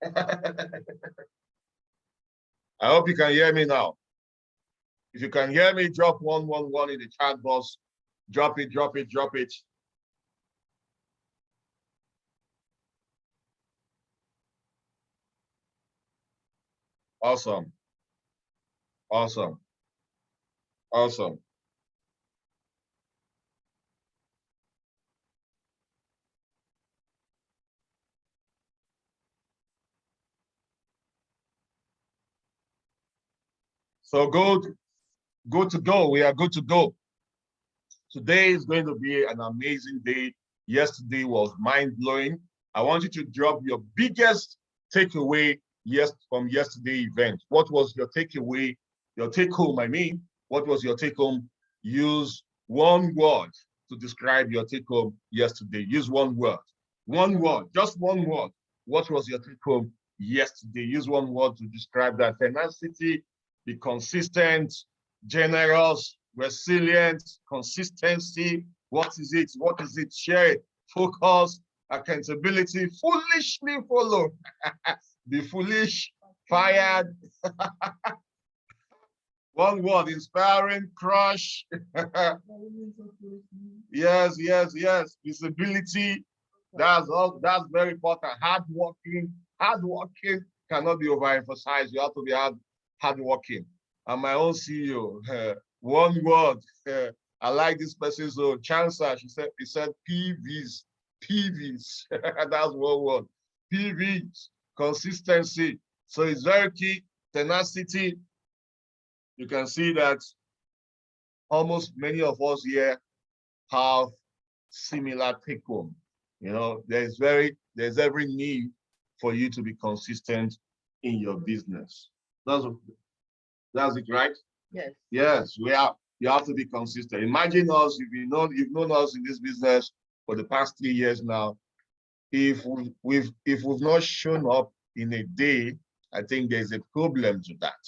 I hope you can hear me now. If you can hear me, drop 111 in the chat box. Drop it, drop it, drop it. Awesome. Awesome. Awesome. So good to go. We are good to go. Today is going to be an amazing day. Yesterday was mind-blowing. I want you to drop your biggest takeaway from yesterday event. What was your takeaway? Your take-home, I mean. What was your take-home? Use one word to describe your take-home yesterday. Use one word. One word, just one word. What was your take-home yesterday? Use one word to describe that. Tenacity, be consistent, generous, resilient, consistency. What is it? What is it? Share it. Focus, accountability, foolishly follow. Be foolish, fired. One word, inspiring, crush. Yes, yes, yes. Visibility. That's very important. Hardworking cannot be overemphasized. You have to be hardworking. And my own CEO, one word. I like this person's Chancer. He said PVs. PVs. That's one word. PVs. Consistency. So it's very key. Tenacity. You can see that almost many of us here have similar take home. You know, there's every need for you to be consistent in your business. That's it, right? Yes. Yes, you have to be consistent. Imagine us, you've known us in this business for the past 3 years now. If we've not shown up in a day, I think there's a problem to that.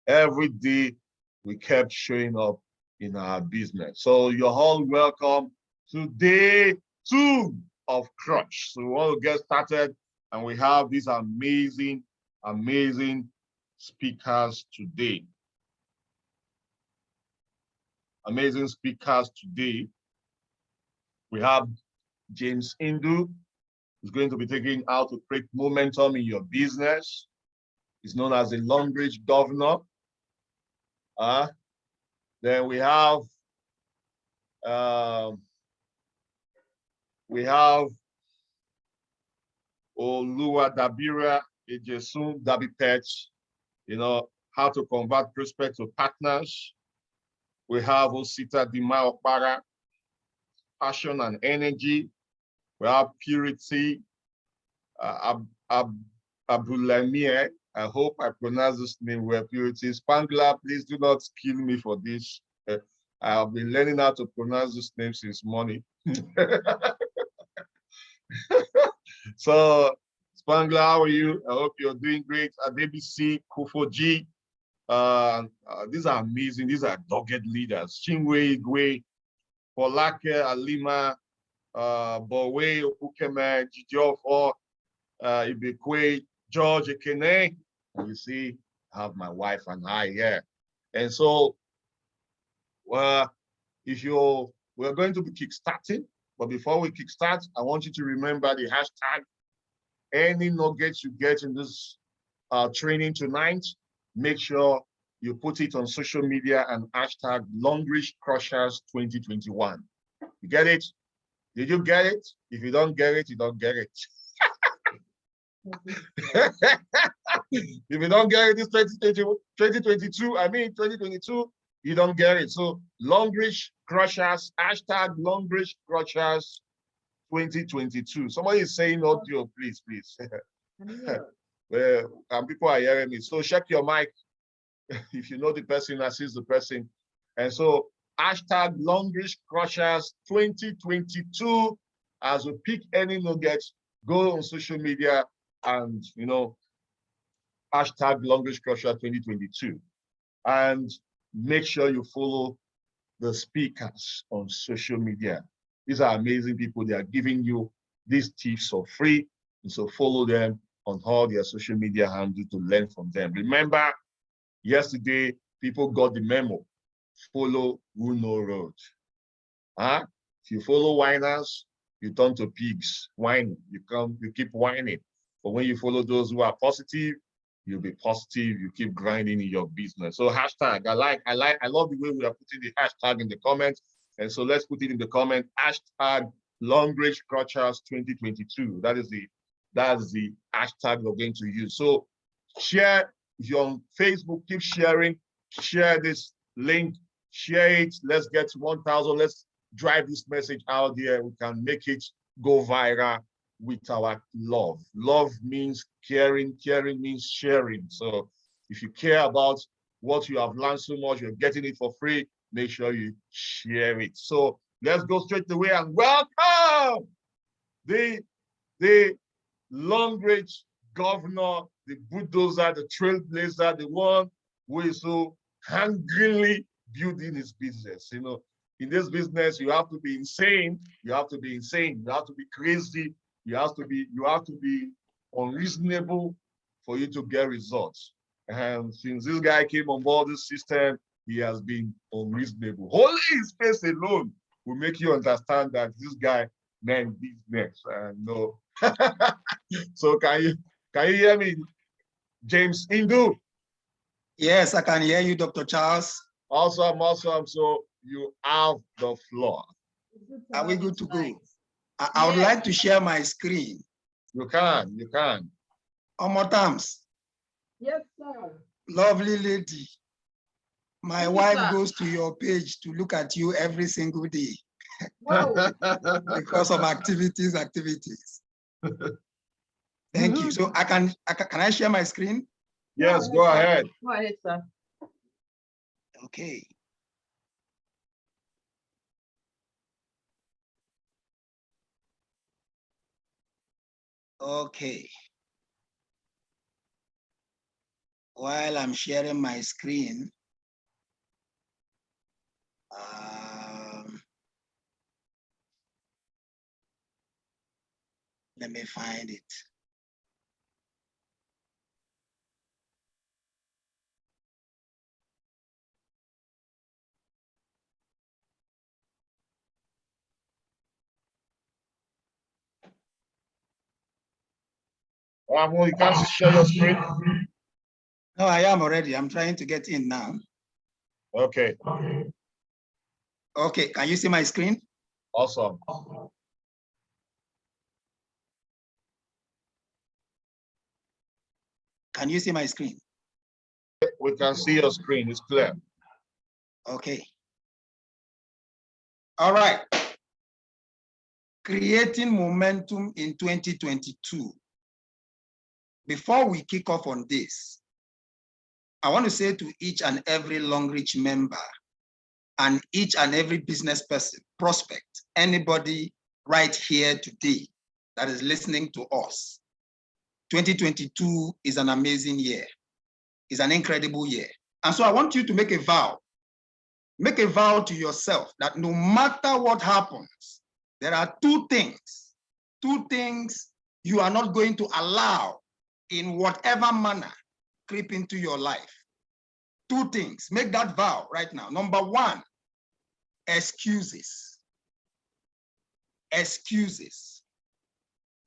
Every day we kept showing up in our business. So you're all welcome to day 2 of Crunch. So we want to get started, and we have these amazing speakers today. Amazing speakers today. We have James Indu, who's going to be taking how to create momentum in your business. He's known as the Longrich governor. Then we have Oluwadabira, Ejisun, Dabipet, you know, how to convert prospects to partners. We have Ositadinma, Opara, passion and energy. We have purity, Abulamie. I hope I pronounce this name well, Purity. Spangler, please do not kill me for this. I've been learning how to pronounce this name since morning. So, Spangler, how are you? I hope you're doing great. Adebisi Kuforiji. These are amazing. These are dogged leaders. Chinwe Igwe, Folake, Halima, Bowei-Opukeme, Jideofor, Ibekwe, George, Ekene. You see, I have my wife and I here. And so, we're going to be kickstarting, but before we kickstart, I want you to remember the hashtag. Any nuggets you get in this training tonight, make sure you put it on social media and hashtag Longrich Crushers 2021. You get it? Did you get it? If you don't get it, you don't get it. If you don't get it this 2022, I mean 2022, you don't get it. So Longrich Crushers, hashtag Longrich Crushers 2022. Somebody is saying audio, please. Well, people are hearing me. So check your mic. If you know the person, assist the person. And so hashtag Longrich Crushers 2022. As we pick any nuggets, go on social media and, you know, hashtag Longrich Crusher 2022. And make sure you follow the speakers on social media. These are amazing people. They are giving you these tips for free. And so follow them on all their social media handles to learn from them. Remember, yesterday, people got the memo. Follow who know road. Huh? If you follow whiners, you turn to pigs. Whining, you keep whining. But when you follow those who are positive, you'll be positive. You keep grinding in your business. So hashtag, I love the way we are putting the hashtag in the comments. And so let's put it in the comment. Hashtag Longrich Crutchers 2022. That's the hashtag we're going to use. So share. If you're on Facebook, keep sharing. Share this link. Share it. Let's get to 1,000. Let's drive this message out there. We can make it go viral with our love. Love means caring. Caring means sharing. So if you care about what you have learned so much, you're getting it for free, make sure you share it. So let's go straight away and welcome the Longrich governor, the bulldozer, the trailblazer, the one who is so hungrily building his business. You know, in this business, you have to be insane. You have to be insane. You have to be crazy. You have to be unreasonable for you to get results. And since this guy came on board this system, he has been unreasonable. Only his face alone will make you understand that this guy meant business. No. So can you hear me, James Indu? Yes, I can hear you, Dr. Charles. Awesome, awesome. So you have the floor. Are we good to go? I would like to share my screen. You can. Omo Tams. Yes, sir. Lovely lady. My wife goes to your page to look at you every single day. Wow. Because of activities. Thank you. So can I share my screen? Yes, go ahead. Go ahead, sir. Okay. Okay. While I'm sharing my screen, let me find it. You can't share your screen? No, I am already. I'm trying to get in now. Okay. Okay, can you see my screen? Awesome. Can you see my screen? We can see your screen. It's clear. Okay. All right. Creating momentum in 2022. Before we kick off on this, I want to say to each and every Longrich member and each and every business person, prospect, anybody right here today that is listening to us, 2022 is an amazing year. It's an incredible year. And so I want you to make a vow. Make a vow to yourself that no matter what happens, there are two things you are not going to allow in whatever manner creep into your life. Two things. Make that vow right now. Number one, excuses. Excuses.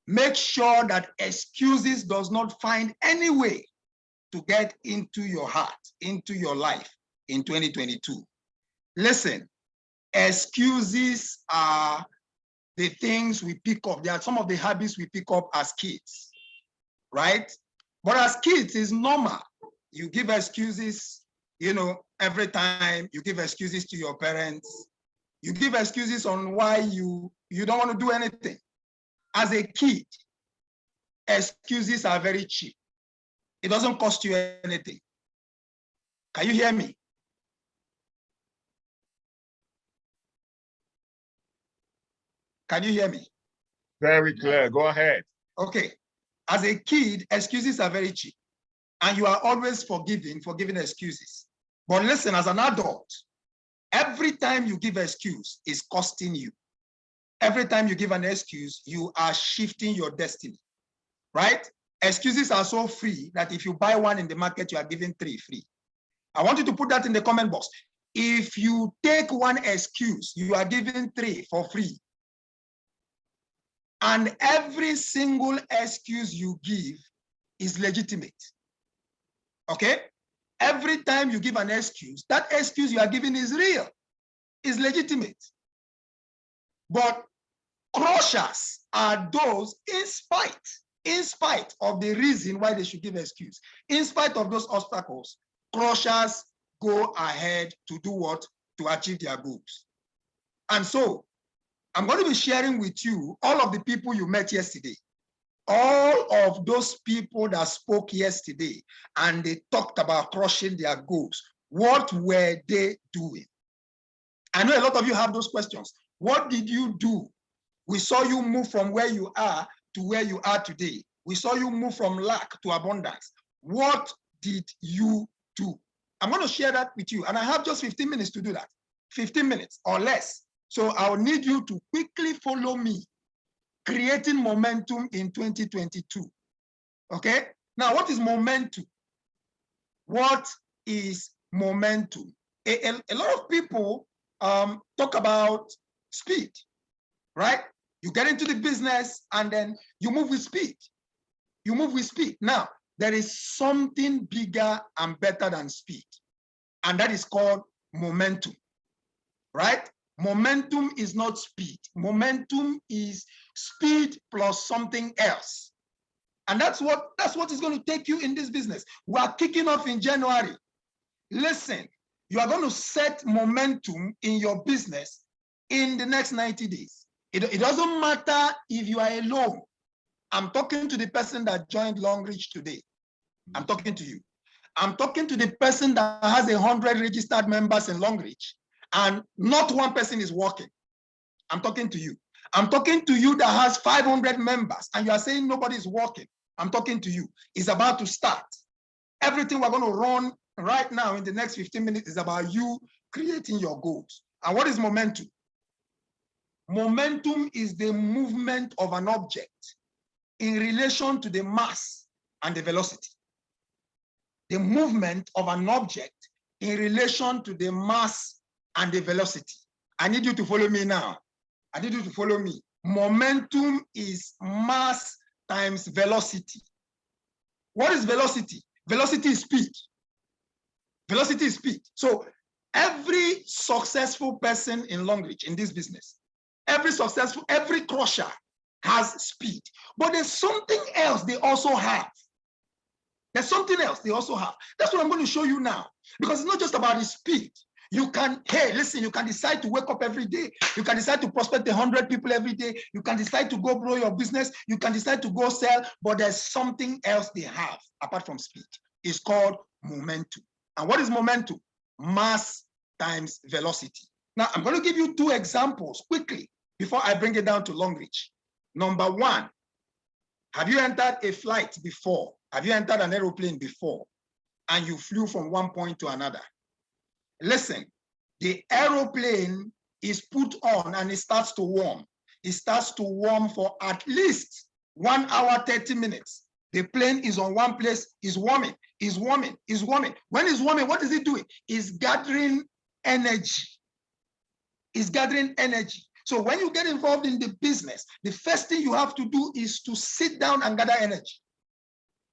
Make sure that excuses does not find any way to get into your heart, into your life in 2022. Listen, excuses are the things we pick up. They are some of the habits we pick up as kids, right? But as kids, it's normal. You give excuses, you know, every time you give excuses to your parents. You give excuses on why you don't want to do anything. As a kid, excuses are very cheap. It doesn't cost you anything. Can you hear me? Can you hear me? Very clear. Go ahead. Okay. As a kid, excuses are very cheap. And you are always forgiving excuses. But listen, as an adult, every time you give excuse, it's costing you. Every time you give an excuse, you are shifting your destiny, right? Excuses are so free that if you buy one in the market, you are given 3 free. I want you to put that in the comment box. If you take one excuse, you are given 3 for free. And every single excuse you give is legitimate. Okay? Every time you give an excuse, that excuse you are giving is real, is legitimate. But crushers are those in spite of the reason why they should give excuse. In spite of those obstacles, crushers go ahead to do what? To achieve their goals. And so, I'm going to be sharing with you all of the people you met yesterday. All of those people that spoke yesterday and they talked about crushing their goals. What were they doing? I know a lot of you have those questions. What did you do? We saw you move from where you are to where you are today. We saw you move from lack to abundance. What did you do? I'm going to share that with you. And I have just 15 minutes to do that. 15 minutes or less. So I'll need you to quickly follow me. Creating momentum in 2022. Okay? Now, what is momentum? What is momentum? A lot of people talk about speed, right? You get into the business and then you move with speed. You move with speed. Now, there is something bigger and better than speed, and that is called momentum, right? Momentum is not speed. Momentum is speed plus something else. And that's what is going to take you in this business. We are kicking off in January. Listen, you are going to set momentum in your business in the next 90 days. It doesn't matter if you are alone. I'm talking to the person that joined Longrich today. I'm talking to you. I'm talking to the person that has 100 registered members in Longrich, and not one person is working. I'm talking to you. I'm talking to you that has 500 members and you are saying nobody is working. I'm talking to you. It's about to start. Everything we're going to run right now in the next 15 minutes is about you creating your goals. And what is momentum? Momentum is the movement of an object in relation to the mass and the velocity. The movement of an object in relation to the mass and the velocity. I need you to follow me now. I need you to follow me. Momentum is mass times velocity. What is velocity? Velocity is speed. Velocity is speed. So every successful person in Longrich, in this business, every crusher has speed. But there's something else they also have. There's something else they also have. That's what I'm going to show you now. Because it's not just about the speed. You can, hey, listen, you can decide to wake up every day. You can decide to prospect 100 people every day. You can decide to go grow your business. You can decide to go sell, but there's something else they have apart from speed. It's called momentum. And what is momentum? Mass times velocity. Now, I'm going to give you 2 examples quickly before I bring it down to Longrich. Number 1, have you entered a flight before? Have you entered an aeroplane before and you flew from one point to another? Listen, the aeroplane is put on and it starts to warm. It starts to warm for at least 1 hour, 30 minutes. The plane is on one place, is warming, is warming, is warming. When it's warming, what is it doing? It's gathering energy. It's gathering energy. So when you get involved in the business, the first thing you have to do is to sit down and gather energy.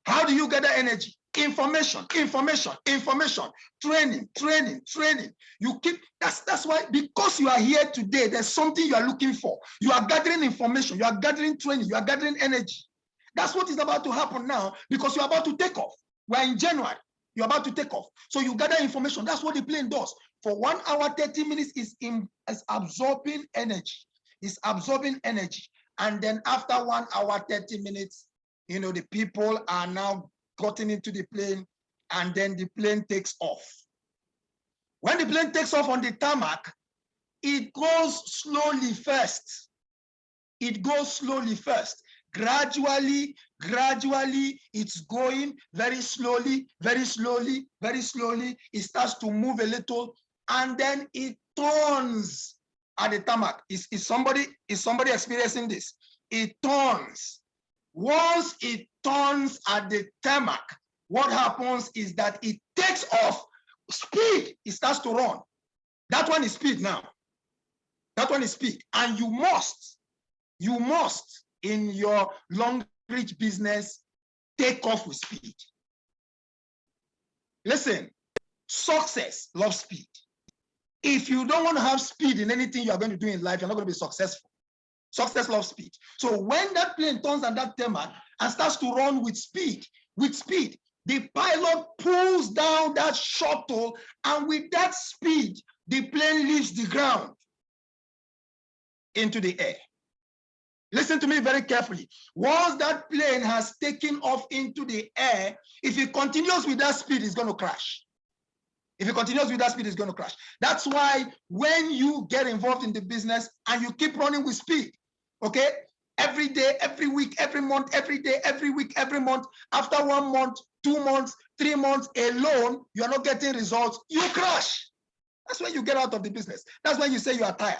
How do you gather energy? Information, information, information, training, training, training. You keep, that's why, because you are here today, there's something you are looking for. You are gathering information, you are gathering training, you are gathering energy. That's what is about to happen now, because you're about to take off. We're in January, you're about to take off. So you gather information, that's what the plane does. For 1 hour, 30 minutes is absorbing energy. It's absorbing energy. And then after 1 hour, 30 minutes, you know, the people are now gotten into the plane, and then the plane takes off. When the plane takes off on the tarmac, it goes slowly first. It goes slowly first. Gradually, it's going very slowly, very slowly, very slowly. It starts to move a little, and then it turns at the tarmac. Is somebody experiencing this? It turns. Once it turns at the tarmac, what happens is that it takes off speed. It starts to run. That one is speed now. That one is speed. And you must in your Longrich business take off with speed. Listen, success loves speed. If you don't want to have speed in anything you are going to do in life, you're not going to be successful. Success loves speed. So when that plane turns on that tarmac and starts to run with speed, the pilot pulls down that shuttle, and with that speed, the plane leaves the ground into the air. Listen to me very carefully. Once that plane has taken off into the air, if it continues with that speed, it's going to crash. If it continues with that speed, it's going to crash. That's why when you get involved in the business and you keep running with speed, okay, every day, every week, every month, every day, every week, every month, after 1 month, 2 months, 3 months alone, you're not getting results, you crash. That's when you get out of the business. That's when you say you are tired.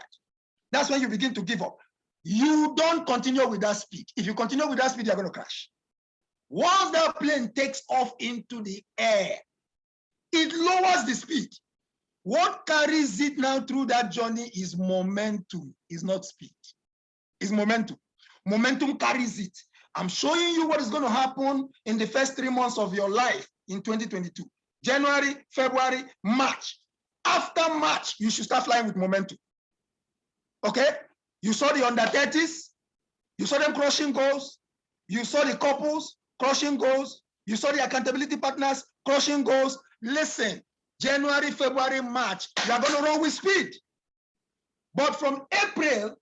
That's when you begin to give up. You don't continue with that speed. If you continue with that speed, you're going to crash. Once that plane takes off into the air, it lowers the speed. What carries it now through that journey is momentum, is not speed. It's momentum. Momentum carries it. I'm showing you what is going to happen in the first 3 months of your life in 2022. January, February, March. After March, you should start flying with momentum. Okay? You saw the under 30s. You saw them crushing goals. You saw the couples crushing goals. You saw the accountability partners crushing goals. Listen, January, February, March, you are going to run with speed. But from April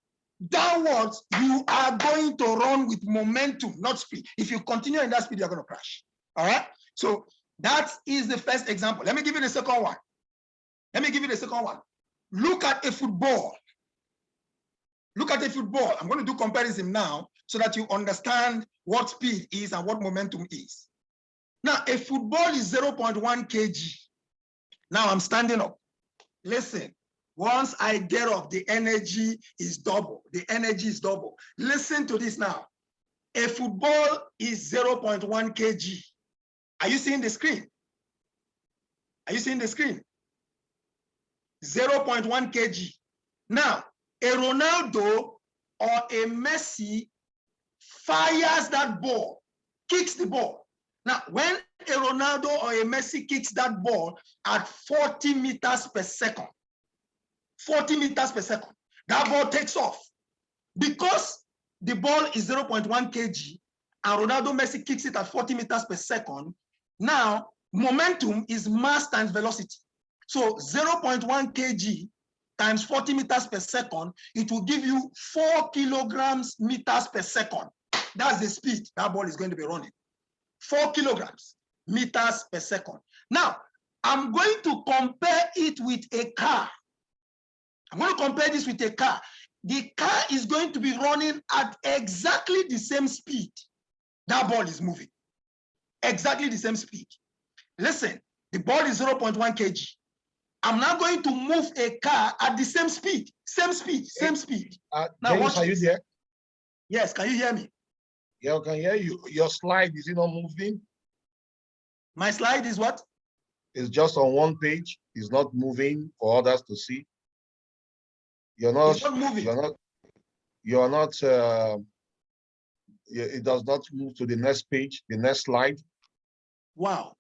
downwards, you are going to run with momentum, not speed. If you continue in that speed, you're going to crash. All right? So that is the first example. Let me give you the second one. Look at a football. Look at a football. I'm going to do comparison now so that you understand what speed is and what momentum is. Now, a football is 0.1 kg. Now I'm standing up. Listen, once I get up, the energy is double. The energy is double. Listen to this now. A football is 0.1 kg. Are you seeing the screen? Are you seeing the screen? 0.1 kg. Now, a Ronaldo or a Messi fires that ball, kicks the ball. Now, when a Ronaldo or a Messi kicks that ball at 40 meters per second, 40 meters per second, that ball takes off. Because the ball is 0.1 kg and Ronaldo Messi kicks it at 40 meters per second, now momentum is mass times velocity. So 0.1 kg times 40 meters per second, it will give you 4 kilograms meters per second. That's the speed that ball is going to be running. 4 kilograms meters per second. Now, I'm going to compare it with a car. I'm going to compare this with a car. The car is going to be running at exactly the same speed that ball is moving. Exactly the same speed. Listen, the ball is 0.1 kg. I'm now going to move a car at the same speed. Same speed. Now, James, watch, are you there? Yes, can you hear me? Yeah, I can hear you. Your slide, is it not moving? My slide is what? It's just on one page. It's not moving for others to see. You're not, it's not moving. It does not move to the next page, the next slide. Wow.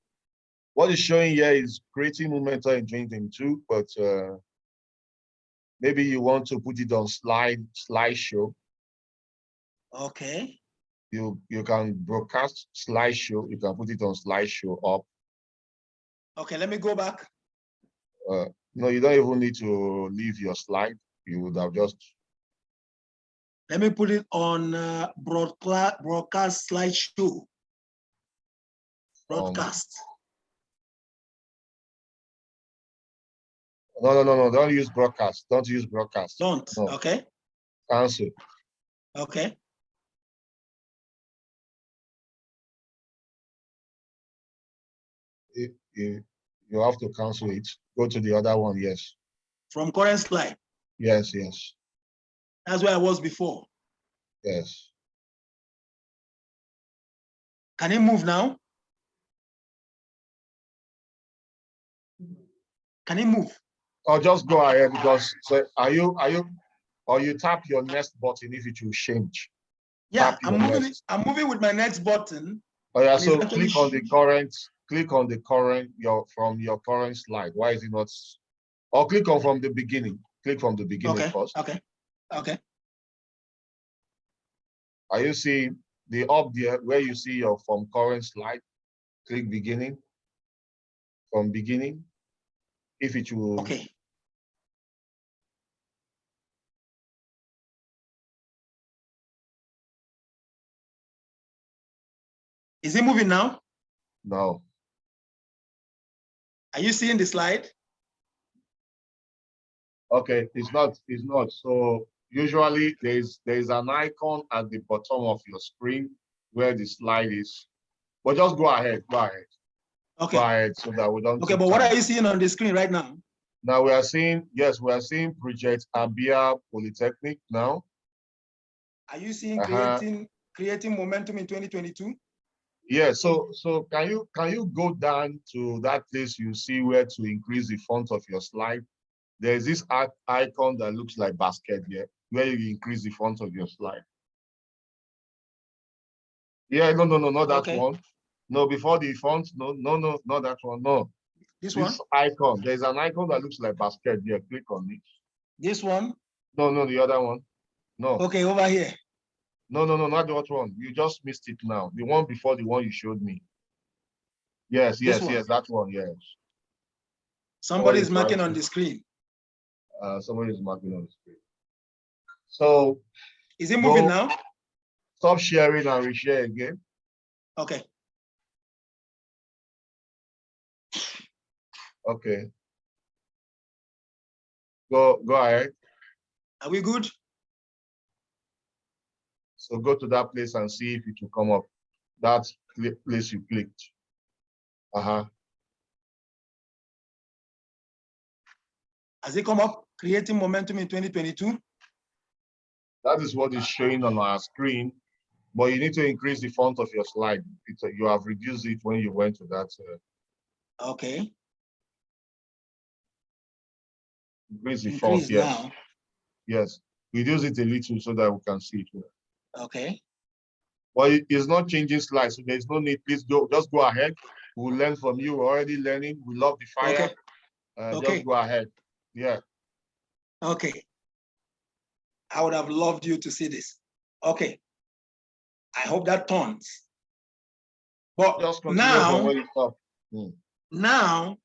What is showing here is creating momentum in 2022, but maybe you want to put it on slideshow. Okay. You can broadcast slideshow. You can put it on slideshow up. Okay, let me go back. No, you don't even need to leave your slide. You would have just. Let me put it on broadcast slideshow. Broadcast. No. Don't use broadcast. Don't use broadcast. Don't. No. Okay. Cancel. Okay. You have to cancel it. Go to the other one. Yes. From current slide. Yes. That's where I was before. Yes. Can it move now? Can it move? Or just go ahead because so are you or you tap your next button if it will change. Yeah, Tap I'm your moving. next. I'm moving with my next button. Oh yeah, and so it's actually click on the current. Click on the current from your current slide. Why is it not? Or click on from the beginning. Click from the beginning first. Okay. Are you seeing the up there where you see your from current slide? Click beginning. From beginning. If it will. Okay. Is it moving now? No. Are you seeing the slide? Okay, it's not. So usually there's an icon at the bottom of your screen where the slide is. But just go ahead. Okay. Go ahead so that we don't. Okay, but what are you seeing on the screen right now? Now we are seeing, yes, we are seeing Project Abia Polytechnic now. Are you seeing creating momentum in 2022? Yeah, so can you go down to that place you see where to increase the font of your slide? There's this icon that looks like basket here, where you increase the font of your slide. Yeah, no, not that one. No, before the font, no, not that one, no. This one? Icon, there's an icon that looks like basket here, click on it. This one? No, the other one. No. Okay, over here. No, not that one. You just missed it now. The one before the one you showed me. Yes, that one, yes. Somebody is marking on the screen. Somebody is marking on the screen. So. Is it moving now? Stop sharing and reshare again. Okay. Okay. Go ahead. Are we good? So go to that place and see if it will come up. That place you clicked. Has it come up? Creating momentum in 2022? That is what is showing on our screen, but you need to increase the font of your slide. You have reduced it when you went to that. Okay. Increase the font, yes. Now. Yes, reduce it a little so that we can see it well. Okay. But it's not changing slides, so there's no need. Please just go ahead. We'll learn from you. We're already learning. We love the fire. Okay. Just go ahead. Yeah. Okay. I would have loved you to see this. Okay. I hope that turns. But just now, where you stop. Now,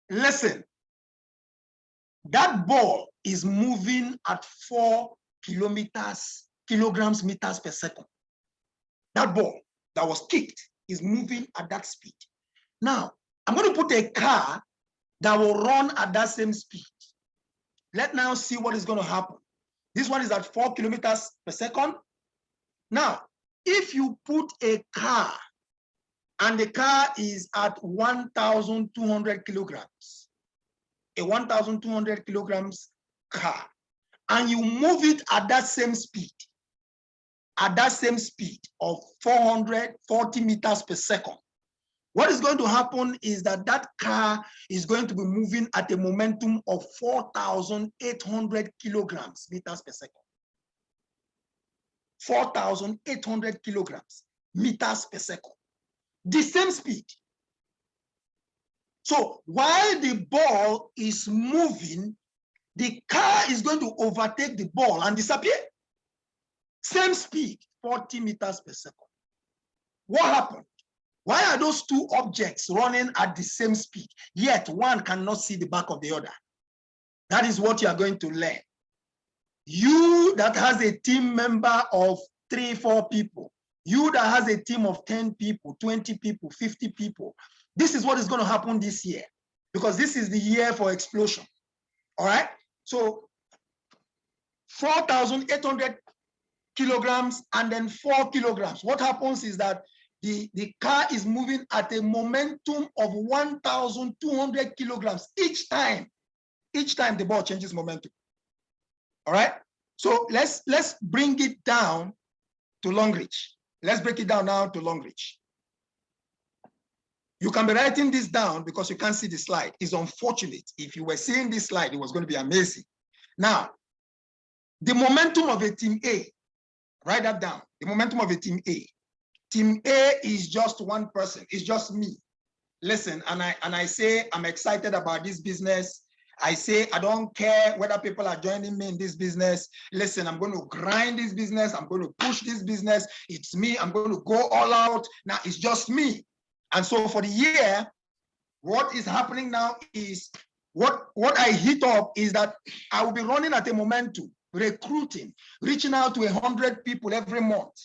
listen. That ball is moving at 4 kilograms meters per second. That ball that was kicked is moving at that speed. Now, I'm going to put a car that will run at that same speed. Let's now see what is going to happen. This one is at 4 kilometers per second. Now, if you put a car and the car is at 1,200 kilograms, a 1,200 kilograms car, and you move it at that same speed of 440 meters per second, what is going to happen is that that car is going to be moving at a momentum of 4,800 kilograms meters per second. 4,800 kilograms meters per second. The same speed. So while the ball is moving, the car is going to overtake the ball and disappear. Same speed, 40 meters per second. What happened? Why are those two objects running at the same speed, yet one cannot see the back of the other? That is what you are going to learn. You that has a team member of 3-4 people, you that has a team of 10 people, 20 people, 50 people, this is what is going to happen this year, because this is the year for explosion. All right? So 4,800 kilograms and then 4 kilograms. What happens is that the car is moving at a momentum of 1,200 kilograms each time the ball changes momentum. All right? So let's bring it down to Longrich. Let's break it down now to Longrich. You can be writing this down because you can't see the slide. It's unfortunate. If you were seeing this slide, it was going to be amazing. Now, the momentum of a team A, write that down. The momentum of a team A. Team A is just one person. It's just me. Listen, and I say I'm excited about this business. I say I don't care whether people are joining me in this business. Listen, I'm going to grind this business. I'm going to push this business. It's me. I'm going to go all out. Now it's just me. And so for the year, what is happening now is what I hit up is that I will be running at a momentum, recruiting, reaching out to 100 people every month.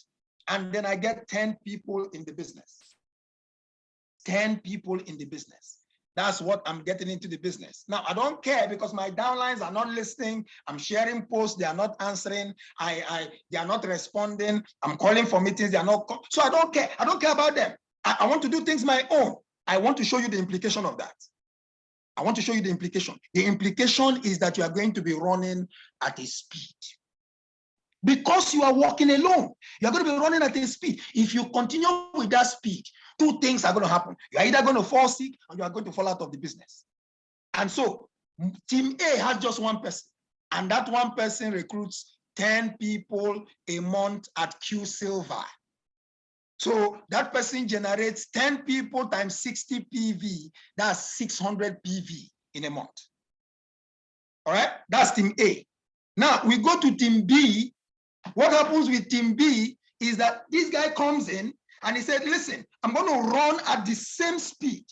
And then I get 10 people in the business. 10 people in the business. That's what I'm getting into the business. Now, I don't care because my downlines are not listening. I'm sharing posts. They are not answering. They are not responding. I'm calling for meetings. They are not. So I don't care. I don't care about them. I want to do things my own. I want to show you the implication of that. I want to show you the implication. The implication is that you are going to be running at a speed. Because you are walking alone, you're going to be running at a speed. If you continue with that speed, two things are going to happen. You're either going to fall sick or you are going to fall out of the business. And so team A has just one person, and that one person recruits 10 people a month at Q Silver. So that person generates 10 people times 60 PV. That's 600 PV in a month. All right, that's team A. Now we go to team B. What happens with team B is that this guy comes in and he said, listen, I'm going to run at the same speed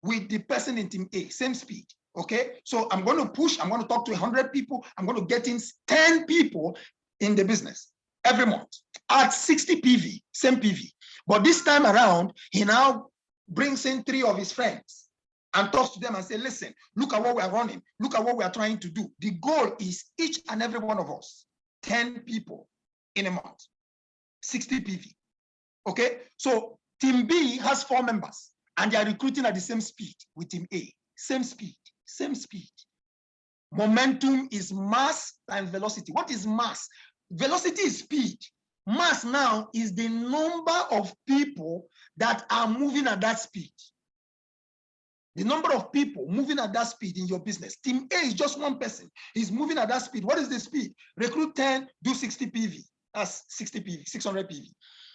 with the person in team A, same speed. Okay, so I'm going to push, I'm going to talk to 100 people, I'm going to get in 10 people in the business every month at 60 PV, same PV. But this time around, he now brings in 3 of his friends and talks to them and say, listen, look at what we are running. Look at what we are trying to do. The goal is each and every one of us, 10 people in a month, 60 PV. Okay, so team B has 4 members and they are recruiting at the same speed with team A. Same speed, same speed. Momentum is mass times velocity. What is mass? Velocity is speed. Mass now is the number of people that are moving at that speed. The number of people moving at that speed in your business. Team A is just one person. He's moving at that speed. What is the speed? Recruit 10, do 60 PV. That's 60 PV, 600 PV.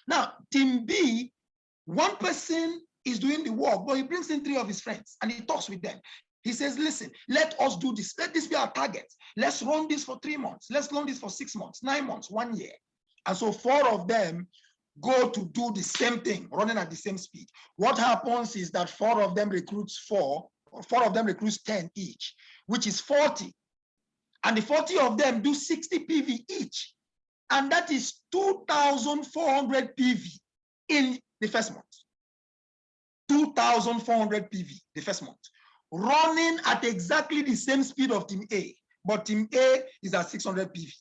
Now, team B, one person is doing the work, but he brings in 3 of his friends and he talks with them. He says, listen, let us do this. Let this be our target. Let's run this for 3 months. Let's run this for 6 months, 9 months, 1 year. And so 4 of them go to do the same thing, running at the same speed. What happens is that 4 of them recruits 4 of them recruits 10 each, which is 40. And the 40 of them do 60 PV each. And that is 2,400 PV in the first month. 2,400 PV the first month. Running at exactly the same speed of team A, but team A is at 600 PV.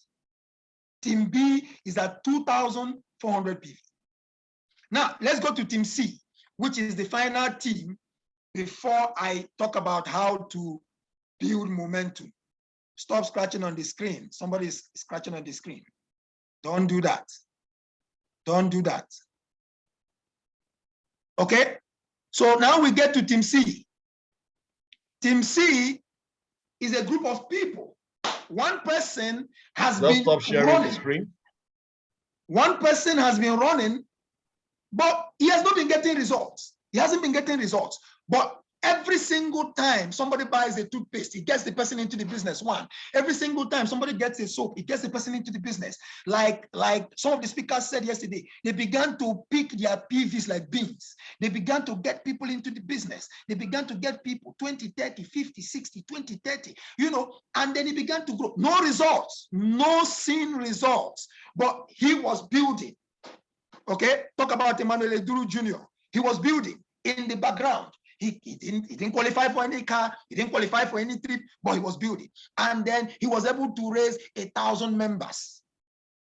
Team B is at 2,400 PV. Now, let's go to team C, which is the final team before I talk about how to build momentum. Stop scratching on the screen. Somebody is scratching on the screen. Don't do that. Don't do that. Okay? So now we get to team C. Team C is a group of people. One person has been stop sharing running. the screen. One person has been running, but he has not been getting results. He hasn't been getting results. But every single time somebody buys a toothpaste, it gets the person into the business. One. Every single time somebody gets a soap, it gets the person into the business. Like some of the speakers said yesterday, they began to pick their PVs like beans. They began to get people into the business. They began to get people 20, 30, 50, 60, 20, 30, and then he began to grow. No results, no seen results, but he was building. Okay, talk about Emmanuel Eduru Jr. He was building in the background. He didn't qualify for any car, he didn't qualify for any trip, but he was building. And then he was able to raise 1,000 members,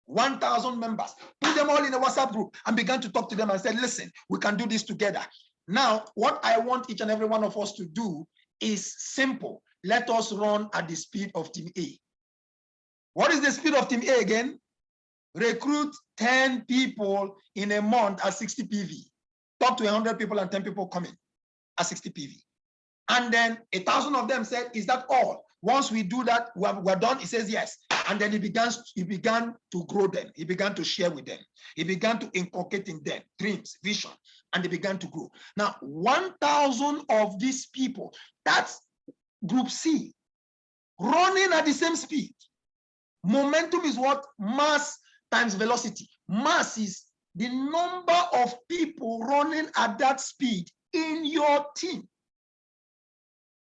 1,000 members, put them all in a WhatsApp group and began to talk to them and said, listen, we can do this together. Now, what I want each and every one of us to do is simple. Let us run at the speed of team A. What is the speed of team A again? Recruit 10 people in a month at 60 PV. talk to 100 people and 10 people come in at 60 PV. And then 1,000 of them said, is that all? Once we do that, we're done. He says yes. And then he began to grow them. He began to share with them. He began to inculcate in them dreams, vision, and they began to grow. Now, 1,000 of these people, that's group C, running at the same speed. Momentum is what? Mass times velocity. Mass is the number of people running at that speed in your team.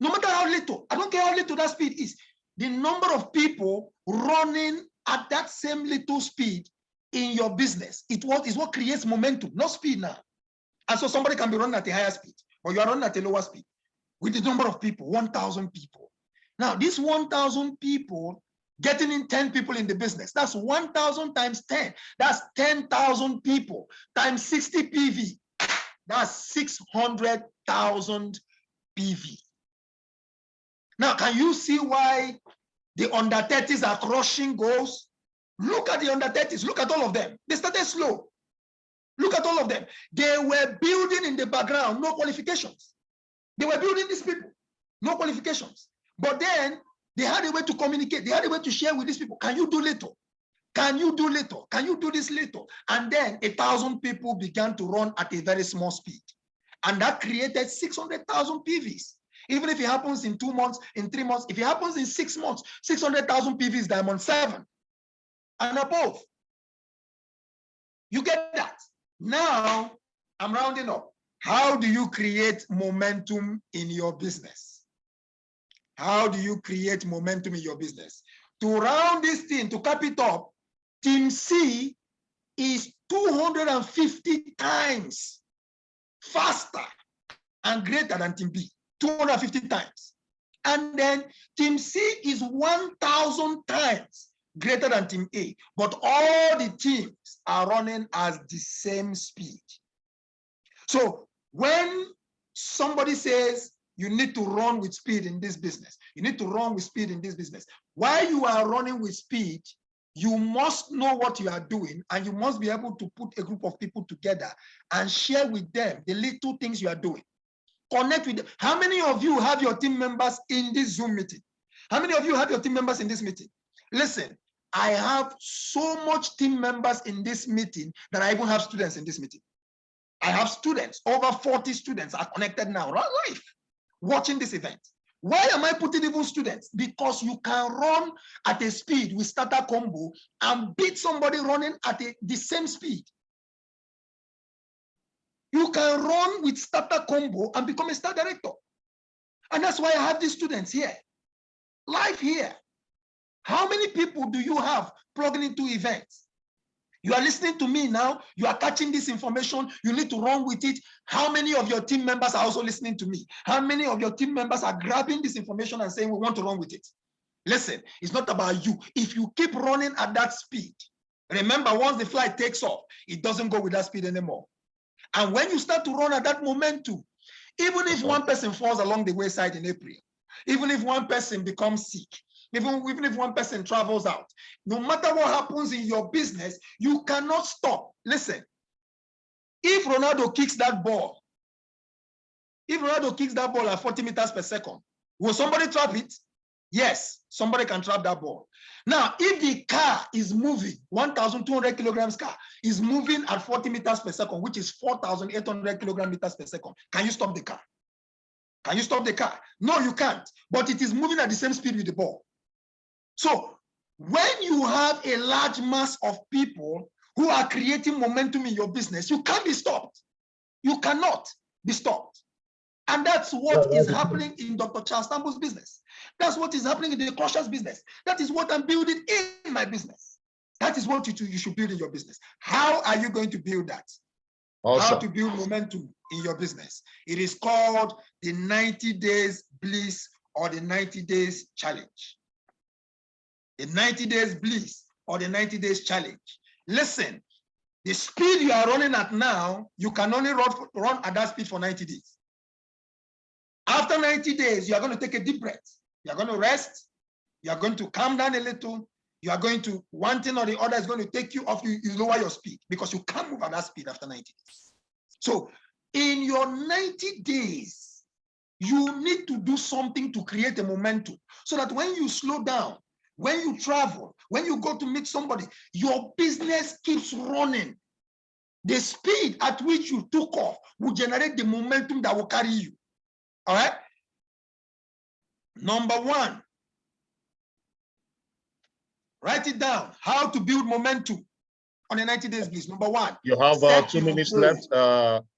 No matter how little, I don't care how little that speed is, the number of people running at that same little speed in your business, is what creates momentum, not speed now. And so somebody can be running at a higher speed, but you are running at a lower speed with the number of people, 1,000 people. Now, this 1,000 people getting in 10 people in the business, that's 1,000 times 10. That's 10,000 people times 60 PV. That's 600,000 PV. Now, can you see why the under 30s are crushing goals? Look at the under 30s. Look at all of them. They started slow. Look at all of them. They were building in the background, no qualifications. They were building these people, no qualifications. But then they had a way to communicate. They had a way to share with these people. Can you do little? Can you do little? Can you do this little? And then 1,000 people began to run at a very small speed. And that created 600,000 PVs. Even if it happens in 2 months, in 3 months, if it happens in 6 months, 600,000 PVs, diamond 7 and above. You get that? Now, I'm rounding up. How do you create momentum in your business? How do you create momentum in your business? To round this thing, to cap it up, Team C is 250 times faster and greater than Team B. 250 times. And then Team C is 1,000 times greater than Team A, but all the teams are running at the same speed. So when somebody says you need to run with speed in this business, you need to run with speed in this business, while you are running with speed, you must know what you are doing, and you must be able to put a group of people together and share with them the little things you are doing. Connect with them. How many of you have your team members in this Zoom meeting? How many of you have your team members in this meeting? Listen, I have so much team members in this meeting that I even have students in this meeting. I have students, over 40 students are connected now, live, watching this event. Why am I putting even students? Because you can run at a speed with starter combo and beat somebody running at the same speed. You can run with starter combo and become a star director. And that's why I have these students here, live here. How many people do you have plugging into events? You are listening to me now, you are catching this information, you need to run with it. How many of your team members are also listening to me? How many of your team members are grabbing this information and saying, we want to run with it? Listen, it's not about you. If you keep running at that speed, remember, once the flight takes off, it doesn't go with that speed anymore. And when you start to run at that momentum, even if one person falls along the wayside in April, even if one person becomes sick, even if one person travels out, no matter what happens in your business, you cannot stop. Listen, if Ronaldo kicks that ball, at 40 meters per second, will somebody trap it? Yes, somebody can trap that ball. Now, if the car is moving, 1,200 kilograms car is moving at 40 meters per second, which is 4,800 meters per second, can you stop the car? Can you stop the car? No, you can't, but it is moving at the same speed with the ball. So when you have a large mass of people who are creating momentum in your business, you can't be stopped. You cannot be stopped. And that's what is happening in Dr. Charles Tamble's business. That's what is happening in the Crusher's business. That is what I'm building in my business. That is what you should build in your business. How are you going to build that? Awesome. How to build momentum in your business. It is called the 90 days bliss or the 90 days challenge. The 90 days bliss or the 90 days challenge. Listen, the speed you are running at now, you can only run at that speed for 90 days. After 90 days, you are going to take a deep breath. You are going to rest. You are going to calm down a little. You are going to, one thing or the other is going to take you off, you lower your speed because you can't move at that speed after 90 days. So In your 90 days, you need to do something to create a momentum so that when you slow down, when you travel, when you go to meet somebody, your business keeps running. The speed at which you took off will generate the momentum that will carry you. All right? Number one, write it down. How to build momentum on a 90 days, please. Number one. You have 2 minutes left.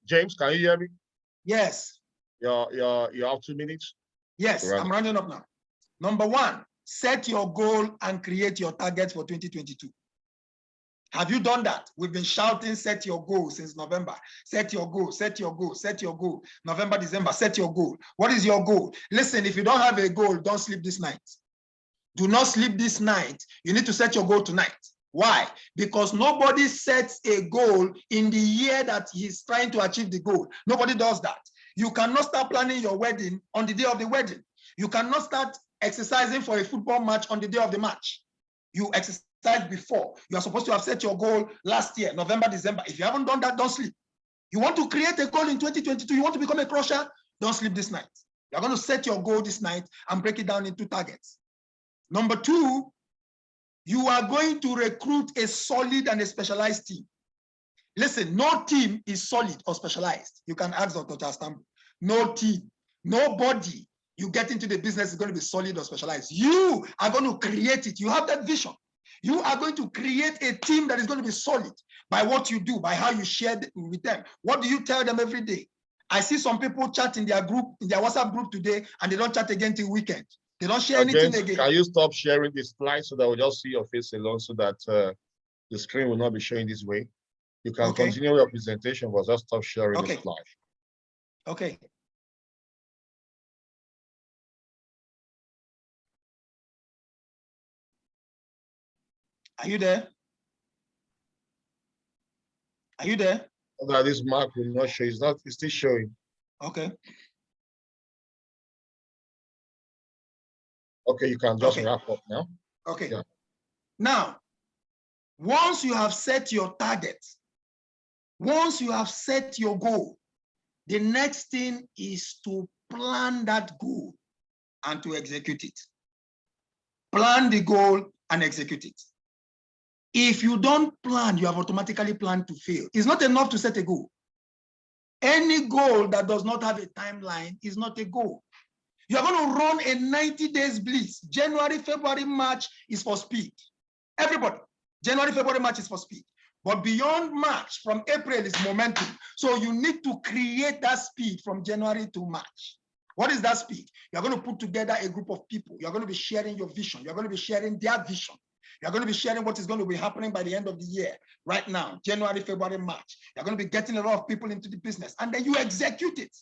James, can you hear me? Yes. You have 2 minutes? Yes, I'm running up now. Number one, set your goal and create your targets for 2022. Have you done that? We've been shouting, set your goal since November. Set your goal, set your goal, set your goal. November, December, set your goal. What is your goal? Listen, if you don't have a goal, don't sleep this night. Do not sleep this night. You need to set your goal tonight. Why? Because nobody sets a goal in the year that he's trying to achieve the goal. Nobody does that. You cannot start planning your wedding on the day of the wedding. You cannot start exercising for a football match on the day of the match. You exercise before. You are supposed to have set your goal last year, November, December. If you haven't done that, don't sleep. You want to create a goal in 2022, you want to become a crusher, don't sleep this night. You're going to set your goal this night and break it down into targets. Number two, you are going to recruit a solid and a specialized team. Listen, no team is solid or specialized. You can ask Dr. Chastambu. No team, nobody you get into the business is going to be solid or specialized. You are going to create it. You have that vision. You are going to create a team that is going to be solid by what you do, by how you share with them. What do you tell them every day? I see some people chat in their group, in their WhatsApp group today, and they don't chat again till weekend. They don't share anything again. Can you stop sharing the slide so that we'll just see your face alone so that the screen will not be showing this way? You can continue your presentation, but just stop sharing the slide. Okay. Are you there? Are you there? That this mark will not show. It's still showing. Okay. Okay, you can just wrap up now. Okay. Yeah. Now, once you have set your target, once you have set your goal, the next thing is to plan that goal and to execute it. Plan the goal and execute it. If you don't plan, you have automatically planned to fail. It's not enough to set a goal. Any goal that does not have a timeline is not a goal. You're going to run a 90 days blitz. January, February, March is for speed. Everybody, January, February, March is for speed. But beyond March, from April is momentum. So you need to create that speed from January to March. What is that speed? You're going to put together a group of people. You're going to be sharing your vision. You're going to be sharing their vision. You're going to be sharing what is going to be happening by the end of the year, right now, January, February, March. You're going to be getting a lot of people into the business, and then you execute it.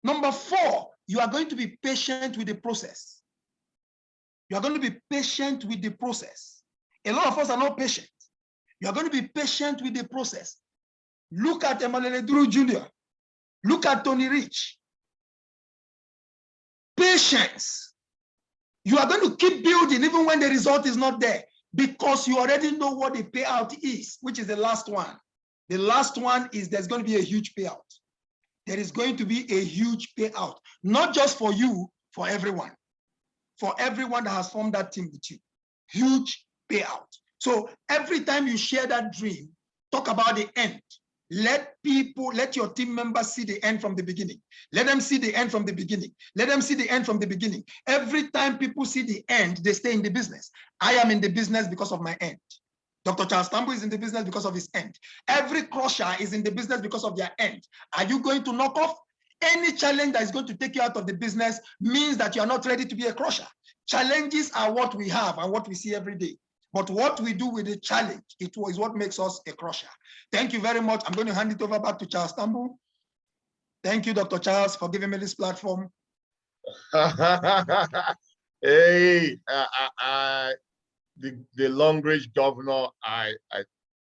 Number four, you are going to be patient with the process. You are going to be patient with the process. A lot of us are not patient. You are going to be patient with the process. Look at Emmanuel Duru Jr. Look at Tony Rich. Patience. You are going to keep building even when the result is not there because you already know what the payout is, which is the last one. The last one is there's going to be a huge payout. There is going to be a huge payout, not just for you, for everyone that has formed that team with you. Huge payout. So every time you share that dream, talk about the end. Let your team members see the end from the beginning. Let them see the end from the beginning. Let them see the end from the beginning. Every time people see the end, they stay in the business. I am in the business because of my end. Dr. Charles Tambo is in the business because of his end. Every crusher is in the business because of their end. Are you going to knock off? Any challenge that is going to take you out of the business means that you are not ready to be a crusher. Challenges are what we have and what we see every day. But what we do with the challenge, it is what makes us a crusher. Thank you very much. I'm going to hand it over back to Charles Tambo. Thank you, Dr. Charles, for giving me this platform. Hey, the Longrich governor,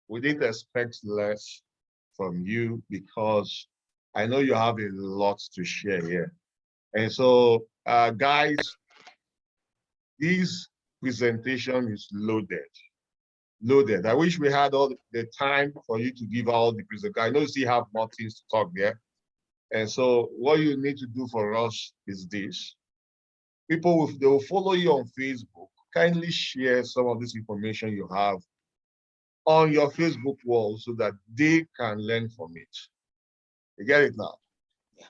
we didn't expect less from you because I know you have a lot to share here. And so, guys, this presentation is loaded. loaded. I wish we had all the time for you to give all the present. I know you still have more things to talk there. And so what you need to do for us is this. People, they will follow you on Facebook. Kindly share some of this information you have on your Facebook wall so that they can learn from it. You get it now? Yeah.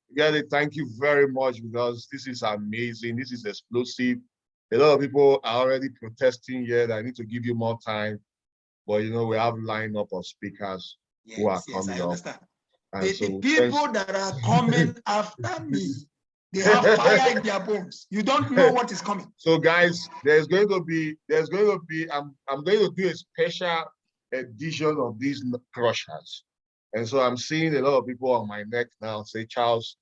You get it? Thank you very much, because this is amazing. This is explosive. A lot of people are already protesting here that I need to give you more time. But you know, we have lineup of speakers who are coming I understand. up. The people that are coming after me, they have fire in their bones. You don't know what is coming. So guys, I'm going to do a special edition of these crushers. And so I'm seeing a lot of people on my neck now say, Charles,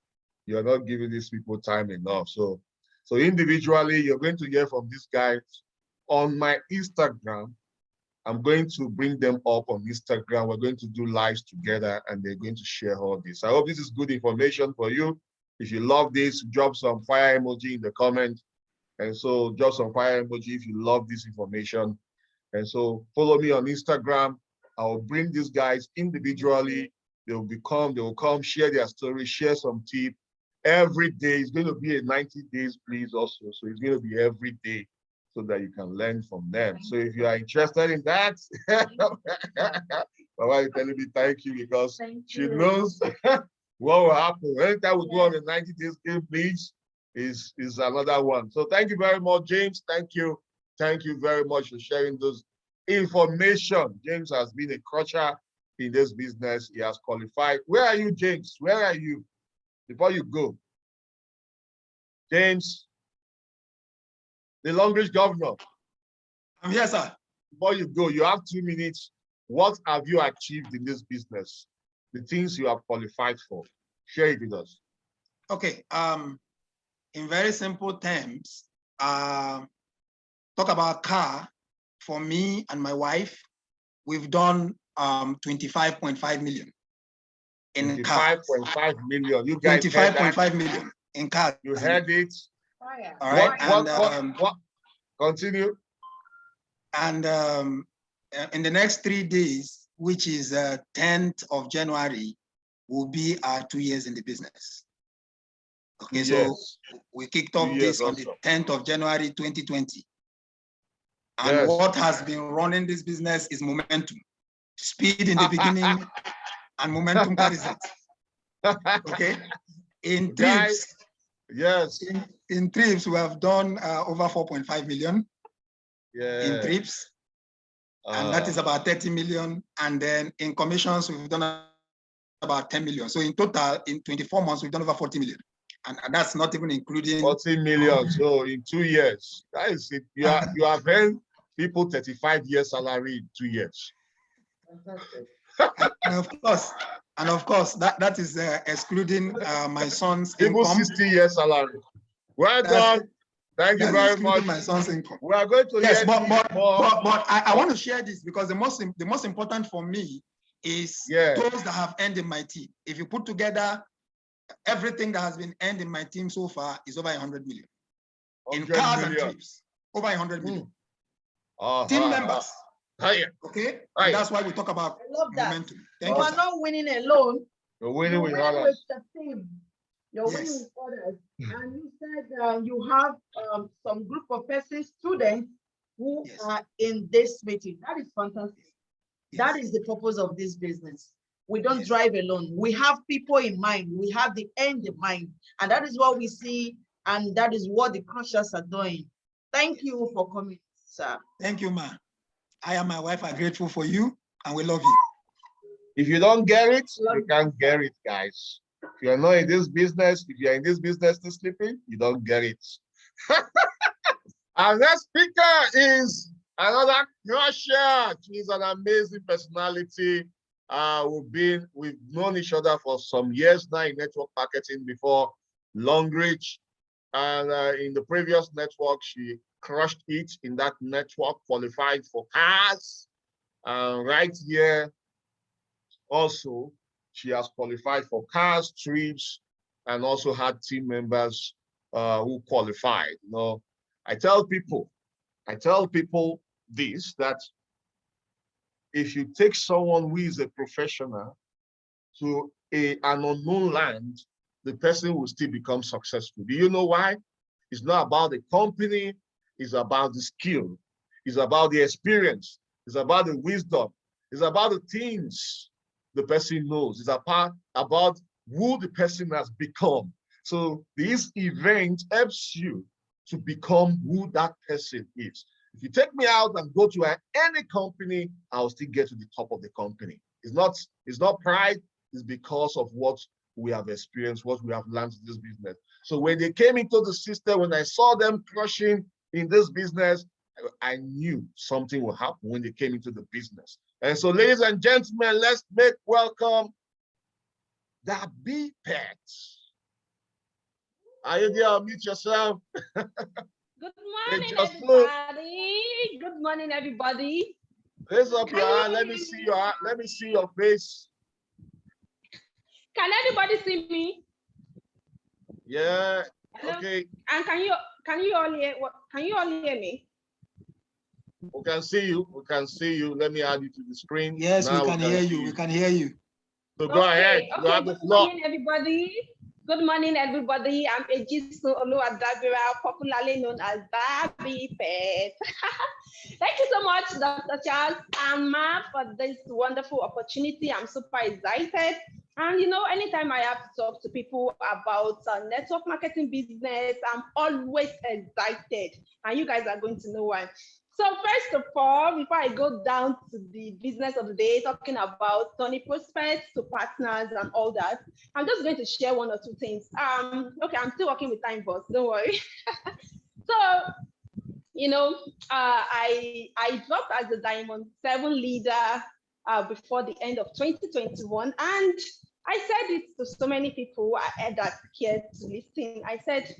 you're not giving these people time enough. So individually, you're going to hear from these guys on my Instagram. I'm going to bring them up on Instagram. We're going to do lives together and they're going to share all this. I hope this is good information for you. If you love this, drop some fire emoji in the comment. And so drop some fire emoji if you love this information. And so follow me on Instagram. I'll bring these guys individually. They will come, share their story, share some tips. Every day, it's going to be a 90 days, please, also. So it's going to be every day so that you can learn from them. So if you are interested in that, my wife is telling me thank you, because she knows what will happen. Anytime we go on the 90 days game, please, is another one. So thank you very much, James. Thank you. Thank you very much for sharing those information. James has been a crusher in this business. He has qualified. Where are you, James? Where are you? Before you go, James, the Longrich governor. I'm here, sir. Before you go, you have 2 minutes. What have you achieved in this business? The things you have qualified for. Share it with us. Okay. In very simple terms, talk about car. For me and my wife, we've done 25.5 million. In 25.5 million. You guys 25.5 million in cars. You heard it. Fire. All right. What? Continue. And in the next 3 days, which is 10th of January, will be our 2 years in the business. Okay, so we kicked off this on the 10th of January, 2020. And what has been running this business is momentum. Speed in the beginning, and momentum carries it. Okay. In trips, in trips, we have done over 4.5 million. In trips, and that is about 30 million. And then in commissions, we've done about 10 million. So in total, in 24 months, we've done over 40 million. And that's not even including 40 million. So in 2 years, that is it. You are paying people 35 years salary in 2 years. And of course, that is excluding my son's people income. 60 years salary. Well done. Thank you very much. My son's income. We are going to but I want to share this because the most important for me is those that have earned in my team. If you put together everything that has been earned in my team so far is over 100 million. In cars and trips, over 100 million. Team members. Okay, and that's why we talk about momentum. You are not winning alone. You're winning with others. With the team. You're winning with others. And you said you have some group of persons, students who are in this meeting. That is fantastic. That is the purpose of this business. We don't drive alone. We have people in mind. We have the end in mind. And that is what we see. And that is what the crushers are doing. Thank you for coming, sir. Thank you, ma. I and my wife are grateful for you, and we love you. If you don't get it, you can't get it, guys. If you're not in this business, if you're in this business to sleeping, you don't get it. Our next speaker is another crusher. She's an amazing personality. We've known each other for some years now in network marketing before Longrich. And in the previous network, she crushed it in that network, qualified for cars. Right here, also, she has qualified for cars, trips, and also had team members who qualified. You know, I tell people this, that if you take someone who is a professional to an unknown land, the person will still become successful. Do you know why? It's not about the company, it's about the skill, it's about the experience, it's about the wisdom, it's about the things the person knows, it's about who the person has become. So this event helps you to become who that person is. If you take me out and go to any company, I'll still get to the top of the company. It's not pride, it's because of what we have experienced, what we have learned in this business. So when they came into the system, when I saw them crushing in this business, I knew something will happen when they came into the business. And so, ladies and gentlemen, let's make welcome the big pets. Are you there? Meet yourself. Good morning, everybody. Good morning, everybody. Raise up your hand. Let me see your hand. Let me see your face. Can everybody see me? Yeah. Hello? Okay. And can you all hear me? We can see you. We can see you. Let me add you to the screen. Yes, we can hear you. We can hear you. So go ahead. You have the floor. Good morning, everybody. Good morning, everybody. I'm Ejisun Oluwadabira, popularly known as Baby Pet. Thank you so much, Dr. Charles and Ma, for this wonderful opportunity. I'm super excited. And you know, anytime I have to talk to people about network marketing business, I'm always excited. And you guys are going to know why. So first of all, before I go down to the business of the day, talking about turning prospects to partners and all that, I'm just going to share one or two things. Okay, I'm still working with time boss, don't worry. So, you know, I dropped as a Diamond 7 leader before the end of 2021, and I said it to so many people that cared to listen. I said,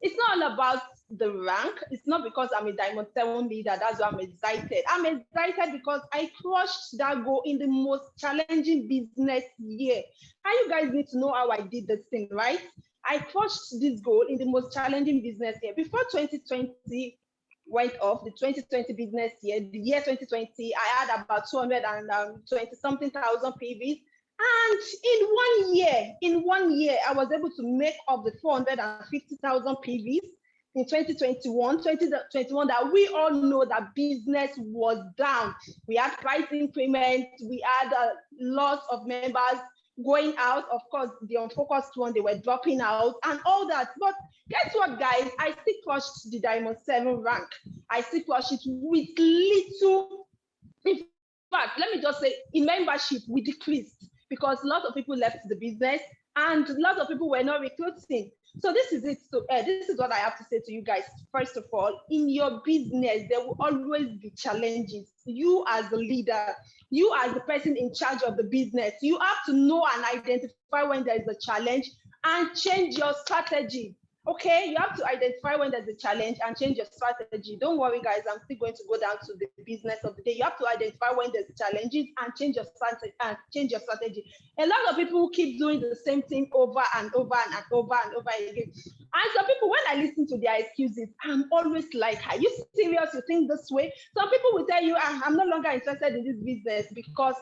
it's not all about the rank. It's not because I'm a Diamond 7 leader, that's why I'm excited. I'm excited because I crushed that goal in the most challenging business year. And you guys need to know how I did this thing, right? I crushed this goal in the most challenging business year. Before 2020 went off, the 2020 business year, the year 2020, I had about 220 something thousand PVs. And in one year, I was able to make up the 450,000 PVs in 2021 that we all know that business was down. We had price increments, we had a loss of members going out. Of course, the unfocused one, they were dropping out and all that. But guess what, guys? I still crushed the Diamond 7 rank. I still crushed it with little. In fact, let me just say, in membership, we decreased because lots of people left the business and lots of people were not recruiting. So this is it. So this is what I have to say to you guys. First of all, in your business, there will always be challenges. You as the leader, you as the person in charge of the business, you have to know and identify when there is a challenge and change your strategy. Okay, you have to identify when there's a challenge and change your strategy. Don't worry, guys, I'm still going to go down to the business of the day. You have to identify when there's challenges and change your strategy. A lot of people keep doing the same thing over and over and over and over again. And some people, when I listen to their excuses, I'm always like, are you serious? You think this way? Some people will tell you, I'm no longer interested in this business because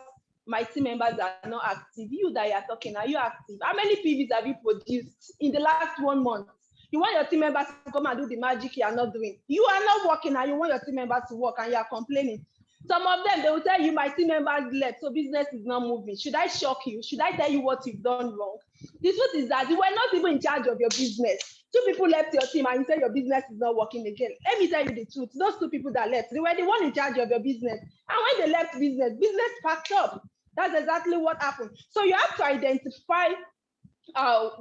my team members are not active. You that are talking, are you active? How many PVs have you produced in the last 1 month? You want your team members to come and do the magic you are not doing. You are not working and you want your team members to work and you are complaining. Some of them, they will tell you, my team members left, so business is not moving. Should I shock you? Should I tell you what you've done wrong? The truth is that you were not even in charge of your business. 2 people left your team and you say your business is not working again. Let me tell you the truth. Those 2 people that left, they were the one in charge of your business. And when they left business packed up. That's exactly what happened. So you have to identify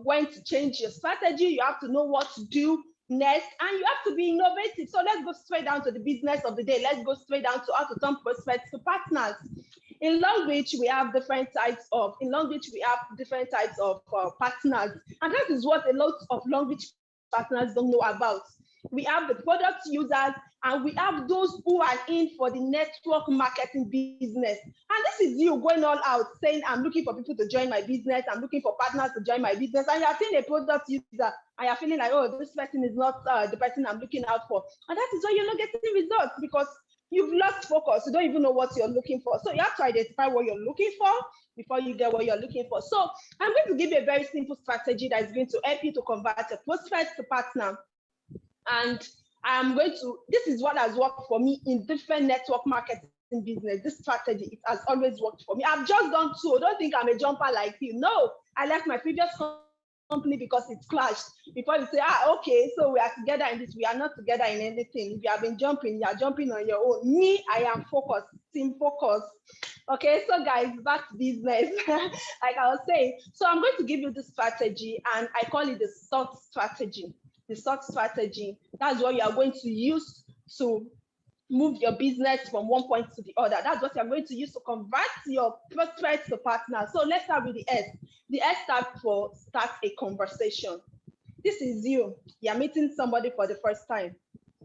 when to change your strategy. You have to know what to do next, and you have to be innovative. So let's go straight down to the business of the day. Let's go straight down to how to turn prospects to partners. In Longrich, we have different types of partners, and that is what a lot of Longrich partners don't know about. We have the product users, and we have those who are in for the network marketing business. And this is you going all out saying, I'm looking for people to join my business. I'm looking for partners to join my business. And you're seeing a product user and you're feeling like, oh, this person is not the person I'm looking out for. And that is why you're not getting results, because you've lost focus. You don't even know what you're looking for. So you have to identify what you're looking for before you get what you're looking for. So I'm going to give you a very simple strategy that is going to help you to convert a prospect to partner. And this is what has worked for me in different network marketing business. This strategy, it has always worked for me. I've just done two. Don't think I'm a jumper like you. No, I left my previous company because it clashed. Before you say, okay, so we are together in this, we are not together in anything. If you have been jumping, you are jumping on your own. Me, I am focused, team focus. Okay, so guys, back to business. Like I was saying, so I'm going to give you this strategy, and I call it the SOT strategy. The SOT strategy, that's what you are going to use to move your business from one point to the other. That's what you're going to use to convert your prospects to partners. So let's start with the S. The S stands for start a conversation. This is you. You're meeting somebody for the first time.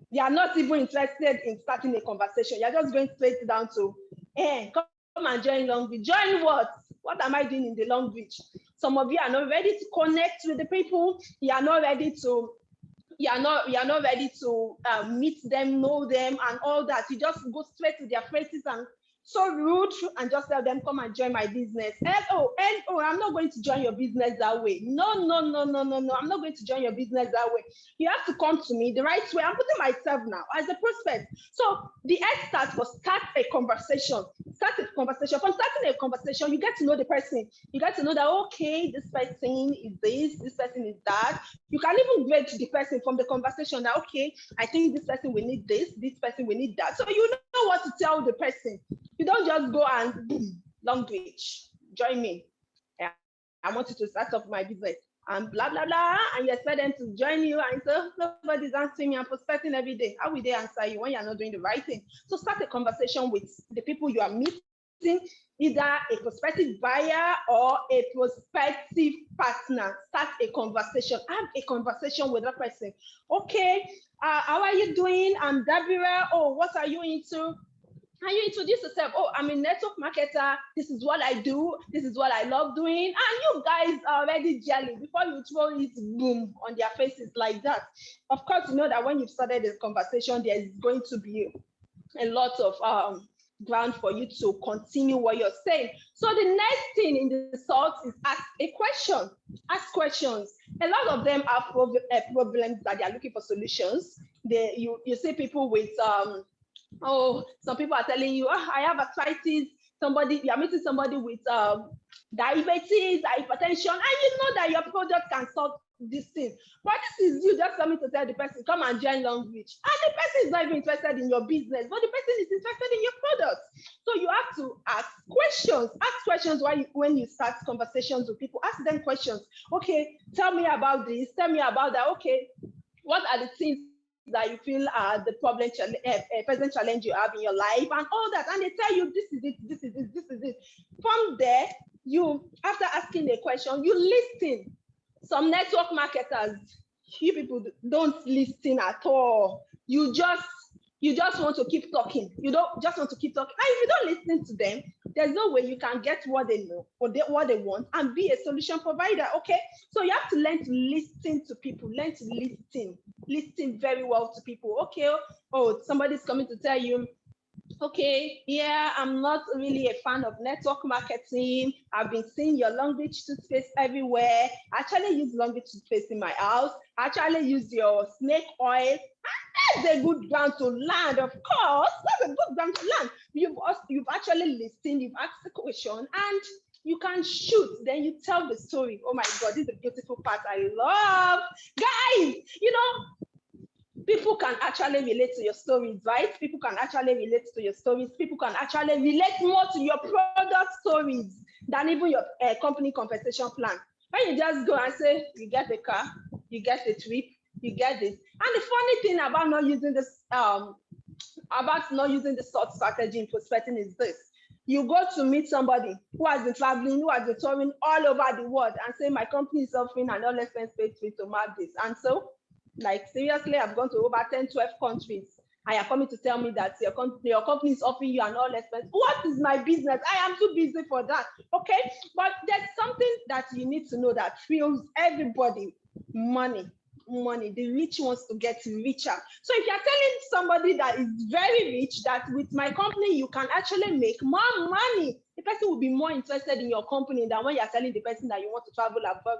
You are not even interested in starting a conversation. You're just going straight down to, hey, come and join Longrich. Join what? What am I doing in the Longrich? Some of you are not ready to connect with the people. You are not ready to ready to meet them, know them, and all that. You just go straight to their faces and so rude and just tell them, come and join my business. Oh, I'm not going to join your business that way. No. I'm not going to join your business that way. You have to come to me the right way. I'm putting myself now as a prospect. So the S stands for start a conversation. Start a conversation. From starting a conversation, you get to know the person. You get to know that, okay, this person is this person is that. You can even grade the person from the conversation that, okay, I think this person will need this person will need that. So you know what to tell the person. You don't just go and boom, Longrich, join me. I want you to start up my business and blah, blah, blah. And you expect them to join you. And so nobody's answering me and prospecting every day. How will they answer you when you're not doing the right thing? So start a conversation with the people you are meeting, either a prospective buyer or a prospective partner. Start a conversation. Have a conversation with that person. Okay, how are you doing? I'm Dabira. Oh, what are you into? And you introduce yourself. Oh, I'm a network marketer. This is what I do. This is what I love doing. And you guys are already jelly before you throw it boom on their faces like that. Of course, you know that when you've started this conversation, there's going to be a lot of ground for you to continue what you're saying. So the next thing in the SOT is ask a question. Ask questions. A lot of them have problems that they are looking for solutions. You see people with some people are telling you, I have arthritis. You are meeting somebody with diabetes, hypertension, and you know that your product can solve this thing. But this is you just coming to tell the person, come and join Longrich. And the person is not even interested in your business, but the person is interested in your product. So you have to ask questions. Ask questions when you start conversations with people. Ask them questions. Okay, tell me about this. Tell me about that. Okay, what are the things that you feel are the present challenge you have in your life and all that, and they tell you this is it. From there, after asking the question, you listen. Some network marketers, you people don't listen at all. You just want to keep talking. You don't just want to keep talking. And if you don't listen to them, there's no way you can get what they know or what they want and be a solution provider. Okay, so you have to learn to listen to people. Learn to listen very well to people. Okay, somebody's coming to tell you, okay, yeah, I'm not really a fan of network marketing. I've been seeing your Longrich toothpaste everywhere. I actually use Longrich toothpaste in my house. I actually use your snake oil. That's a good ground to land, of course. That's a good ground to land. You've actually listened, you've asked the question, and you can shoot. Then you tell the story. Oh my God, this is a beautiful part I love. Guys, people can actually relate to your stories, right? People can actually relate to your stories. People can actually relate more to your product stories than even your company compensation plan. When you just go and say, you get the car, you get the trip, you get this. And the funny thing about not using this, SOT strategy in prospecting is this. You go to meet somebody who has been traveling, who has been touring all over the world and say, my company is offering an all expense paid trip to Maldives. And so, like, seriously, I've gone to over 10, 12 countries. And you're coming to tell me that your company is offering you an all expense. What is my business? I am too busy for that. Okay. But there's something that you need to know that fuels everybody: money. money. The rich wants to get richer. So if you're telling somebody that is very rich that with my company, you can actually make more money, the person will be more interested in your company than when you're telling the person that you want to travel abroad.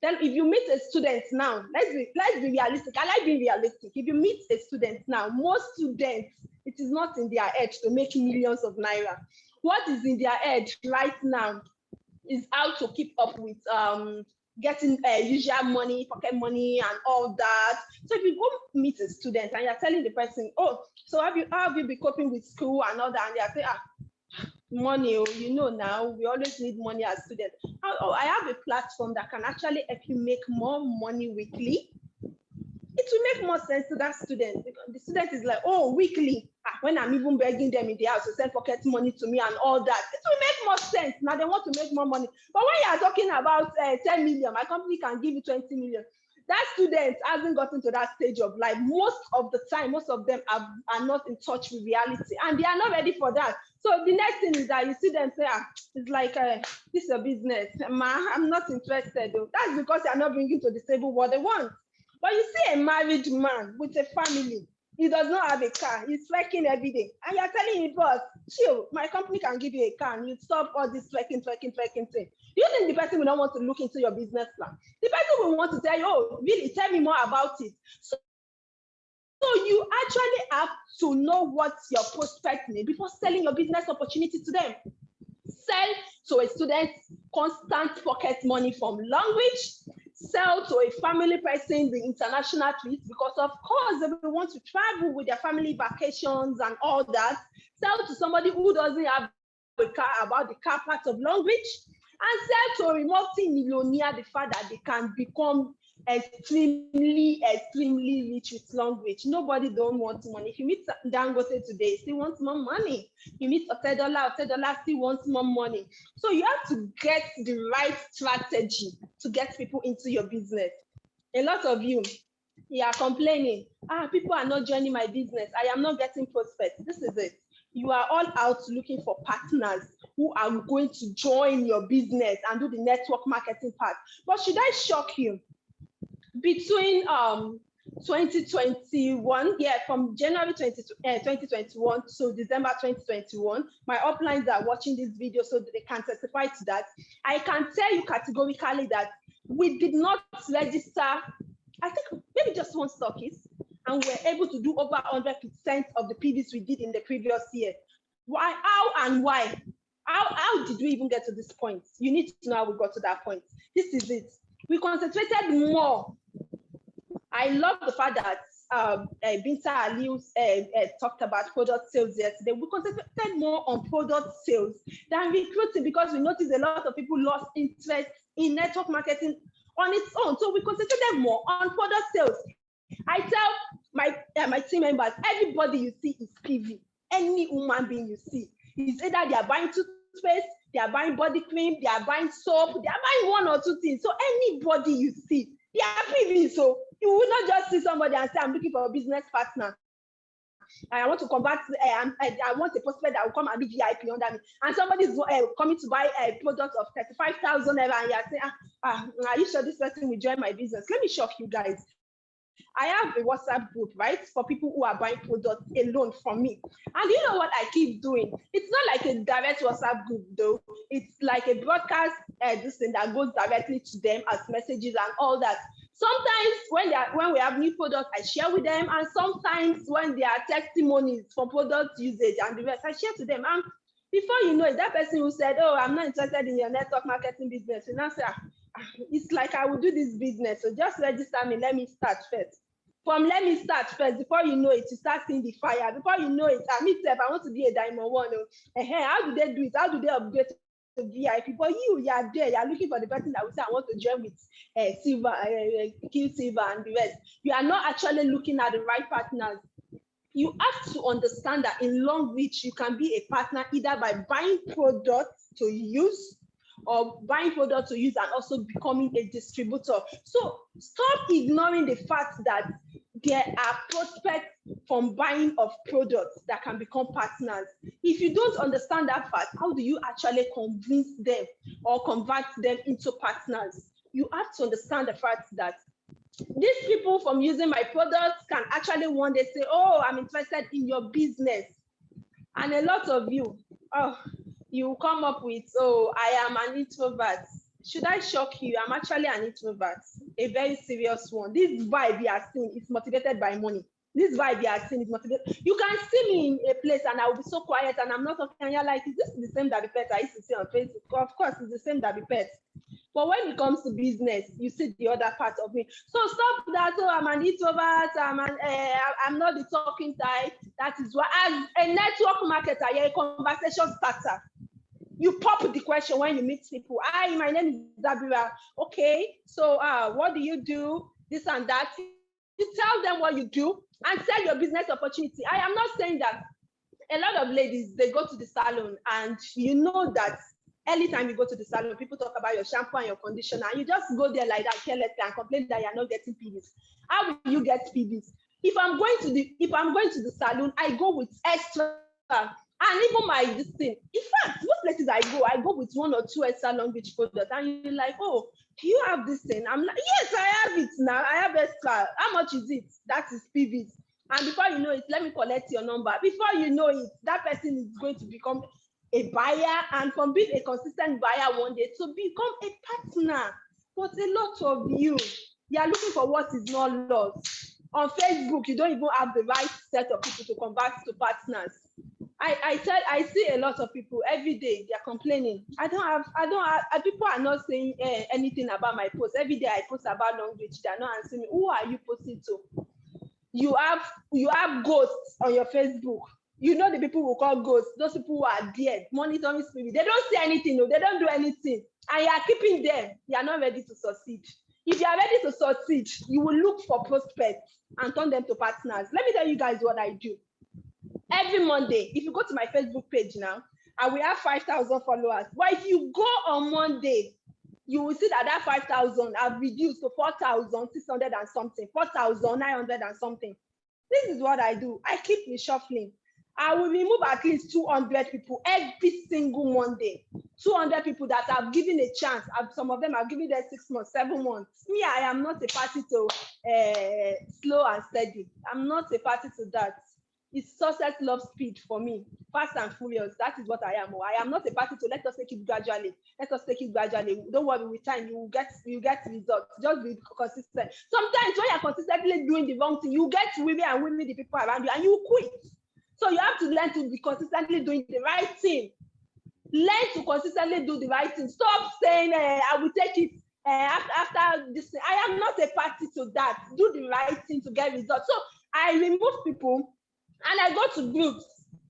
Then if you meet a student now, let's be realistic. I like being realistic. If you meet a student now, most students, it is not in their head to make millions of naira. What is in their head right now is how to keep up with getting usual money, pocket money, and all that. So if you go meet a student and you're telling the person, oh, so how have you been coping with school and all that, and they're saying, money, you know, now we always need money as students. Oh, I have a platform that can actually help you make more money weekly. It will make more sense to that student, because the student is like, oh, weekly, when I'm even begging them in the house to send pocket money to me and all that, it will make more sense. Now they want to make more money. But when you are talking about 10 million, my company can give you 20 million. That student hasn't gotten to that stage of life. Most of the time, most of them are not in touch with reality, and they are not ready for that. So the next thing is that you see them say, it's like, this is a business. I'm not interested. Though. That's because they are not bringing to the table what they want. But you see a married man with a family, he does not have a car, he's trekking every day. And you're telling him, boss, chill, my company can give you a car, and you stop all this trekking thing. Do you think the person will not want to look into your business plan? The person will want to tell you, oh, really, tell me more about it. So you actually have to know what your prospect need before selling your business opportunity to them. Sell to a student constant pocket money from Longrich. Sell to a family person the international trips, because of course they want to travel with their family vacations and all that. Sell to somebody who doesn't have a car, about the car part of Longrich, and sell to a multi-millionaire the fact that they can become extremely rich with Longrich. Nobody don't want money. If you meet Dangote today, still wants more money. You meet Otedola still wants more money. So you have to get the right strategy to get people into your business. A lot of you are complaining, people are not joining my business. I am not getting prospects. This is it. You are all out looking for partners who are going to join your business and do the network marketing part. But should I shock you? Between 2021, from January 2021 to December 2021, my uplines are watching this video so that they can testify to that. I can tell you categorically that we did not register, I think maybe just one stockist, and we're able to do over 100% of the PVs we did in the previous year. Why? How and why? How did we even get to this point? You need to know how we got to that point. This is it. We concentrated more. I love the fact that Binta Aliu talked about product sales yesterday. We concentrated more on product sales than recruiting, because we noticed a lot of people lost interest in network marketing on its own. So we concentrated more on product sales. I tell my team members, everybody you see is PV. Any human being you see is either they are buying toothpaste, they are buying body cream, they are buying soap, they are buying one or two things. So anybody you see, they are PV. So you will not just see somebody and say, I'm looking for a business partner. I want to convert, I want a prospect that will come and be VIP under me. And somebody is coming to buy a product of 35,000 naira, and you're saying, are you sure this person will join my business? Let me shock you guys. I have a WhatsApp group, right, for people who are buying products alone from me. And you know what I keep doing? It's not like a direct WhatsApp group, though. It's like a broadcast this thing that goes directly to them as messages and all that. Sometimes when we have new products, I share with them, and sometimes when there are testimonies for product usage and the rest, I share to them. And before you know it, that person who said, oh, I'm not interested in your network marketing business, you now say, it's like I will do this business, so just register me, let me start first. From let me start first, before you know it, you start seeing the fire. Before you know it, I want to be a diamond one. How do they do it? How do they upgrade to VIP? But you are there, you are looking for the person that will say, I want to join with silver, kill silver and the rest. You are not actually looking at the right partners. You have to understand that in Longrich, you can be a partner either by buying products to use, or buying products to use and also becoming a distributor. So stop ignoring the fact that there are prospects from buying of products that can become partners. If you don't understand that fact, how do you actually convince them or convert them into partners? You have to understand the fact that these people from using my products can actually one day say, oh, I'm interested in your business. And a lot of you, oh, you come up with, oh, I am an introvert. Should I shock you? I'm actually an introvert, a very serious one. This vibe you are seeing is motivated by money. This vibe you are seeing is motivated. You can see me in a place and I will be so quiet and I'm not talking. And you're like, is this the same Dabipet I used to see on Facebook? Of course, it's the same Dabipet. But when it comes to business, you see the other part of me. So stop that. Oh, I'm an introvert. I'm not the talking type. That is why, as a network marketer, you're a conversation starter. You pop the question when you meet people. Hi, my name is Dabira. Okay, so what do you do? This and that. You tell them what you do and sell your business opportunity. I am not saying that a lot of ladies, they go to the salon and you know that anytime you go to the salon, people talk about your shampoo and your conditioner, and you just go there like that carelessly and complain that you're not getting PVs. How will you get PVs? If I'm going to the salon, I go with extra. And even my this thing. In fact, most places I go with 1 or 2 extra Longrich products, and you're like, oh, do you have this thing? I'm like, yes, I have it now. I have extra. How much is it? That is PVs. And before you know it, let me collect your number. Before you know it, that person is going to become a buyer, and from being a consistent buyer one day to become a partner. But a lot of you are looking for what is not lost. On Facebook, you don't even have the right set of people to convert to partners. I see a lot of people every day, they're complaining. People are not saying anything about my post. Every day I post about Longrich, they're not answering me. Who are you posting to? You have ghosts on your Facebook. You know the people who call ghosts, those people who are dead, monitoring spirit. They don't say anything, no, they don't do anything. And you are keeping them. You are not ready to succeed. If you are ready to succeed, you will look for prospects and turn them to partners. Let me tell you guys what I do. Every Monday, if you go to my Facebook page now, I will have 5,000 followers. But if you go on Monday, you will see that 5,000 have reduced to 4,600 and something, 4,900 and something. This is what I do. I keep reshuffling. I will remove at least 200 people every single Monday. 200 people that have given a chance. Some of them have given them 6 months, 7 months. Me, I am not a party to slow and steady. I'm not a party to that. It's success loves speed for me. Fast and furious. That is what I am. I am not a party to let us take it gradually. Let us take it gradually. Don't worry, with time you get results. Just be consistent. Sometimes when you're consistently doing the wrong thing, you get weary and weary the people around you and you quit. So you have to learn to be consistently doing the right thing. Learn to consistently do the right thing. Stop saying, I will take it after this thing. I am not a party to that. Do the right thing to get results. So I remove people and I go to groups.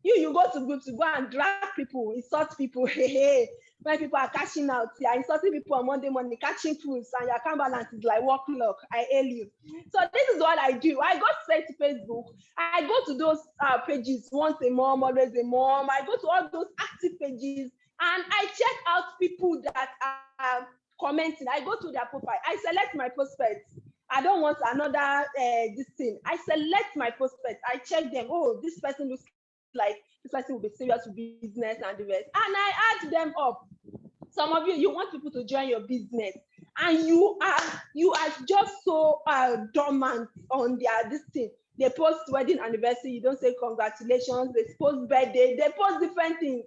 You go to groups to go and drag people, insult people. When people are cashing out, you are insulting people on Monday morning, catching fools, and your account balance is like walk clock. I hail you. So this is what I do. I go straight to Facebook. I go to those pages once a month, always a month. I go to all those active pages and I check out people that are commenting. I go to their profile. I select my prospects. I don't want another this thing. I select my prospects. I check them. Oh, this person looks like this person will be serious with business and the rest. And I add them up. Some of you want people to join your business, and you are just so dormant on their this thing. They post wedding anniversary, you don't say congratulations. They post birthday, they post different things.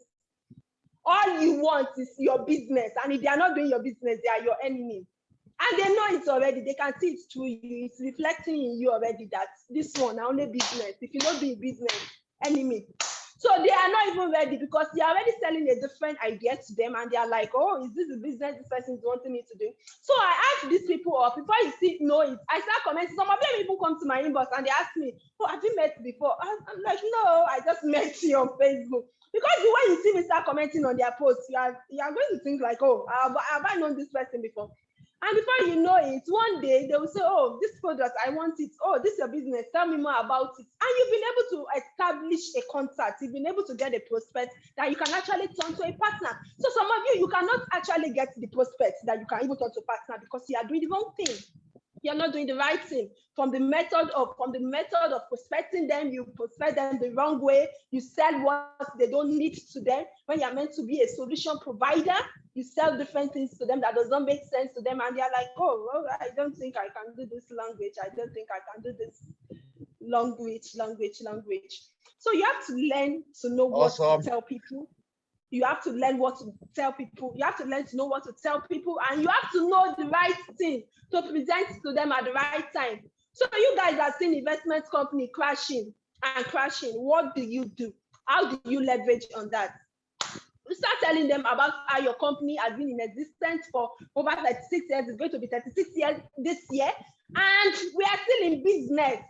All you want is your business, and if they are not doing your business, they are your enemy. And they know it already. They can see it through you. It's reflecting in you already that this one only business. If you don't do business, enemy. So they are not even ready because they are already selling a different idea to them, and they are like, oh, is this the business this person is wanting me to do? So I ask these people up before you see know it. I start commenting. Some of them even come to my inbox and they ask me, oh, have you met before? I'm like, no, I just met you on Facebook. Because the way you see me start commenting on their posts, you are going to think like, oh, have I known this person before? And before you know it, one day they will say, oh, this product, I want it. Oh, this is your business. Tell me more about it. And you've been able to establish a contact. You've been able to get a prospect that you can actually turn to a partner. So some of you cannot actually get the prospect that you can even turn to a partner because you are doing the wrong thing. You're not doing the right thing. From the method of prospecting them, you prospect them the wrong way. You sell what they don't need to them. When you're meant to be a solution provider, you sell different things to them that does not make sense to them, and they're like, oh, well, I don't think I can do this language. I don't think I can do this language. So you have to learn to know what to tell people. You have to learn what to tell people. You have to learn to know what to tell people, and you have to know the right thing to present to them at the right time. So you guys are seeing investment company crashing. What do you do? How do you leverage on that? You start telling them about how your company has been in existence for over 36 years. It's going to be 36 years this year, and we are still in business.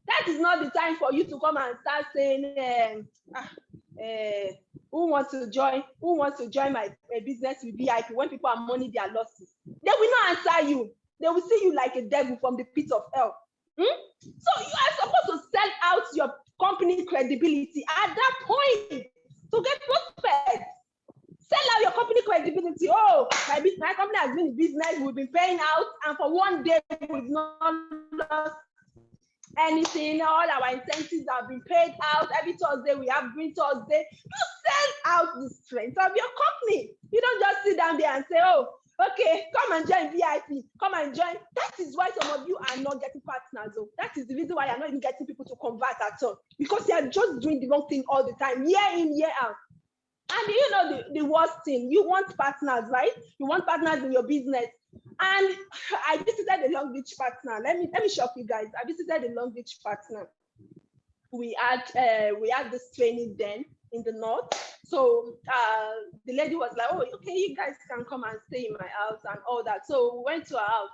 That is not the time for you to come and start saying, who wants to join my business with VIP when people are mourning their losses? They will not answer you. They will see you like a devil from the pit of hell. So you are supposed to sell out your company credibility at that point to get prospects. Sell out your company credibility. Oh, my company has been in business. We've been paying out, and for one day we've not lost anything. All our incentives have been paid out. Every Thursday we have Green Thursday. You sell out the strength of your company. You don't just sit down there and say, oh, okay, come and join VIP. Come and join. That is why some of you are not getting partners. Oh. That is the reason why you're not even getting people to convert at all. Because you're just doing the wrong thing all the time, year in, year out. And you know the worst thing, you want partners, right? You want partners in your business. And I visited the Longrich partner. Let me shock you guys. I visited the Longrich partner. We had this training then in the north. So the lady was like, oh, okay, you guys can come and stay in my house and all that. So we went to her house.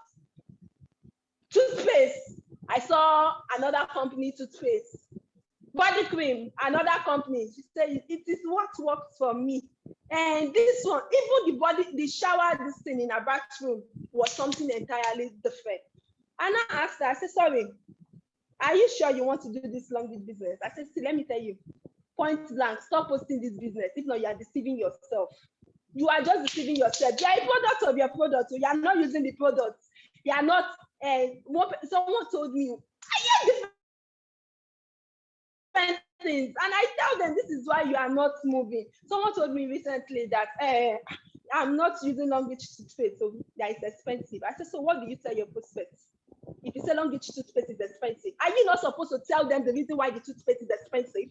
Toothpaste. I saw another company toothpaste. Body cream, another company. She said, it is what works for me. And this one, even the shower, this thing in her bathroom was something entirely different. And I asked her, I said, sorry, are you sure you want to do this Longrich business? I said, see, let me tell you, point blank, stop posting this business. If not, you are deceiving yourself. You are just deceiving yourself. You are a product of your product. So you are not using the product. You are not, someone told me, I hear different things, and I tell them this is why you are not moving. Someone told me recently that I'm not using Longrich toothpaste, so that is expensive. I said, so what do you tell your prospects? If you say Longrich toothpaste is expensive, are you not supposed to tell them the reason why the toothpaste is expensive?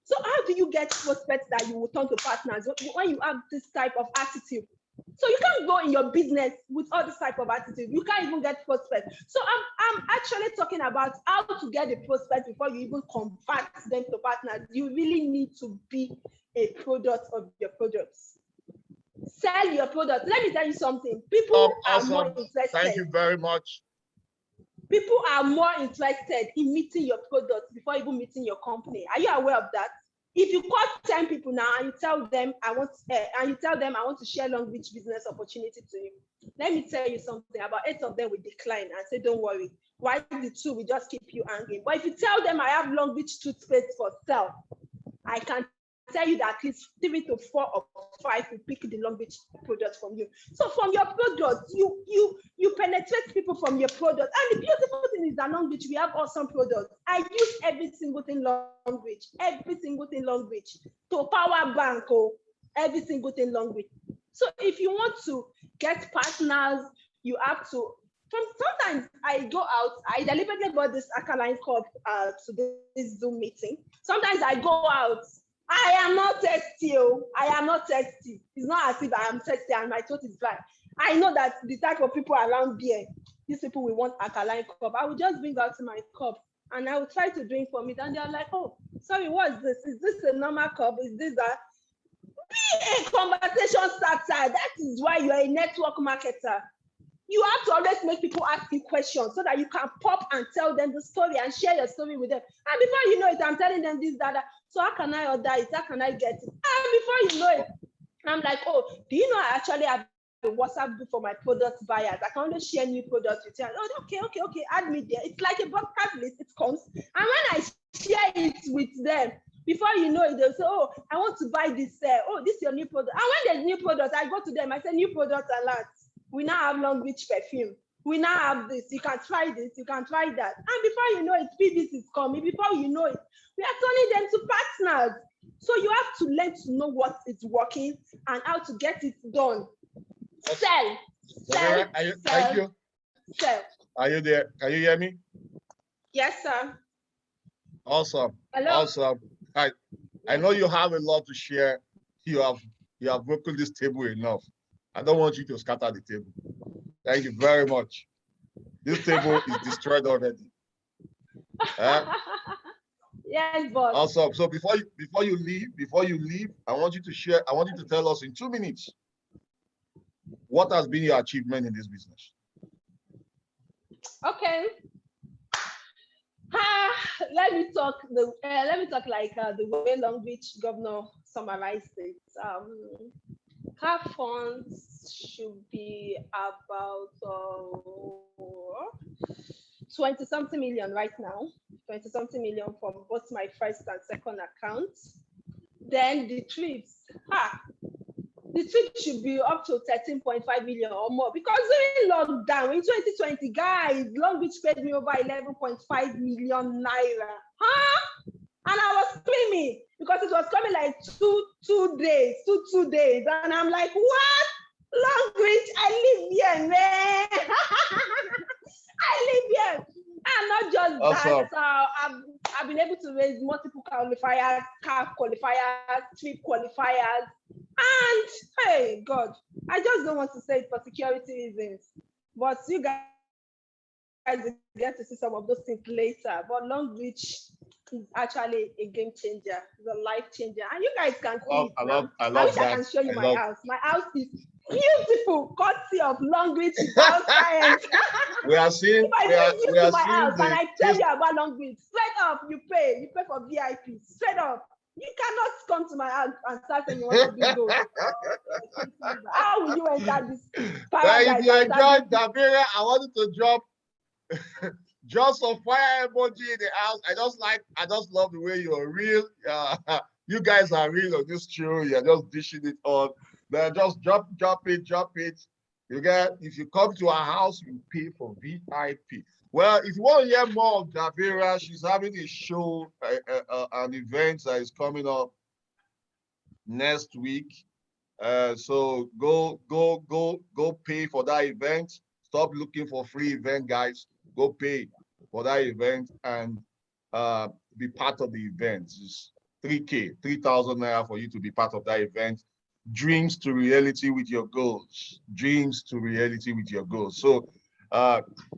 So how do you get prospects that you will turn to partners when you have this type of attitude? So you can't go in your business with all this type of attitude. You can't even get prospects. So I'm actually talking about how to get the prospects before you even convert them to partners. You really need to be a product of your products. Sell your product. Let me tell you something. People are more interested. Thank you very much. People are more interested in meeting your product before even meeting your company. Are you aware of that? If you call 10 people now and you tell them I want to share Longrich business opportunity to you, let me tell you something. About 8 of them will decline and say, don't worry. Why the 2 will just keep you angry? But if you tell them I have Longrich toothpaste for sale, I can tell you that at least 3 to 4 or 5 will pick the Longrich product from you. So from your product, you penetrate people from your product. And the beautiful thing is that Longrich, we have awesome products. I use every single thing Longrich to power bank, every single thing Longrich. So if you want to get partners, you have to. Sometimes I go out, I deliberately bought this alkaline cup to this Zoom meeting. Sometimes I go out. I am not thirsty. I am not thirsty. It's not as if I am thirsty and my throat is dry. I know that the type of people around here, these people will want alkaline cup. I will just bring out my cup and I will try to drink from it. And they're like, oh, sorry, what is this? Is this a normal cup? Is this be a conversation starter? That is why you are a network marketer. You have to always make people ask you questions so that you can pop and tell them the story and share your story with them. And before you know it, I'm telling them this, that. So how can I order it? How can I get it? And before you know it, I'm like, oh, do you know I actually have a WhatsApp group for my product buyers? I can only share new products with you. Oh, okay, add me there. It's like a broadcast list. It comes. And when I share it with them, before you know it, they'll say, oh, I want to buy this. Oh, this is your new product. And when there's new product, I go to them. I say, new product alert. We now have Longrich perfume. We now have this. You can try this. You can try that. And before you know it, PVC is coming. Before you know it, we are turning them to partners. So you have to learn to know what is working and how to get it done. Sell. Sell. Thank you. Sell. Are you there? Can you hear me? Yes, sir. Awesome. Hello. Awesome. I know you have a lot to share. You have broken this table enough. I don't want you to scatter the table. Thank you very much. This table is destroyed already. Yes, boss. Awesome. So before you leave, I want you to share. I want you to tell us in 2 minutes what has been your achievement in this business. Okay. Let me talk like the way Longrich governor summarized it. Car funds should be about 20-something million right now. 20-something million from both my first and second accounts. Then the trips. The trip should be up to 13.5 million or more because during lockdown in 2020, guys, Longrich paid me over 11.5 million naira. And I was screaming because it was coming like two days, and I'm like, what? Longrich, I live here, man. I live here. And not just awesome. that, I've been able to raise multiple qualifiers, CAF qualifiers, trip qualifiers. And hey, God, I just don't want to say it for security reasons, but you guys get to see some of those things later. But Longrich is actually a game changer, it's a life changer, and you guys can see it. I wish I can show you my house. My house is beautiful, courtesy of Longrich house science. We are seeing. We are seeing my house, and I tell you about Longrich. Straight up, you pay for VIP. Straight up. You cannot come to my house and start saying you want to do those. How will you enter this paradise? If you enjoyed Dabira, I wanted to drop just some fire emoji in the house. I just love the way you're real. You guys are real on this show. You're just dishing it on. Then just drop it. If you come to our house, you pay for VIP. Well, if you want to hear more of Dabira, she's having a show, an event that is coming up next week. So go pay for that event. Stop looking for free event, guys. Go pay for that event and be part of the event. It's 3,000 naira for you to be part of that event. Dreams to reality with your goals. Dreams to reality with your goals. So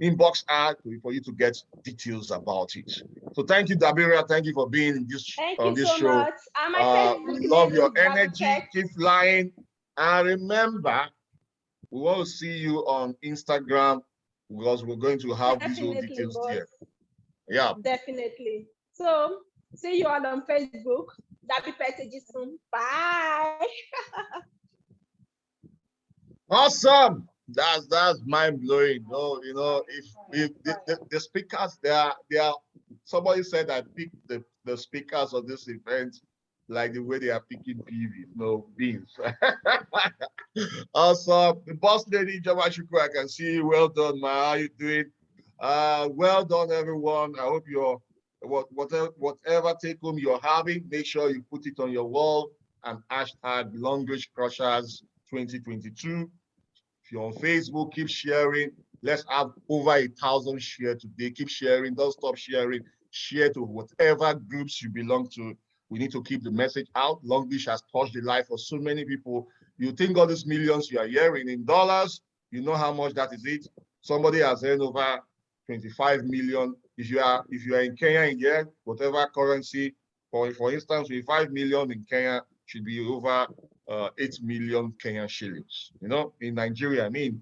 inbox ad for you to get details about it. So thank you, Dabira. Thank you for being in this on this show. Much. We love your energy. Keep flying. And remember, we want to see you on Instagram because we're going to have these details there. Yeah. Definitely. So see you all on Facebook. Ejisun. Bye. Awesome. That's mind blowing. No, you know, if the speakers, they are somebody said I picked the speakers of this event like the way they are picking beans. Awesome. The boss lady, Jama Shukwu, I can see you. Well done, man. How you doing? Well done, everyone. I hope you're whatever take home you're having, make sure you put it on your wall and hashtag Longrich Crushers 2022. If you're on Facebook, keep sharing. Let's have over 1,000 shares today. Keep sharing. Don't stop sharing. Share to whatever groups you belong to. We need to keep the message out. Longrich has touched the life of so many people. You think all these millions you are hearing in dollars, you know how much that is it. Somebody has earned over 25 million. If you are in Kenya in year, whatever currency, for instance, 25 million in Kenya should be over 8 million Kenyan shillings. You know, in Nigeria, I mean,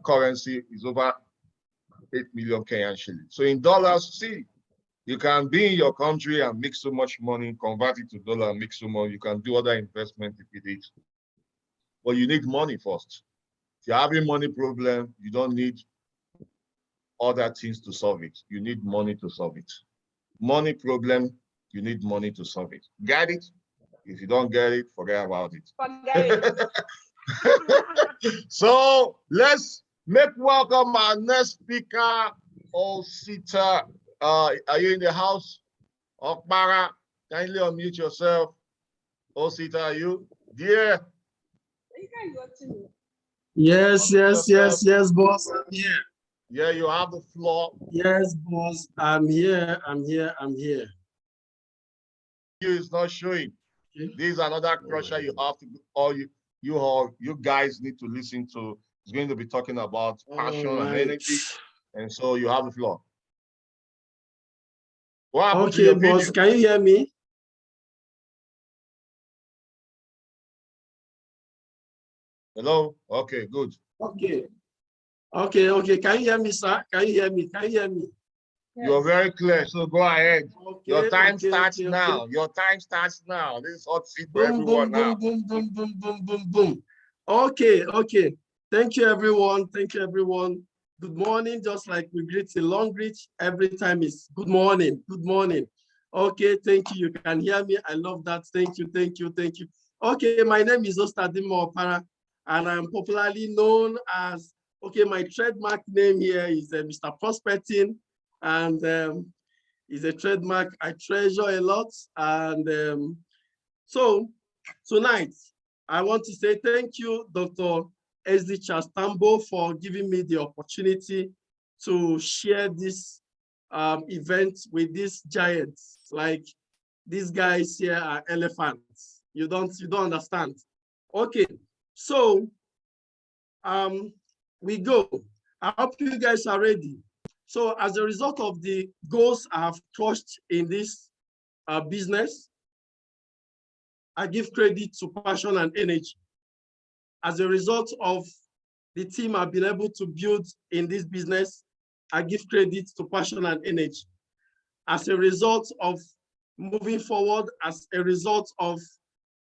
currency is over 8 million Kenyan shillings. So in dollars, see, you can be in your country and make so much money, convert it to dollar and make so much. You can do other investments with it. But you need money first. If you're having money problem, you don't need other things to solve it. You need money to solve it. Money problem, you need money to solve it. Get it? If you don't get it, forget about it. Forget it. So let's Make welcome our next speaker, Osita. Are you in the house? Opara, kindly unmute yourself. Osita, are you? Dear. Yes, yes, boss. I'm here. Yeah, you have the floor. Yes, boss. I'm here. You is not showing. Okay. This is another crusher you have to, or you guys need to listen to. It's going to be talking about passion and energy, and so you have the floor. What happened to your boss, video? can you hear me? Hello? Okay, good. Okay. Can you hear me, sir? Can you hear me? Yes. You're very clear, so go ahead. Okay, your time starts now. Your time starts now. This is hot seat for everyone now. Boom. Okay. Thank you, everyone. Good morning, just like we greet in Longrich. Every time is good morning. Okay, thank you. You can hear me. I love that. Thank you. Okay, my name is Ositadinma Opara, and I'm popularly known as, my trademark name here is Mr. Prospecting, and it's a trademark I treasure a lot. And so tonight, I want to say thank you, Dr. SD Chastambo, for giving me the opportunity to share this event with these giants. Like, these guys here are elephants. You don't understand. Okay, so we go. I hope you guys are ready. So as a result of the goals I have crushed in this business, I give credit to passion and energy. As a result of the team I've been able to build in this business, I give credit to passion and energy. As a result of moving forward, as a result of,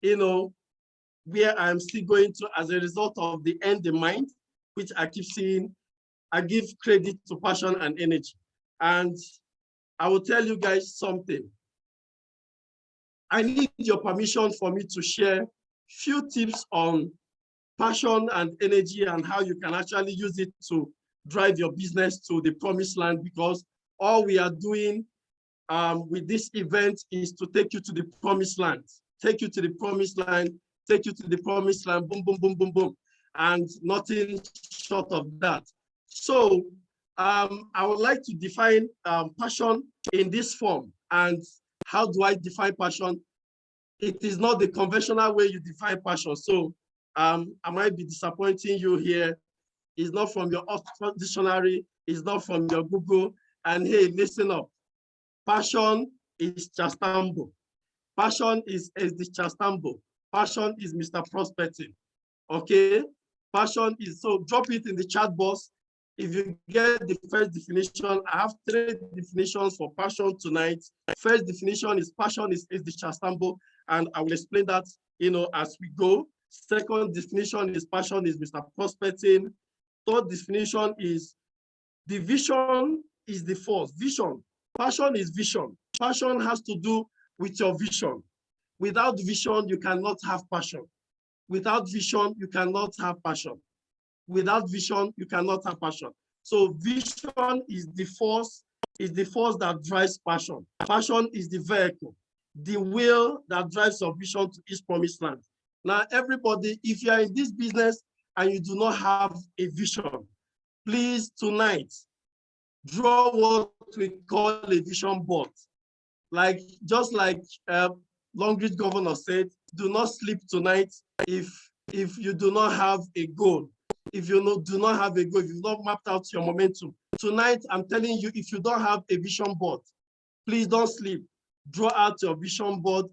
where I'm still going to, as a result of the end in mind, which I keep seeing, I give credit to passion and energy. And I will tell you guys something. I need your permission for me to share few tips on passion and energy and how you can actually use it to drive your business to the promised land, because all we are doing with this event is to take you to the promised land, take you to the promised land, boom, and nothing short of that. So I would like to define passion in this form. And how do I define passion? It is not the conventional way you define passion. So I might be disappointing you here. It's not from your Oxford dictionary. It's not from your Google. And hey, listen up. Passion is Chastambo. Passion is the Chastambo. Passion is Mr. Prospecting. Okay? Passion is, so drop it in the chat box. If you get the first definition, I have 3 definitions for passion tonight. First definition is passion is the Chastambo, and I will explain that, as we go. Second definition is passion is Mr. Prospecting. Third definition is the vision is the force. Vision. Passion is vision. Passion has to do with your vision. Without vision, you cannot have passion. Without vision, you cannot have passion. Without vision, you cannot have passion. So vision is the force that drives passion. Passion is the vehicle, the wheel that drives your vision to its promised land. Now, everybody, if you are in this business and you do not have a vision, please tonight, draw what we call a vision board. Just like Longrich governor said, do not sleep tonight if you do not have a goal. If you do not have a goal, if you've not mapped out your momentum. Tonight, I'm telling you, if you don't have a vision board, please don't sleep. Draw out your vision board.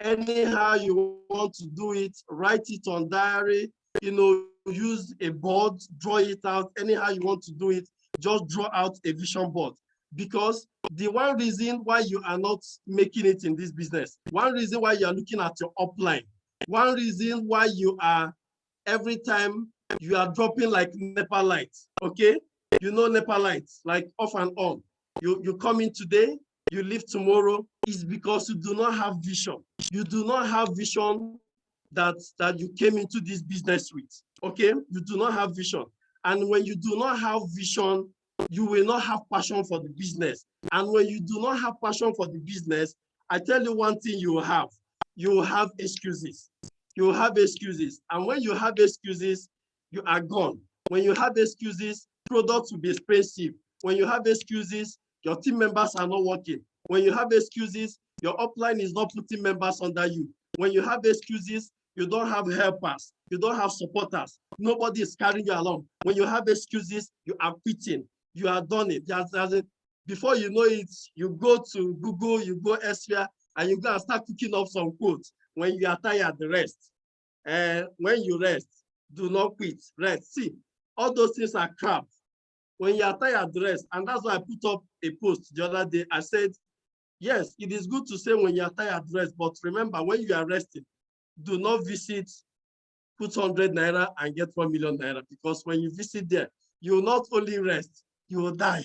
Anyhow you want to do it, write it on diary, use a board, draw it out. Anyhow you want to do it, just draw out a vision board. Because the one reason why you are not making it in this business, one reason why you are looking at your upline, one reason why you are, every time you are dropping like NEPA lights, okay? NEPA lights, like off and on. You come in today, you leave tomorrow, is because you do not have vision. You do not have vision that you came into this business with, okay? You do not have vision. And when you do not have vision, you will not have passion for the business. And when you do not have passion for the business, I tell you one thing you will have. You will have excuses. You will have excuses. And when you have excuses, you are gone. When you have excuses, products will be expensive. When you have excuses, your team members are not working. When you have excuses, your upline is not putting members under you. When you have excuses, you don't have helpers. You don't have supporters. Nobody is carrying you along. When you have excuses, you are quitting. You are done it. Before you know it, you go to Google, you go elsewhere, and you go and start cooking up some quotes. When you are tired, rest. And when you rest, do not quit. Rest. See, all those things are crap. When you are tired, rest. And that's why I put up a post the other day. I said, yes, it is good to say when you are tired, rest. But remember, when you are resting, do not visit, put 100 naira and get 1 million naira. Because when you visit there, you will not only rest, you will die.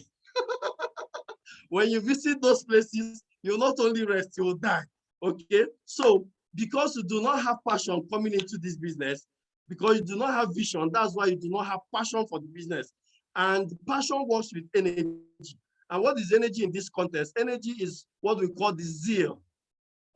When you visit those places, you will not only rest, you will die. Okay? So, because you do not have passion coming into this business, because you do not have vision, that's why you do not have passion for the business. And passion works with energy. And what is energy in this context? Energy is what we call the zeal.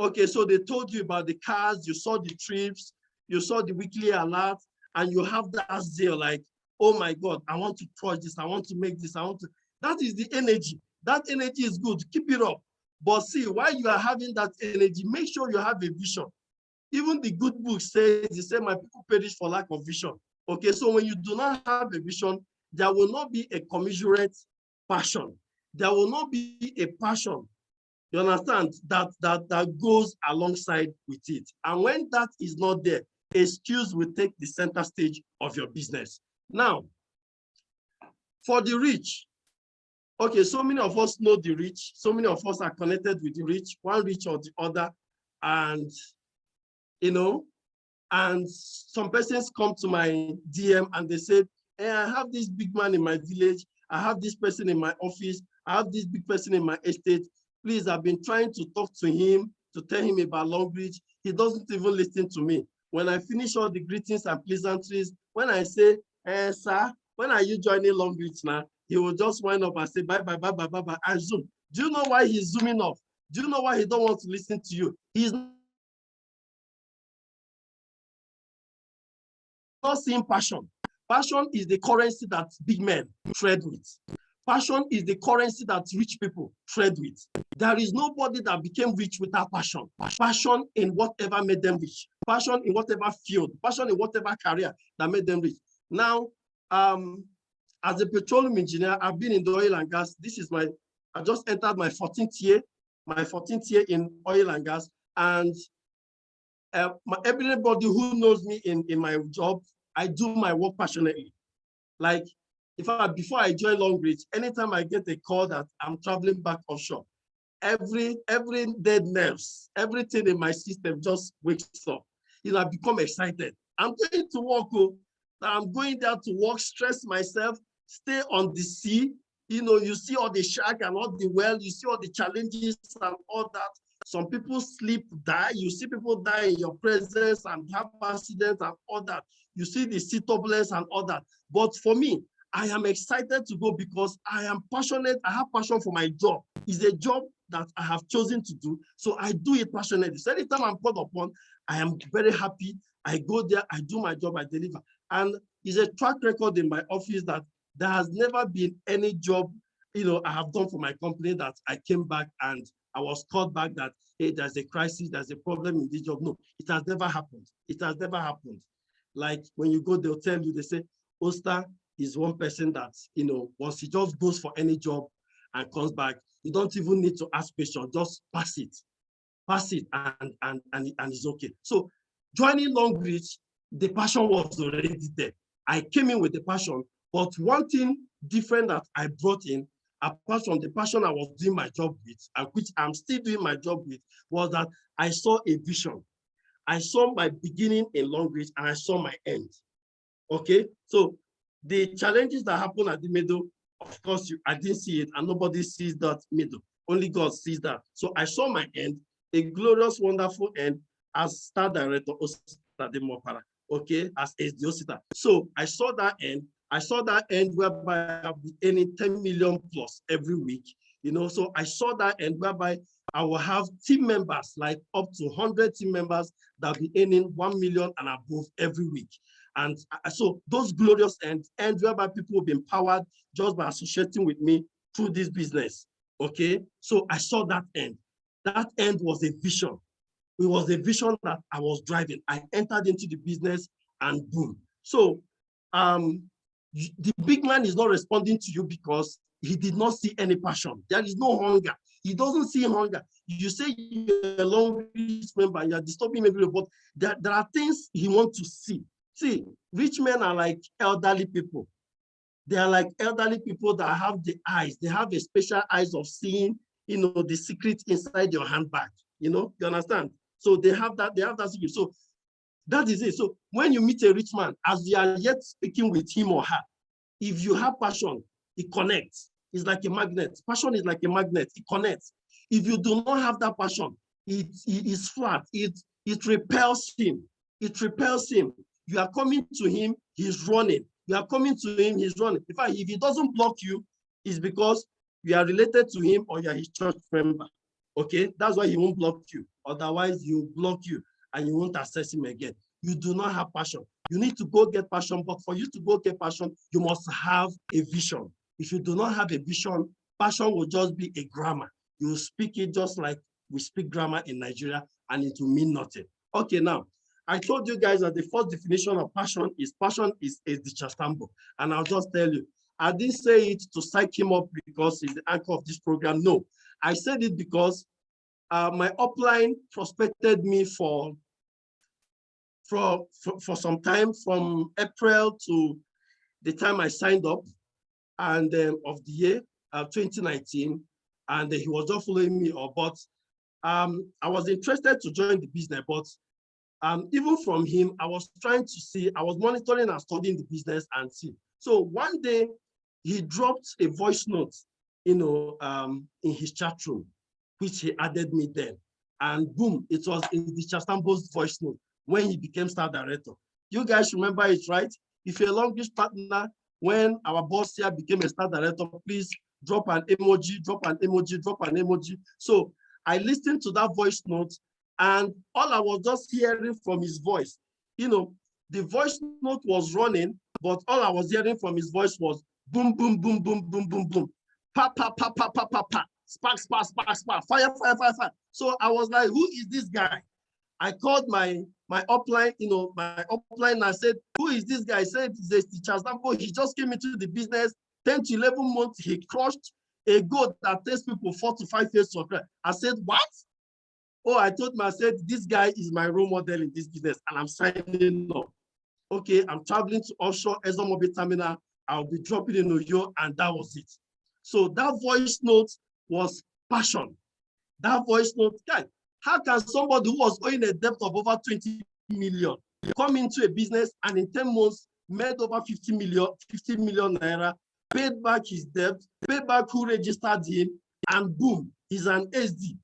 Okay, so they told you about the cars, you saw the trips, you saw the weekly alert, and you have that zeal like, oh my God, I want to touch this, I want to make this, I want to. That is the energy. That energy is good, keep it up. But see, while you are having that energy, make sure you have a vision. Even the good book says, they say, my people perish for lack of vision. Okay, so when you do not have a vision, there will not be a commensurate passion. There will not be a passion, you understand, that goes alongside with it. And when that is not there, excuse will take the center stage of your business. Now, for the rich, okay, so many of us know the rich. So many of us are connected with the rich, one rich or the other. And, you know, and some persons come to my DM and they say, hey, I have this big man in my village. I have this person in my office. I have this big person in my estate. Please, I've been trying to talk to him, to tell him about Longrich. He doesn't even listen to me. When I finish all the greetings and pleasantries, when I say, sir, when are you joining Longrich now? He will just wind up and say, bye, bye, bye, bye, bye, bye, and zoom. Do you know why he's zooming off? Do you know why he don't want to listen to you? He's not seeing passion. Passion is the currency that big men trade with. Passion is the currency that rich people trade with. There is nobody that became rich without passion. Passion in whatever made them rich. Passion in whatever field. Passion in whatever career that made them rich. Now, as a petroleum engineer, I've been in the oil and gas. I just entered my 14th year in oil and gas. And everybody who knows me in my job, I do my work passionately. Like, before I join Longrich, anytime I get a call that I'm traveling back offshore, every dead nerves, everything in my system just wakes up. You know, I become excited. I'm going to work. I'm going there to work, stress myself, stay on the sea. You know, you see all the shark and all the well, you see all the challenges and all that. Some people sleep, die. You see people die in your presence and have accidents and all that. You see the sea turbulence and all that. But for me, I am excited to go because I am passionate. I have passion for my job. It's a job that I have chosen to do. So I do it passionately. So anytime I'm called upon, I am very happy. I go there, I do my job, I deliver. And it's a track record in my office that there has never been any job, you know, I have done for my company that I came back and I was called back that, hey, there's a crisis, there's a problem in this job. No, it has never happened. It has never happened. Like when you go, they'll tell you, they say, Osta is one person that, you know, once he just goes for any job and comes back, you don't even need to ask questions, just pass it and it's okay. So joining Longrich, the passion was already there. I came in with the passion, but one thing different that I brought in, apart from the passion I was doing my job with, which I'm still doing my job with, was that I saw a vision. I saw my beginning in Longrich and I saw my end. Okay, so the challenges that happen at the middle, of course, I didn't see it and nobody sees that middle. Only God sees that. So I saw my end, a glorious, wonderful end as star director Ositadinma, okay, as the Osita. So I saw that end I saw that end whereby I'll be earning 10 million plus every week, so I saw that end whereby I will have team members, like up to 100 team members that will be earning 1 million and above every week. And so those glorious ends whereby people will be empowered just by associating with me through this business, okay? So I saw that end. That end was a vision. It was a vision that I was driving. I entered into the business and boom. So the big man is not responding to you because he did not see any passion. There is no hunger. He doesn't see hunger. You say you're a Longrich member and you're disturbing everybody, but there are things he wants to see. See, rich men are like elderly people. They are like elderly people that have the eyes. They have a special eyes of seeing, the secret inside your handbag. You understand? So they have that secret. So that is it. So when you meet a rich man, as you are yet speaking with him or her, if you have passion, it connects. It's like a magnet. Passion is like a magnet. It connects. If you do not have that passion, it is flat. It repels him. It repels him. You are coming to him, he's running. You are coming to him, he's running. In fact, if he doesn't block you, it's because you are related to him or you are his church member. Okay, that's why he won't block you. Otherwise, he will block you and you won't access him again. You do not have passion. You need to go get passion, but for you to go get passion, you must have a vision. If you do not have a vision, passion will just be a grammar. You will speak it just like we speak grammar in Nigeria, and it will mean nothing. Okay, now, I told you guys that the first definition of passion is the Chastambo. And I'll just tell you, I didn't say it to psych him up because he's the anchor of this program. No, I said it because my upline prospected me for some time, from April to the time I signed up, and of the year 2019, and he was just following me up. But I was interested to join the business, but even from him, I was trying to see, I was monitoring and studying the business and see. So one day he dropped a voice note, in his chat room, which he added me then. And boom, it was in the Chastambo's voice note when he became star director. You guys remember it, right? If you're a Longrich partner, when our boss here became a star director, please drop an emoji, drop an emoji, drop an emoji. So I listened to that voice note, and all I was just hearing from his voice, the voice note was running, but all I was hearing from his voice was boom, boom, boom, boom, boom, boom, boom, pa, pa, pa, pa, pa, pa, pa, spark, spark, spark, spark, fire, fire, fire, fire. So I was like, who is this guy? I called my upline, my upline, and I said, who is this guy? I said, it's the Chastambo. He just came into the business, 10 to 11 months, he crushed a goat that takes people 4 to 5 years to operate. I said, what? Oh, I told him, I said, this guy is my role model in this business, and I'm signing up. Okay, I'm traveling to offshore Ezomobi terminal. I'll be dropping in Oyo, and that was it. So that voice note was passion. That voice note, guy, how can somebody who was owing a debt of over 20 million come into a business and in 10 months made over 50 million naira, paid back his debt, paid back who registered him, and boom, he's an SD.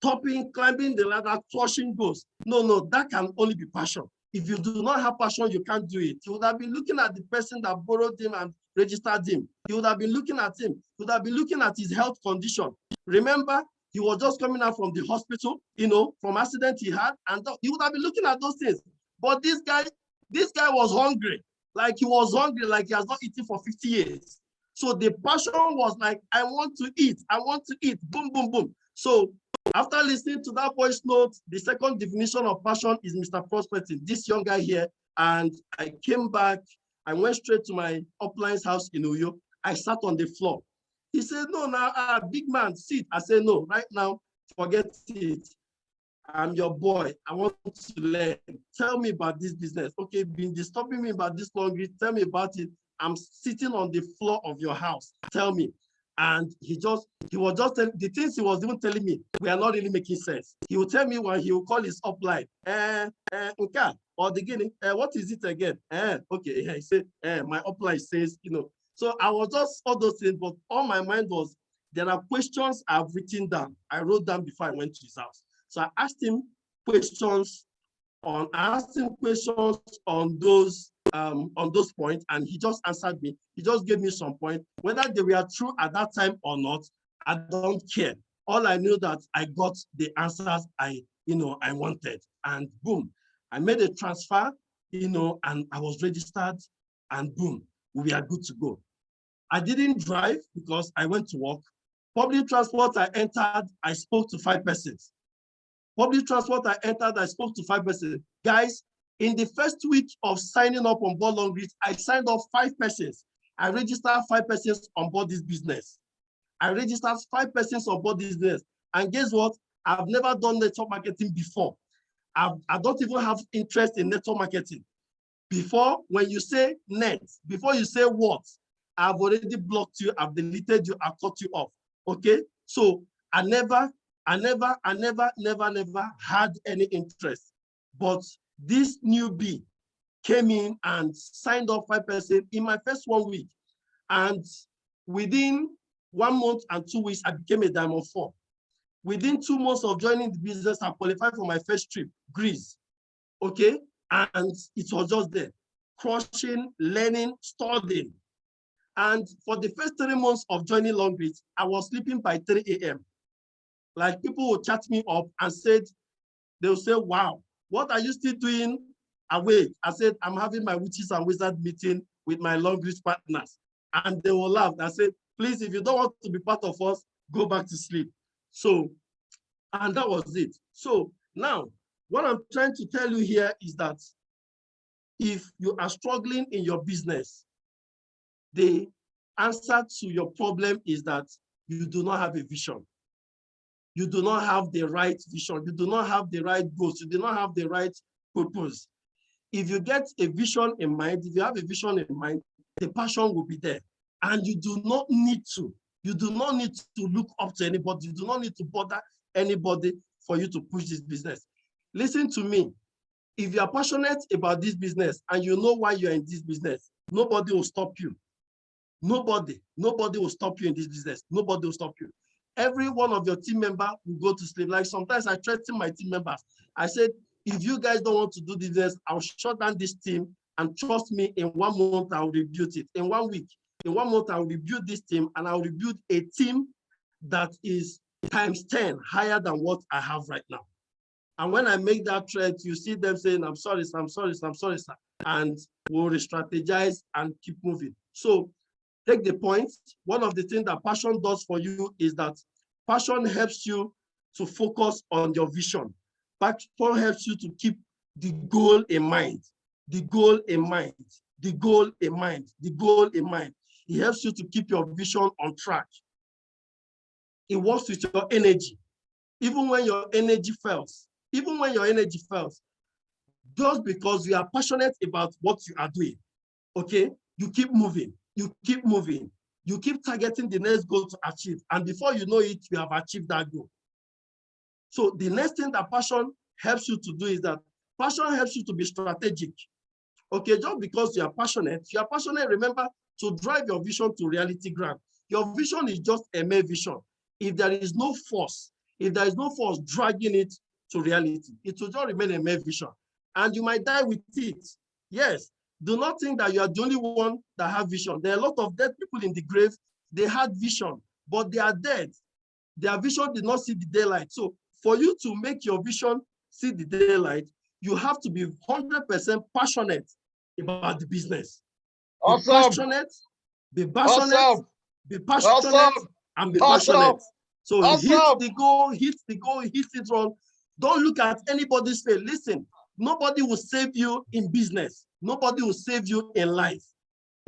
Topping, climbing the ladder, crushing goals. No, that can only be passion. If you do not have passion, you can't do it. You would have been looking at the person that borrowed him and registered him. You would have been looking at him. You would have been looking at his health condition. Remember, he was just coming out from the hospital, from accident he had, and you would have been looking at those things. But this guy was hungry. Like he was hungry, like he has not eaten for 50 years. So the passion was like, I want to eat. Boom, boom, boom. So after listening to that voice note, the second definition of passion is Mr. Prospecting, this young guy here. And I came back, I went straight to my upline's house in Uyo. I sat on the floor. He said, no, now, big man, sit. I said, no, right now, forget it. I'm your boy. I want to learn. Tell me about this business. Okay, been disturbing me about this Longrich. Tell me about it. I'm sitting on the floor of your house. Tell me. And he was just telling the things he was even telling me were not really making sense. He would tell me when he would call his upline, okay, or the beginning, what is it again? Okay, he said, my upline says, So I was just all those things, but all my mind was, there are questions I've written down. I wrote down before I went to his house. So I asked him questions on those on those points, and he just answered me. He just gave me some points. Whether they were true at that time or not, I don't care. All I knew that I got the answers I wanted, and boom, I made a transfer, and I was registered, and boom, we are good to go. I didn't drive because I went to work. Public transport I entered, I spoke to 5 persons. Public transport I entered, I spoke to 5 persons. Guys, in the first week of signing up on board Longrich, I signed up 5 persons. I registered 5 persons on board this business. I registered 5 persons on board this business. And guess what? I've never done network marketing before. I don't even have interest in network marketing. Before, when you say net, before you say what, I've already blocked you, I've deleted you, I've cut you off. Okay? So I never had any interest. But this newbie came in and signed up 5 persons in my first 1 week. And within 1 month and 2 weeks, I became a Diamond 4. Within 2 months of joining the business, I qualified for my first trip, Greece. Okay? And it was just there, crushing, learning, studying. And for the first 3 months of joining Longrich, I was sleeping by 3 a.m. Like, people would chat me up and they'll say, wow, what are you still doing awake? I said, I'm having my witches and wizards meeting with my Longrich partners. And they will laugh. I said, please, if you don't want to be part of us, go back to sleep. So, and that was it. So now, what I'm trying to tell you here is that if you are struggling in your business, the answer to your problem is that you do not have a vision. You do not have the right vision. You do not have the right goals. You do not have the right purpose. If you get a vision in mind, if you have a vision in mind, the passion will be there. And you do not need to look up to anybody. You do not need to bother anybody for you to push this business. Listen to me. If you are passionate about this business and you know why you're in this business, nobody will stop you. Nobody will stop you in this business. Nobody will stop you. Every one of your team members will go to sleep. Like, sometimes I threaten my team members. I said, if you guys don't want to do this, I'll shut down this team, and trust me, in 1 month, I'll rebuild it. In 1 week, in 1 month, I'll rebuild this team, and I'll rebuild a team that is times 10 higher than what I have right now. And when I make that threat, you see them saying, I'm sorry, sir, I'm sorry, sir, I'm sorry, sir. And we'll re-strategize and keep moving. So take the point. One of the things that passion does for you is that passion helps you to focus on your vision. Passion helps you to keep the goal in mind, the goal in mind, the goal in mind, the goal in mind. It helps you to keep your vision on track. It works with your energy. Even when your energy fails, just because you are passionate about what you are doing, okay, you keep moving, you keep moving, you keep targeting the next goal to achieve. And before you know it, you have achieved that goal. So the next thing that passion helps you to do is that passion helps you to be strategic. Okay, just because you are passionate, remember to drive your vision to reality ground. Your vision is just a mere vision. If there is no force dragging it to reality, it will just remain a mere vision. And you might die with it. Yes, do not think that you are the only one that have vision. There are a lot of dead people in the grave. They had vision, but they are dead. Their vision did not see the daylight. So for you to make your vision see the daylight, you have to be 100% passionate about the business. Awesome. Be passionate, awesome. be passionate, awesome. and be awesome. passionate. So awesome. hit the goal, hit it wrong. Don't look at anybody's face. Listen, nobody will save you in business. Nobody will save you in life.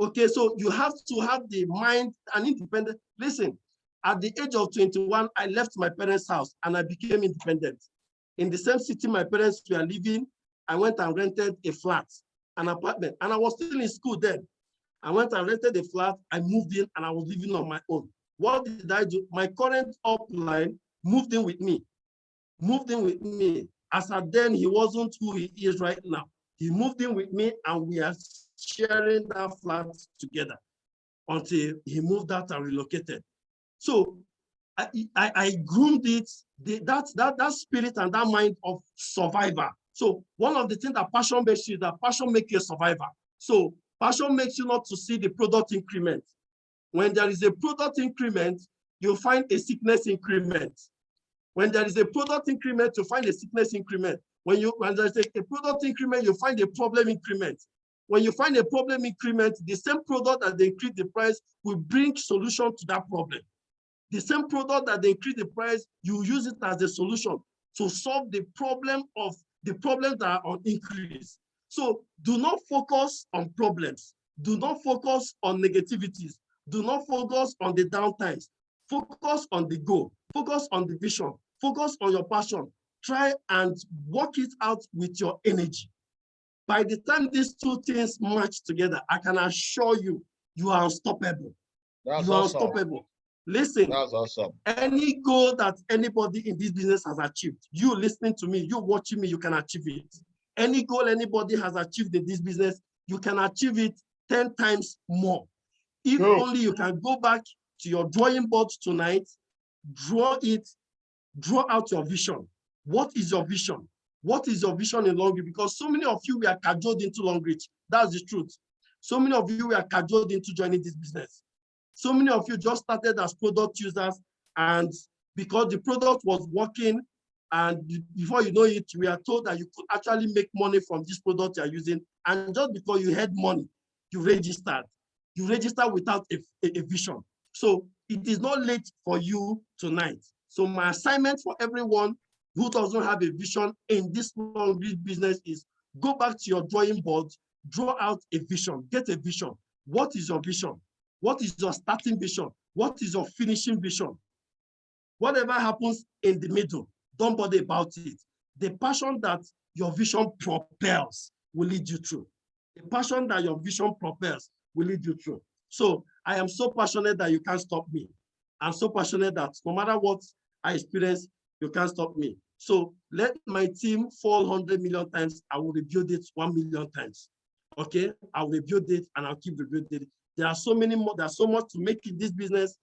Okay, so you have to have the mind and independent. Listen, at the age of 21, I left my parents' house and I became independent. In the same city my parents were living, I went and rented a flat, an apartment, and I was still in school then. I went and rented a flat, I moved in, and I was living on my own. What did I do? My current upline moved in with me. As at then, he wasn't who he is right now. He moved in with me, and we are sharing that flat together until he moved out and relocated. So I groomed it, that spirit and that mind of survivor. So one of the things that passion makes you, that passion makes you a survivor. So passion makes you not to see the product increment. When there is a product increment, you'll find a sickness increment. When there is a product increment, you'll find a sickness increment. When there's a product increment, you find a problem increment. When you find a problem increment, the same product that they increase the price will bring solution to that problem. The same product that they increase the price, you use it as a solution to solve the problems that are on increase. So do not focus on problems. Do not focus on negativities. Do not focus on the downtimes. Focus on the goal. Focus on the vision. Focus on your passion. Try and work it out with your energy. By the time these two things match together, I can assure you, you are unstoppable. That's you are awesome. unstoppable. Listen, that's awesome. Any goal that anybody in this business has achieved, you listening to me, you watching me, you can achieve it. Any goal anybody has achieved in this business, you can achieve it 10 times more. If only you can go back to your drawing board tonight, draw out your vision. What is your vision? What is your vision in Longrich? Because so many of you were cajoled into Longrich. That's the truth. So many of you were cajoled into joining this business. So many of you just started as product users, and because the product was working, and before you know it, we are told that you could actually make money from this product you are using, and just because you had money, you registered. You registered without a vision. So it is not late for you tonight. So my assignment for everyone who doesn't have a vision in this Longrich business is go back to your drawing board, draw out a vision, get a vision. What is your vision? What is your starting vision? What is your finishing vision? Whatever happens in the middle, don't bother about it. The passion that your vision propels will lead you through. The passion that your vision propels will lead you through. So I am so passionate that you can't stop me. I'm so passionate that no matter what I experience, you can't stop me. So let my team fall 100 million times. I will rebuild it 1 million times. Okay, I'll rebuild it and I'll keep rebuilding it. There are so many more, there's so much to make in this business.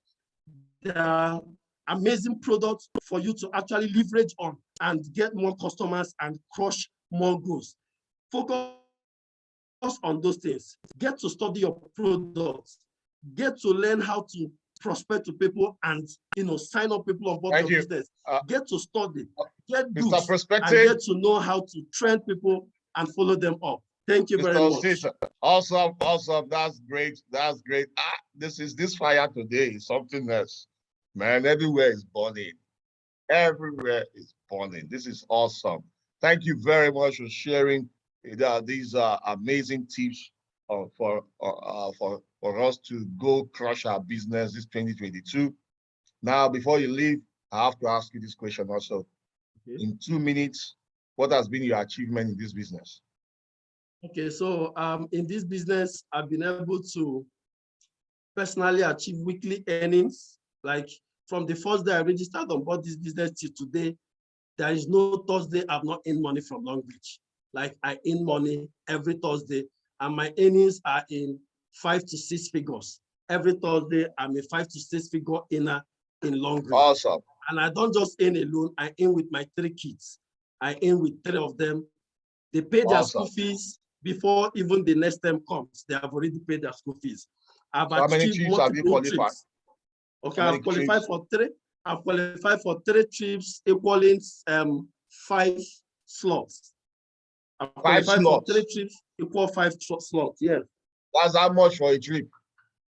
There are amazing products for you to actually leverage on and get more customers and crush more goals. Focus on those things. Get to study your products. Get to learn how to prospect to people and sign up people on board your business. Get to study, get books, and get to know how to train people and follow them up. Thank you very much. Awesome. That's great. That's great. This fire today is something else. Man, everywhere is burning. Everywhere is burning. This is awesome. Thank you very much for sharing these amazing tips for us to go crush our business this 2022. Now, before you leave, I have to ask you this question also. Okay. In 2 minutes, what has been your achievement in this business? Okay, so in this business, I've been able to personally achieve weekly earnings. Like from the first day I registered on board this business till today, there is no Thursday I've not earned money from Longrich. Like I earn money every Thursday, and my earnings are in 5 to 6 figures. Every Thursday, I'm a 5 to 6 figure earner in Longrich. Awesome. And I don't just earn alone, I earn with my 3 kids. I earn with 3 of them. They pay their school fees before even the next term comes. They have already paid their school fees. I've how many trips have you qualified? Okay, I've qualified for 3. I've qualified for 3 trips equaling 5 slots. I've qualified for 3 trips equal 5 slots. Yes. That's how much for a trip?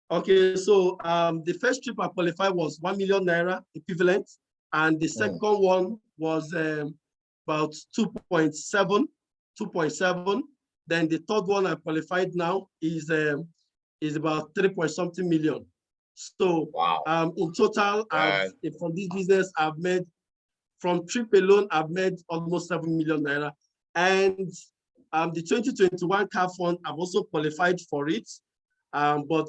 Okay, so the first trip I qualified was 1 million naira equivalent, and the second one was about 2.7. Then the third one I qualified now is about 3-point-something million. So wow. In total, from this business, I've made, from trip alone, I've made almost 7 million naira. And the 2021 CAF fund, I've also qualified for it, but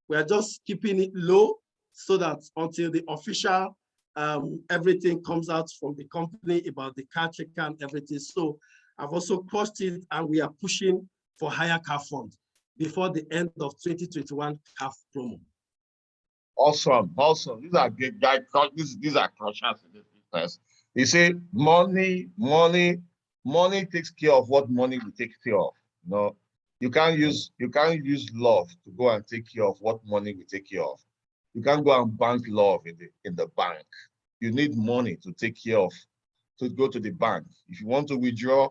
we are just keeping it low so that until the official everything comes out from the company about the car check and everything. So I've also crossed it, and we are pushing for higher CAF fund before the end of 2021 CAF promo. Awesome. These are good guys. These are crushers in this business. You see, money takes care of what money will take care of. You can't use love to go and take care of what money will take care of. You can't go and bank love in the bank. You need money to take care of, to go to the bank. If you want to withdraw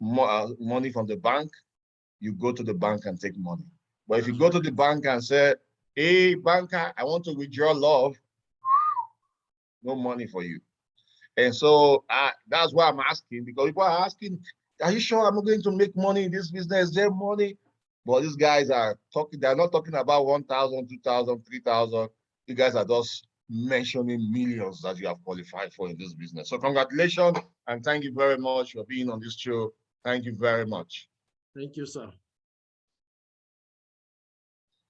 money from the bank, you go to the bank and take money. But if you go to the bank and say, hey, banker, I want to withdraw love, no money for you. And so that's why I'm asking, because people are asking, are you sure I'm going to make money in this business? Is there money? But these guys are talking, they're not talking about 1,000, 2,000, 3,000. You guys are just mentioning millions that you have qualified for in this business. So congratulations, and thank you very much for being on this show. Thank you very much. Thank you, sir.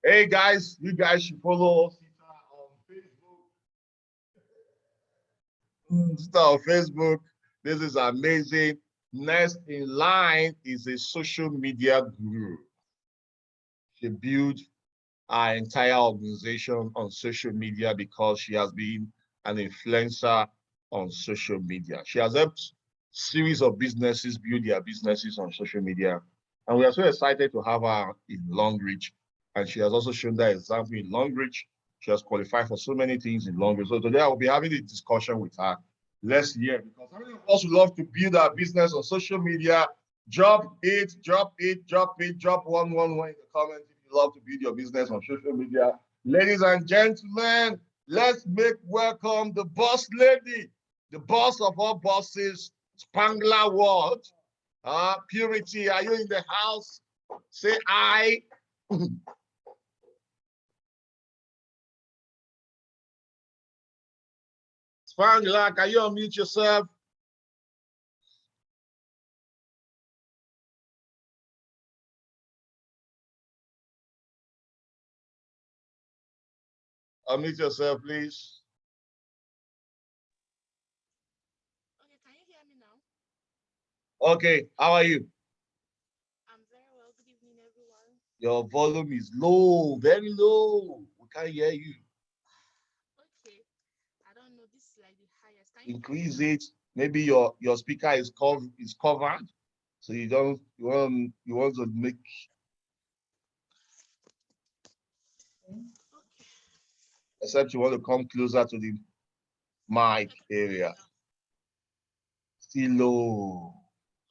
Hey guys, you guys should follow Osita on Facebook. Osita on Facebook. This is amazing. Next in line is a social media guru. She built our entire organization on social media because she has been an influencer on social media. She has helped series of businesses build their businesses on social media. And we are so excited to have her in Longrich. And she has also shown that example in Longrich. She has qualified for so many things in Longrich. So today I will be having a discussion with her. Let's hear, because how many of us would love to build our business on social media? Drop it, drop it, drop it, drop 111 in the comments if you love to build your business on social media. Ladies and gentlemen, let's make welcome the boss lady, the boss of all bosses, Spangler World. Purity, are you in the house? Say aye. Spangler, can you unmute yourself? Unmute yourself, please. Okay, can you hear me now? Okay, how are you? I'm very well. Good evening, everyone. Your volume is low, very low. We can't hear you. Okay, I don't know. This is like the highest. Can you Increase it. Maybe your speaker is covered, so you want to make. Okay. Except you want to come closer to the mic area. Still low.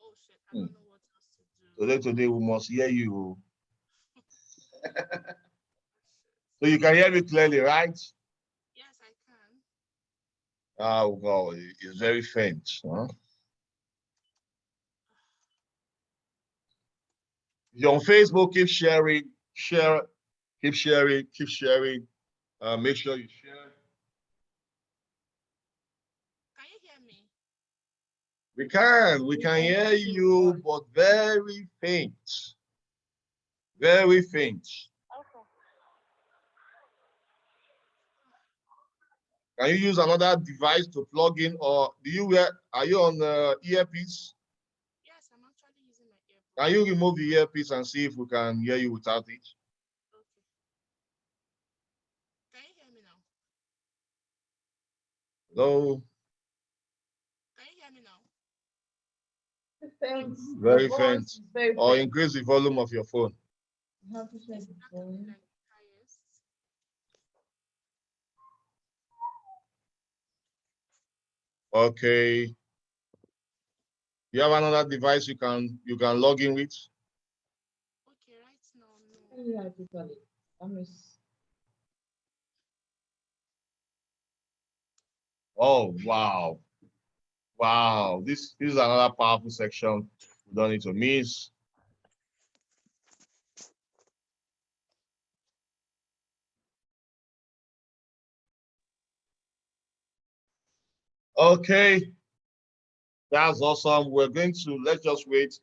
Oh shit! I don't know what else to do. Today we must hear you. So you can hear me clearly, right? Yes, I can. Oh wow, it's very faint. Huh? If you're on Facebook, keep sharing, keep sharing, keep sharing. Make sure you share. Can you hear me? We can hear you, but very faint. Very faint. Okay. Can you use another device to plug in, or are you on earpiece? Yes, I'm actually using my earphone. Can you remove the earpiece and see if we can hear you without it? Okay. Can you hear me now? No. Can you hear me now? Faint. Very faint. Or increase the volume of your phone. You have to check It's the actually volume. like the highest. Okay. You have another device you can log in with? Okay, right now, no. Yeah, totally. Oh wow. Wow. This is another powerful section we don't need to miss. Okay. That's awesome. We're going to, let's just wait.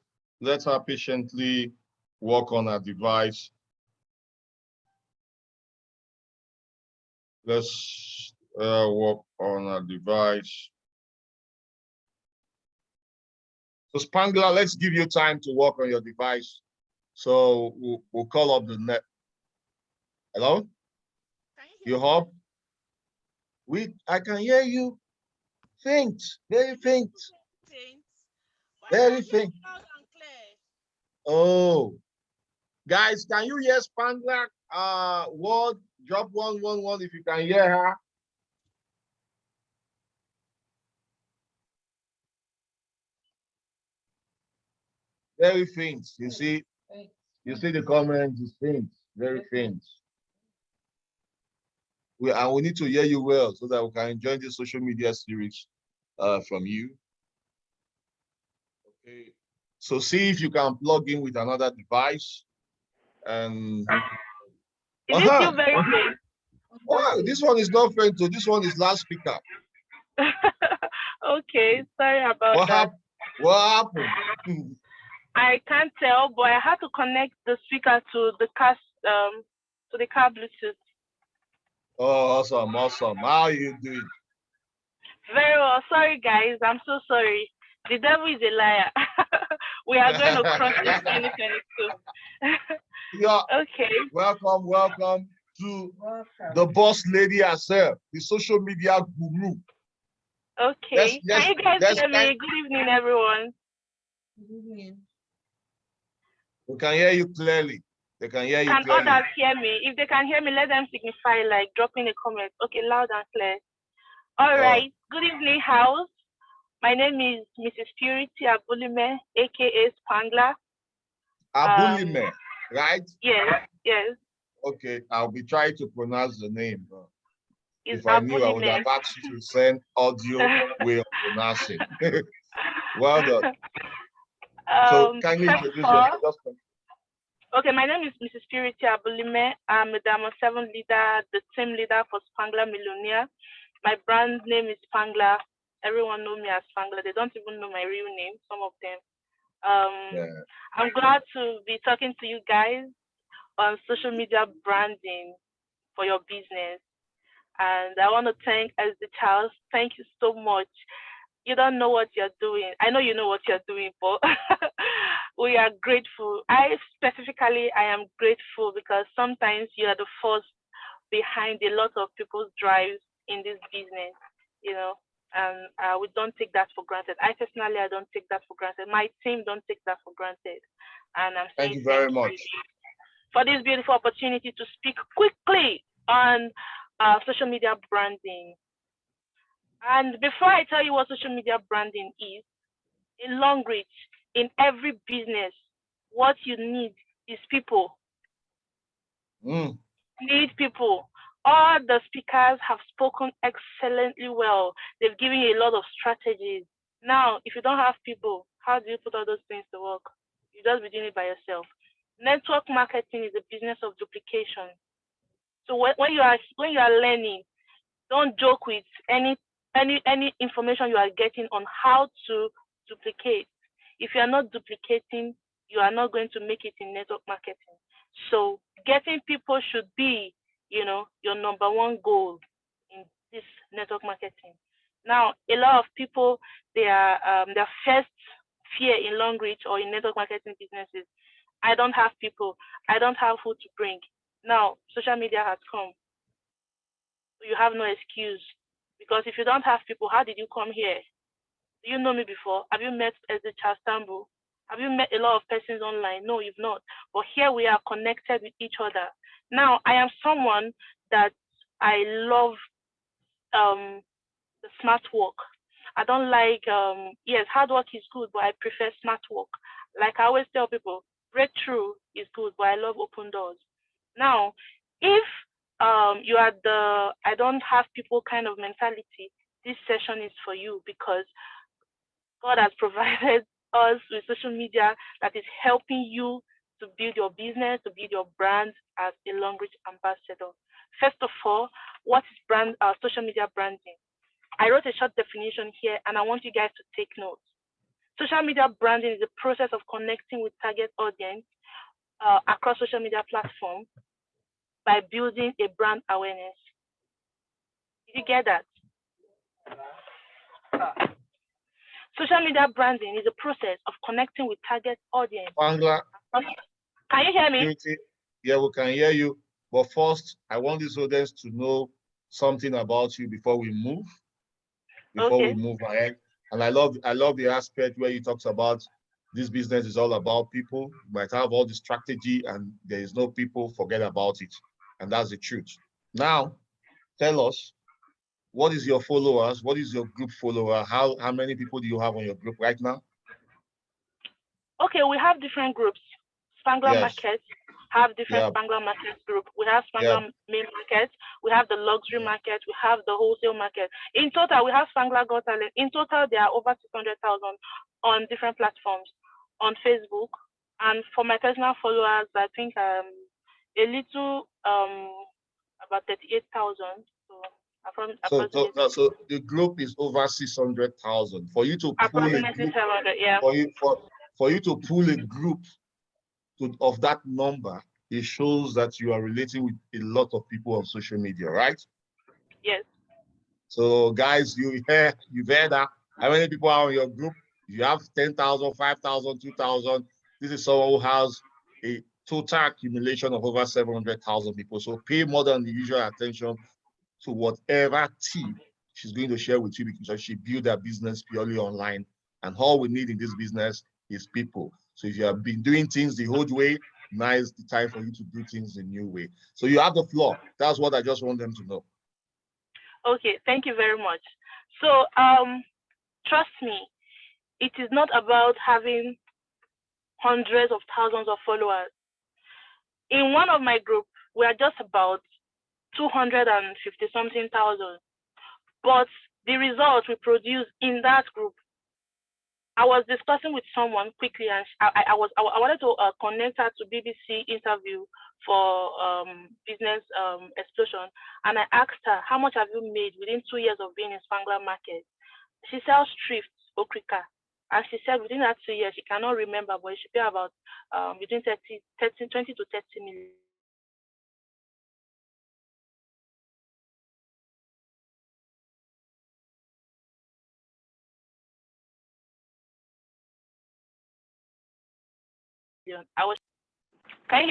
Let her patiently work on her device. Let's work on her device. So Spangler, let's give you time to work on your device. So we'll call up the net. Hello? Can you hear You me? hope? I can hear you. Faint, very faint. Faint. Well, Very I hear faint. you loud and clear. Oh, Guys, can you hear Spangler? Word, drop 111 if you can hear her. Very faint. You see the comment is faint, very faint. We need to hear you well so that we can enjoy this social media series from you. Okay. So see if you can plug in with another device. And is it still very faint? Oh, this one is not faint. So this one is loudspeaker. Okay, sorry about that. What happened? I can't tell, but I had to connect the speaker to the car Bluetooth. Oh, awesome, awesome. How are you doing? Very well. Sorry, guys. I'm so sorry. The devil is a liar. We are going to cross this 2022. Yeah. Okay. Welcome to the boss lady herself, the social media guru. Okay. Can you guys hear me? Good evening, everyone. Good evening. We can hear you clearly. They can hear you clearly. Can others hear me? If they can hear me, let them signify, like dropping a comment. Okay, loud and clear. All right. Good evening, house. My name is Mrs. Purity Abulime, aka Spangler. Abulime, right? Yes. Okay, I'll be trying to pronounce the name. If Abulime. I knew, I would have asked you to send audio way of pronouncing. Well done. So kindly introduce yourself. Okay, my name is Mrs. Purity Abulime. I'm a Diamond 7 leader, the team leader for Spangler Millionaire. My brand name is Spangler. Everyone knows me as Spangler. They don't even know my real name, some of them. I'm glad to be talking to you guys on social media branding for your business. And I want to thank SD Charles. Thank you so much. You don't know what you're doing. I know you know what you're doing, but we are grateful. I am grateful because sometimes you are the force behind a lot of people's drives in this business, and we don't take that for granted. I personally, I don't take that for granted. My team don't take that for granted. And I'm saying thank you very much for this beautiful opportunity to speak quickly on social media branding. And before I tell you what social media branding is, in Longrich, in every business, what you need is people. Need people. All the speakers have spoken excellently well. They've given you a lot of strategies. Now, if you don't have people, how do you put all those things to work? You just be doing it by yourself. Network marketing is a business of duplication. So when you are learning, don't joke with any information you are getting on how to duplicate. If you are not duplicating, you are not going to make it in network marketing. So getting people should be, your number one goal in this network marketing. Now, a lot of people, their first fear in Longrich or in network marketing businesses, I don't have people, I don't have who to bring. Now, social media has come. You have no excuse. Because if you don't have people, how did you come here? Do you know me before? Have you met SD Chastambu? Have you met a lot of persons online? No, you've not. But here we are connected with each other. Now, I am someone that I love the smart work. I don't like, yes, hard work is good, but I prefer smart work. Like I always tell people, breakthrough is good, but I love open doors. Now, if you are the I don't have people kind of mentality, this session is for you because God has provided us with social media that is helping you to build your business, to build your brand as a Longrich ambassador. First of all, what is social media branding? I wrote a short definition here and I want you guys to take notes. Social media branding is the process of connecting with target audience across social media platforms by building a brand awareness. Did you get that? Social media branding is a process of connecting with target audience. Spangler, can you hear me? Yeah, we can hear you. But first, I want this audience to know something about you before we move. We move ahead. And I love the aspect where you talked about This business is all about people. You might have all the strategy and there is no people, forget about it. And that's the truth. Now, tell us, what is your followers? What is your group follower? How many people do you have on your group right now? Okay, we have different groups. Spangler Yes. Market have different Yeah. Spangler Market group. We have Yeah. Spangler Main Market. We have the luxury market. We have the wholesale market. In total, we have Spangler Got Talent. In total, there are over 600,000 on different platforms on Facebook. And for my personal followers, I think a little about 38,000. So the group is over 600,000. For you to pull approximately 700, yeah. For you to pull a group of that number, it shows that you are relating with a lot of people on social media, right? Yes. So guys, you've heard that. How many people are on your group? If you have 10,000, 5,000, 2,000, this is someone who has a total accumulation of over 700,000 people. So pay more than the usual attention to whatever tip she's going to share with you, because she built her business purely online. And all we need in this business is people. So if you have been doing things the old way, now is the time for you to do things the new way. So you have the floor. That's what I just want them to know. Okay, thank you very much. So trust me, it is not about having hundreds of thousands of followers. In one of my groups, we are just about 250 something thousand. But the results we produce in that group, I was discussing with someone quickly, and I wanted to connect her to BBC interview for business explosion, and I asked her, how much have you made within 2 years of being in Spangler Market? She sells thrift, okrika, and she said within that 2 years, she cannot remember, but it should be about between 20 to 30 million. Can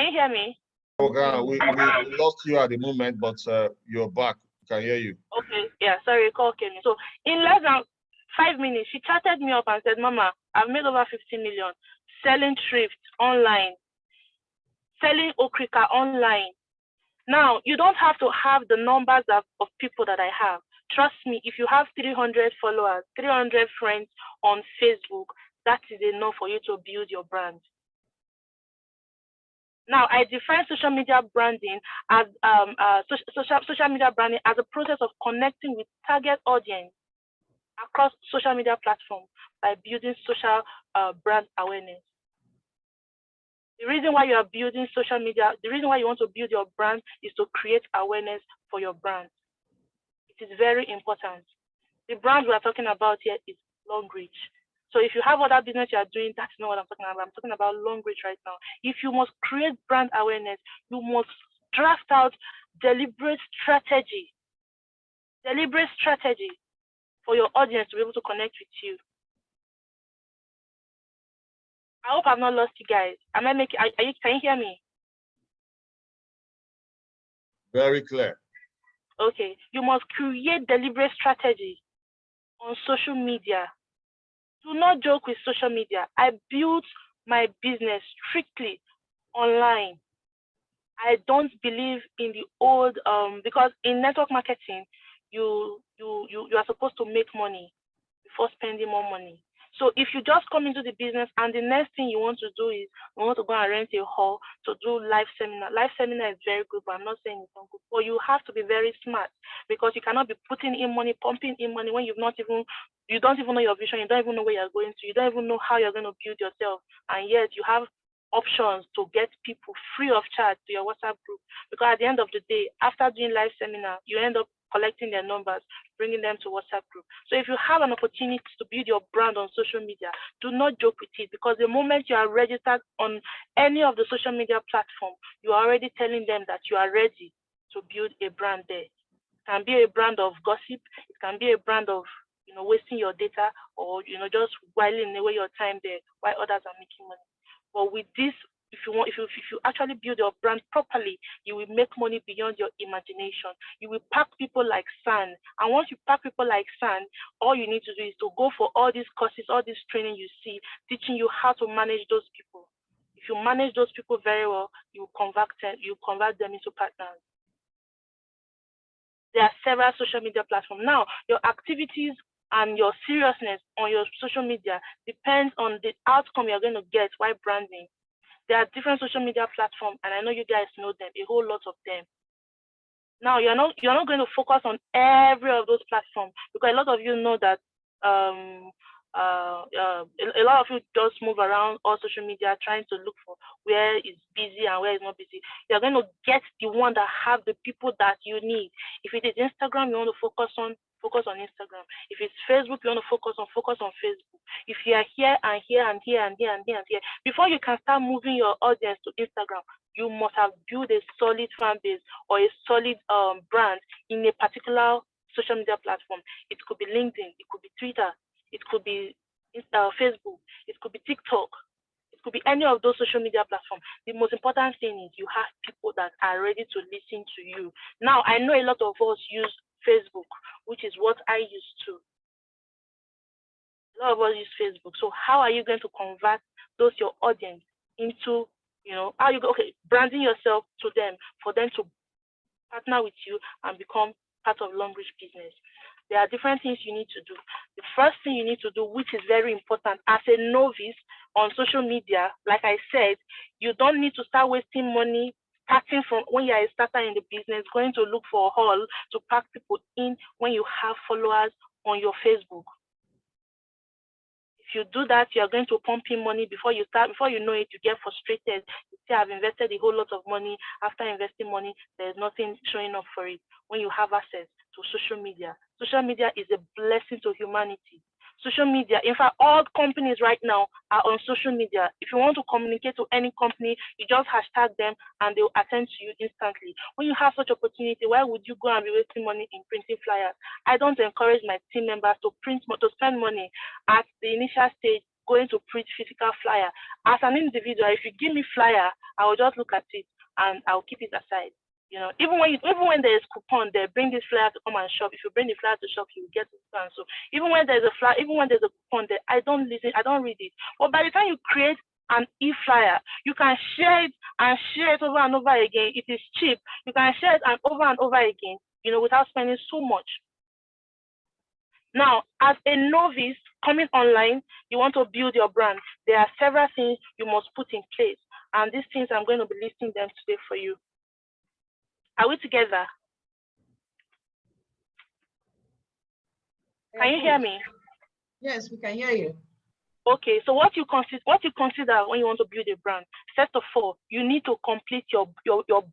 you hear me? Okay, we lost you at the moment, but you're back. Can hear you. Okay, yeah, sorry, call came in. So in less than 5 minutes, she chatted me up and said, Mama, I've made over 50 million selling thrift online, selling okrika online. Now, you don't have to have the numbers of people that I have. Trust me, if you have 300 followers, 300 friends on Facebook, that is enough for you to build your brand. Now, I define social media branding as social media branding as a process of connecting with target audience across social media platforms by building social brand awareness. The reason why you are building social media, the reason why you want to build your brand is to create awareness for your brand. It is very important. The brand we are talking about here is Longrich. So if you have other business you are doing, that's not what I'm talking about. I'm talking about Longrich right now. If you must create brand awareness, you must draft out deliberate strategy for your audience to be able to connect with you. I hope I've not lost you guys. Can you hear me? Very clear. Okay, you must create deliberate strategy on social media. Do not joke with social media. I built my business strictly online. I don't believe in the old because in network marketing, you are supposed to make money before spending more money. So if you just come into the business and the next thing you want to do is you want to go and rent a hall to do live seminar. Live seminar is very good, but I'm not saying it's not good. But you have to be very smart, because you cannot be putting in money, pumping in money when you don't even know your vision, you don't even know where you're going to, you don't even know how you're going to build yourself, and yet you have options to get people free of charge to your WhatsApp group. Because at the end of the day, after doing live seminar, you end up collecting their numbers, bringing them to WhatsApp group. So if you have an opportunity to build your brand on social media, do not joke with it, because the moment you are registered on any of the social media platform, you are already telling them that you are ready to build a brand there. It can be a brand of gossip, it can be a brand of wasting your data, or just whiling away your time there while others are making money. But with this if you actually build your brand properly, you will make money beyond your imagination. You will pack people like sand. And once you pack people like sand, all you need to do is to go for all these courses, all this training you see, teaching you how to manage those people. If you manage those people very well, you convert them into partners. There are several social media platforms. Now, your activities and your seriousness on your social media depends on the outcome you're going to get while branding. There are different social media platforms, and I know you guys know them, a whole lot of them. Now, you're not going to focus on every of those platforms, because a lot of you know that a lot of you just move around all social media trying to look for where is busy and where is not busy. You're going to get the one that have the people that you need. If it is Instagram, you want to focus on Instagram. If it's Facebook, you want to focus on Facebook. If you are here and here and here and here and here and here, before you can start moving your audience to Instagram, you must have built a solid fan base or a solid brand in a particular social media platform. It could be LinkedIn, it could be Twitter, it could be Facebook, it could be TikTok, it could be any of those social media platforms. The most important thing is you have people that are ready to listen to you. Now, I know a lot of us use Facebook, which is what I used to. A lot of us use Facebook. So how are you going to convert those your audience into, how you go, branding yourself to them for them to partner with you and become part of Longrich business? There are different things you need to do. The first thing you need to do, which is very important as a novice on social media, like I said, you don't need to start wasting money starting from when you are a starter in the business, going to look for a hall to pack people in when you have followers on your Facebook. If you do that, you are going to pump in money before you start. Before you know it, you get frustrated. You say, I've invested a whole lot of money. After investing money, there's nothing showing up for it. When you have access to social media is a blessing to humanity. Social media, in fact, all companies right now are on social media. If you want to communicate to any company, you just hashtag them and they'll attend to you instantly. When you have such opportunity, why would you go and be wasting money in printing flyers? I don't encourage my team members to spend money at the initial stage going to print physical flyer. As an individual, if you give me flyer, I will just look at it and I'll keep it aside. Even when there's coupon, they bring this flyer to come and shop. If you bring the flyer to shop, you get it. And so even when there's a flyer, even when there's a coupon, I don't read it. But by the time you create an e-flyer, you can share it and share it over and over again. It is cheap. You can share it and over again, without spending so much. Now, as a novice coming online, you want to build your brand. There are several things you must put in place. And these things, I'm going to be listing them today for you. Are we together? Can you hear me? Yes, we can hear you. Okay, so what you consider when you want to build a brand, first of all, you need to complete your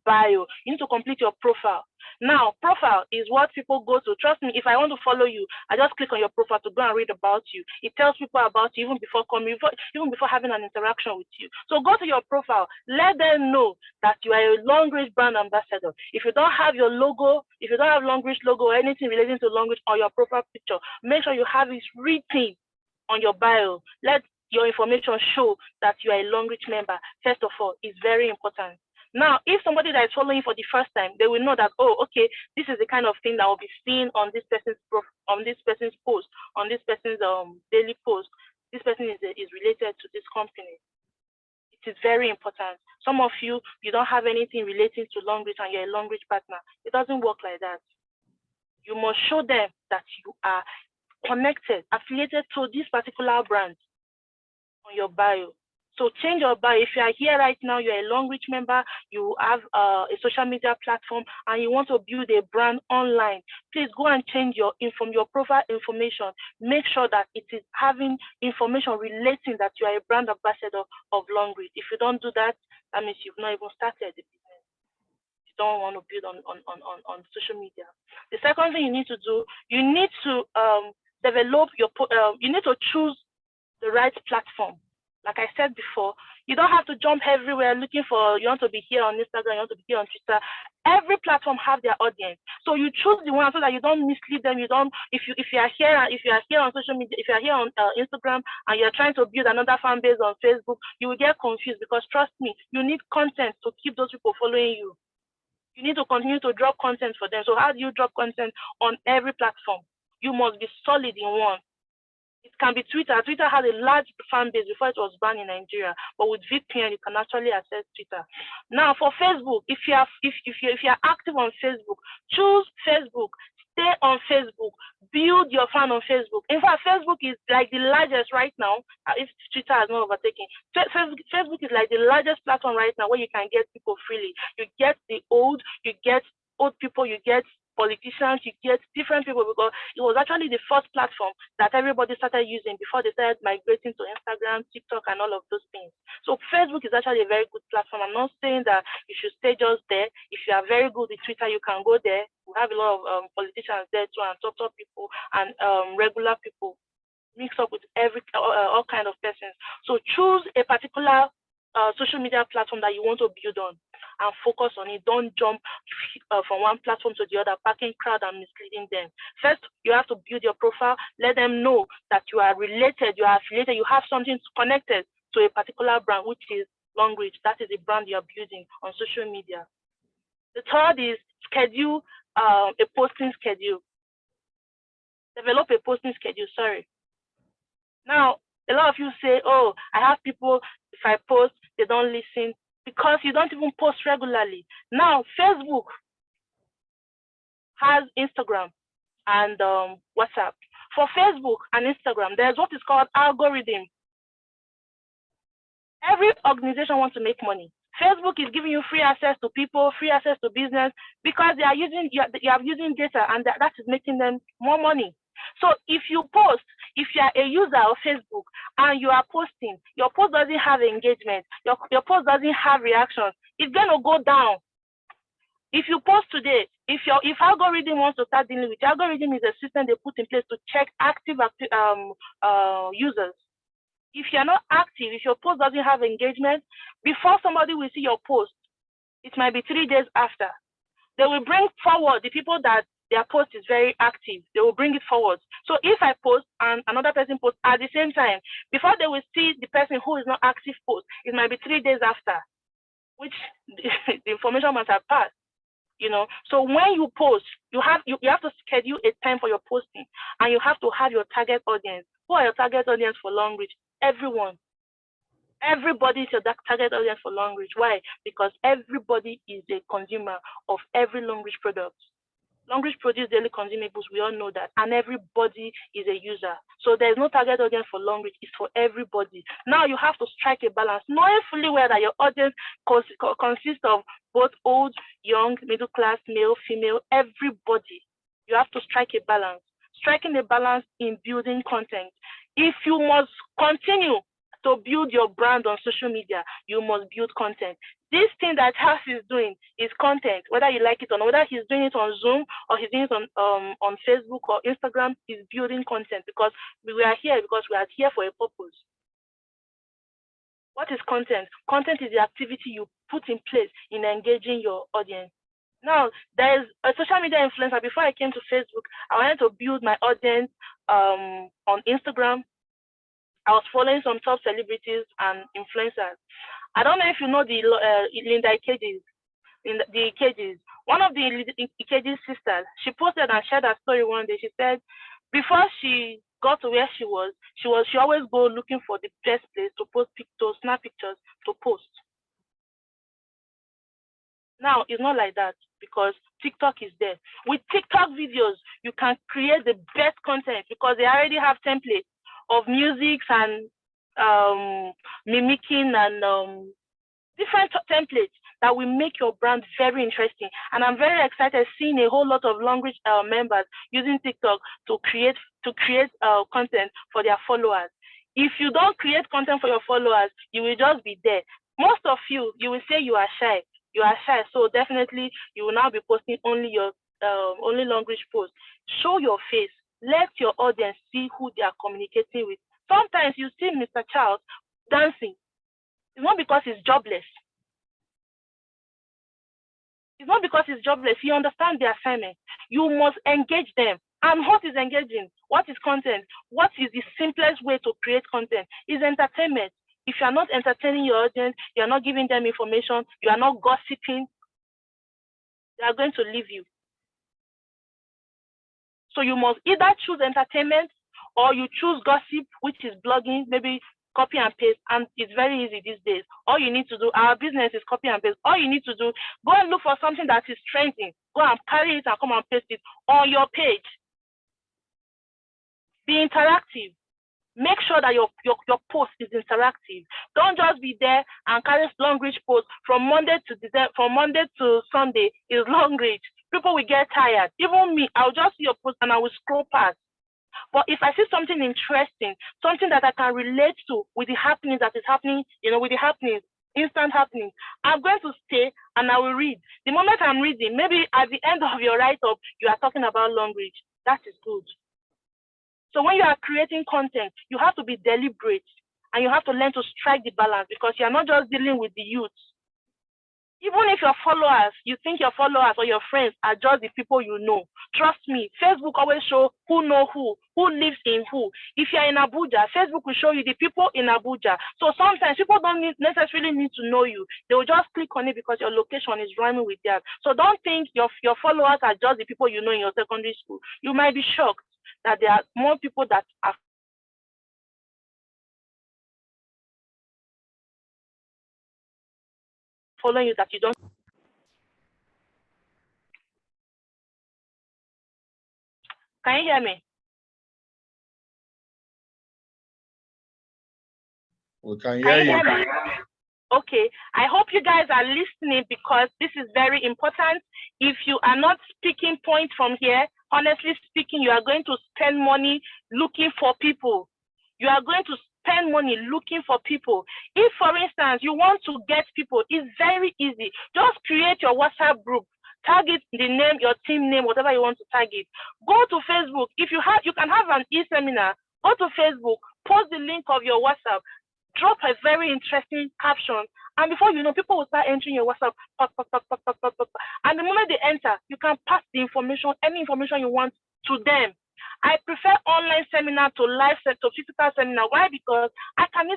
bio. You need to complete your profile. Now, profile is what people go to. Trust me, if I want to follow you, I just click on your profile to go and read about you. It tells people about you even before having an interaction with you. So go to your profile. Let them know that you are a Longrich brand ambassador. If you don't have your logo, if you don't have Longrich logo or anything relating to Longrich on your profile picture, make sure you have it written on your bio. Let your information show that you are a Longrich member. First of all, it's very important. Now, if somebody that is following you for the first time, they will know that, oh, okay, this is the kind of thing that will be seen on this person's post, on this person's daily post. This person is related to this company. It is very important. Some of you don't have anything relating to Longrich and you're a Longrich partner. It doesn't work like that. You must show them that you are connected, affiliated to this particular brand on your bio. So change your bio. If you are here right now, you're a Longrich member, you have a social media platform, and you want to build a brand online, please go and change your profile information. Make sure that it is having information relating that you are a brand ambassador of Longrich. If you don't do that, that means you've not even started the business. You don't want to build on social media. The second thing you need to do, you need to develop you need to choose the right platform. Like I said before, you don't have to jump everywhere looking for, you want to be here on Instagram, you want to be here on Twitter. Every platform have their audience. So you choose the one so that you don't mislead them. You don't, if you are here on social media, if you are here on Instagram and you're trying to build another fan base on Facebook, you will get confused, because trust me, you need content to keep those people following you. You need to continue to drop content for them. So how do you drop content on every platform? You must be solid in one. It can be Twitter. Twitter has a large fan base before it was banned in Nigeria, but with VPN you can actually access Twitter. Now for Facebook, if you are active on Facebook, choose Facebook. Stay on Facebook. Build your fan on Facebook. In fact, Facebook is like the largest right now. If Twitter has not overtaken, Facebook is like the largest platform right now where you can get people freely. You get the old, you get old people, you get politicians, you get different people, because it was actually the first platform that everybody started using before they started migrating to Instagram, TikTok, and all of those things. So Facebook is actually a very good platform. I'm not saying that you should stay just there. If you are very good with Twitter, you can go there. We have a lot of politicians there too, and top people and regular people mix up with all kind of persons. So choose a particular social media platform that you want to build on and focus on it. Don't jump from one platform to the other, packing crowd and misleading them. First, you have to build your profile. Let them know that you are related, you are affiliated, you have something connected to a particular brand, which is Longrich. That is a brand you are building on social media. The third is schedule a posting schedule. Develop a posting schedule, sorry. Now, a lot of you say, oh, I have people, if I post, they don't listen, because you don't even post regularly. Now, Facebook has Instagram and WhatsApp. For Facebook and Instagram, there's what is called algorithm. Every organization wants to make money. Facebook is giving you free access to people, free access to business, because they are using data, and that is making them more money. So if you post, if you are a user of Facebook and you are posting, your post doesn't have engagement, your post doesn't have reactions, it's going to go down. If you post today, if algorithm wants to start dealing with, algorithm is a system they put in place to check active users. If you're not active, if your post doesn't have engagement, before somebody will see your post, it might be 3 days after. They will bring forward the people that their post is very active. They will bring it forward. So if I post and another person posts at the same time, before they will see the person who is not active post, it might be 3 days after, which the information must have passed. You know, so when you post, you have to schedule a time for your posting, and you have to have your target audience. Who are your target audience for Longrich? Everyone. Everybody is your target audience for Longrich. Why? Because everybody is a consumer of every Longrich product. Longrich produce daily consumables, we all know that, and everybody is a user. So there's no target audience for Longrich, it's for everybody. Now you have to strike a balance, knowing fully well that your audience consists of both old, young, middle class, male, female, everybody. You have to strike a balance. Striking a balance in building content. If you must continue to build your brand on social media, you must build content. This thing that House is doing is content, whether you like it or not, whether he's doing it on Zoom or he's doing it on Facebook or Instagram, is building content, because we are here for a purpose. What is content? Content is the activity you put in place in engaging your audience. Now, there's a social media influencer. Before I came to Facebook, I wanted to build my audience on Instagram. I was following some top celebrities and influencers. I don't know if you know the Linda Ikeji, the Ikeji. One of the Ikeji sisters, she posted and shared her story one day. She said, before she got to where she always go looking for the best place to post pictures, snap pictures to post. Now it's not like that, because TikTok is there. With TikTok videos, you can create the best content, because they already have templates of music and mimicking and different templates that will make your brand very interesting. And I'm very excited seeing a whole lot of Longrich members using TikTok to create content for their followers. If you don't create content for your followers, you will just be there. Most of you will say you are shy. You are shy, so definitely you will now be posting only your only Longrich posts. Show your face. Let your audience see who they are communicating with. Sometimes you see Mr. Charles dancing. It's not because he's jobless. It's not because he's jobless. He understands the assignment. You must engage them. And what is engaging? What is content? What is the simplest way to create content? Is entertainment. If you are not entertaining your audience, you are not giving them information, you are not gossiping, they are going to leave you. So you must either choose entertainment or you choose gossip, which is blogging, maybe copy and paste, and it's very easy these days. All you need to do, our business is copy and paste. All you need to do, go and look for something that is trending. Go and carry it and come and paste it on your page. Be interactive. Make sure that your post is interactive. Don't just be there and carry Longrich post from Monday to Sunday is Longrich. People will get tired. Even me, I'll just see your post and I will scroll past. But if I see something interesting, something that I can relate to with the happenings that is happening, with the happenings, instant happenings, I'm going to stay and I will read. The moment I'm reading, maybe at the end of your write-up, you are talking about Longrich. That is good. So when you are creating content, you have to be deliberate and you have to learn to strike the balance, because you are not just dealing with the youth. Even if your followers, you think your followers or your friends are just the people you know, trust me, Facebook always show who know who lives in who. If you're in Abuja, Facebook will show you the people in Abuja. So sometimes people don't necessarily need to know you. They will just click on it because your location is rhyming with theirs. So don't think your followers are just the people you know in your secondary school. You might be shocked that there are more people that are following you that you don't. Can you hear me? We can hear you. Okay, I hope you guys are listening, because this is very important. If you are not speaking points from here, honestly speaking, you are going to spend money looking for people. You are going to spend money looking for people. If, for instance, you want to get people, it's very easy. Just create your WhatsApp group. Tag it the name, your team name, whatever you want to tag it. Go to Facebook. If you can have an e-seminar. Go to Facebook, post the link of your WhatsApp, drop a very interesting caption, and before you know, people will start entering your WhatsApp. And the moment they enter, you can pass the information, any information you want, to them. I prefer online seminar to live to physical seminar. Why? Because I can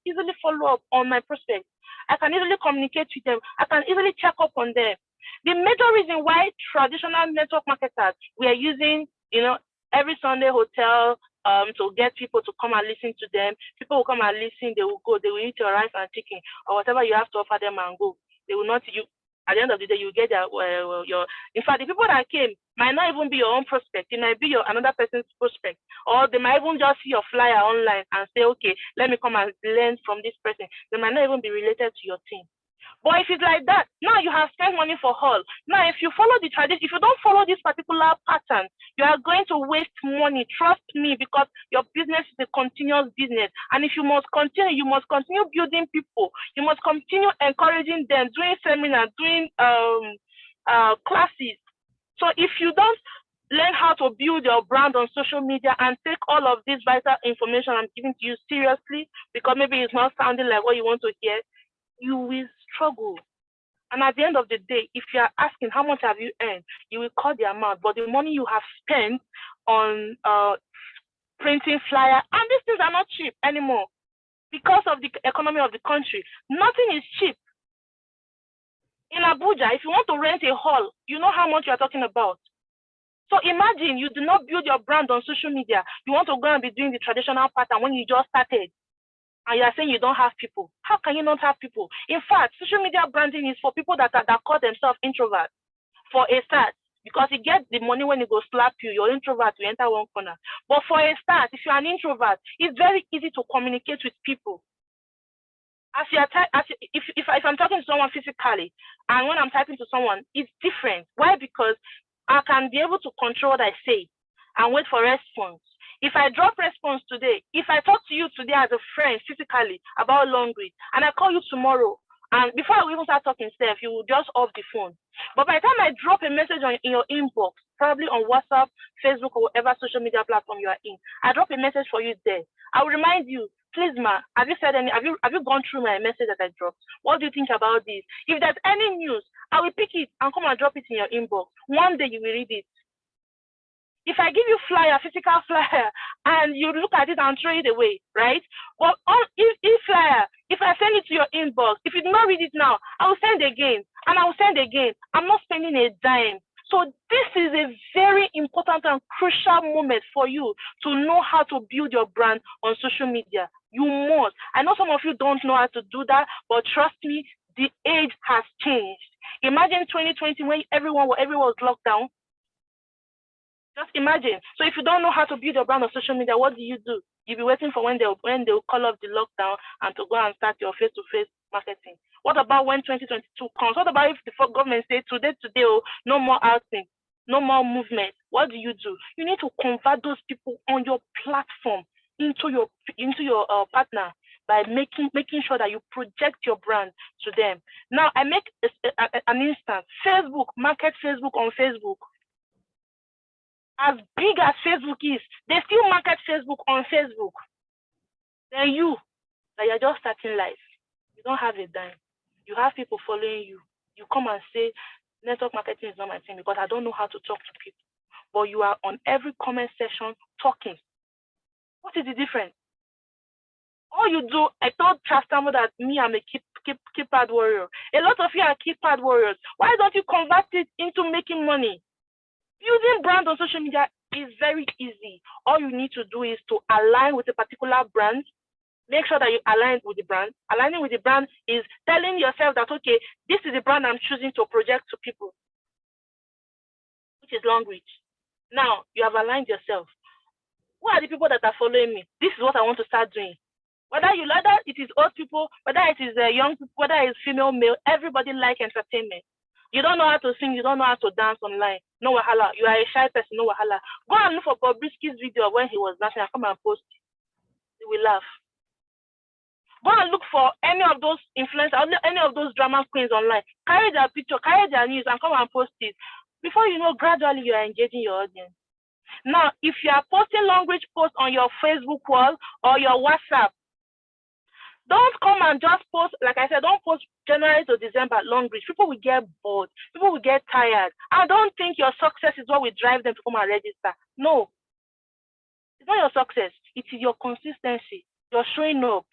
easily follow up on my prospects. I can easily communicate with them. I can easily check up on them. The major reason why traditional network marketers we are using, every Sunday hotel to get people to come and listen to them. People will come and listen. They will go. They will eat your rice and chicken or whatever you have to offer them and go. They will not. At the end of the day, you get your. In fact, the people that came might not even be your own prospect. It might be another person's prospect, or they might even just see your flyer online and say, "Okay, let me come and learn from this person." They might not even be related to your team. But if it's like that, now you have spent money for all. Now, if you follow the tradition, if you don't follow this particular pattern, you are going to waste money. Trust me, because your business is a continuous business. And if you must continue building people. You must continue encouraging them, doing seminars, doing classes. So if you don't learn how to build your brand on social media and take all of this vital information I'm giving to you seriously, because maybe it's not sounding like what you want to hear, you will struggle. And at the end of the day, if you are asking how much have you earned, you will call the amount. But the money you have spent on printing flyer, and these things are not cheap anymore because of the economy of the country. Nothing is cheap. In Abuja, if you want to rent a hall, you know how much you are talking about. So imagine you do not build your brand on social media. You want to go and be doing the traditional pattern when you just started. And you are saying you don't have people. How can you not have people? In fact, social media branding is for people that call themselves introverts, for a start, because you get the money when you go slap you. You're introvert, you enter one corner. But for a start, if you're an introvert, it's very easy to communicate with people. If I'm talking to someone physically, and when I'm typing to someone, it's different. Why? Because I can be able to control what I say and wait for response. If I drop response today, if I talk to you today as a friend physically about Longrich, and I call you tomorrow, and before we even start talking stuff, you will just off the phone. But by the time I drop a message in your inbox, probably on WhatsApp, Facebook, or whatever social media platform you are in, I drop a message for you there. I will remind you, Please, ma, have you said any? Have you gone through my message that I dropped? What do you think about this? If there's any news, I will pick it and come and drop it in your inbox. One day you will read it. If I give you flyer, physical flyer, and you look at it and throw it away, right? But if flyer, if I send it to your inbox, if you do not read it now, I will send again, and I will send again. I'm not spending a dime. So this is a very important and crucial moment for you to know how to build your brand on social media. You must. I know some of you don't know how to do that, but trust me, the age has changed. Imagine 2020 when everyone was locked down. Just imagine. So if you don't know how to build your brand on social media, what do? You'll be waiting for when they'll call off the lockdown and to go and start your face-to-face marketing. What about when 2022 comes? What about if the government says today, oh, no more outing, no more movement? What do? You need to convert those people on your platform into your partner by making sure that you project your brand to them. Now, I make an instance. Facebook, market Facebook on Facebook. As big as Facebook is, they still market Facebook on Facebook. Then you, that you're just starting life, you don't have a dime. You have people following you. You come and say, network marketing is not my thing because I don't know how to talk to people. But you are on every comment section talking. What is the difference? All you do, I told Trastamo that me, I'm a keypad warrior. A lot of you are keypad warriors. Why don't you convert it into making money? Building brand on social media is very easy. All you need to do is to align with a particular brand. Make sure that you align with the brand. Aligning with the brand is telling yourself that, okay, this is the brand I'm choosing to project to people, which is Longrich. Now, you have aligned yourself. Who are the people that are following me? This is what I want to start doing. Whether it is old people, whether it is young people, whether it's female, male, everybody like entertainment. You don't know how to sing, you don't know how to dance online. No wahala. You are a shy person, no wahala. Go and look for Bobrisky's video when he was dancing and come and post it. You will laugh. Go and look for any of those influencers, any of those drama queens online. Carry their picture, carry their news, and come and post it. Before you know, gradually you are engaging your audience. Now, if you are posting Longrich posts on your Facebook wall or your WhatsApp, don't come and just post, like I said, don't post January to December Longrich. People will get bored. People will get tired. I don't think your success is what will drive them to come and register. No. It's not your success. It is your consistency. You're showing up.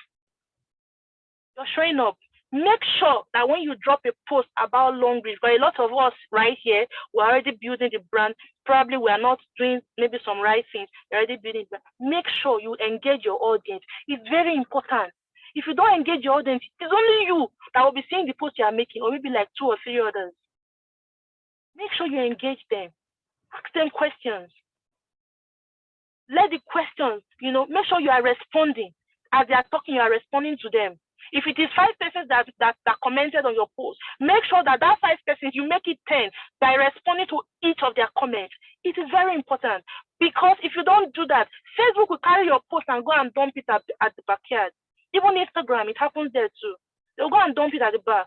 You're showing up. Make sure that when you drop a post about Longrich, but a lot of us right here, we're already building the brand. Probably we are not doing maybe some right things. You're already building the brand. Make sure you engage your audience. It's very important. If you don't engage your audience, it's only you that will be seeing the post you are making, or maybe like 2 or 3 others. Make sure you engage them. Ask them questions. Let the questions, make sure you are responding. As they are talking, you are responding to them. If it is 5 persons that commented on your post, make sure that 5 persons, you make it 10 by responding to each of their comments. It is very important, because if you don't do that, Facebook will carry your post and go and dump it at the backyard. Even Instagram, it happens there too. They'll go and dump it at the back.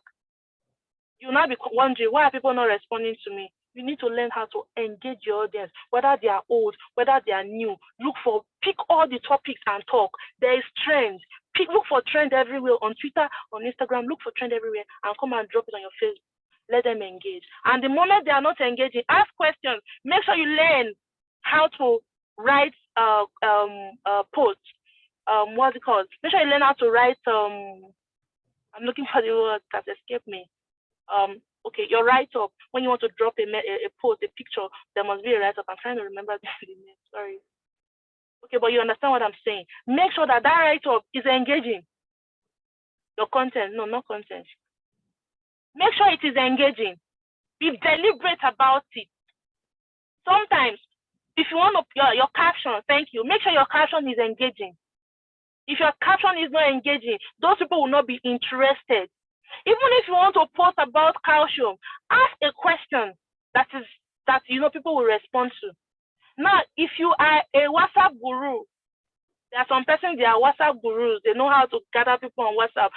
You'll now be wondering, why are people not responding to me? You need to learn how to engage your audience, whether they are old, whether they are new. Pick all the topics and talk. There is trends. Look for trend everywhere on Twitter, on Instagram. Look for trend everywhere and come and drop it on your Facebook. Let them engage. And the moment they are not engaging, ask questions. Make sure you learn how to write posts. What's it called? Make sure you learn how to write. I'm looking for the word that escaped me. Okay, your write-up. When you want to drop a post, a picture, there must be a write-up. I'm trying to remember the name. Sorry. Okay, but you understand what I'm saying. Make sure that write-up is engaging. Your content, no, not content. Make sure it is engaging. Be deliberate about it. Sometimes, if you want your caption, thank you. Make sure your caption is engaging. If your caption is not engaging, those people will not be interested. Even if you want to post about calcium, ask a question that people will respond to. Now, if you are a WhatsApp guru, there are some persons, they are WhatsApp gurus. They know how to gather people on WhatsApp,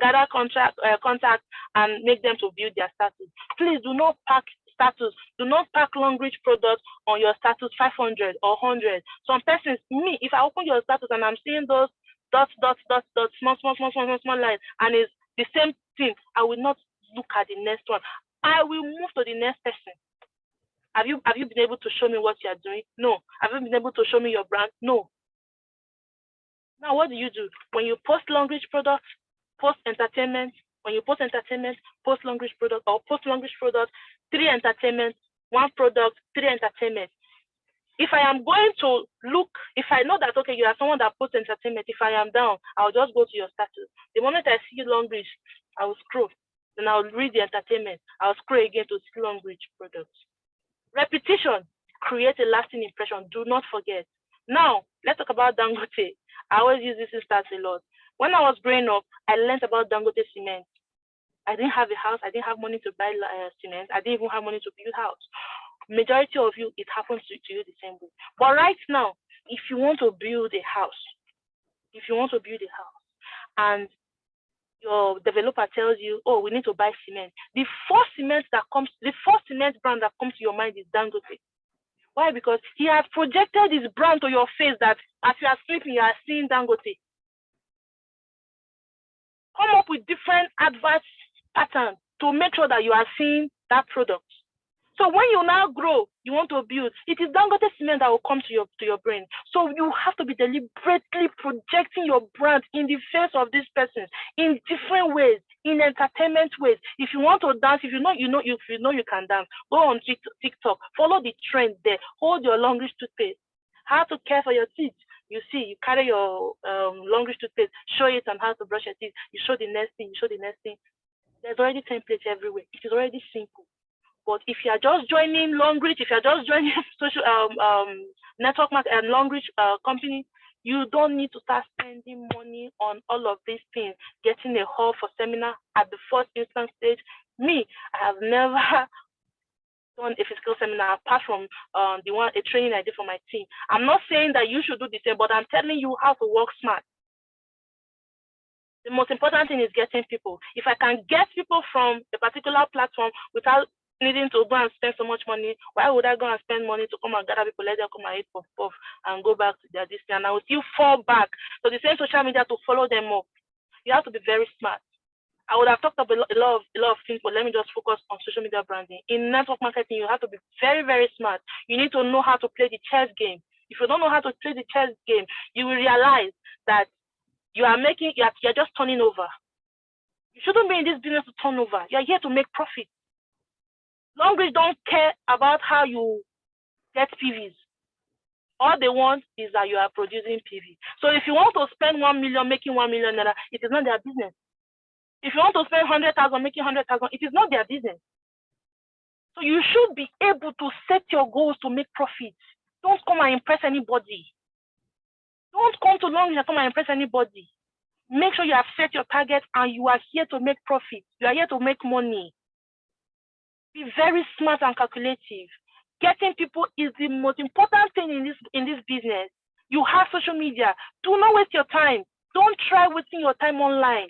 gather contacts, and make them to view their status. Please do not pack status. Do not pack Longrich products on your status 500 or 100. Some persons, me, if I open your status and I'm seeing those dot, small line, and it's the same thing. I will not look at the next one. I will move to the next person. Have you been able to show me what you are doing? No. Have you been able to show me your brand? No. Now, what do? When you post Longrich products, post entertainment. When you post entertainment, post Longrich product, or post Longrich product, 3 entertainment, 1 product, 3 entertainment. If I am going to look, if I know that, okay, you are someone that posts entertainment, if I am down, I'll just go to your status. The moment I see Longrich, I will scroll. Then I'll read the entertainment. I'll scroll again to see Longrich products. Repetition creates a lasting impression. Do not forget. Now, let's talk about Dangote. I always use this instance a lot. When I was growing up, I learned about Dangote cement. I didn't have a house. I didn't have money to buy cement. I didn't even have money to build a house. Majority of you, it happens to you the same way. But right now, if you want to build a house, and your developer tells you, oh, we need to buy cement, the first cement brand that comes to your mind is Dangote. Why? Because he has projected his brand to your face that as you are sleeping, you are seeing Dangote. Come up with different advert patterns to make sure that you are seeing that product. So when you now grow, you want to build, it is Dangote cement that will come to your brain. So you have to be deliberately projecting your brand in the face of this person in different ways, in entertainment ways. If you want to dance, if you know you can dance, go on TikTok, follow the trend there, hold your Longrich toothpaste. How to care for your teeth. You see, you carry your Longrich toothpaste, show it on how to brush your teeth. You show the next thing, There's already templates everywhere. It is already simple. But if you are just joining Longrich, if you are just joining social network market and Longrich company, you don't need to start spending money on all of these things, getting a hall for seminar at the first instance stage. Me, I have never done a physical seminar apart from a training I did for my team. I'm not saying that you should do the same, but I'm telling you how to work smart. The most important thing is getting people. If I can get people from a particular platform without needing to go and spend so much money, why would I go and spend money to come and gather people, let them come and eat puff and go back to their distance? And I will still fall back to the same social media to follow them up. You have to be very smart. I would have talked about a lot of things, but let me just focus on social media branding. In network marketing, you have to be very, very smart. You need to know how to play the chess game. If you don't know how to play the chess game, you will realize that you're just turning over. You shouldn't be in this business to turn over. You're here to make profit. Longrich don't care about how you get PVs. All they want is that you are producing PV. So if you want to spend 1 million making 1 million naira, it is not their business. If you want to spend 100,000 making 100,000, it is not their business. So you should be able to set your goals to make profit. Don't come and impress anybody. Don't come to Longrich and come and impress anybody. Make sure you have set your target and you are here to make profit. You are here to make money. Be very smart and calculative. Getting people is the most important thing in this business. You have social media. Do not waste your time. Don't try wasting your time online.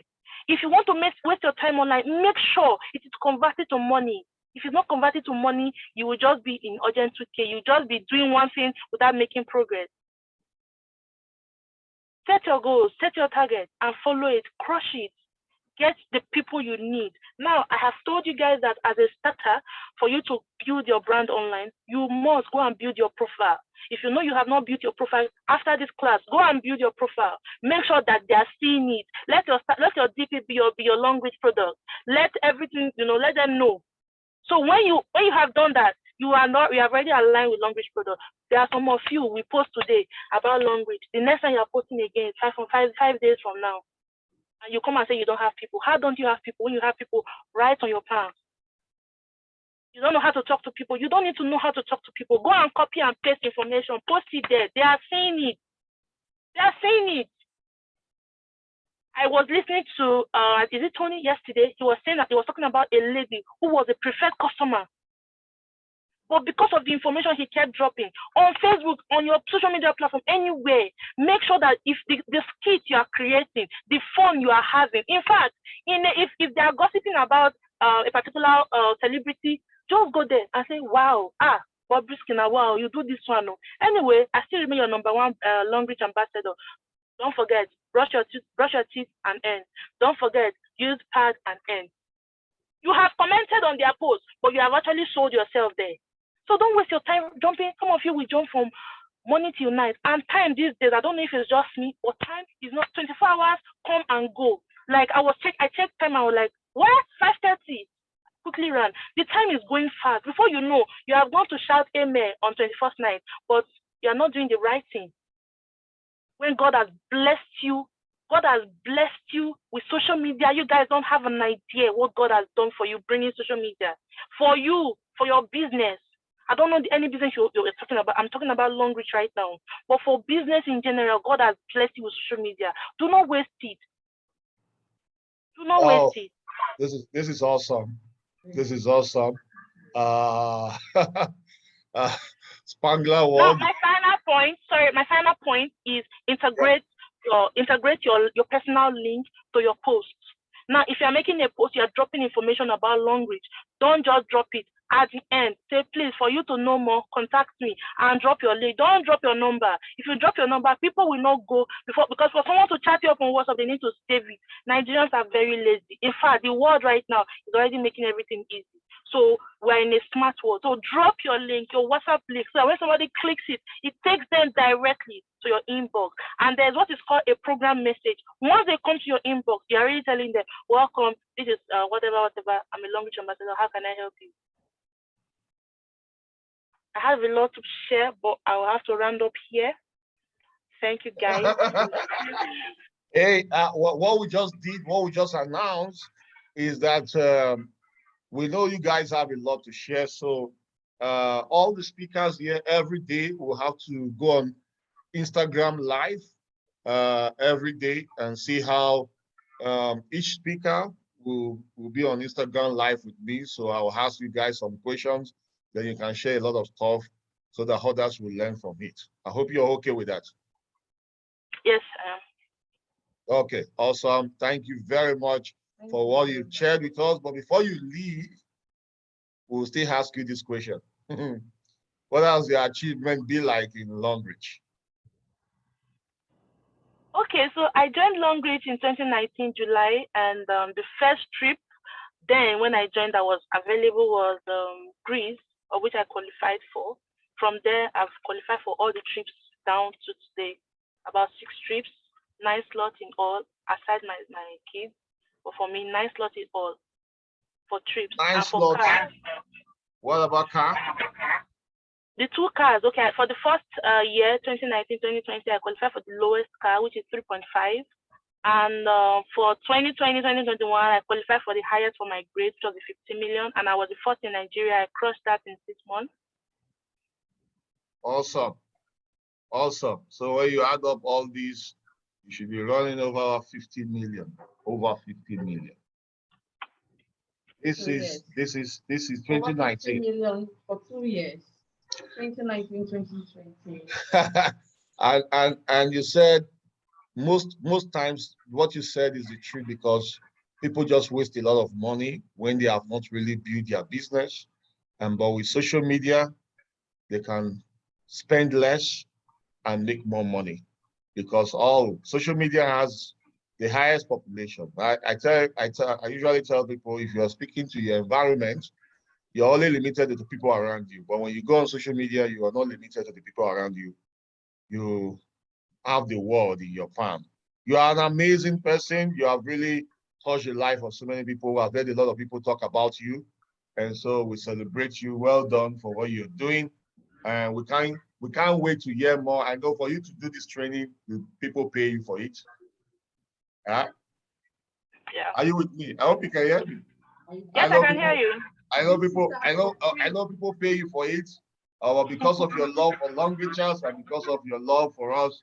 If you want to waste your time online, make sure it is converted to money. If it's not converted to money, you will just be in urgent 2K. You'll just be doing one thing without making progress. Set your goals, set your target, and follow it. Crush it. Get the people you need. Now, I have told you guys that as a starter, for you to build your brand online, you must go and build your profile. If you know you have not built your profile after this class, go and build your profile. Make sure that they are seeing it. Let your DP be your Longrich product. Let everything, let them know. So when you have done that, you have already aligned with Longrich product. There are some of you we post today about Longrich. The next time you are posting again, 5 days from now. And you come and say you don't have people. How don't you have people? When you have people, write on your plan. You don't know how to talk to people. You don't need to know how to talk to people. Go and copy and paste information. Post it there. They are saying it. They are saying it. I was listening to, is it Tony yesterday? He was saying that he was talking about a lady who was a preferred customer. But because of the information he kept dropping on Facebook, on your social media platform, anywhere, make sure that if the skit you are creating, the fun you are having, in fact, if they are gossiping about a particular celebrity, just go there and say, wow, Bob Briskina, wow, you do this one. Anyway, I still remain your #1 Longrich ambassador. Don't forget, brush your teeth and end. Don't forget, use pad and end. You have commented on their post, but you have actually sold yourself there. So don't waste your time jumping. Some of you will jump from morning till night. And time these days, I don't know if it's just me, but time is not 24 hours, come and go. Like I checked time, I was like, what? 5:30. Quickly run. The time is going fast. Before you know, you have gone to shout amen on 21st night, but you are not doing the right thing. When God has blessed you with social media, you guys don't have an idea what God has done for you, bringing social media. For you, for your business. I don't know any business you're talking about. I'm talking about Longrich right now. But for business in general, God has blessed you with social media. Do not waste it. Do not waste it. This is awesome. This is awesome. Spangler one. Now, my final point is integrate your personal link to your post. Now, if you're making a post, you're dropping information about Longrich. Don't just drop it. At the end, say, please, for you to know more, contact me and drop your link. Don't drop your number. If you drop your number, people will not go because for someone to chat you up on WhatsApp, they need to save it. Nigerians are very lazy. In fact, the world right now is already making everything easy. So we're in a smart world. So drop your link, your WhatsApp link, so that when somebody clicks it, it takes them directly to your inbox. And there's what is called a program message. Once they come to your inbox, you're already telling them, welcome, this is whatever, I'm a Longrich ambassador, how can I help you? I have a lot to share, but I will have to round up here. Thank you, guys. Hey, what we just did, what we just announced is that we know you guys have a lot to share. So all the speakers here every day will have to go on Instagram Live every day and see how each speaker will be on Instagram Live with me. So I will ask you guys some questions. Then you can share a lot of stuff so that others will learn from it. I hope you're okay with that. Yes, I am. Okay, awesome. Thank you very much for what you shared with us. But before you leave, we'll still ask you this question. What has your achievement been like in Longrich? Okay, so I joined Longrich in 2019, July, and the first trip then when I joined that was available was Greece, of which I qualified for. From there, I've qualified for all the trips down to today, about 6 trips, 9 slots in all, aside my kids. But for me, 9 slots in all for trips. 9 and slots. for cars. What about car? The 2 cars, okay. For the first year, 2019, 2020, I qualified for the lowest car, which is 3.5. And for 2020, 2021, I qualified for the highest for my grade, which was the 50 million. And I was the first in Nigeria. I crushed that in 6 months. Awesome. Awesome. So when you add up all these, you should be running over 50 million. Over 50 million. This is 2019. Over 50 million for 2 years. 2019, 2020. and you said most times what you said is the truth, because people just waste a lot of money when they have not really built their business. But with social media, they can spend less and make more money, because all social media has the highest population. I usually tell people, if you're speaking to your environment, you're only limited to the people around you. But when you go on social media, you are not limited to the people around you. You have the world in your palm. You are an amazing person. You have really touched the life of so many people. I've heard a lot of people talk about you. And so we celebrate you. Well done for what you're doing. And we can't wait to hear more. I know for you to do this training, people pay you for it. Yeah. Are you with me? I hope you can hear me. Yes, I can hear you. I know people pay you for it. Because of your love for Longrichers and because of your love for us,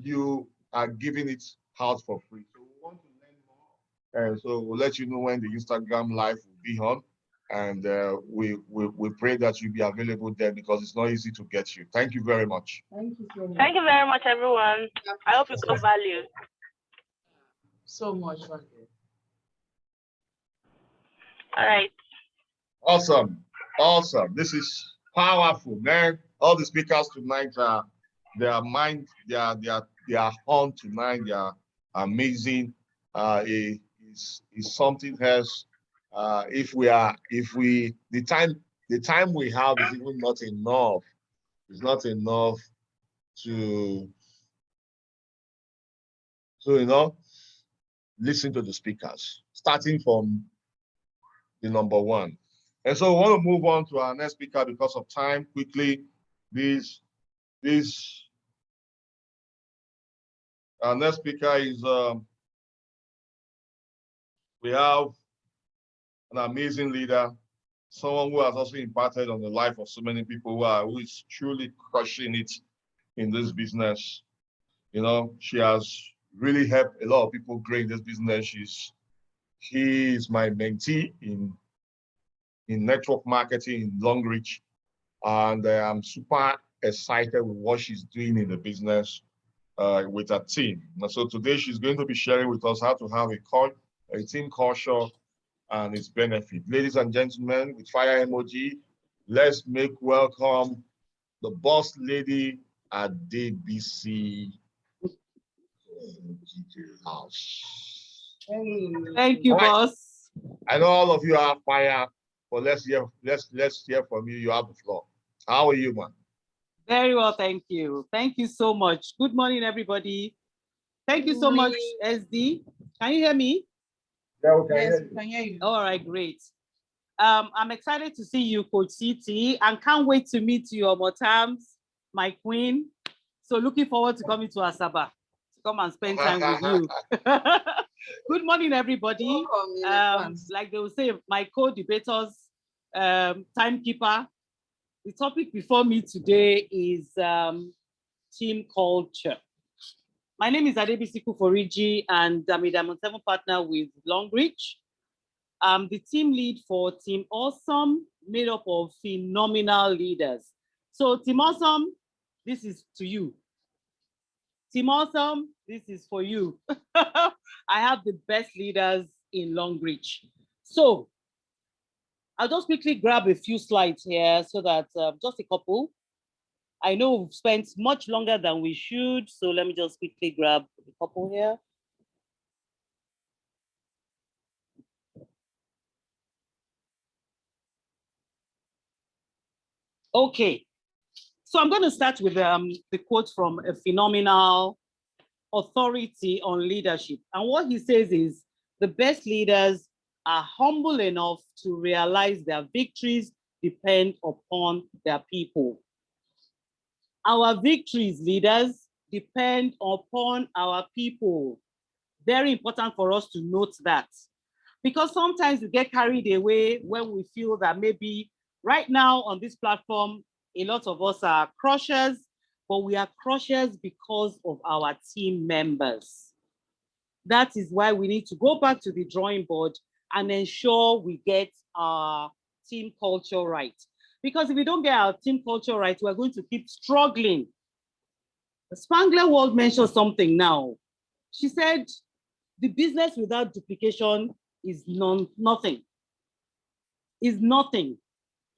you are giving it out for free. So we want to learn more. And so we'll let you know when the Instagram Live will be on. And we pray that you'll be available there, because it's not easy to get you. Thank you very much. Thank you so much. Thank you very much, everyone. I hope you got value. So much. All right. Awesome. Awesome. This is powerful, man. All the speakers tonight, their they are on tonight. They are amazing. Is something else. The time we have is even not enough. It's not enough to listen to the speakers, starting from the number one. And so we want to move on to our next speaker because of time quickly. Our next speaker is, we have an amazing leader, someone who has also impacted on the life of so many people who is truly crushing it in this business. She has really helped a lot of people grow in this business. She is my mentee in network marketing in Longrich, and I'm super excited with what she's doing in the business with her team. And so today she's going to be sharing with us how to have a team culture and its benefit. Ladies and gentlemen, with fire emoji, let's make welcome the boss lady Adebisi. Thank you, boss. I know all of you are fire, but let's hear from you. You have the floor. How are you, man? Very well, thank you. Thank you so much. Good morning, everybody. Thank you so much, SD. Can you hear me? Yeah, we can Yes, hear you. we can hear you. All right, great. I'm excited to see you, Coach CT, and can't wait to meet you, Omo Tams, my queen. So looking forward to coming to Asaba to come and spend time with you. Good morning, everybody. Like they will say, my co-debaters, timekeeper. The topic before me today is team culture. My name is Adebisi Kuforiji, and I'm a Diamond 7 partner with Longrich. I'm the team lead for Team Awesome, made up of phenomenal leaders. So Team Awesome, this is to you. Team Awesome, this is for you. I have the best leaders in Longrich. So I'll just quickly grab a few slides here so that just a couple. I know we've spent much longer than we should, so let me just quickly grab a couple here. Okay, so I'm going to start with the quote from a phenomenal authority on leadership. And what he says is, the best leaders are humble enough to realize their victories depend upon their people. Our victories, leaders, depend upon our people. Very important for us to note that. Because sometimes we get carried away when we feel that maybe right now on this platform, a lot of us are crushers, but we are crushers because of our team members. That is why we need to go back to the drawing board and ensure we get our team culture right. Because if we don't get our team culture right, we're going to keep struggling. The Spangler World mentioned something now. She said, the business without duplication is nothing. Is nothing.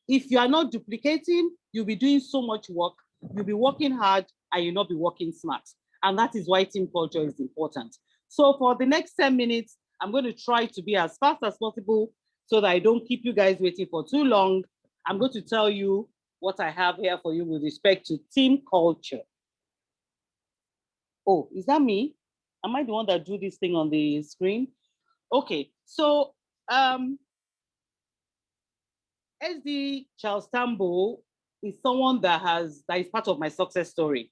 If you are not duplicating, you'll be doing so much work, you'll be working hard, and you'll not be working smart. And that is why team culture is important. So for the next 10 minutes, I'm going to try to be as fast as possible so that I don't keep you guys waiting for too long. I'm going to tell you what I have here for you with respect to team culture. Oh, is that me? Am I the one that drew this thing on the screen? Okay, so SD Charles Tambo is someone that is part of my success story.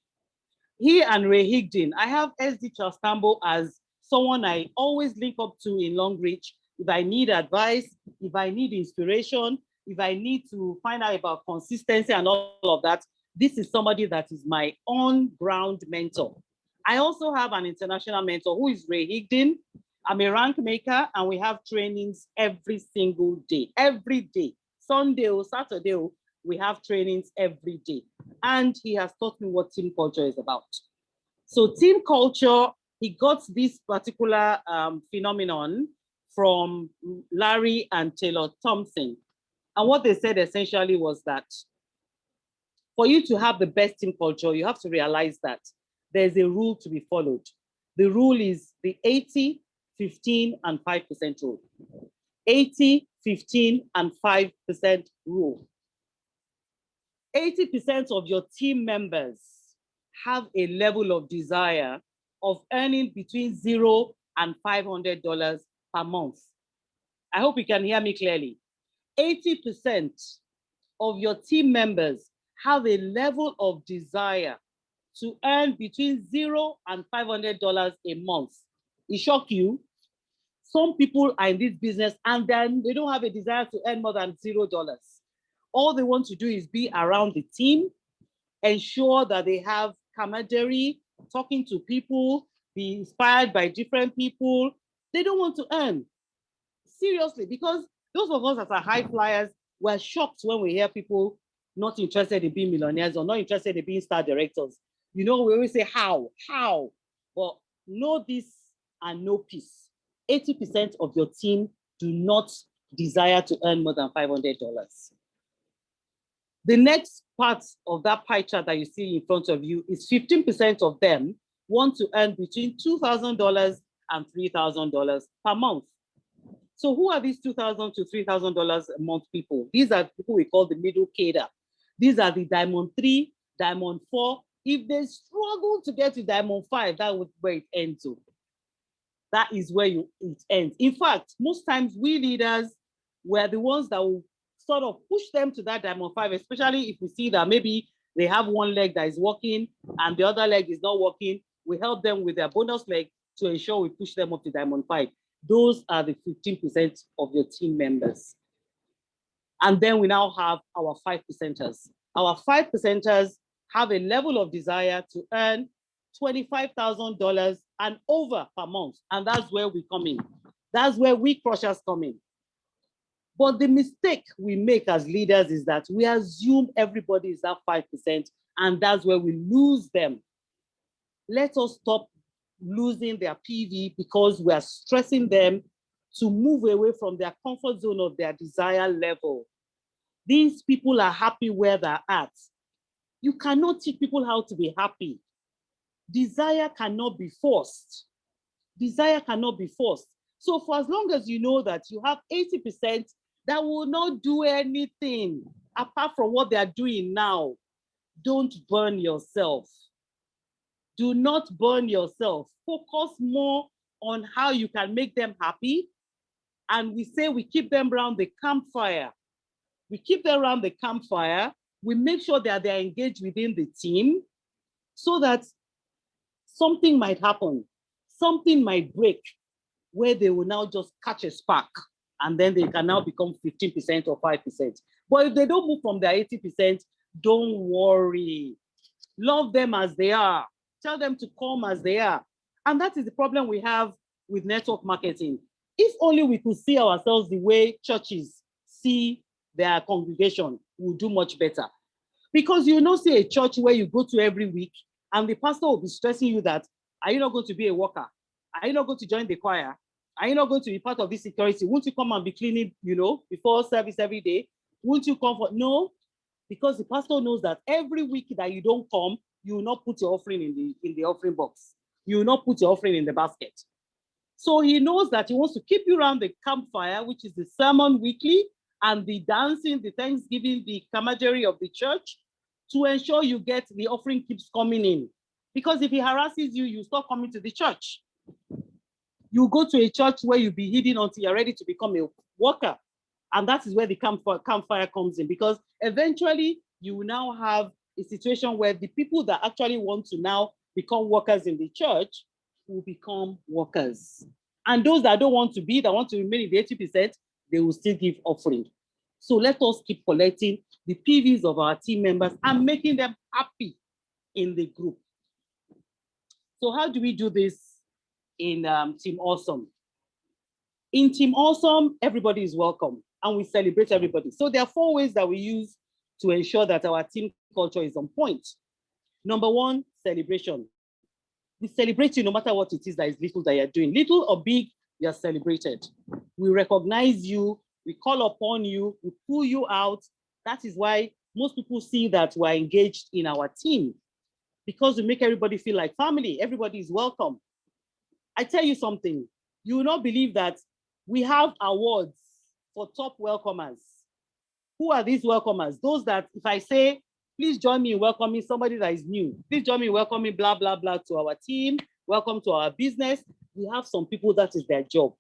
He and Ray Higdon, I have SD Charles Tambo as someone I always link up to in Longrich if I need advice, if I need inspiration, if I need to find out about consistency and all of that. This is somebody that is my on-ground mentor. I also have an international mentor who is Ray Higdon. I'm a rank maker, and we have trainings every single day, every day. Sunday or Saturday, we have trainings every day. And he has taught me what team culture is about. So team culture, he got this particular phenomenon from Larry and Taylor Thompson. And what they said essentially was that for you to have the best team culture, you have to realize that there's a rule to be followed. The rule is the 80, 15, and 5% rule. 80, 15, and 5% rule. 80% of your team members have a level of desire of earning between $0 and $500 per month. I hope you can hear me clearly. 80% of your team members have a level of desire to earn between $0 and $500 a month. It shock you? Some people are in this business and then they don't have a desire to earn more than $0. All they want to do is be around the team, ensure that they have camaraderie, talking to people, be inspired by different people. They don't want to earn. Seriously, because those of us that are high flyers, we're shocked when we hear people not interested in being millionaires or not interested in being star directors. You know, we always say, how? Well, know this and know peace. 80% of your team do not desire to earn more than $500. The next part of that pie chart that you see in front of you is 15% of them want to earn between $2,000 and $3,000 per month. So who are these $2,000 to $3,000 a month people? These are people we call the middle cadre. These are the Diamond 3, Diamond 4. If they struggle to get to Diamond 5, that would where it ends to. That is where it ends. In fact, most times we leaders were the ones that will sort of push them to that Diamond 5, especially if we see that maybe they have one leg that is working and the other leg is not working. We help them with their bonus leg to ensure we push them up to Diamond 5. Those are the 15% of your team members. And then we now have our 5%ers. Our 5%ers have a level of desire to earn $25,000 and over per month. And that's where we come in. That's where we crushers come in. But the mistake we make as leaders is that we assume everybody is that 5%, and that's where we lose them. Let us stop losing their PV because we are stressing them to move away from their comfort zone of their desire level. These people are happy where they're at. You cannot teach people how to be happy. Desire cannot be forced. Desire cannot be forced. So for as long as you know that you have 80% that will not do anything apart from what they are doing now, don't burn yourself. Do not burn yourself. Focus more on how you can make them happy. And we say we keep them around the campfire. We keep them around the campfire. We make sure that they're engaged within the team so that something might happen. Something might break where they will now just catch a spark and then they can now become 15% or 5%. But if they don't move from their 80%, don't worry. Love them as they are. Tell them to come as they are. And that is the problem we have with network marketing. If only we could see ourselves the way churches see their congregation, we'll do much better. Because you not see a church where you go to every week and the pastor will be stressing you that, are you not going to be a worker? Are you not going to join the choir? Are you not going to be part of this security? Won't you come and be cleaning, before service every day? Won't you come for, no, because the pastor knows that every week that you don't come, you will not put your offering in the offering box. You will not put your offering in the basket. So he knows that he wants to keep you around the campfire, which is the sermon weekly, and the dancing, the Thanksgiving, the camaraderie of the church, to ensure you get the offering keeps coming in. Because if he harasses you, you stop coming to the church. You go to a church where you'll be hidden until you're ready to become a worker. And that is where the campfire comes in, because eventually you will now have a situation where the people that actually want to now become workers in the church will become workers. And those that don't want to be, that want to remain in the 80%, they will still give offering. So let us keep collecting the PVs of our team members and making them happy in the group. So how do we do this in Team Awesome? In Team Awesome, everybody is welcome and we celebrate everybody. So there are 4 ways that we use to ensure that our team culture is on point. Number 1, celebration. We celebrate you no matter what it is that is little that you're doing. Little or big, you're celebrated. We recognize you, we call upon you, we pull you out. That is why most people see that we're engaged in our team, because we make everybody feel like family. Everybody is welcome. I tell you something, you will not believe that we have awards for top welcomers. Who are these welcomers? Those that if I say, please join me in welcoming somebody that is new. Please join me in welcoming blah, blah, blah to our team. Welcome to our business. We have some people that is their job.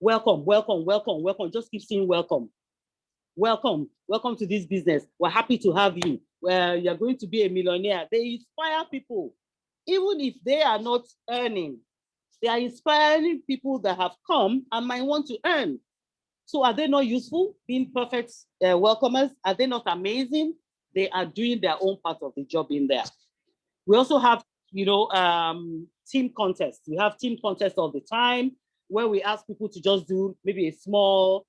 Welcome, welcome, welcome, welcome. Just keep saying welcome. Welcome, welcome to this business. We're happy to have you. Where you're going to be a millionaire. They inspire people, even if they are not earning. They are inspiring people that have come and might want to earn. So are they not useful, being perfect welcomers? Are they not amazing? They are doing their own part of the job in there. We also have, team contests. We have team contests all the time where we ask people to just do maybe a small,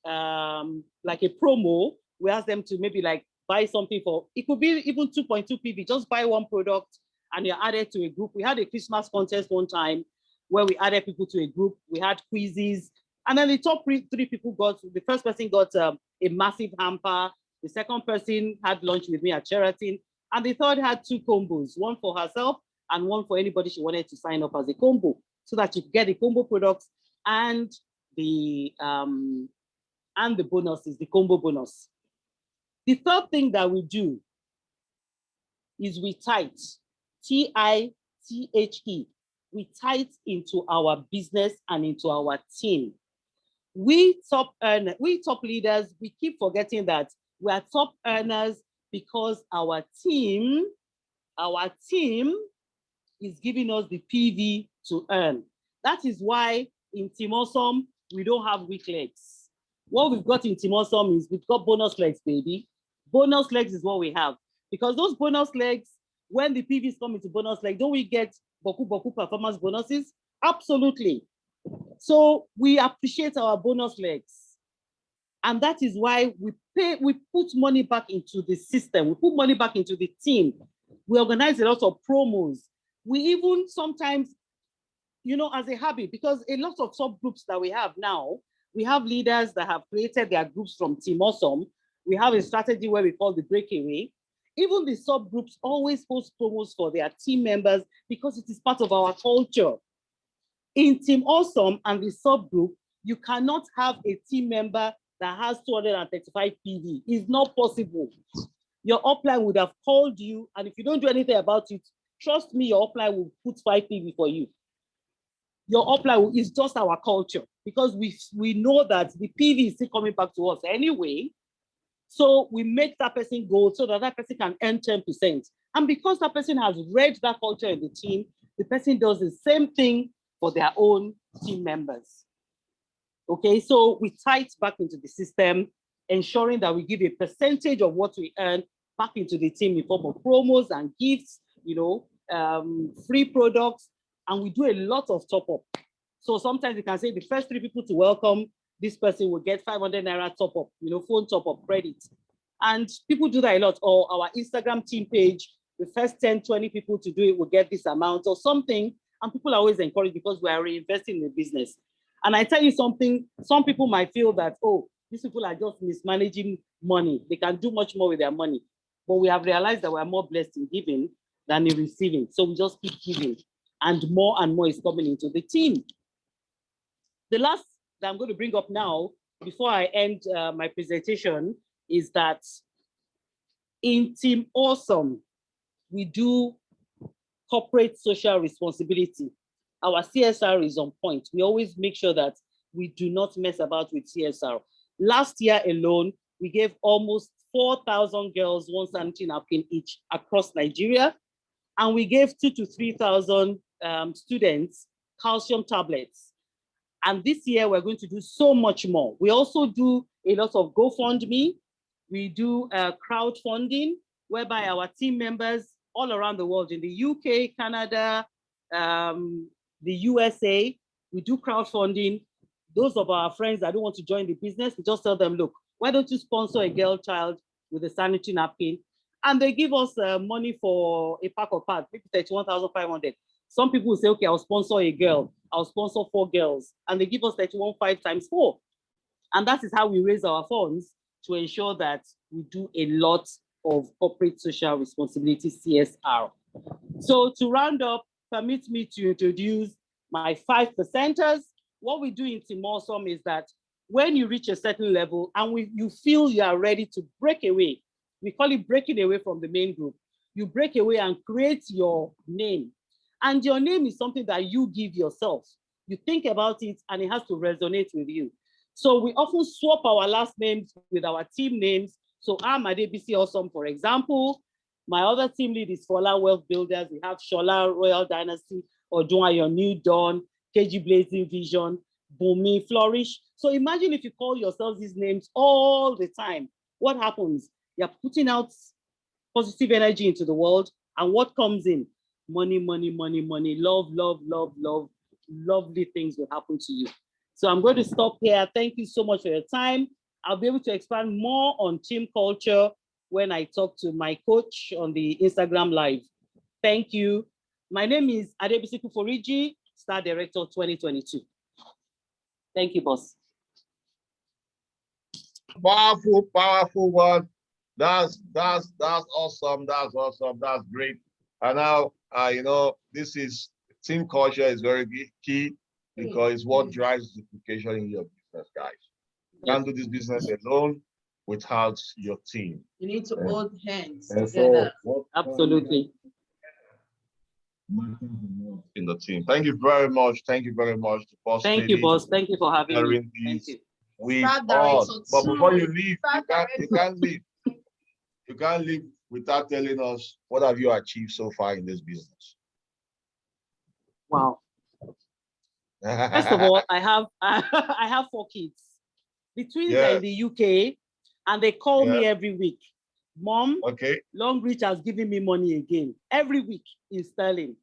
like a promo. We ask them to maybe like buy something for, it could be even 2.2 PV, just buy one product and you're added to a group. We had a Christmas contest one time where we added people to a group. We had quizzes. And then the top three people got, the first person got a massive hamper. The second person had lunch with me at Shorten. And the third had 2 combos, one for herself and one for anybody she wanted to sign up as a combo, so that you get the combo products and the bonuses, the combo bonus. The third thing that we do is we tithe, T-I-T-H-E. We tithe into our business and into our team. We top leaders, we keep forgetting that we are top earners because our team is giving us the PV to earn. That is why in Team Awesome, we don't have weak legs. What we've got in Team Awesome is we've got bonus legs, baby. Bonus legs is what we have. Because those bonus legs, when the PVs come into bonus leg, don't we get Boku performance bonuses? Absolutely. So we appreciate our bonus legs. And that is why we put money back into the system. We put money back into the team. We organize a lot of promos. We even sometimes, as a habit, because a lot of subgroups that we have now, we have leaders that have created their groups from Team Awesome. We have a strategy where we call the breakaway. Even the subgroups always post promos for their team members because it is part of our culture. In Team Awesome and the subgroup, you cannot have a team member that has 235 PV. It's not possible. Your upline would have called you, and if you don't do anything about it, trust me, your upline will put 5 PV for you. Your upline is just our culture because we know that the PV is still coming back to us anyway. So we make that person go so that that person can earn 10%. And because that person has read that culture in the team, the person does the same thing for their own team members. Okay, so we tithe back into the system, ensuring that we give a percentage of what we earn back into the team in form of promos and gifts, free products, and we do a lot of top up. So sometimes you can say the first 3 people to welcome, this person will get 500 Naira top up, phone top up credit. And people do that a lot. Or our Instagram team page, the first 10, 20 people to do it will get this amount or something. And people are always encouraged because we are reinvesting in the business. And I tell you something, some people might feel that, oh, these people are just mismanaging money. They can do much more with their money. But we have realized that we're more blessed in giving than in receiving. So we just keep giving. And more is coming into the team. The last that I'm going to bring up now, before I end my presentation, is that in Team Awesome, we do corporate social responsibility. Our CSR is on point. We always make sure that we do not mess about with CSR. Last year alone, we gave almost 4,000 girls one sanitary napkin each across Nigeria. And we gave 2,000 to 3,000 students calcium tablets. And this year, we're going to do so much more. We also do a lot of GoFundMe. We do crowdfunding, whereby our team members all around the world, in the UK, Canada, the USA, we do crowdfunding. Those of our friends that don't want to join the business, we just tell them, look, why don't you sponsor a girl child with a sanitary napkin? And they give us money for a pack of pads, maybe 31,500. Some people will say, okay, I'll sponsor a girl. I'll sponsor 4 girls. And they give us 31.5 times 4. And that is how we raise our funds to ensure that we do a lot of corporate social responsibility, CSR. So to round up, permit me to introduce my 5%ers. What we do in Team Awesome is that when you reach a certain level and you feel you are ready to break away, we call it breaking away from the main group. You break away and create your name. And your name is something that you give yourself. You think about it and it has to resonate with you. So we often swap our last names with our team names. So I'm Adebisi Awesome, for example. My other team lead is Fola Wealth Builders. We have Shola Royal Dynasty, Odunayo New Dawn, KG Blazing Vision, Bumi Flourish. So imagine if you call yourselves these names all the time. What happens? You're putting out positive energy into the world. And what comes in? Money, money, money, money, love, love, love, love. Lovely things will happen to you. So I'm going to stop here. Thank you so much for your time. I'll be able to expand more on team culture when I talk to my coach on the Instagram Live. Thank you. My name is Adebisi Kuforiji, Star Director 2022. Thank you, boss. Powerful, powerful one. That's awesome. That's awesome. That's great. And now, you know, this is team culture is very key because it's what drives duplication in your business, guys. You can't do this business alone without your team. You need to hold hands And together. so, Absolutely. In the team. Thank you very much. Thank you very much. Thank you, boss. Thank you for having me. Thank you. We all. But before you leave, you can't leave. You can't leave without telling us what have you achieved so far in this business. Wow. First of all, I have 4 kids. The twins are in the UK and they call me every week. Mom, Longrich has given me money again every week in sterling.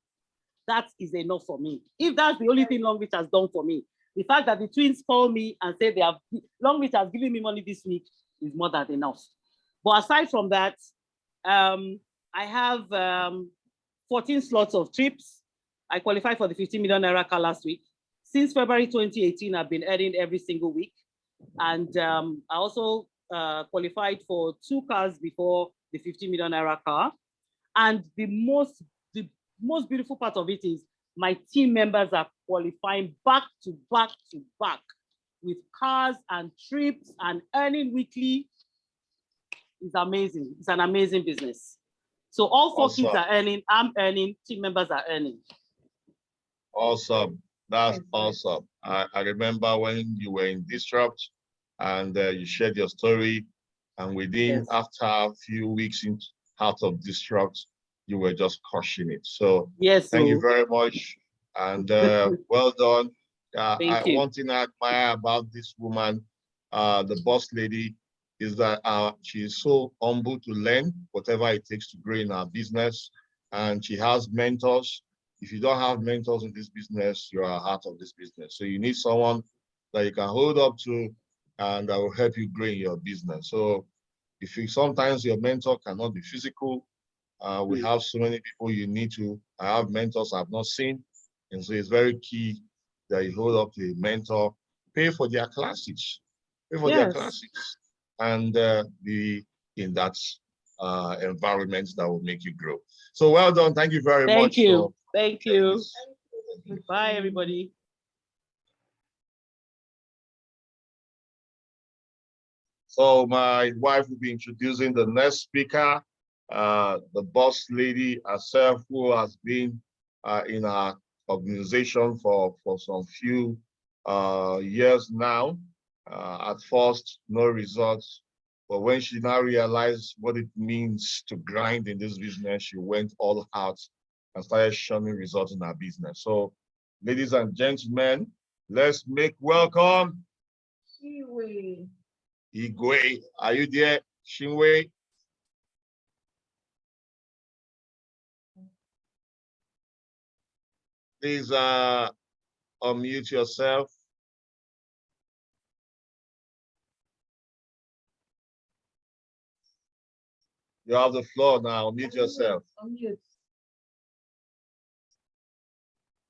That is enough for me. If that's the only thing Longrich has done for me, the fact that the twins call me and say Longrich has given me money this week is more than enough. But aside from that, I have 14 slots of trips. I qualified for the 15 million naira car last week. Since February 2018, I've been earning every single week. And I also qualified for 2 cars before the 50 million naira car. And the most beautiful part of it is my team members are qualifying back to back to back with cars and trips and earning weekly. It's amazing. It's an amazing business. So all 4 kids are earning, I'm earning, team members are earning. Awesome. That's awesome. I remember when you were in Disrupt and you shared your story, and within after a few weeks out of Disrupt, you were just crushing it. So thank you very much, and well done. One thing I admire about this woman, the boss lady, is that she is so humble to learn whatever it takes to grow in her business, and she has mentors. If you don't have mentors in this business, you are out of this business. So you need someone that you can hold up to and that will help you grow in your business. So if sometimes your mentor cannot be physical, we have so many people you need to. I have mentors I've not seen. And so it's very key that you hold up to a mentor, pay for their classes, and be in that environment that will make you grow. So well done. Thank you very much. Thank you. Bye, everybody. So my wife will be introducing the next speaker, the boss lady herself, who has been in our organization for some few years now. At first, no results. But when she now realized what it means to grind in this business, she went all out and started showing results in her business. So, ladies and gentlemen, let's make welcome Chinwe Igwe. Are you there, Chinwe? Please unmute yourself. You have the floor now. Unmute yourself. Unmute.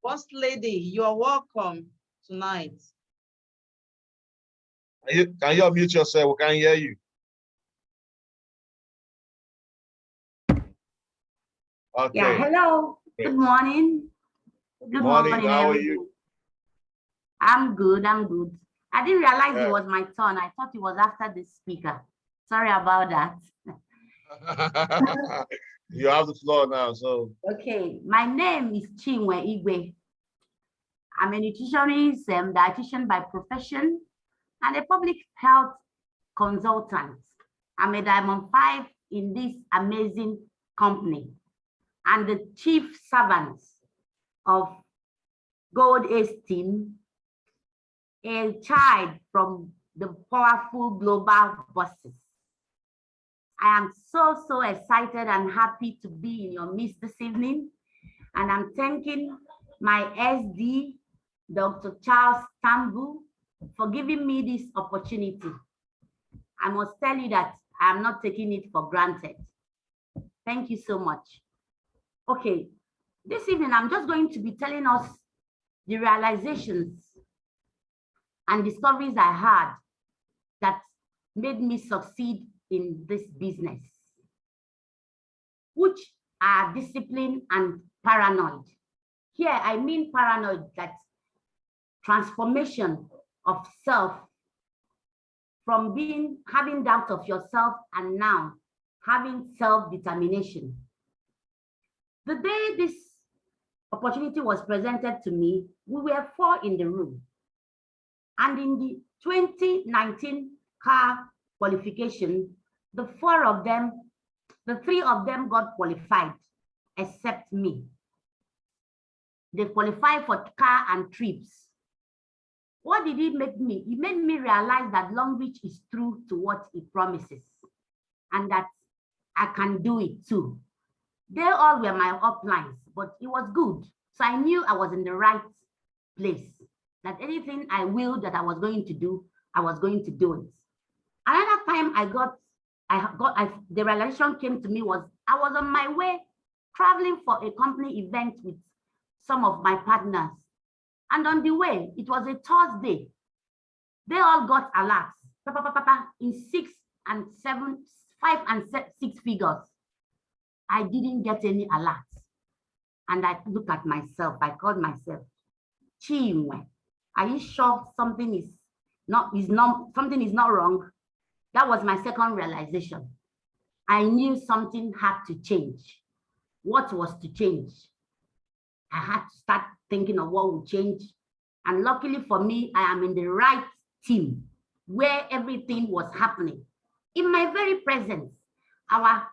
Boss lady, you're welcome tonight. Can you unmute yourself? We can't hear you. Okay. Yeah, hello. Good morning. Good morning, How are everyone. you? I'm good, I'm good. I didn't realize it was my turn. I thought it was after the speaker. Sorry about that. You have the floor now, so. Okay, my name is Chinwe Igwe. I'm a nutritionist, dietitian by profession, and a public health consultant. I'm a Diamond 5 in this amazing company and the chief servant of Gold Ace team, a child from the powerful global bosses. I am so excited and happy to be in your midst this evening. And I'm thanking my SD, Dr. Charles Tambu, for giving me this opportunity. I must tell you that I'm not taking it for granted. Thank you so much. Okay, this evening, I'm just going to be telling us the realizations and discoveries I had that made me succeed in this business, which are discipline and paranoid. Here, I mean paranoid, that transformation of self from having doubt of yourself and now having self-determination. The day this opportunity was presented to me, we were 4 in the room. And in the 2019 car qualification, the 3 of them got qualified, except me. They qualified for car and trips. What did it make me? It made me realize that Longrich is true to what it promises and that I can do it too. They all were my uplines, but it was good. So I knew I was in the right place, that anything I willed that I was going to do, I was going to do it. Another time the realization came to me was I was on my way traveling for a company event with some of my partners. And on the way, it was a Thursday. They all got alerts in 5 and 6 figures. I didn't get any alerts. And I looked at myself, I called myself, Chinwe, are you sure something is not wrong? That was my second realization. I knew something had to change. What was to change? I had to start thinking of what would change. And luckily for me, I am in the right team where everything was happening. In my very presence, our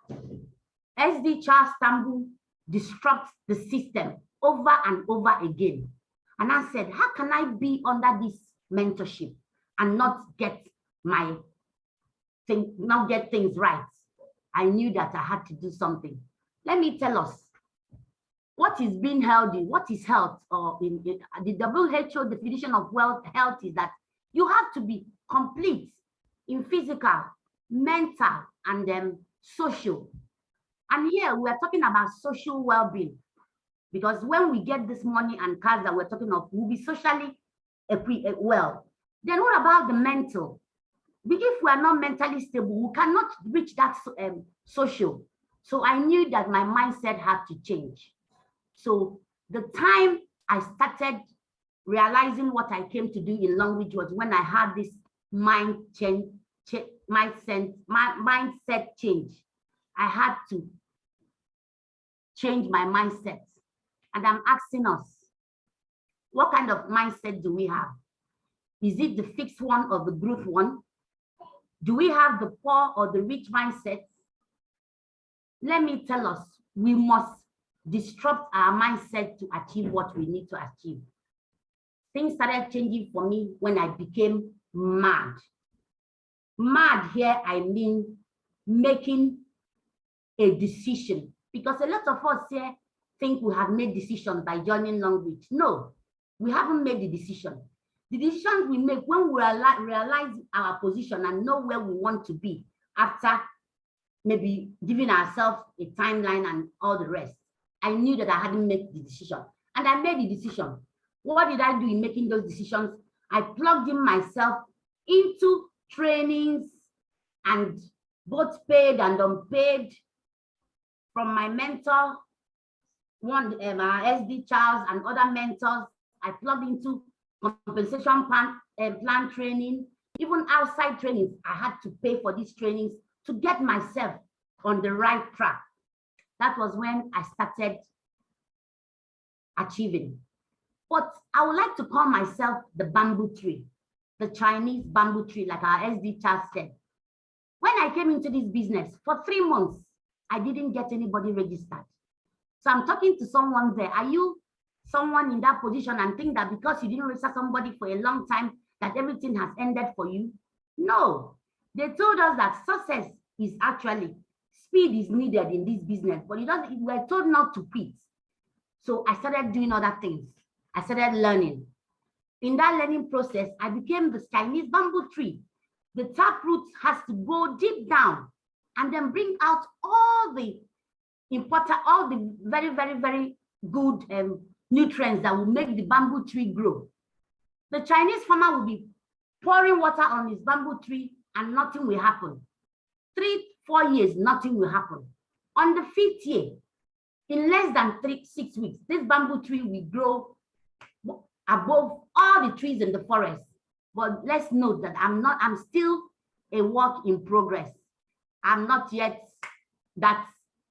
SD Charles Tambu disrupts the system over and over again. And I said, how can I be under this mentorship and not get things right? I knew that I had to do something. Let me tell us, what is being healthy? What is health? Or in the WHO definition of health is that you have to be complete in physical, mental, and social. And here we are talking about social well-being, because when we get this money and cars that we're talking of, we'll be socially well. Then what about the mental? If we are not mentally stable, we cannot reach that social. So I knew that my mindset had to change. So the time I started realizing what I came to do in Longrich was when I had this mindset change. I had to change my mindset. And I'm asking us, what kind of mindset do we have? Is it the fixed one or the growth one? Do we have the poor or the rich mindset? Let me tell us, we must disrupt our mindset to achieve what we need to achieve. Things started changing for me when I became mad. Mad here, I mean making a decision, because a lot of us here think we have made decisions by joining Longrich. No, we haven't made the decision. The decisions we make when we realize our position and know where we want to be after maybe giving ourselves a timeline and all the rest. I knew that I hadn't made the decision, and I made the decision. What did I do in making those decisions? I plugged in myself into trainings, and both paid and unpaid, from my mentor, our SD Charles and other mentors. I plugged into compensation plan training, even outside trainings. I had to pay for these trainings to get myself on the right track. That was when I started achieving. But I would like to call myself the bamboo tree, the Chinese bamboo tree, like our SD Charles said. When I came into this business, for 3 months, I didn't get anybody registered. So I'm talking to someone there. Are you someone in that position and think that because you didn't register somebody for a long time, that everything has ended for you? No. They told us that success is actually, speed is needed in this business, but we're told not to quit. So I started doing other things. I started learning. In that learning process, I became the Chinese bamboo tree. The tap root has to go deep down and then bring out all the important, all the very, very, very good nutrients that will make the bamboo tree grow. The Chinese farmer will be pouring water on his bamboo tree and nothing will happen. 3-4 years, nothing will happen. On the 5th year, in less than 6 weeks, this bamboo tree will grow above all the trees in the forest. But let's note that I'm still a work in progress. I'm not yet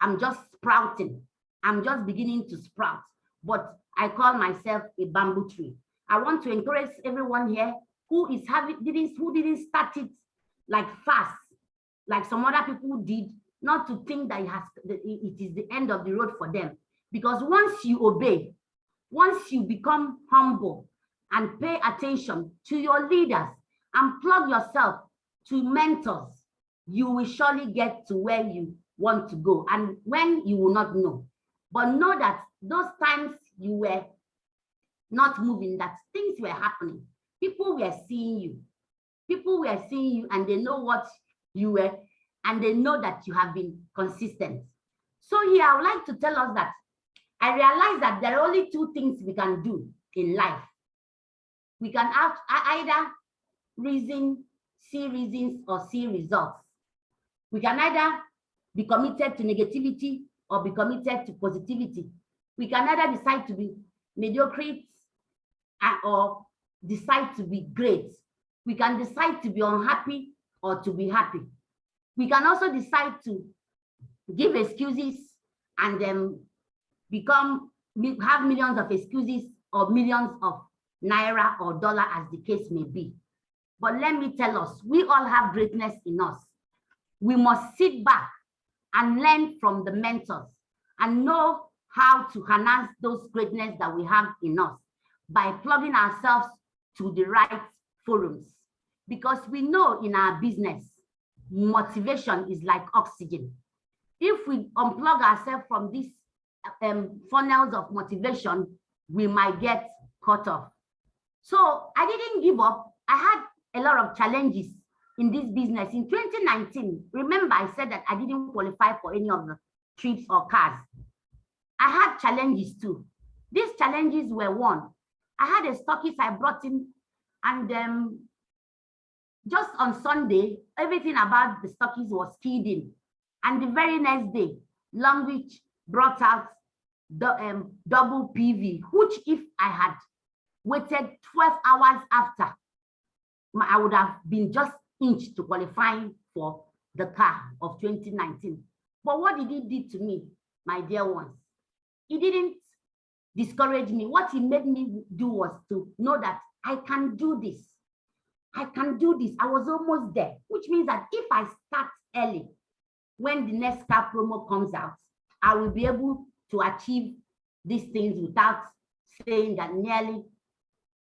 I'm just sprouting. I'm just beginning to sprout, but I call myself a bamboo tree. I want to encourage everyone here who didn't start it like fast, like some other people did, not to think that it is the end of the road for them. Because once you obey, once you become humble and pay attention to your leaders and plug yourself to mentors, you will surely get to where you want to go, and when you will not know. But know that those times you were not moving, that things were happening. People were seeing you. People were seeing you and they know what you were, and they know that you have been consistent. So here I would like to tell us that I realize that there are only 2 things we can do in life. We can have either see reasons or see results. We can either be committed to negativity or be committed to positivity. We can either decide to be mediocre or decide to be great. We can decide to be unhappy or to be happy. We can also decide to give excuses and then have millions of excuses or millions of naira or dollar, as the case may be. But let me tell us, we all have greatness in us. We must sit back and learn from the mentors and know how to harness those greatness that we have in us by plugging ourselves to the right forums. Because we know in our business, motivation is like oxygen. If we unplug ourselves from these funnels of motivation, we might get cut off. So I didn't give up. I had a lot of challenges in this business. In 2019, remember I said that I didn't qualify for any of the trips or cars. I had challenges too. These challenges were one. I had a stockist I brought in, and just on Sunday, everything about the stockist was keyed in. And the very next day, Longrich brought out the double PV, which if I had waited 12 hours after, I would have been just inched to qualifying for the car of 2019. But what did he do to me, my dear ones? He didn't discourage me. What he made me do was to know that I can do this. I can do this. I was almost there, which means that if I start early, when the next car promo comes out, I will be able to achieve these things without saying that nearly,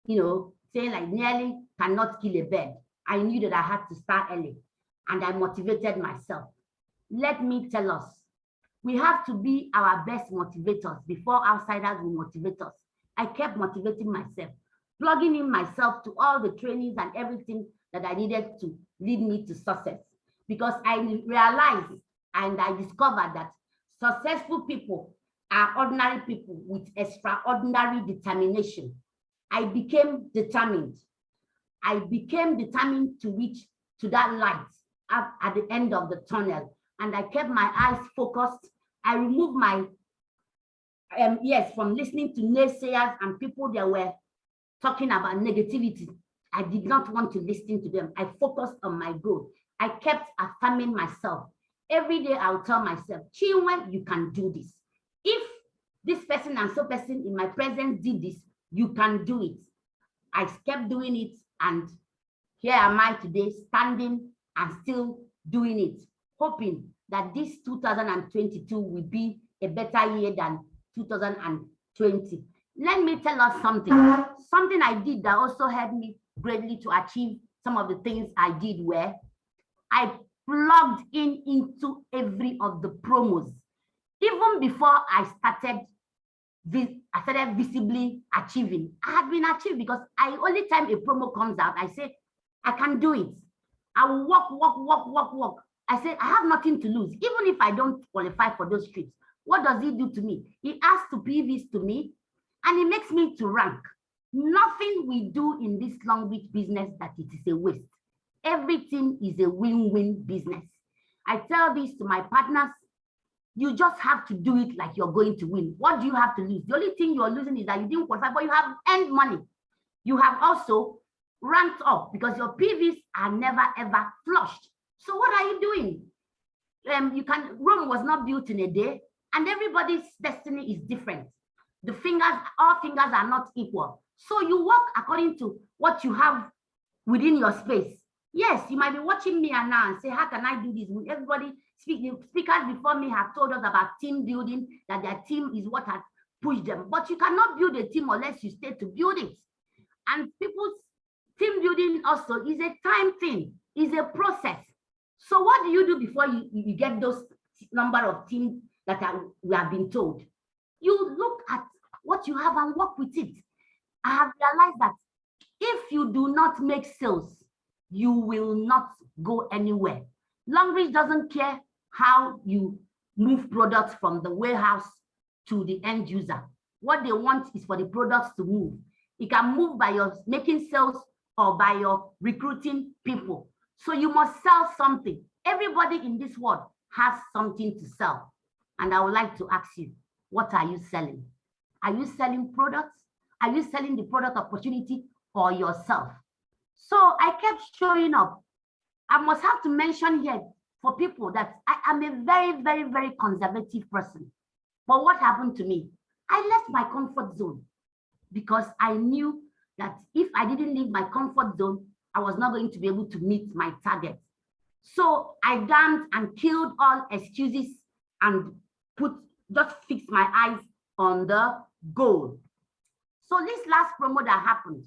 saying like nearly cannot kill a bird. I knew that I had to start early, and I motivated myself. Let me tell us, we have to be our best motivators before outsiders will motivate us. I kept motivating myself, plugging in myself to all the trainings and everything that I needed to lead me to success. Because I realized and I discovered that successful people are ordinary people with extraordinary determination. I became determined. I became determined to reach to that light at the end of the tunnel. And I kept my eyes focused. I removed my yes, from listening to naysayers and people that were talking about negativity. I did not want to listen to them. I focused on my goal. I kept affirming myself. Every day I'll tell myself, Chinwe, you can do this. If this person and so person in my presence did this, you can do it. I kept doing it, and here am I today, standing and still doing it, hoping that this 2022 will be a better year than 2020. Let me tell us something. Something I did that also helped me greatly to achieve some of the things I did, where I plugged in into every of the promos. Even before I started visibly achieving. I had been achieved because only time a promo comes out, I say, I can do it. I will walk. I say, I have nothing to lose. Even if I don't qualify for those trips, what does he do to me? He adds to PVs to me, and he makes me to rank. Nothing we do in this Longrich business that it is a waste. Everything is a win-win business. I tell this to my partners. You just have to do it like you're going to win. What do you have to lose? The only thing you're losing is that you didn't qualify, but you have earned money. You have also ranked up because your PVs are never ever flushed. So what are you doing? Rome was not built in a day, and everybody's destiny is different. All fingers are not equal. So you work according to what you have within your space. Yes, you might be watching me now and say, how can I do this? Everybody, speakers before me have told us about team building, that their team is what has pushed them. But you cannot build a team unless you stay to build it. And people's team building also is a time thing, is a process. So what do you do before you get those number of teams that we have been told? You look at what you have and work with it. I have realized that if you do not make sales, you will not go anywhere. Longrich doesn't care how you move products from the warehouse to the end user. What they want is for the products to move. It can move by your making sales or by your recruiting people. So you must sell something. Everybody in this world has something to sell. And I would like to ask you, what are you selling? Are you selling products? Are you selling the product opportunity or yourself? So I kept showing up. I must have to mention here for people that I am a very, very, very conservative person. But what happened to me? I left my comfort zone because I knew that if I didn't leave my comfort zone, I was not going to be able to meet my target. So I damned and killed all excuses and just fixed my eyes on the goal. So this last promo that happened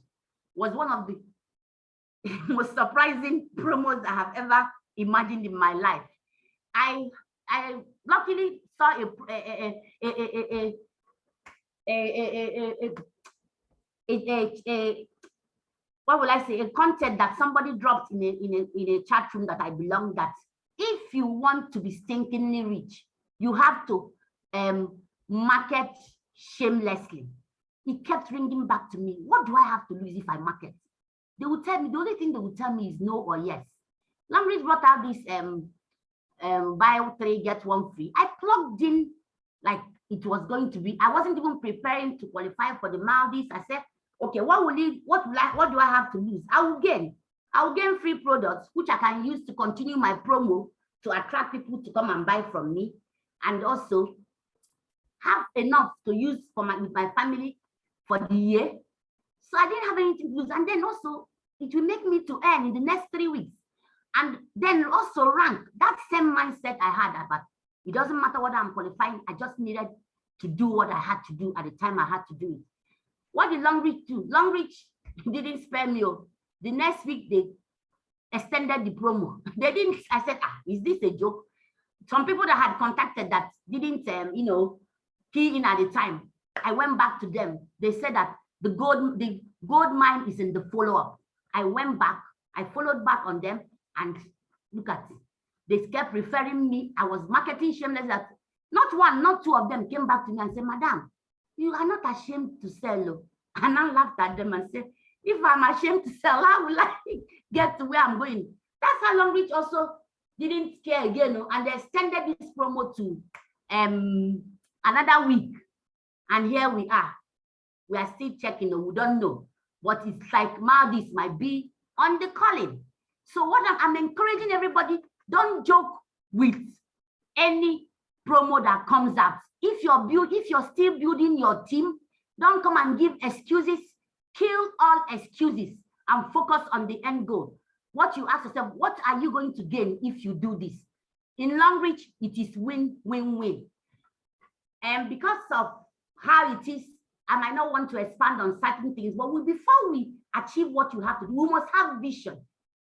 was one of the most surprising promos I have ever imagined in my life. I luckily saw what will I say, a content that somebody dropped in a chat room that I belong, that if you want to be stinkingly rich, you have to market shamelessly. It kept ringing back to me. What do I have to lose if I market? They would tell me, the only thing they would tell me is no or yes. Longrich brought out this buy 3, get 1 free. I plugged in like it was going to be. I wasn't even preparing to qualify for the Maldives. I said, okay, what do I have to lose? I will gain free products, which I can use to continue my promo to attract people to come and buy from me, and also have enough to use with my family for the year. So I didn't have anything to lose. And then also, it will make me to earn in the next 3 weeks. And then also rank. That same mindset I had about, it doesn't matter what I'm qualifying, I just needed to do what I had to do at the time I had to do it. What did Longrich do? Longrich didn't spare me. The next week, they extended the promo. They didn't, I said, is this a joke? Some people that had contacted that didn't, key in at the time, I went back to them. They said that the gold mine is in the follow-up. I went back, I followed back on them, and look at it. They kept referring me. I was marketing shameless. That not one, not two of them came back to me and said, Madam, you are not ashamed to sell. And I laughed at them and said, if I'm ashamed to sell, how will I get to where I'm going? That's how Longrich also didn't care again. And they extended this promo to another week. And here we are. We are still checking, we don't know. But it's like Maldives might be on the calling. So what I'm encouraging everybody, don't joke with any promo that comes out. If you're still building your team, don't come and give excuses. Kill all excuses and focus on the end goal. What you ask yourself, what are you going to gain if you do this? In Longrich, it is win-win-win. And because of how it is, I might not want to expand on certain things, but before we achieve what you have to do, we must have vision.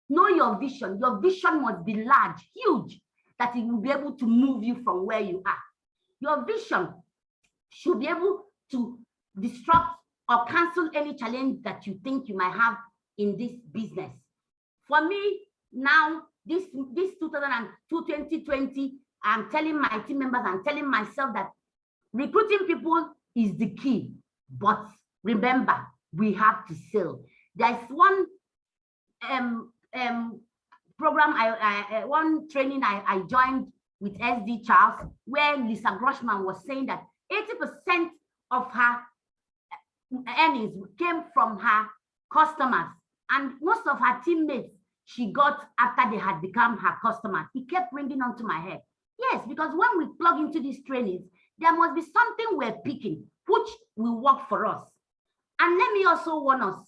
Know your vision. Your vision must be large, huge, that it will be able to move you from where you are. Your vision should be able to disrupt or cancel any challenge that you think you might have in this business. For me, now, this 2020, I'm telling my team members, I'm telling myself that recruiting people is the key. But remember, we have to sell. There's one program, one training I joined with SD Charles, where Lisa Grossman was saying that 80% of her earnings came from her customers, and most of her teammates she got after they had become her customers. It kept ringing onto my head. Yes, because when we plug into these trainings, there must be something we're picking, which will work for us. And let me also warn us,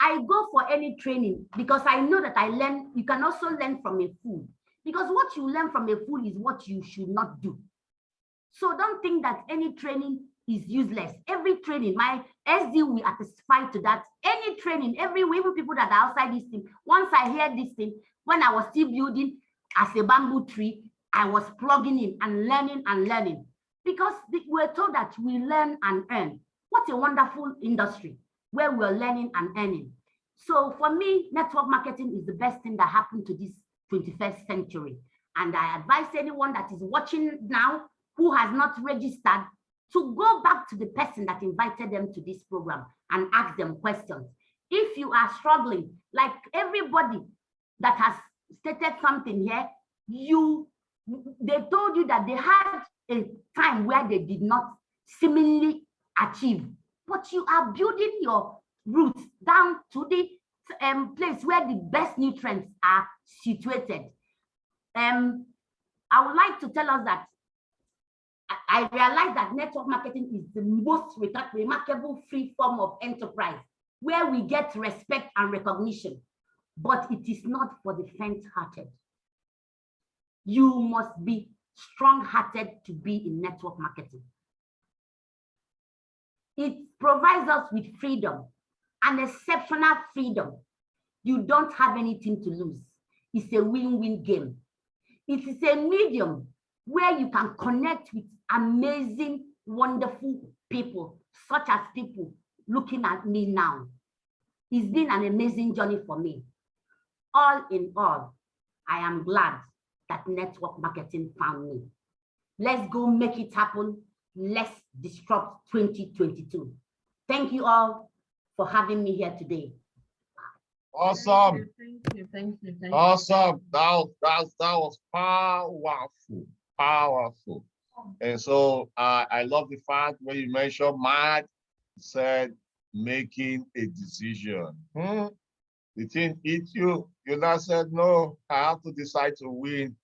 I go for any training because I know that I learn, you can also learn from a fool. Because what you learn from a fool is what you should not do. So don't think that any training is useless. Every training, my SD will attest to that. Any training, even people that are outside this thing, once I hear this thing, when I was still building as a bamboo tree, I was plugging in and learning. Because we're told that we learn and earn. What a wonderful industry where we're learning and earning. So for me, network marketing is the best thing that happened to this 21st century. And I advise anyone that is watching now who has not registered to go back to the person that invited them to this program and ask them questions. If you are struggling, like everybody that has stated something here, they told you that they had a time where they did not seemingly achieve, but you are building your roots down to the place where the best nutrients are situated. I would like to tell us that I realize that network marketing is the most remarkable free form of enterprise where we get respect and recognition, but it is not for the faint-hearted. You must be strong-hearted to be in network marketing. It provides us with freedom, an exceptional freedom. You don't have anything to lose. It's a win-win game. It is a medium where you can connect with amazing, wonderful people, such as people looking at me now. It's been an amazing journey for me. All in all, I am glad that network marketing found me. Let's go make it happen. Let's disrupt 2022. Thank you all for having me here today. Awesome. Thank you. Awesome. That was powerful. And so I love the fact when you mentioned Matt said making a decision. The thing hit you. You now said, no, I have to decide to win.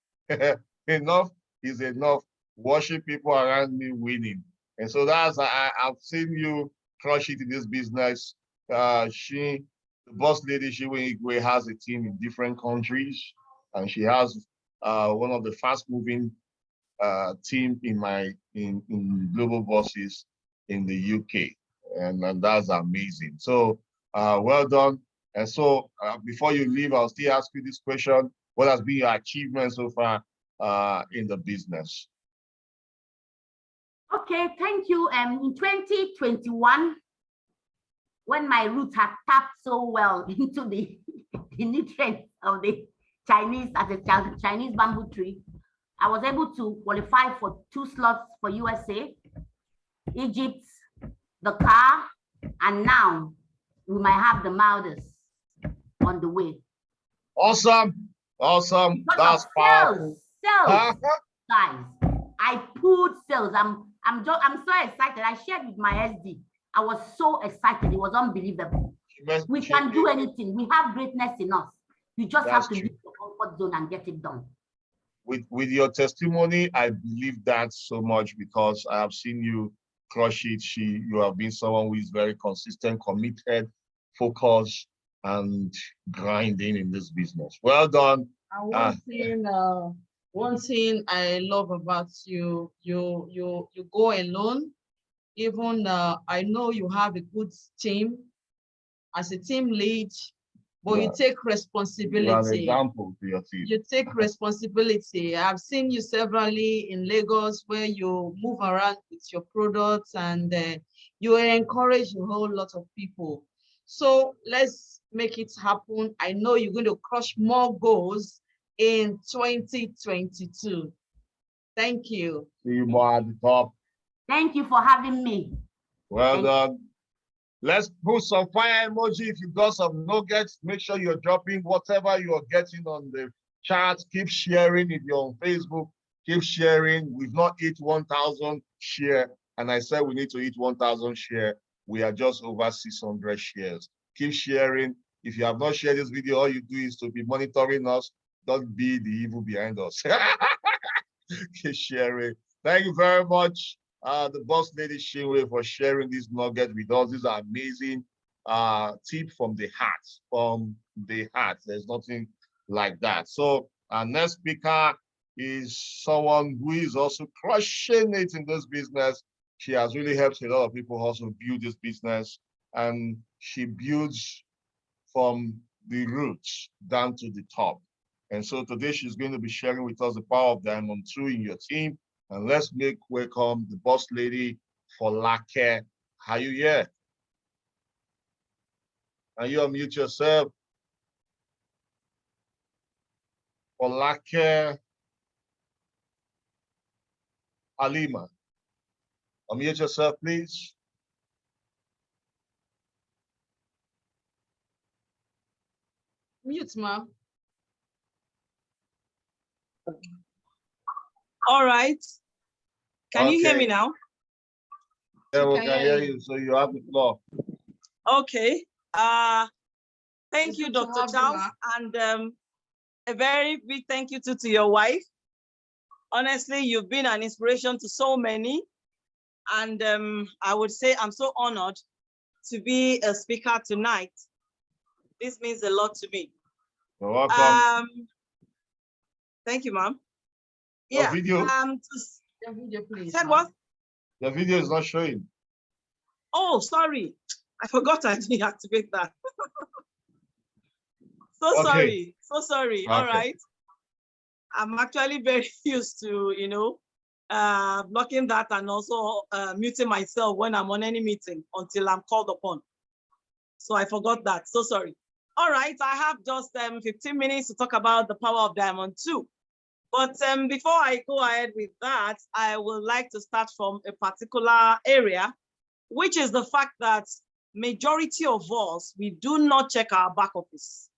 Enough is enough. Watching people around me winning. And so I've seen you crush it in this business. The boss lady, Chinwe Igwe, has a team in different countries, and she has one of the fast-moving team in global bosses in the UK, and that's amazing. So well done. And so before you leave, I'll still ask you this question: what has been your achievement so far in the business? Okay, thank you. In 2021, when my roots had tapped so well into the nutrients of the Chinese as a Chinese bamboo tree, I was able to qualify for 2 slots for USA, Egypt, the car, and now we might have the Maldives on the way. Awesome. That's powerful. Sales, guys. I pulled sales. I'm so excited. I shared with my SD. I was so excited. It was unbelievable. We can do anything. We have greatness in us. You just have to leave your comfort zone and get it done. With your testimony, I believe that so much because I have seen you crush it. You have been someone who is very consistent, committed, focused, and grinding in this business. Well done. And one thing I love about you, you go alone. Even I know you have a good team as a team lead, but you take responsibility. You are an example to your team. You take responsibility. I've seen you severally in Lagos where you move around with your products and you encourage a whole lot of people. So let's make it happen. I know you're going to crush more goals in 2022. Thank you. See you more at the top. Thank you for having me. Well done. Let's put some fire emoji. If you got some nuggets, make sure you're dropping whatever you're getting on the chat. Keep sharing. If you're on Facebook, keep sharing. We've not hit 1,000 share, and I said we need to hit 1,000 share. We are just over 600 shares. Keep sharing. If you have not shared this video, all you do is to be monitoring us. Don't be the evil behind us. Keep sharing. Thank you very much, the boss lady Chinwe, for sharing this nugget with us. These are amazing tip from the heart. From the heart. There's nothing like that. So our next speaker is someone who is also crushing it in this business. She has really helped a lot of people also build this business, and she builds from the roots down to the top. And so today she's going to be sharing with us the power of Diamond 2 in your team. And let's make welcome the boss lady, Folake. Are you here? Can you unmute yourself? Folake Halima. Unmute yourself, please. Mute, ma. All right. Can you hear me now? Yeah, we can hear you. So you have the floor. Okay. Thank you, Dr. Charles, and a very big thank you to your wife. Honestly, you've been an inspiration to so many, and I would say I'm so honored to be a speaker tonight. This means a lot to me. You're welcome. Thank you, ma'am. Your Yeah. video. Your video, please. Said what? The video is not showing. Oh, sorry. I forgot I didn't activate that. So sorry. So sorry. Okay. All right. I'm actually very used to, blocking that and also muting myself when I'm on any meeting until I'm called upon. So I forgot that. So sorry. All right. I have just 15 minutes to talk about the power of Diamond 2. But before I go ahead with that, I would like to start from a particular area, which is the fact that majority of us, we do not check our back office.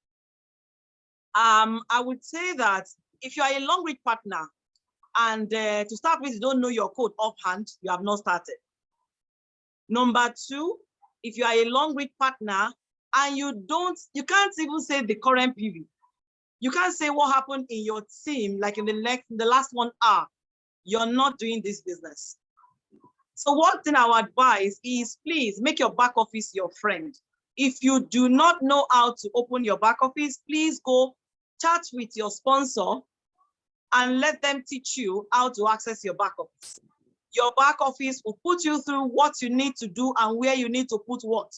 I would say that if you are a Longrich partner and to start with, you don't know your code offhand, you have not started. Number two, if you are a Longrich partner and you can't even say the current PV. You can't say what happened in your team, like in the last 1 hour, you're not doing this business. So one thing I would advise is please make your back office your friend. If you do not know how to open your back office, please go chat with your sponsor and let them teach you how to access your back office. Your back office will put you through what you need to do and where you need to put what.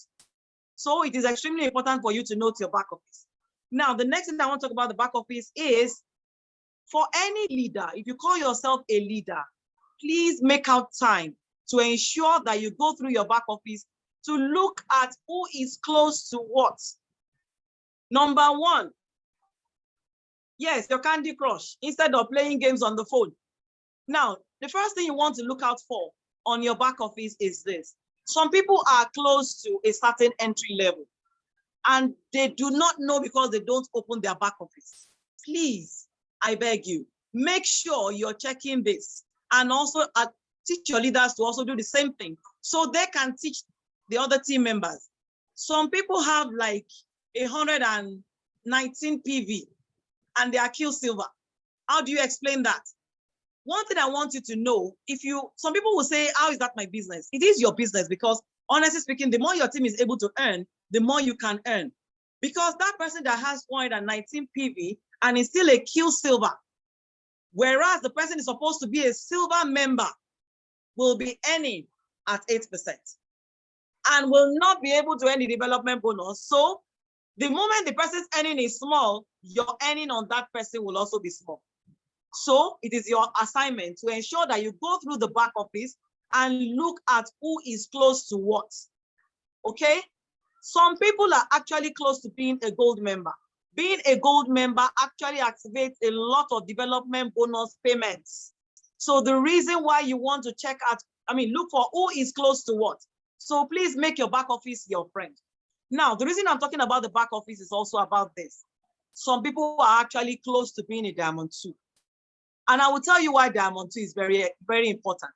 So it is extremely important for you to know your back office. Now, the next thing I want to talk about the back office is for any leader, if you call yourself a leader, please make out time to ensure that you go through your back office to look at who is close to what. Number one, yes, your Candy Crush, instead of playing games on the phone. Now, the first thing you want to look out for on your back office is this. Some people are close to a certain entry level and they do not know because they don't open their back office. Please, I beg you, make sure you're checking this and also Teach your leaders to also do the same thing so they can teach the other team members. Some people have like 119 PV and they are kill silver. How do you explain that? One thing I want you to know, some people will say, how is that my business? It is your business because honestly speaking, the more your team is able to earn, the more you can earn. Because that person that has 119 PV and is still a kill silver, whereas the person is supposed to be a silver member, will be earning at 8% and will not be able to earn the development bonus. So the moment the person's earning is small, your earning on that person will also be small. So it is your assignment to ensure that you go through the back office and look at who is close to what, okay? Some people are actually close to being a gold member. Being a gold member actually activates a lot of development bonus payments. So the reason why you want to look for who is close to what. So please make your back office your friend. Now, the reason I'm talking about the back office is also about this. Some people are actually close to being a Diamond 2. And I will tell you why Diamond 2 is very, very important.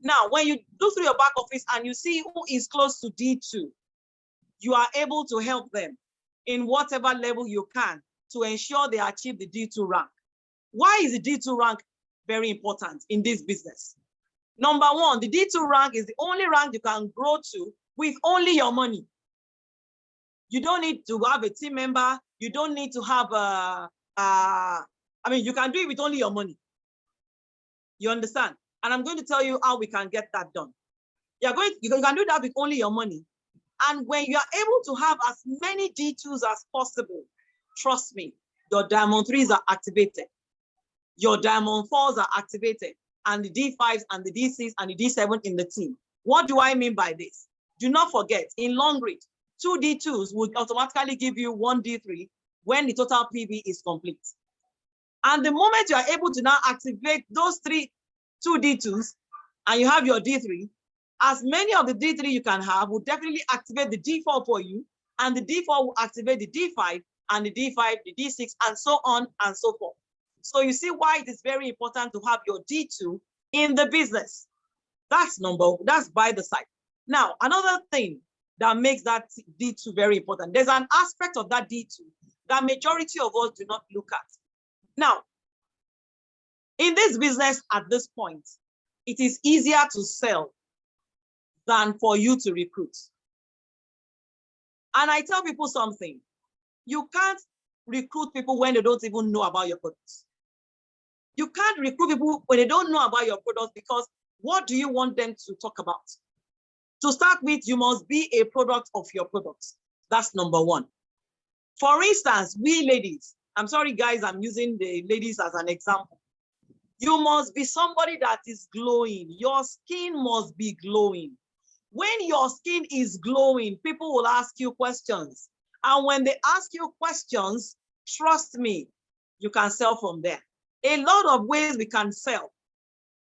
Now, when you look through your back office and you see who is close to D2, you are able to help them in whatever level you can to ensure they achieve the D2 rank. Why is the D2 rank very important in this business? Number one, the D2 rank is the only rank you can grow to with only your money. You don't need to have a team member. You don't need to have you can do it with only your money. You understand? And I'm going to tell you how we can get that done. You can do that with only your money. And when you are able to have as many D2s as possible, trust me, your Diamond 3s are activated. Your Diamond 4s are activated, and the D5s and the D6s and the D7 in the team. What do I mean by this? Do not forget, in Longrich, 2 D2s would automatically give you 1 D3 when the total PV is complete. And the moment you are able to now activate those 2 D2s and you have your D3, as many of the D3 you can have will definitely activate the D4 for you, and the D4 will activate the D5, and the D5, the D6, and so on and so forth. So you see why it is very important to have your D2 in the business. That's by the side. Now, another thing that makes that D2 very important, there's an aspect of that D2 that majority of us do not look at. Now, in this business at this point, it is easier to sell than for you to recruit. And I tell people something, you can't recruit people when they don't even know about your products. You can't recruit people when they don't know about your products, because what do you want them to talk about? To start with, you must be a product of your products. That's number one. For instance, we ladies, I'm sorry guys, I'm using the ladies as an example. You must be somebody that is glowing. Your skin must be glowing. When your skin is glowing, people will ask you questions. And when they ask you questions, trust me, you can sell from there. A lot of ways we can sell.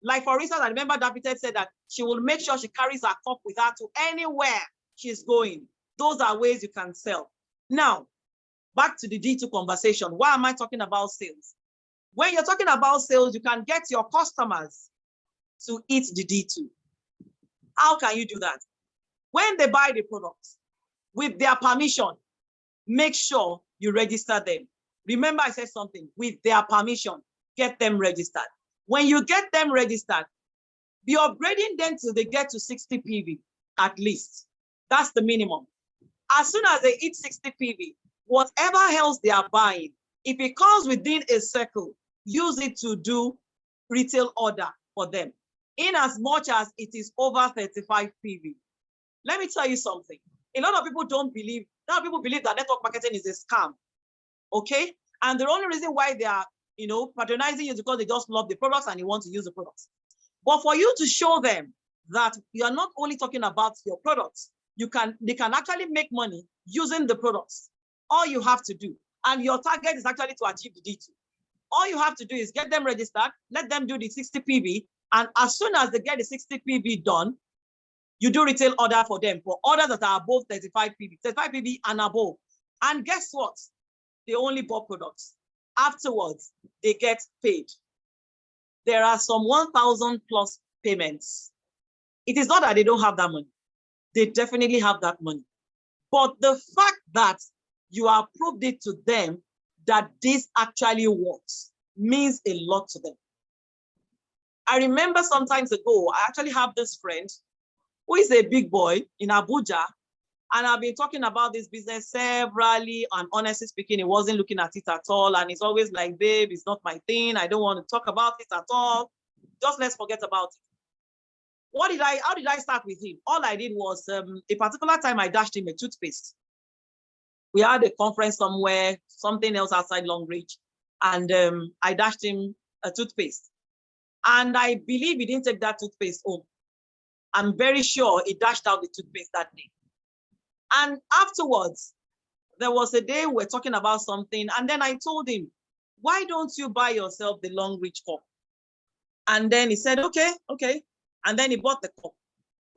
Like for instance, I remember David said that she will make sure she carries her cup with her to anywhere she's going. Those are ways you can sell. Now, back to the D2 conversation. Why am I talking about sales? When you're talking about sales, you can get your customers to eat the D2. How can you do that? When they buy the products, with their permission, make sure you register them. Remember I said something, with their permission, get them registered. When you get them registered, be upgrading them till they get to 60 PV, at least. That's the minimum. As soon as they hit 60 PV, whatever else they are buying, if it comes within a circle, use it to do retail order for them, in as much as it is over 35 PV. Let me tell you something. A lot of people believe that network marketing is a scam, okay? And the only reason why they are, patronizing you is because they just love the products and they want to use the products. But for you to show them that you are not only talking about your products, they can actually make money using the products. All you have to do, and your target is actually to achieve the D2. All you have to do is get them registered, let them do the 60 PV, and as soon as they get the 60 PV done, you do retail order for them for orders that are above 35 PV and above. And guess what? They only bought products. Afterwards, they get paid. There are some 1,000 plus payments. It is not that they don't have that money. They definitely have that money. But the fact that you have proved it to them that this actually works means a lot to them. I remember some times ago, I actually have this friend who is a big boy in Abuja, and I've been talking about this business severally, and honestly speaking, he wasn't looking at it at all. And he's always like, babe, it's not my thing. I don't want to talk about it at all. Just let's forget about it. How did I start with him? All I did was a particular time I dashed him a toothpaste. We had a conference somewhere, something else outside Longrich, and I dashed him a toothpaste. And I believe he didn't take that toothpaste home. I'm very sure he dashed out the toothpaste that day. And afterwards, there was a day we were talking about something, and then I told him, why don't you buy yourself the Longrich cup? And then he said, okay. And then he bought the cup.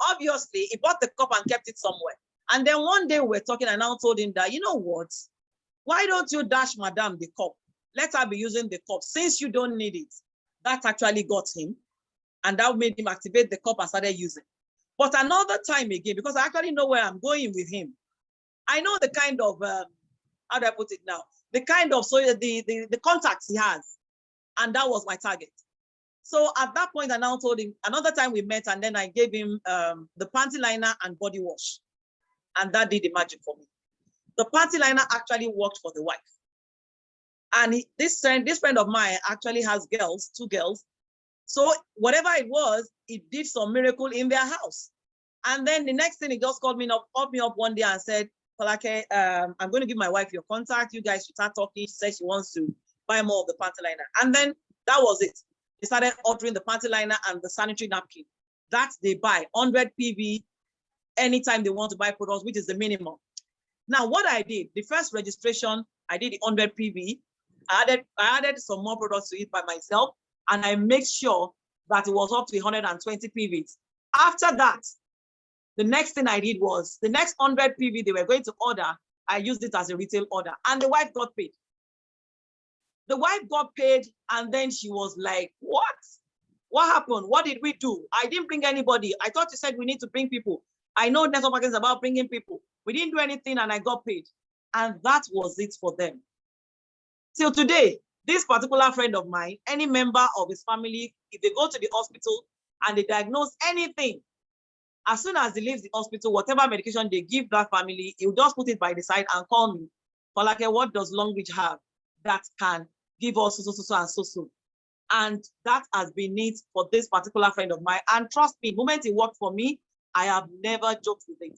Obviously, he bought the cup and kept it somewhere. And then one day we were talking, and I told him that, you know what? Why don't you dash Madame the cup? Let her be using the cup since you don't need it. That actually got him. And that made him activate the cup and started using. But another time again, because I actually know where I'm going with him. I know the kind of, how do I put it now? The kind of, the contacts he has. And that was my target. So at that point, I now told him, another time we met, and then I gave him the panty liner and body wash. And that did the magic for me. The panty liner actually worked for the wife. And this friend of mine actually has girls, 2 girls. So whatever it was, it did some miracle in their house. And then the next thing, he just called me up one day and said, Folake, I'm going to give my wife your contact. You guys should start talking. She said she wants to buy more of the panty liner. And then that was it. They started ordering the panty liner and the sanitary napkin. That they buy 100 PV anytime they want to buy products, which is the minimum. Now, what I did, the first registration, I did the 100 PV. I added some more products to it by myself, and I made sure that it was up to 120 PVs. After that, the next thing I did was the next 100 PV they were going to order, I used it as a retail order, and the wife got paid. The wife got paid, and then she was like, what? What happened? What did we do? I didn't bring anybody. I thought you said we need to bring people. I know network marketing is about bringing people. We didn't do anything, and I got paid. And that was it for them. Till today, this particular friend of mine, any member of his family, if they go to the hospital and they diagnose anything, as soon as he leaves the hospital, whatever medication they give that family, he'll just put it by the side and call me. Folake, what does Longrich have that can give us so? And that has been it for this particular friend of mine. And trust me, the moment he worked for me, I have never joked with it.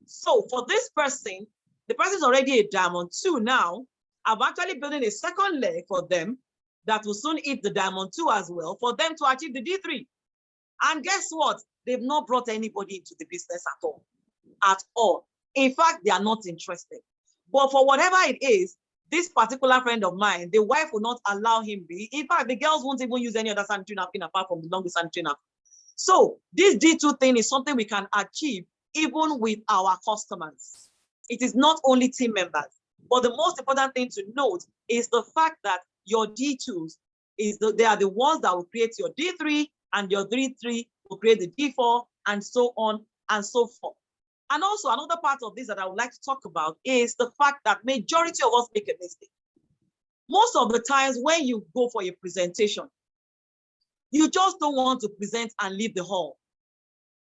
So for this person, the person is already a diamond 2 now. I'm actually building a second leg for them that will soon hit the diamond 2 as well, for them to achieve the D3. And guess what? They've not brought anybody into the business at all. At all. In fact, they are not interested. But for whatever it is, this particular friend of mine, the wife will not allow him be. In fact, the girls won't even use any other sanitary napkin apart from the longest sanitary napkin. So this D2 thing is something we can achieve even with our customers. It is not only team members. But the most important thing to note is the fact that your D2s, they are the ones that will create your D3, and your D3 will create the D4, and so on and so forth. And also another part of this that I would like to talk about is the fact that majority of us make a mistake. Most of the times when you go for a presentation, you just don't want to present and leave the hall.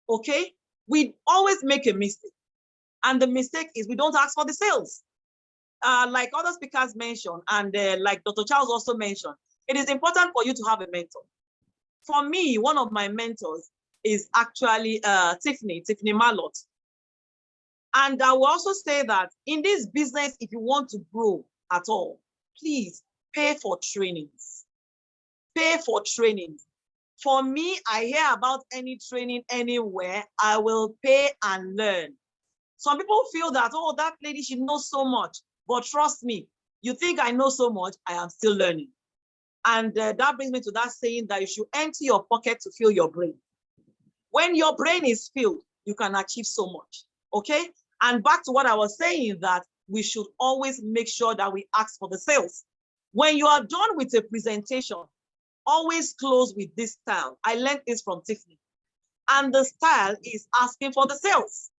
Okay? We always make a mistake. And the mistake is we don't ask for the sales. Like other speakers mentioned, and like Dr. Charles also mentioned, it is important for you to have a mentor. For me, one of my mentors is actually Tiffany Marlott. And I will also say that in this business, if you want to grow at all, please pay for trainings. Pay for trainings. For me, I hear about any training anywhere, I will pay and learn. Some people feel that, oh, that lady, she knows so much. But trust me, you think I know so much, I am still learning. And that brings me to that saying that you should empty your pocket to fill your brain. When your brain is filled, you can achieve so much, okay? And back to what I was saying, that we should always make sure that we ask for the sales. When you are done with a presentation, always close with this style. I learned this from Tiffany. And the style is asking for the sales.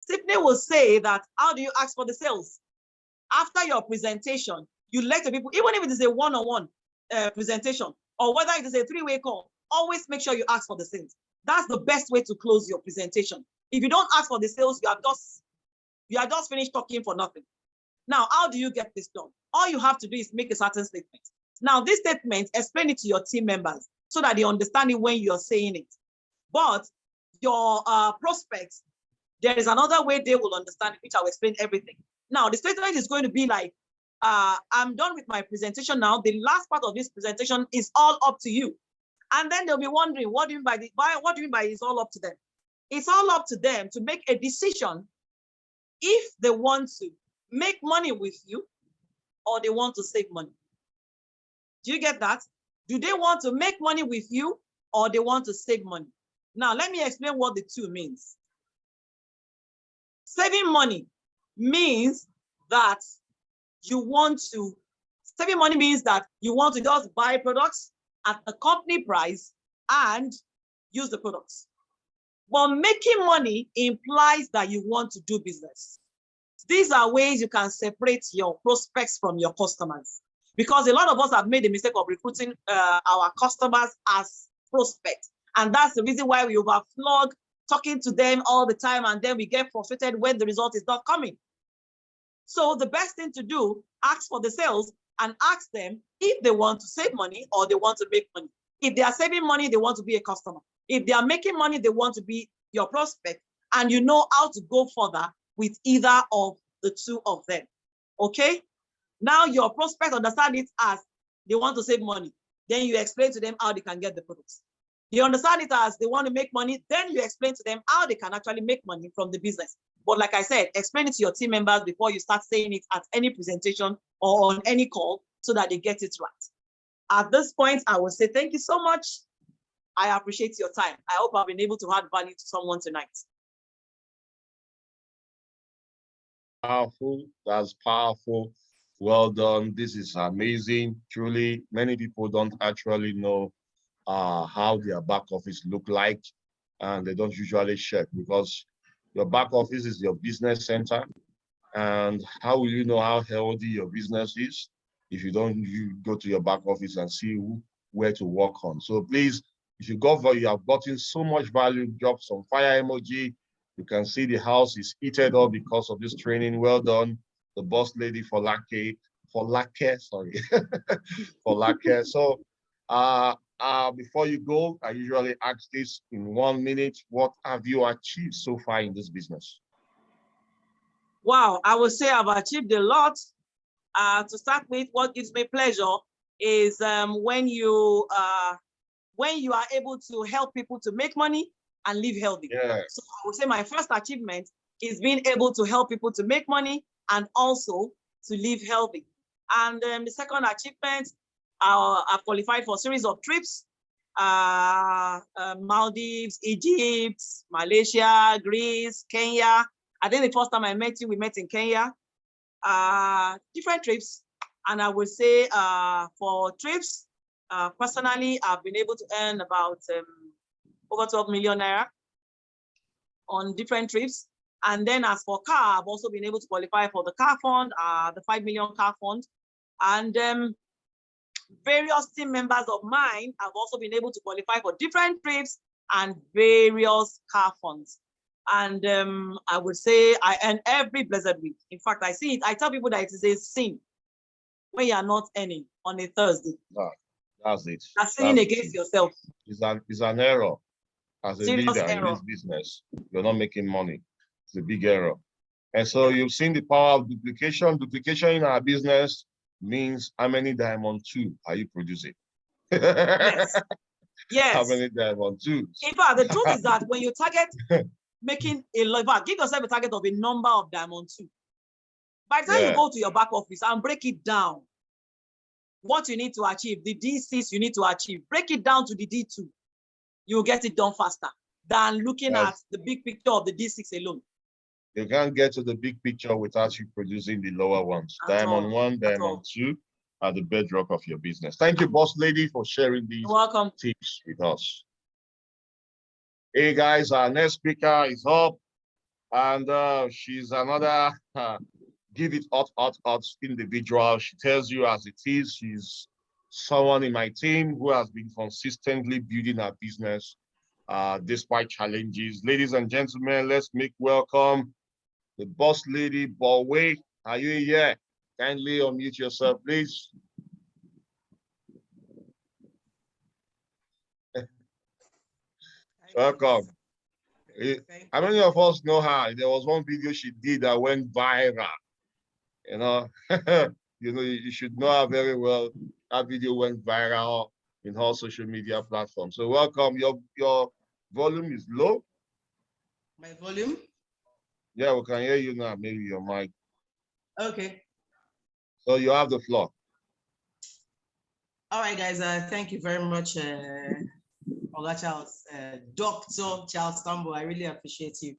Tiffany will say that, how do you ask for the sales? After your presentation, you let the people, even if it is a one-on-one presentation, or whether it is a three-way call, always make sure you ask for the sales. That's the best way to close your presentation. If you don't ask for the sales, you are just finished talking for nothing. Now, how do you get this done? All you have to do is make a certain statement. Now, this statement, explain it to your team members so that they understand it when you're saying it. But your prospects, there is another way they will understand it, which I will explain everything. Now, the statement is going to be like, I'm done with my presentation now. The last part of this presentation is all up to you. And then they'll be wondering, what do you mean by it's all up to them? It's all up to them to make a decision if they want to make money with you or they want to save money. Do you get that? Do they want to make money with you or they want to save money? Now, let me explain what the two means. Saving money means that you want to just buy products at the company price and use the products. But making money implies that you want to do business. These are ways you can separate your prospects from your customers. Because a lot of us have made the mistake of recruiting our customers as prospects. And that's the reason why we overflog talking to them all the time, and then we get frustrated when the result is not coming. So the best thing to do, ask for the sales and ask them if they want to save money or they want to make money. If they are saving money, they want to be a customer. If they are making money, they want to be your prospect, and you know how to go further with either of the two of them. Okay? Now your prospect understand it as they want to save money. Then you explain to them how they can get the products. They understand it as they want to make money. Then you explain to them how they can actually make money from the business. But like I said, explain it to your team members before you start saying it at any presentation or on any call so that they get it right. At this point, I will say thank you so much. I appreciate your time. I hope I've been able to add value to someone tonight. Powerful. That's powerful. Well done. This is amazing. Truly, many people don't actually know how their back office look like, and they don't usually check, because your back office is your business center. And how will you know how healthy your business is if you don't go to your back office and see where to work on? So please, if you have gotten so much value, drop some fire emoji. You can see the house is heated up because of this training. Well done, the boss lady Folake, sorry, Folake. So before you go, I usually ask this in 1 minute. What have you achieved so far in this business? Wow, I would say I've achieved a lot. To start with, what gives me pleasure is when you are able to help people to make money and live healthy. Yeah. So I would say my first achievement is being able to help people to make money and also to live healthy. And the second achievement, I've qualified for a series of trips, Maldives, Egypt, Malaysia, Greece, Kenya. I think the first time I met you, we met in Kenya. Different trips. And I would say for trips, personally, I've been able to earn about over 12 million naira on different trips. And then as for car, I've also been able to qualify for the car fund, the 5 million car fund. And various team members of mine have also been able to qualify for different trips and various car funds. And I would say I earn every blessed week. In fact, I see it. I tell people that it is a sin when you are not earning on a Thursday. No, that's it. That's sinning against yourself. It's an error. As a Serious leader error. in this business, you're not making money. It's a big error. And so you've seen the power of duplication. Duplication in our business means how many diamond 2 are you producing? Yes. Yes. How many diamond 2s? In fact, the truth is that when you target making a lot, give yourself a target of a number of diamond 2. By the time you go to your back office and break it down, what you need to achieve, the D6 you need to achieve, break it down to the D2. You'll get it done faster than looking at the big picture of the D6 alone. You can't get to the big picture without you producing the lower ones. Diamond 1, diamond 2, are the bedrock of your business. Thank you, boss lady, for sharing these tips with us. Hey guys, our next speaker is up, and she's another give it hot individual. She tells you as it is. She's someone in my team who has been consistently building her business despite challenges. Ladies and gentlemen, let's make welcome the boss lady, Bowei. Are you here? Kindly unmute yourself, please. Welcome. How many of us know her? There was one video she did that went viral. You know, you should know her very well. That video went viral in all social media platforms. So welcome. Your volume is low. My volume? Yeah, we can hear you now. Maybe your mic. Okay. So you have the floor. All right, guys. Thank you very much, Oga Charles, Dr. Charles Tambo. I really appreciate you.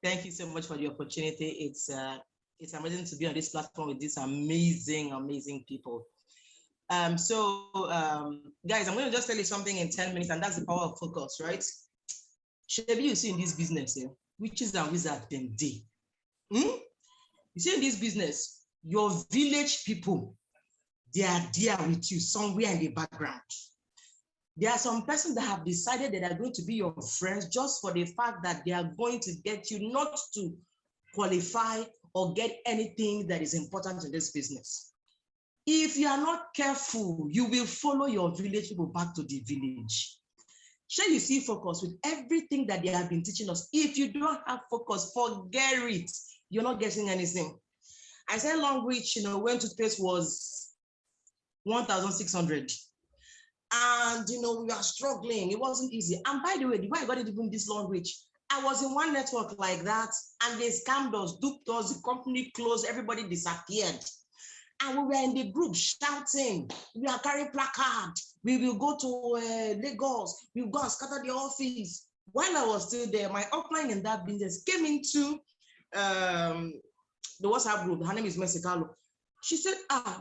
Thank you so much for the opportunity. It's amazing to be on this platform with these amazing people. Guys, I'm going to just tell you something in 10 minutes, and that's the power of focus, right? Maybe you see in this business, witches and wizards them day. You see in this business, your village people, they are there with you somewhere in the background. There are some persons that have decided that they are going to be your friends just for the fact that they are going to get you not to qualify or get anything that is important in this business. If you are not careful, you will follow your village people back to the village. Shall you see focus with everything that they have been teaching us? If you don't have focus, forget it. You're not getting anything. I said Longrich, when toothpaste was 1,600. And, we are struggling. It wasn't easy. And by the way, the way I got it even this Longrich, I was in one network like that, and they scammed us, duped us, the company closed, everybody disappeared. And we were in the group shouting, we are carrying placard, we will go to Lagos, we will go and scatter the office. While I was still there, my upline in that business came into the WhatsApp group. Her name is Mesicalo. She said,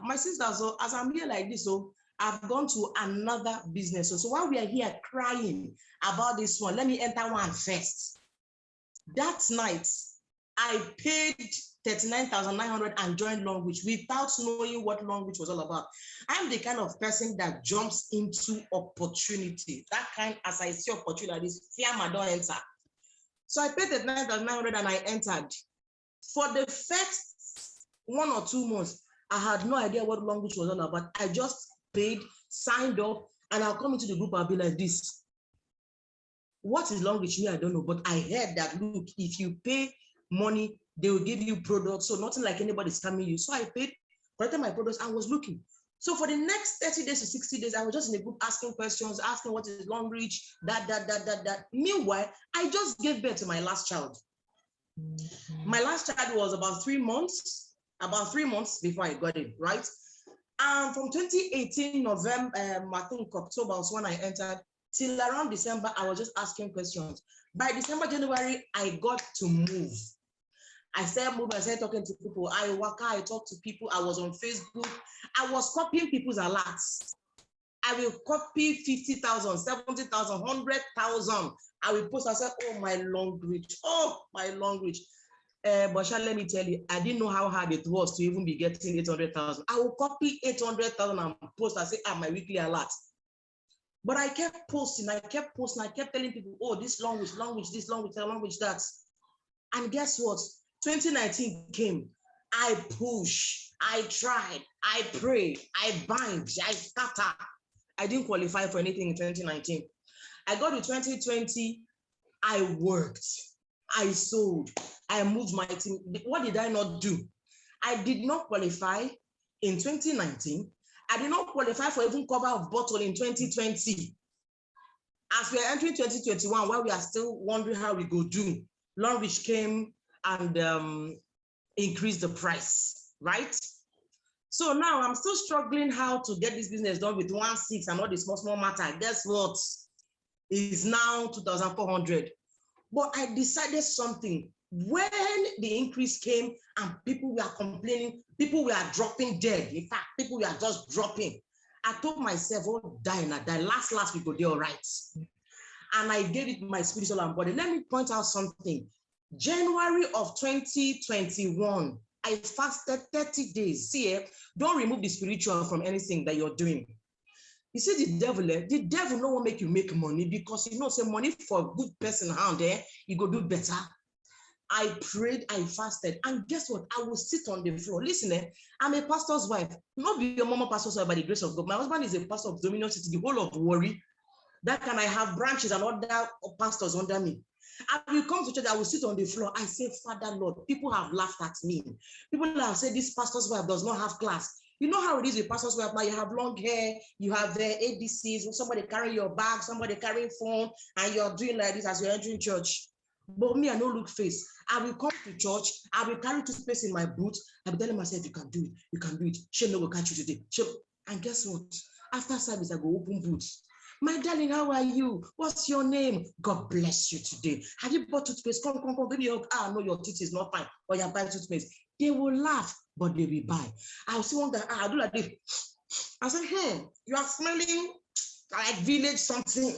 my sister, so as I'm here like this, so I've gone to another business. So while we are here crying about this one, let me enter one first. That night, I paid 39,900 and joined Longrich without knowing what Longrich was all about. I'm the kind of person that jumps into opportunity. That kind, as I see opportunities, fear my don't enter. So I paid 39,900 and I entered. For the first 1 or 2 months, I had no idea what Longrich was all about. I just paid, signed up, and I'll come into the group, I'll be like this. What is Longrich? Me, I don't know, but I heard that, look, if you pay money, they will give you products, so nothing like anybody scamming you. So I paid, collected my products, and was looking. So for the next 30 days to 60 days, I was just in the group asking questions, asking what is Longrich, that. Meanwhile, I just gave birth to my last child. My last child was about 3 months before I got it, right? And from 2018, November, I think October was when I entered, till around December, I was just asking questions. By December, January, I got to move. I started moving, I started talking to people. I talked to people. I was on Facebook. I was copying people's alerts. I will copy 50,000, 70,000, 100,000. I will post, I said, oh, my Longrich. But let me tell you, I didn't know how hard it was to even be getting 800,000. I will copy 800,000 and post, I say, my weekly alert. But I kept posting, I kept telling people, oh, this Longrich, this Longrich, that. And guess what? 2019 came. I push, I tried, I pray, I bind, I scatter. I didn't qualify for anything in 2019. I got to 2020, I worked, I sold, I moved my team. What did I not do? I did not qualify in 2019. I did not qualify for even cover of bottle in 2020. As we are entering 2021, while we are still wondering how we go do, Longrich came and increased the price, right? So now I'm still struggling how to get this business done with 1.6 and all the small matter. Guess what? It's now 2,400. But I decided something. when the increase came and people were complaining, people were dropping dead. In fact, people were just dropping. I told myself, oh, die and I die. Last we go there, all right. And I gave it my spiritual and body. Let me point out something. January of 2021, I fasted 30 days. See, don't remove the spiritual from anything that you're doing. You see, the devil no one make you make money because you know, say money for a good person hand there, you go do better. I prayed, I fasted, and guess what? I will sit on the floor. Listen, I'm a pastor's wife. Not be a mama pastor's wife by the grace of God. My husband is a pastor of Dominion City, the whole of Warri. That can I have branches and other pastors under me. I will come to church, I will sit on the floor. I say, Father, Lord, people have laughed at me. People have said this pastor's wife does not have class. You know how it is with pastor's wife, now you have long hair, you have the ABCs, somebody carrying your bag, somebody carrying phone, and you're doing like this as you're entering church. But me, I no look face. I will come to church, I will carry toothpaste in my boot, I will tell myself, you can do it, you can do it. Shame no will catch you today. Shame. And guess what? After service, I go open boots. My darling, how are you? What's your name? God bless you today. Have you bought toothpaste? Come, give me a hug. Ah, no, your teeth is not fine. Or you're buying toothpaste. They will laugh, but they will buy. I'll see one that I do like this. I said, hey, you are smelling like village something.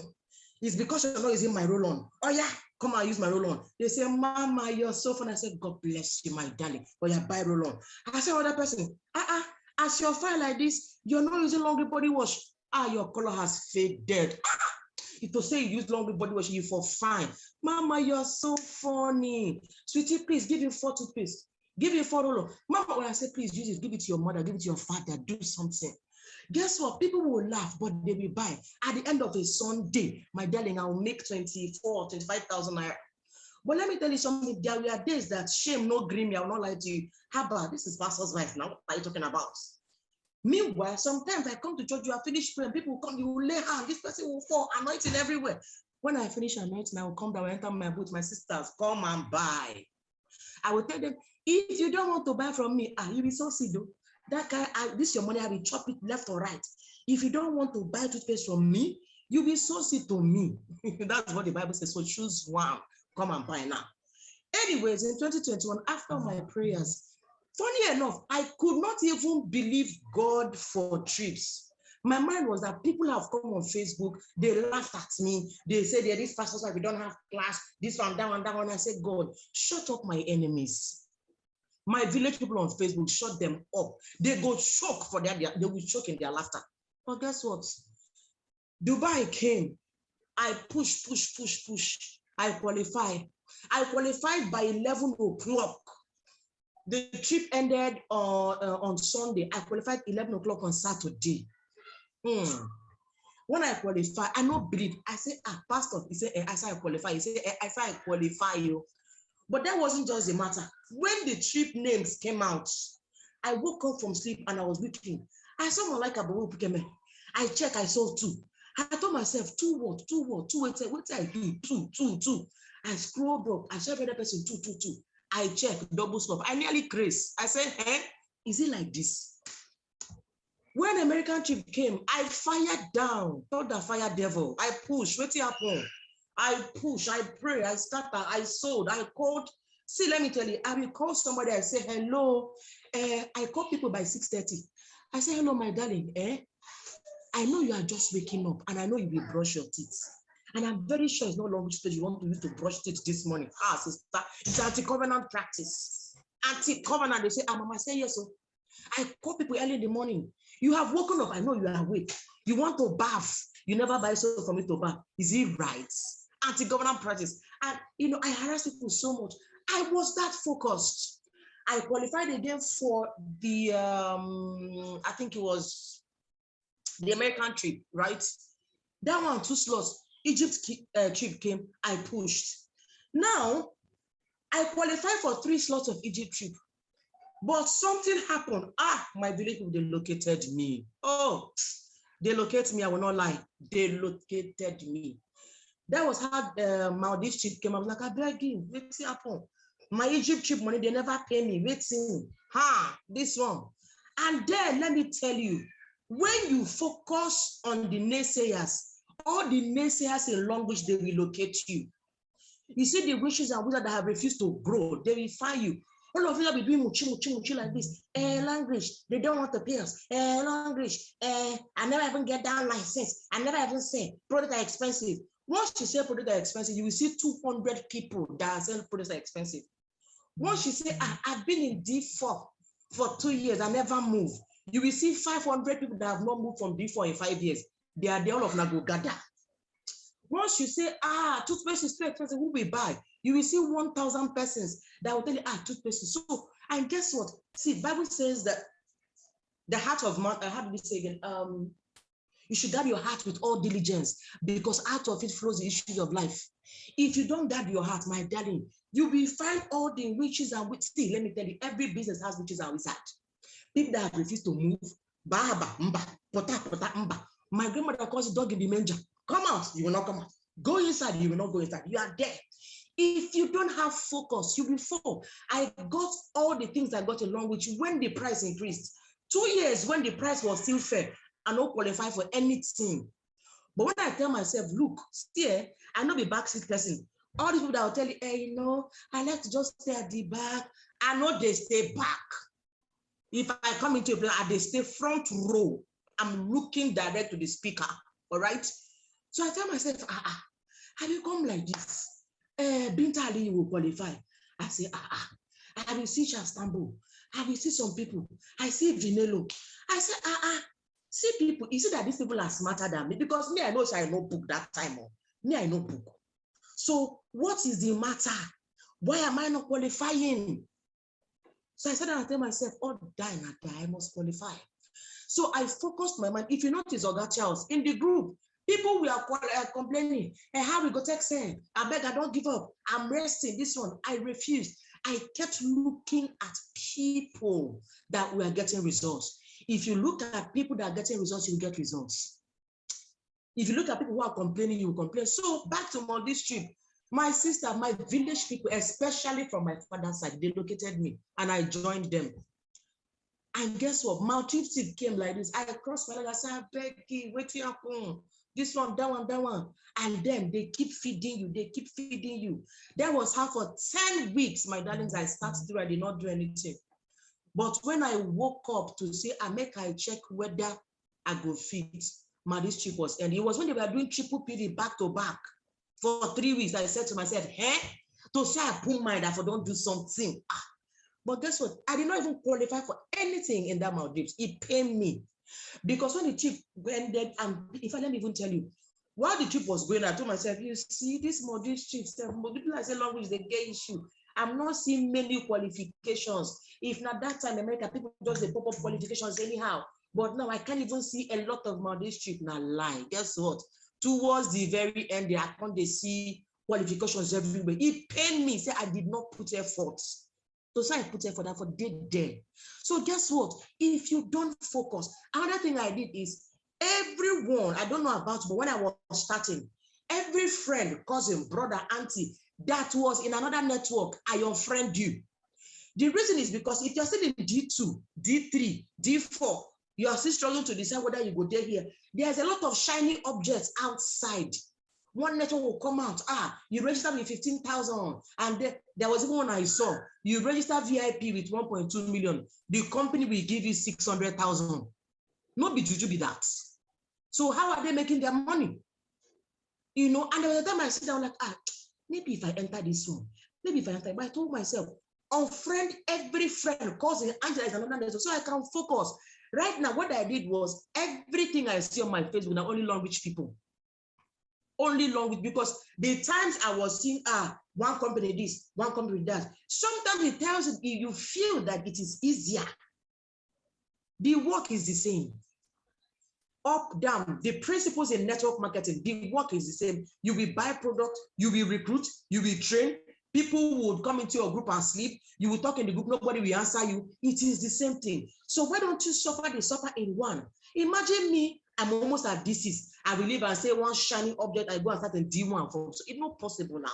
It's because you're not using my roll-on. Oh yeah, come and use my roll-on. They say, Mama, you're so fun. I said, God bless you, my darling. Or you buy roll-on. I said, other person, as your file like this, you're not using laundry body wash. Ah, your color has faded. If you say you use laundry body wash, you for fine. Mama, you're so funny. Sweetie, please give him 4 toothpaste. Give him 4 roll-on. Mama, when I say please use it, give it to your mother, give it to your father, do something. Guess what? People will laugh, but they will buy. At the end of a Sunday, my darling, I will make 25,000 naira. But let me tell you something. There were days that shame, no green, I will not lie to you. How about this is pastor's wife now? What are you talking about? Meanwhile, sometimes I come to church, you are finished praying, people will come, you will lay hands, this person will fall, anointing everywhere. When I finish anointing, I will come down, enter my booth, my sisters, come and buy. I will tell them, if you don't want to buy from me, you be so sido. That guy, this your money, I will chop it left or right. If you don't want to buy toothpaste from me, you be so sick to me. That's what the Bible says, so choose one, come and buy now. Anyways, in 2021, after my prayers, funny enough, I could not even believe God for trips. My mind was that people have come on Facebook, they laughed at me. They said, yeah, this pastor's wife, we don't have class, this one, that one, that one. I said, God, shut up my enemies. My village people on Facebook, shut them up. They go choke for their, they will choke in their laughter. But guess what? Dubai came. I push. I qualified. I qualified by 11 o'clock. The trip ended on Sunday. I qualified 11 o'clock on Saturday. When I qualify, I not believe. I say, pastor, he said, I say I qualify. He said, I say I qualify you. But that wasn't just the matter. When the trip names came out, I woke up from sleep and I was looking. I saw Malaika Bowei-Opukeme. I checked, I saw 2. I told myself, 2 what? 2 what? 2 what I do? 2. I scrolled up. I saw another person, 2. I checked, double stop. I nearly crazed. I said, is it like this? When the American trip came, I fired down, told the fire devil. I pushed, what happened? I push, I pray, I started, I sold, I called. See, let me tell you, I will call somebody, I say, hello. I call people by 6:30. I say, hello, my darling. I know you are just waking up and I know you will brush your teeth. And I'm very sure it's no longer stage you want to use to brush teeth this morning. Sister, it's anti-covenant practice. Anti-covenant, they say, Mama, say yes. So I call people early in the morning. You have woken up, I know you are awake. You want to bath. You never buy soap for me to bath. Is it right? Anti-government practice. And I harass people so much. I was that focused. I qualified again for the I think it was the American trip, right? That one, 2 slots. Egypt trip came, I pushed. Now I qualified for 3 slots of Egypt trip. But something happened. My village people, they located me. Oh, they located me, I will not lie. They located me. That was how Maldives trip came. I was like, I beg you, what's happened? My Egypt trip money, they never pay me. Waiting. This one. And then let me tell you, when you focus on the naysayers, all the naysayers in Longrich, they relocate you. You see the witches and wizards that have refused to grow, they will find you. All of you will be doing muchi like this. Longrich, they don't want to pay us. Longrich, I never even get that license. I never even say products are expensive. Once you say products are expensive, you will see 200 people that sell products are expensive. Once you say, I've been in D4 for 2 years, I never move. You will see 500 people that have not moved from D4 in 5 years. They are the all of Nagogada. Once you say, toothpaste is too expensive, who will buy? You will see 1,000 persons that will tell you, toothpaste is so. And guess what? See, Bible says that the heart of man, how do we say again? You should guard your heart with all diligence, because out of it flows the issues of life. If you don't guard your heart, my darling, you will find all the witches and witches. See, let me tell you, every business has witches and wizards. People that have refused to move, baba, mba, pota, mba. My grandmother calls it dog in the manger. Come out, you will not come out. Go inside, you will not go inside. You are there. If you don't have focus, you will fall. I got all the things I got along with you when the price increased. 2 years when the price was still fair, I don't qualify for anything. But when I tell myself, look, still, I know the backseat person. All these people that will tell you, hey, I like to just stay at the back. I know they stay back. If I come into a place, they stay front row. I'm looking direct to the speaker, all right? So I tell myself, have you come like this? Binta Ali will qualify. I say, I will see Istanbul. I will see some people. I see Vinelo. I say, see people. You see that these people are smarter than me, because me, I know I no book that time. Me, I no book. So what is the matter? Why am I not qualifying? So I said, I tell myself, I must qualify. So I focused my mind. If you notice, Oga Charles, in the group, people were complaining, and how we go take send? I beg, I don't give up. I'm resting. This one, I refused. I kept looking at people that were getting results. If you look at people that are getting results, you get results. If you look at people who are complaining, you will complain. So back to my district, my sister, my village people, especially from my father's side, they located me and I joined them. And guess what? Maltreated came like this. I crossed my leg. I said, Becky, wait till you come. This one, that one, that one. And then they keep feeding you. They keep feeding you. That was how for 10 weeks, my darlings, I started to do, I did not do anything. But when I woke up to say, I check whether I go fit, my district was, and it was when they were doing triple PD back to back for 3 weeks. I said to myself, to say I put mind if I don't do something. But guess what? I did not even qualify for anything in that Maldives. It pained me. Because when the trip ended, and if I let me even tell you, while the trip was going, I told myself, you see, this Maldives trip, people I say language, they get issue. I'm not seeing many qualifications. If not that time, America, people just they pop up qualifications anyhow. But now I can't even see a lot of Maldives trip now lie. Guess what? Towards the very end, I can't see qualifications everywhere. It pained me. Say I did not put effort. So I put effort for did there. So guess what? If you don't focus, another thing I did is everyone, I don't know about, but when I was starting, every friend, cousin, brother, auntie, that was in another network, I unfriend you. The reason is because if you're still in D2, D3, D4, you are still struggling to decide whether you go there here. There's a lot of shiny objects outside. One network will come out. You register with 15,000. And there was even one I saw. You register VIP with 1.2 million. The company will give you 600,000. No be juju be that. So how are they making their money? And there was a time I sit down like, maybe if I enter this one, maybe if I enter, but I told myself, unfriend every friend, cousin, Angela is another network, so I can focus. Right now, what I did was everything I see on my Facebook are only Longrich people. Only Longrich, because the times I was seeing, one company this, one company that, sometimes it tells you feel that it is easier. The work is the same. Up, down, the principles in network marketing, the work is the same. You will buy product, you will recruit, you will train, people would come into your group and sleep, you will talk in the group, nobody will answer you. It is the same thing. So why don't you suffer the suffer in one? Imagine me, I'm almost at D6. I will leave and say one shiny object, I go and start in D1. So it's not possible now.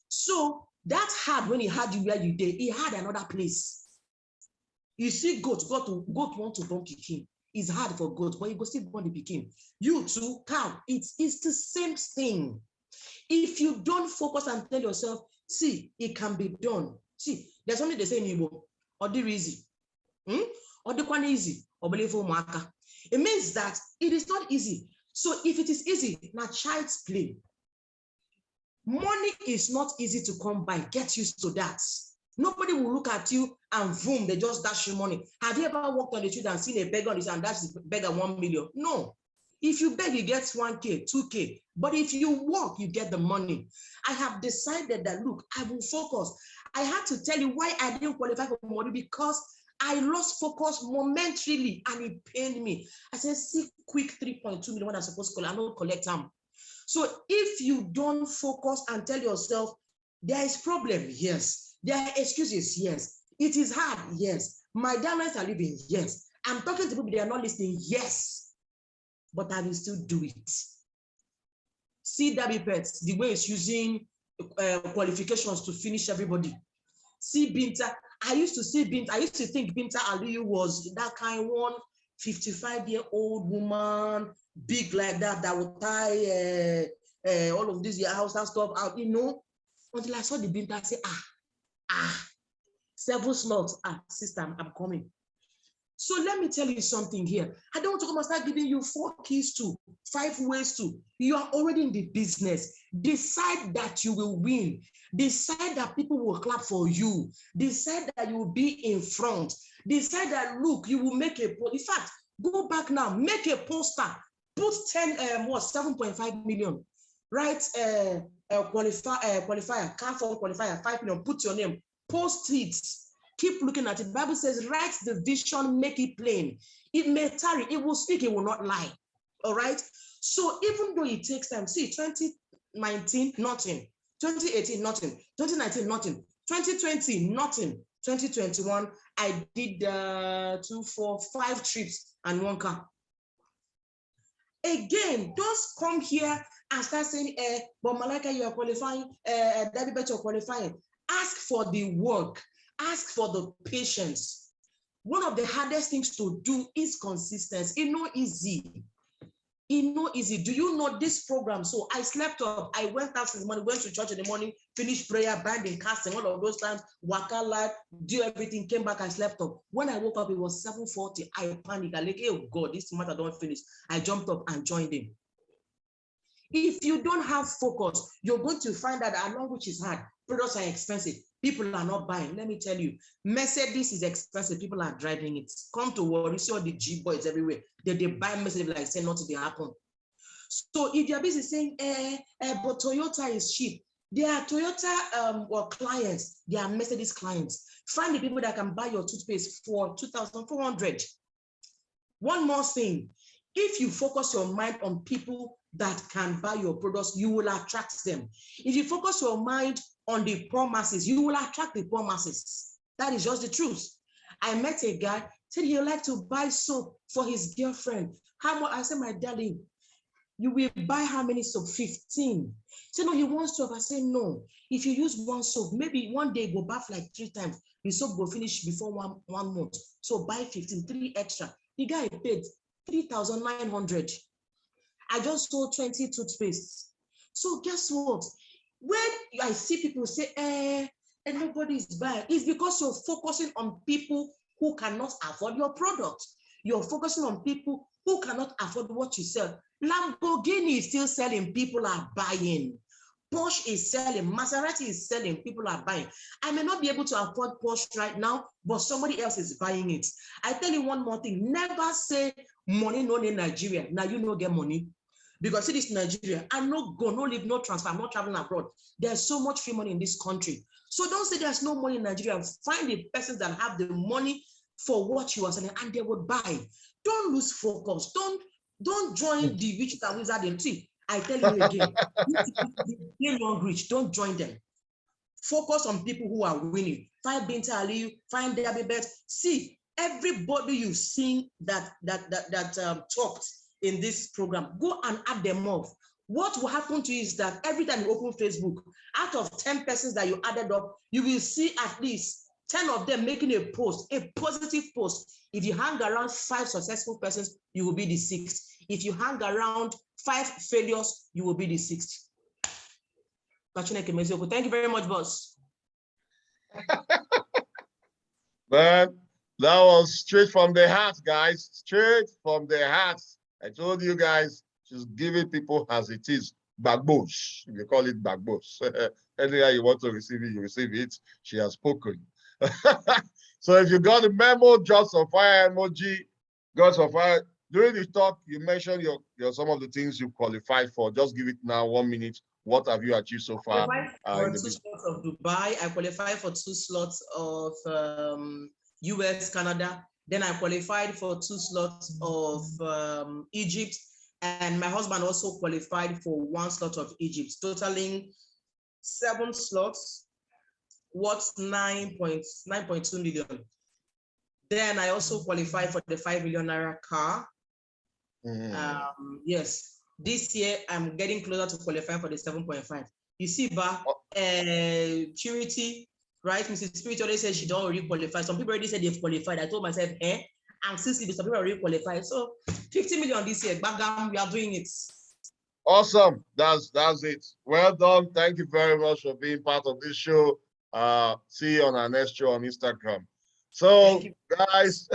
So that hard when he had you where you did, he had another place. You see, goat want to born king. It's hard for goat, but you go still born the pikin. You too, cow, it's the same thing. If you don't focus and tell yourself, see, it can be done. See, there's something they say in Igbo, or the easy. Or the one easy, or believe maka. It means that it is not easy. So if it is easy, now child's play. Money is not easy to come by. Get used to that. Nobody will look at you and boom, they just dash you money. Have you ever walked on the street and seen a beggar and dash the beggar 1 million? No. If you beg, you get 1K, 2K. But if you work, you get the money. I have decided that, look, I will focus. I had to tell you why I didn't qualify for money, because I lost focus momentarily and it pained me. I said, see, quick 3.2 million when I'm supposed to collect, I don't collect them. So if you don't focus and tell yourself, there is problem, yes. There are excuses, yes. It is hard, yes. My downlines are living, yes. I'm talking to people, they are not listening, yes. But I will still do it. See Pets, the way it's using qualifications to finish everybody. See Binta, I used to think Binta Aliyu was that kind one 55-year-old woman, big like that would tie all of this house and stuff out, you know, until I saw the Binta, I say, 7 slots, sister, I'm coming. So let me tell you something here. I don't want to come and start giving you 4 keys to, 5 ways to. You are already in the business. Decide that you will win. Decide that people will clap for you. Decide that you will be in front. Decide that, look, you will make a post. In fact, go back now, make a poster. Put 7.5 million, right? Qualifier, car for qualifier, 5 million, put your name, post it. Keep looking at it. The Bible says, write the vision, make it plain. It may tarry, it will speak, it will not lie. All right. So even though it takes time, see, 2019, nothing. 2018, nothing. 2019, nothing. 2020, nothing. 2021, I did 2, 4, 5 trips and 1 car. Again, don't come here and start saying, but Malaika, you are qualifying, Adebisi, you're qualifying. Ask for the work. Ask for the patience. One of the hardest things to do is consistency. It's not easy. It's not easy. Do you know this program? So I slept up. I went out in the morning, went to church in the morning, finished prayer, binding, casting, all of those times, waka life, do everything, came back, I slept up. When I woke up, it was 7:40. I panicked. I like, oh God, this matter don't finish. I jumped up and joined him. If you don't have focus, you're going to find that our language is hard. Products are expensive. People are not buying. Let me tell you, Mercedes is expensive. People are driving it. Come to worry, see all the G boys everywhere. They buy Mercedes like say nothing they happen. So if you're busy saying, but Toyota is cheap, they are Toyota or clients, they are Mercedes clients. Find the people that can buy your toothpaste for 2,400. One more thing, if you focus your mind on people that can buy your products, you will attract them. If you focus your mind on the poor masses, you will attract the poor masses. That is just the truth. I met a guy, said he would like to buy soap for his girlfriend. How much? I said, my darling, you will buy how many soap? 15. He said, no, he wants soap. I said, no. If you use 1 soap, maybe one day go bath like 3 times. The soap will finish before one month. So buy 15, 3 extra. The guy paid 3,900. I just sold 20 toothpastes. So guess what? When I see people say, and nobody is buying, it's because you're focusing on people who cannot afford your product. You're focusing on people who cannot afford what you sell. Lamborghini is still selling, people are buying. Porsche is selling, Maserati is selling, people are buying. I may not be able to afford Porsche right now, but somebody else is buying it. I tell you one more thing, never say money no in Nigeria. Now you no get money. Because it is Nigeria, and no go, no live, no transfer, I'm not traveling abroad. There's so much free money in this country. So don't say there's no money in Nigeria. Find the persons that have the money for what you are selling, and they would buy. Don't lose focus. Don't join the witch and wizard and see. I tell you again, you Longrich, don't join them. Focus on people who are winning. Find Binta Aliyu, find Adebisi. See, everybody you've seen that talked in this program, go and add them up. What will happen to you is that every time you open Facebook, out of 10 persons that you added up, you will see at least 10 of them making a post, a positive post. If you hang around 5 successful persons, you will be the 6th. If you hang around 5 failures, you will be the 6th. Thank you very much, boss. Man, that was straight from the heart, guys. Straight from the heart. I told you guys, she's giving people as it is. Bagbosh. You call it bagbosh. Anywhere you want to receive it, you receive it. She has spoken. So if you got the memo, drop some fire emoji, got some fire. During the talk, you mentioned your some of the things you qualified for. Just give it now 1 minute. What have you achieved so far? For 2 slots of Dubai. I qualified for 2 slots of US, Canada. Then I qualified for 2 slots of Egypt. And my husband also qualified for 1 slot of Egypt, totaling 7 slots, worth 9.2 million. Then I also qualified for the 5 million naira car. Yes, this year I'm getting closer to qualifying for the 7.5. You see, Purity, right? Mrs. Purity already said she don't already qualify. Some people already said they've qualified. I told myself, I'm still sleeping. Some people already qualified. So 50 million this year, Bagam, we are doing it. Awesome. That's it. Well done. Thank you very much for being part of this show. See you on our next show on Instagram. So, guys,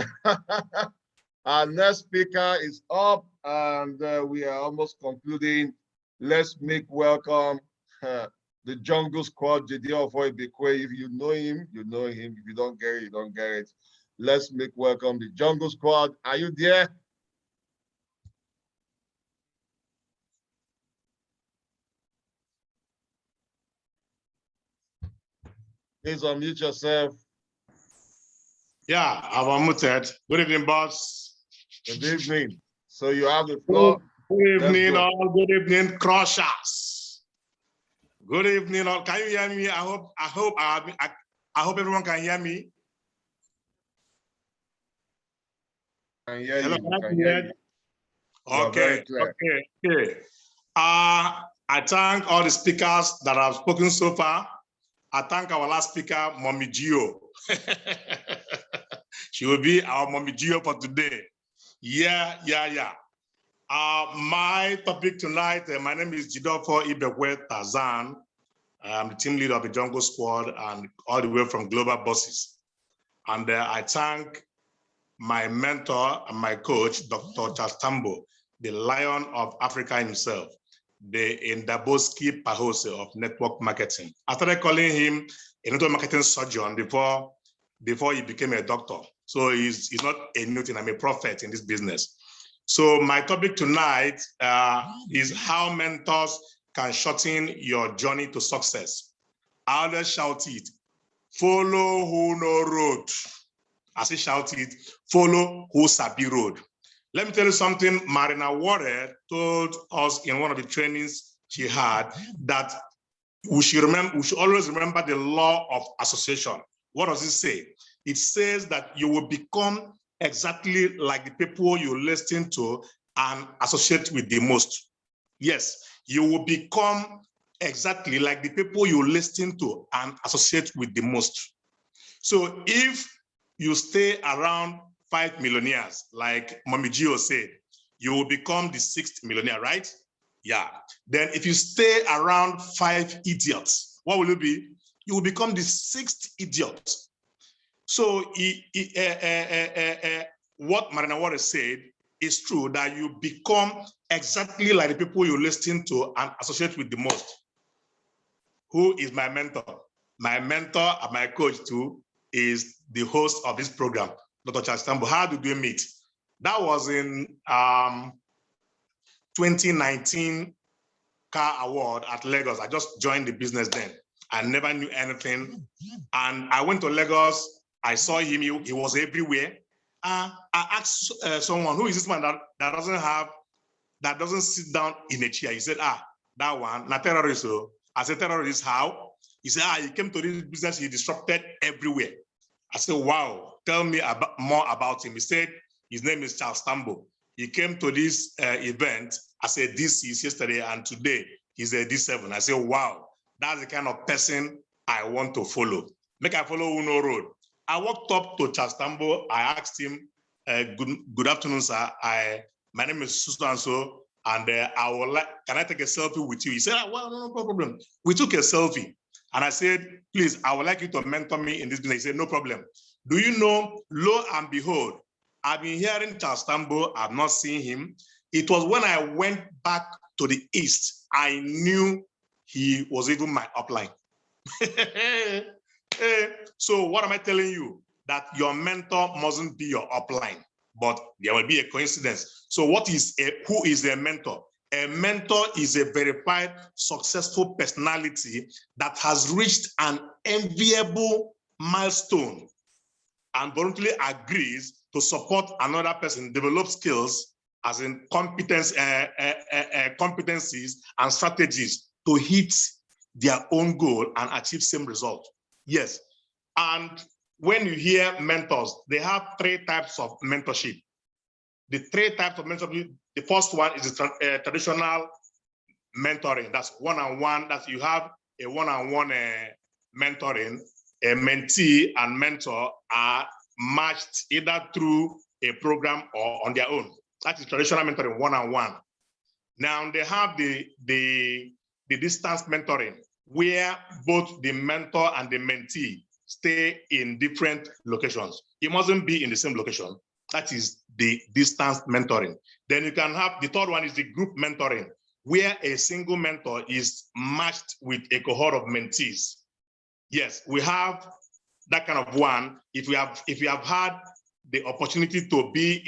our next speaker is up, and we are almost concluding. Let's make welcome the Jungle Squad, Jideofor Ibekwe. If you know him, you know him. If you don't get it, you don't get it. Let's make welcome the Jungle Squad. Are you there? Please unmute yourself. Yeah, I'm unmuted. Good evening, boss. Good evening. So you have the floor. Good evening, all. Good evening, crushers. Good evening, all. Can you hear me? I hope everyone can hear me. Can hear Hello, you. Can hear you. Okay. I thank all the speakers that have spoken so far. I thank our last speaker, Mommy Gio. She will be our Mommy Gio for today. Yeah. My topic tonight, my name is Jideofor Ibekwe Tazan. I'm the team leader of the Jungle Squad and all the way from Global Bosses. And I thank my mentor and my coach, Dr. Charles Tambo, the Lion of Africa himself, the Ndaboski Pahose of network marketing. I started calling him a network marketing surgeon before he became a doctor. So he's not a new thing, I'm a prophet in this business. So my topic tonight is how mentors can shorten your journey to success. I'll just shout it, follow who no road. As he shouted, follow who sabi road. Let me tell you something Marina Warren told us in one of the trainings she had, that we should always remember the law of association. What does it say? It says that you will become exactly like the people you listen to and associate with the most. Yes, you will become exactly like the people you listen to and associate with the most. So if you stay around 5 millionaires, like Mommy Gio said, you will become the 6th millionaire, right? Yeah. Then if you stay around 5 idiots, what will you be? You will become the 6th idiot. So what Marina Water said is true, that you become exactly like the people you listen to and associate with the most. Who is my mentor? My mentor and my coach too is the host of this program, Dr. Charles Tambo. How did we meet? That was in 2019 car award at Lagos. I just joined the business then. I never knew anything. And I went to Lagos. I saw him. He was everywhere. I asked someone, who is this man that doesn't sit down in a chair? He said, that one, not terrorist. So I said, terrorist, how? He said, he came to this business, he disrupted everywhere. I said, wow, tell me more about him. He said, his name is Charles Tambo. He came to this event. I said, this is yesterday, and today he's a D7. I said, wow, that's the kind of person I want to follow. Make I follow Uno Road. I walked up to Charles Tambo. I asked him, good afternoon, sir. My name is so-and-so. And I would like, can I take a selfie with you? He said, well, no problem. We took a selfie. And I said, please, I would like you to mentor me in this business. He said, no problem. Do you know, lo and behold, I've been hearing Charles Tambo, I've not seen him. It was when I went back to the East, I knew he was even my upline. So what am I telling you? That your mentor mustn't be your upline, but there will be a coincidence. So who is a mentor? A mentor is a verified, successful personality that has reached an enviable milestone and voluntarily agrees to support another person, develop skills as in competencies and strategies to hit their own goal and achieve same result. Yes. And when you hear mentors, they have 3 types of mentorship. The 3 types of mentorship, the first one is the traditional mentoring. That's one-on-one, that you have a one-on-one mentoring. A mentee and mentor are matched either through a program or on their own. That is traditional mentoring, one-on-one. Now they have the distance mentoring, where both the mentor and the mentee stay in different locations. It mustn't be in the same location. That is the distance mentoring. Then you can have, the third one is the group mentoring, where a single mentor is matched with a cohort of mentees. Yes, we have that kind of one. If you have had the opportunity to be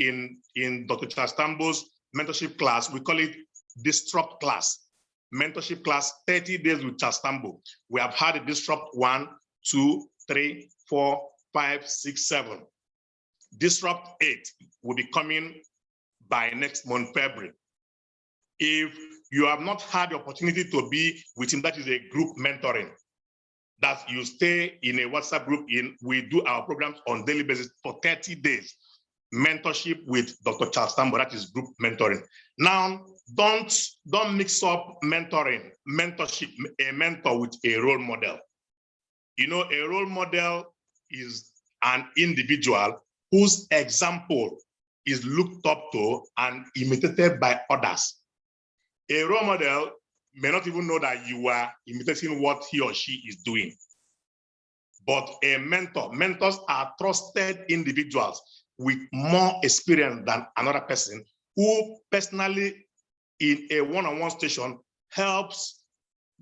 in Dr. Charles Tambo's mentorship class, we call it Disrupt class. Mentorship class, 30 days with Charles Tambo. We have had a Disrupt 1, 2, 3, 4, 5, 6, 7. Disrupt 8 will be coming by next month, February. If you have not had the opportunity to be with him, that is a group mentoring. That you stay in a WhatsApp group, we do our programs on daily basis for 30 days. Mentorship with Dr. Charles Tambo, that is group mentoring. Now, don't mix up mentoring, mentorship, a mentor with a role model. You know, a role model is an individual whose example is looked up to and imitated by others. A role model may not even know that you are imitating what he or she is doing. But a mentor, mentors are trusted individuals with more experience than another person who personally in a one-on-one station helps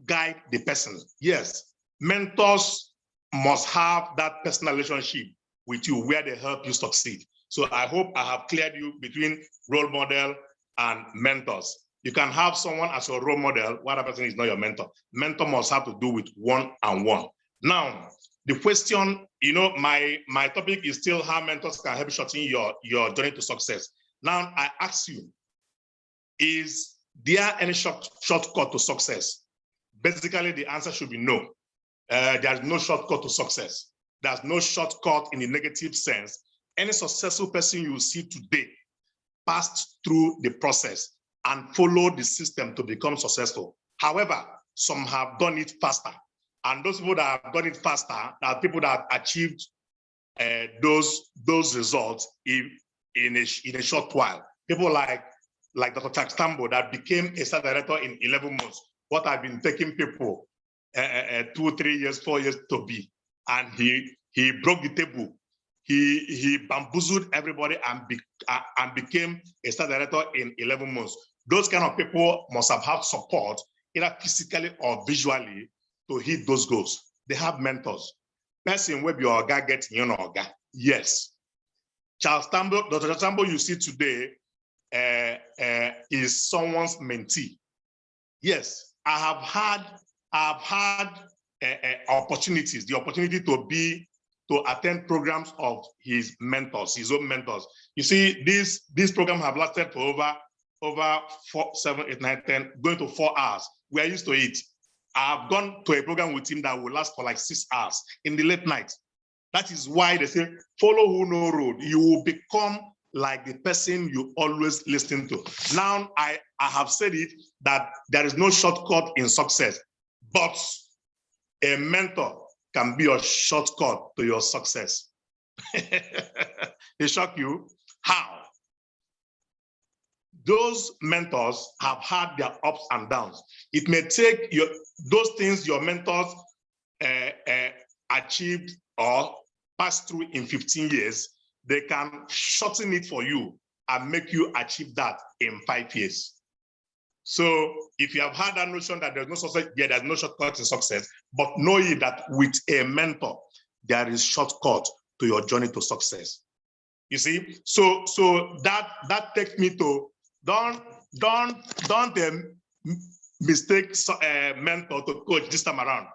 guide the person. Yes, mentors must have that personal relationship with you where they help you succeed. So I hope I have cleared you between role model and mentors. You can have someone as your role model, while that person is not your mentor. Mentor must have to do with one-on-one. Now, the question, you know, my topic is still how mentors can help you shorten your journey to success. Now, I ask you, is there any shortcut to success? Basically, the answer should be no. There's no shortcut to success. There's no shortcut in the negative sense. Any successful person you see today passed through the process and followed the system to become successful. However, some have done it faster. And those people that have done it faster are people that achieved those results in a short while. People like Dr. Charles Tambo that became a star director in 11 months. What I've been taking people 2, 3 years, 4 years to be. And he broke the table. He bamboozled everybody and became a star director in 11 months. Those kind of people must have had support, either physically or visually, to hit those goals. They have mentors. Person where your guy gets oga. Yes. Charles Tambo, Dr. Tambo you see today is someone's mentee. Yes, I have had opportunities, the opportunity to attend programs of his mentors, his own mentors. You see, this program have lasted for over 4, 7, 8, 9, 10, going to 4 hours. We are used to it. I've gone to a program with him that will last for like 6 hours in the late night. That is why they say, follow who know road. You will become like the person you always listen to. Now, I have said it, that there is no shortcut in success, but a mentor can be a shortcut to your success. They shock you? How? those mentors have had their ups and downs. It may take those things your mentors achieved or passed through in 15 years, they can shorten it for you and make you achieve that in 5 years. So if you have had that notion that there's no success, yeah, there's no shortcut to success, but know ye that with a mentor, there is shortcut to your journey to success. You see, so that takes me to don't mistake a mentor to coach this time around.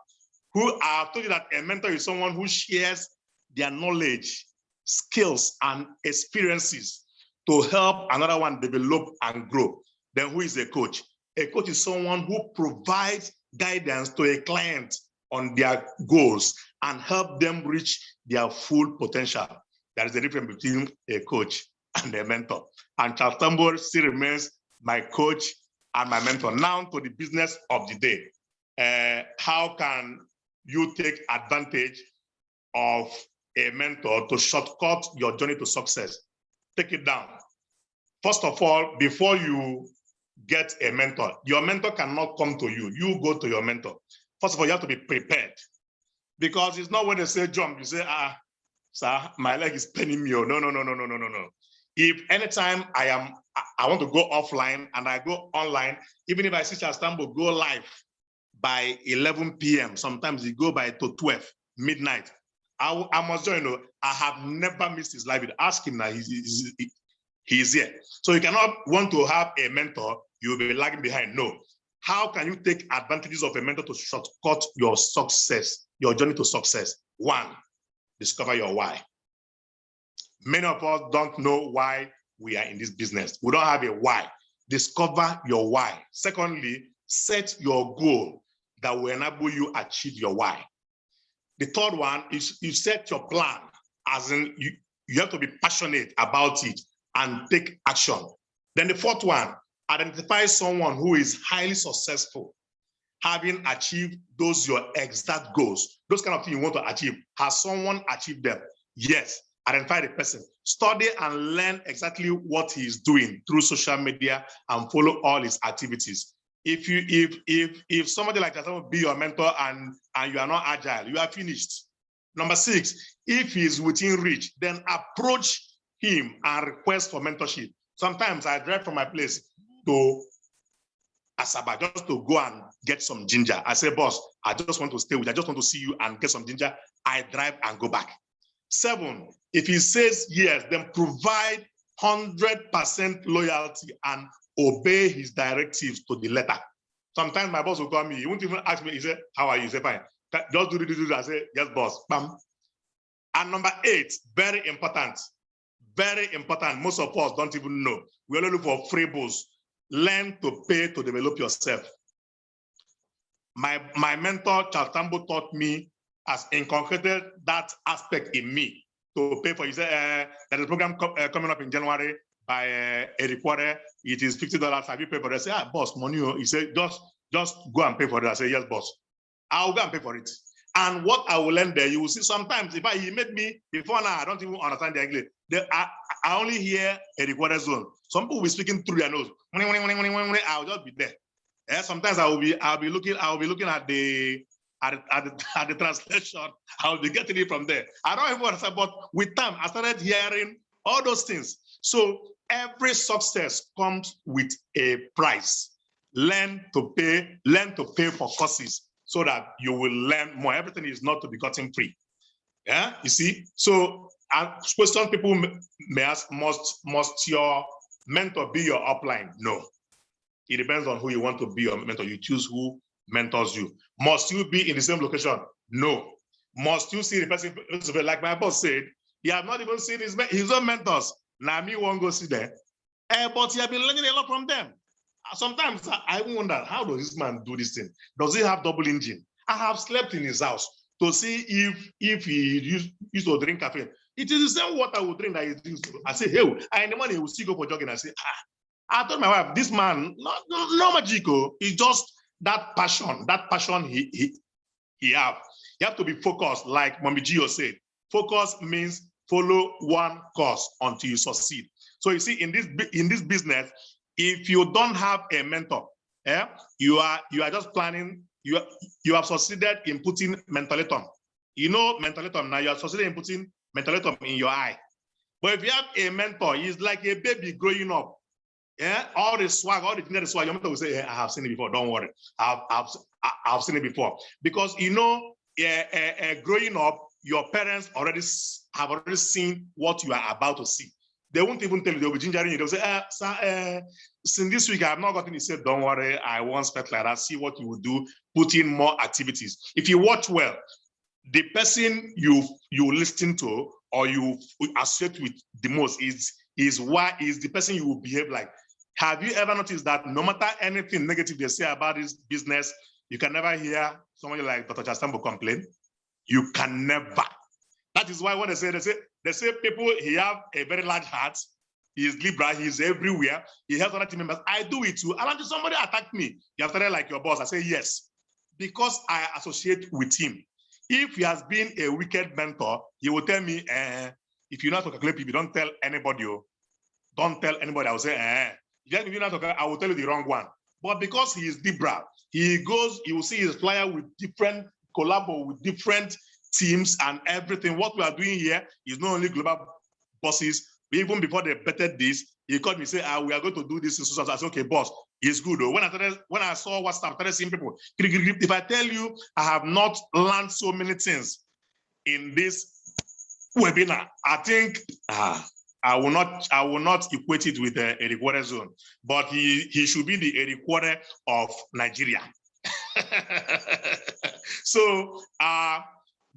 I told you that a mentor is someone who shares their knowledge, skills, and experiences to help another one develop and grow. Then who is a coach? A coach is someone who provides guidance to a client on their goals and help them reach their full potential. There is a difference between a coach and a mentor. And Charles Tambor still remains my coach and my mentor. Now to the business of the day. How can you take advantage of a mentor to shortcut your journey to success? Take it down. First of all, before you get a mentor, your mentor cannot come to you. You go to your mentor. First of all, you have to be prepared. Because it's not when they say jump, you say, sir, my leg is paining me. No. If anytime I want to go offline and I go online, even if I see Charles Tambor go live by 11 p.m., sometimes he go by to 12 midnight. I must join. I have never missed his live. Ask him now. He's here. So you cannot want to have a mentor, you'll be lagging behind. No. How can you take advantages of a mentor to shortcut your success, your journey to success? One, discover your why. Many of us don't know why we are in this business. We don't have a why. Discover your why. Secondly, set your goal that will enable you achieve your why. The third one is you set your plan, as in you have to be passionate about it and take action. Then the fourth one, identify someone who is highly successful, having achieved those your exact goals, those kind of things you want to achieve. Has someone achieved them? Yes. Identify the person. Study and learn exactly what he is doing through social media and follow all his activities. If somebody like that will be your mentor and you are not agile, you are finished. Number 6, if he is within reach, then approach him and request for mentorship. Sometimes I drive from my place to Asaba just to go and get some ginger. I say, boss, I just want to stay with you. I just want to see you and get some ginger. I drive and go back. 7, if he says yes, then provide 100% loyalty and obey his directives to the letter. Sometimes my boss will call me. He won't even ask me. He said, how are you? He said, fine. Just do this. I say, yes, boss. Bam. And number 8, very important. Very important. Most of us don't even know. We only look for free books. Learn to pay to develop yourself. My mentor, Charles Tambor, taught me, has inculcated that aspect in me to pay for. He said, there's a program coming up in January by Ebekwe. It is $50. Have you paid for it? I say, boss, money. He said, just go and pay for it. I say, yes, boss. I'll go and pay for it. And what I will learn there, you will see sometimes, if he made me, before now, I don't even understand the English. I only hear a Ebekwe zone. Some people will be speaking through their nose. I'll just be there. Sometimes I'll be looking at the translation. I'll be getting it from there. I don't even understand, but with time, I started hearing all those things. So every success comes with a price. Learn to pay for courses so that you will learn more. Everything is not to be gotten free. Yeah, you see. So, question people may ask: Must your mentor be your upline? No. It depends on who you want to be your mentor. You choose who mentors you. Must you be in the same location? No. Must you see the person? Like my boss said, he has not even seen his own mentors. Now me won't go see them. But he has been learning a lot from them. Sometimes I wonder, how does this man do this thing? Does he have double engine? I have slept in his house to see if he used to drink caffeine. It is the same water I would drink that he drinks. I say, hey, in the morning he will still go for jogging. I say, I told my wife, this man, no magical. It's just that passion he have. You have to be focused, like Mami Gio said. Focus means follow one course until you succeed. So you see, in this business, If you don't have a mentor, you are just planning. You have succeeded in putting mentholatum. You know mentholatum now. You have succeeded in putting mentholatum in your eye. But if you have a mentor, he's like a baby growing up. Yeah, all the swag, all the swag. Your mentor will say, "I have seen it before. Don't worry, I've seen it before." Because you know, growing up, your parents have already seen what you are about to see. They won't even tell you. They'll be gingering you. They'll say, "Sir, since this week I have not gotten." He said, "Don't worry, I won't spend like that. See what you will do. Put in more activities." If you watch well, the person you listen to or you associate with the most is the person you will behave like. Have you ever noticed that no matter anything negative they say about this business, you can never hear somebody like Dr. Chastambo complain? You can never. That is why when they say people, he have a very large heart, he is liberal, he is everywhere, he helps other team members. I do it too. And somebody attacked me. You have started like your boss. I say yes, because I associate with him. If he has been a wicked mentor, he will tell me, if you know how to calculate people, don't tell anybody. Don't tell anybody. I will say, if you know how to calculate, I will tell you the wrong one. But because he is liberal, he will see his flyer with different collabo with different teams and everything. What we are doing here is not only global bosses. Even before they bettered this, he called me and said, we are going to do this. So I said, okay, boss, it's good. When I saw WhatsApp, I started seeing people. If I tell you, I have not learned so many things in this webinar, I think I will not equate it with Eric Ware zone, but he should be the Eric Ware of Nigeria. So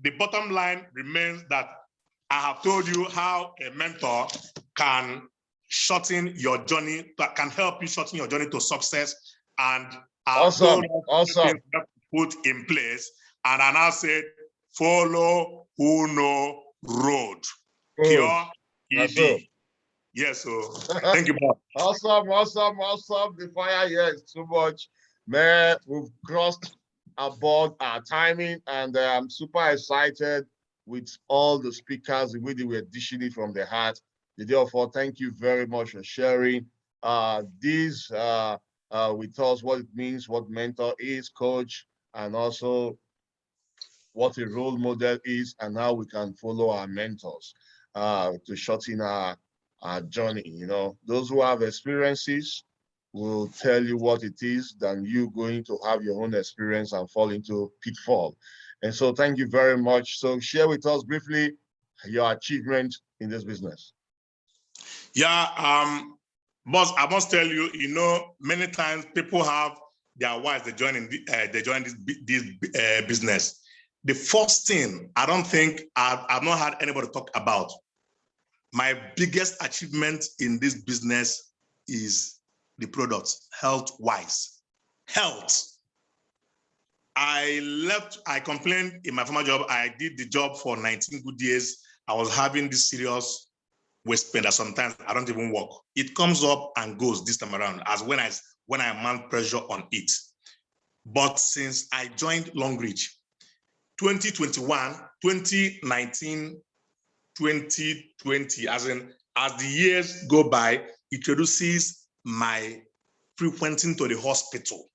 the bottom line remains that I have told you how a mentor can shorten your journey, that can help you shorten your journey to success. And awesome. Put in place. And I now said, follow who know road. Pure ED. Yes, so thank you, Bob. Awesome. The fire here is too much. Man, we've crossed about our timing, and I'm super excited with all the speakers, the way they were dishing it from their heart. Jideofor, thank you very much for sharing this with us, what it means, what mentor is, coach, and also what a role model is, and how we can follow our mentors to shorten our journey. You know, those who have experiences will tell you what it is than you going to have your own experience and fall into pitfall. And so thank you very much. So share with us briefly your achievement in this business. Yeah, boss, I must tell you, you know, many times people have their wives, they join this business. The first thing, I don't think I've not had anybody talk about. My biggest achievement in this business is the products, health-wise. Health. I complained in my former job. I did the job for 19 good years. I was having this serious waist pain that sometimes I don't even walk. It comes up and goes this time around as when I mount pressure on it. But since I joined Longrich, 2021, 2019, 2020, as the years go by, it reduces my frequenting to the hospital,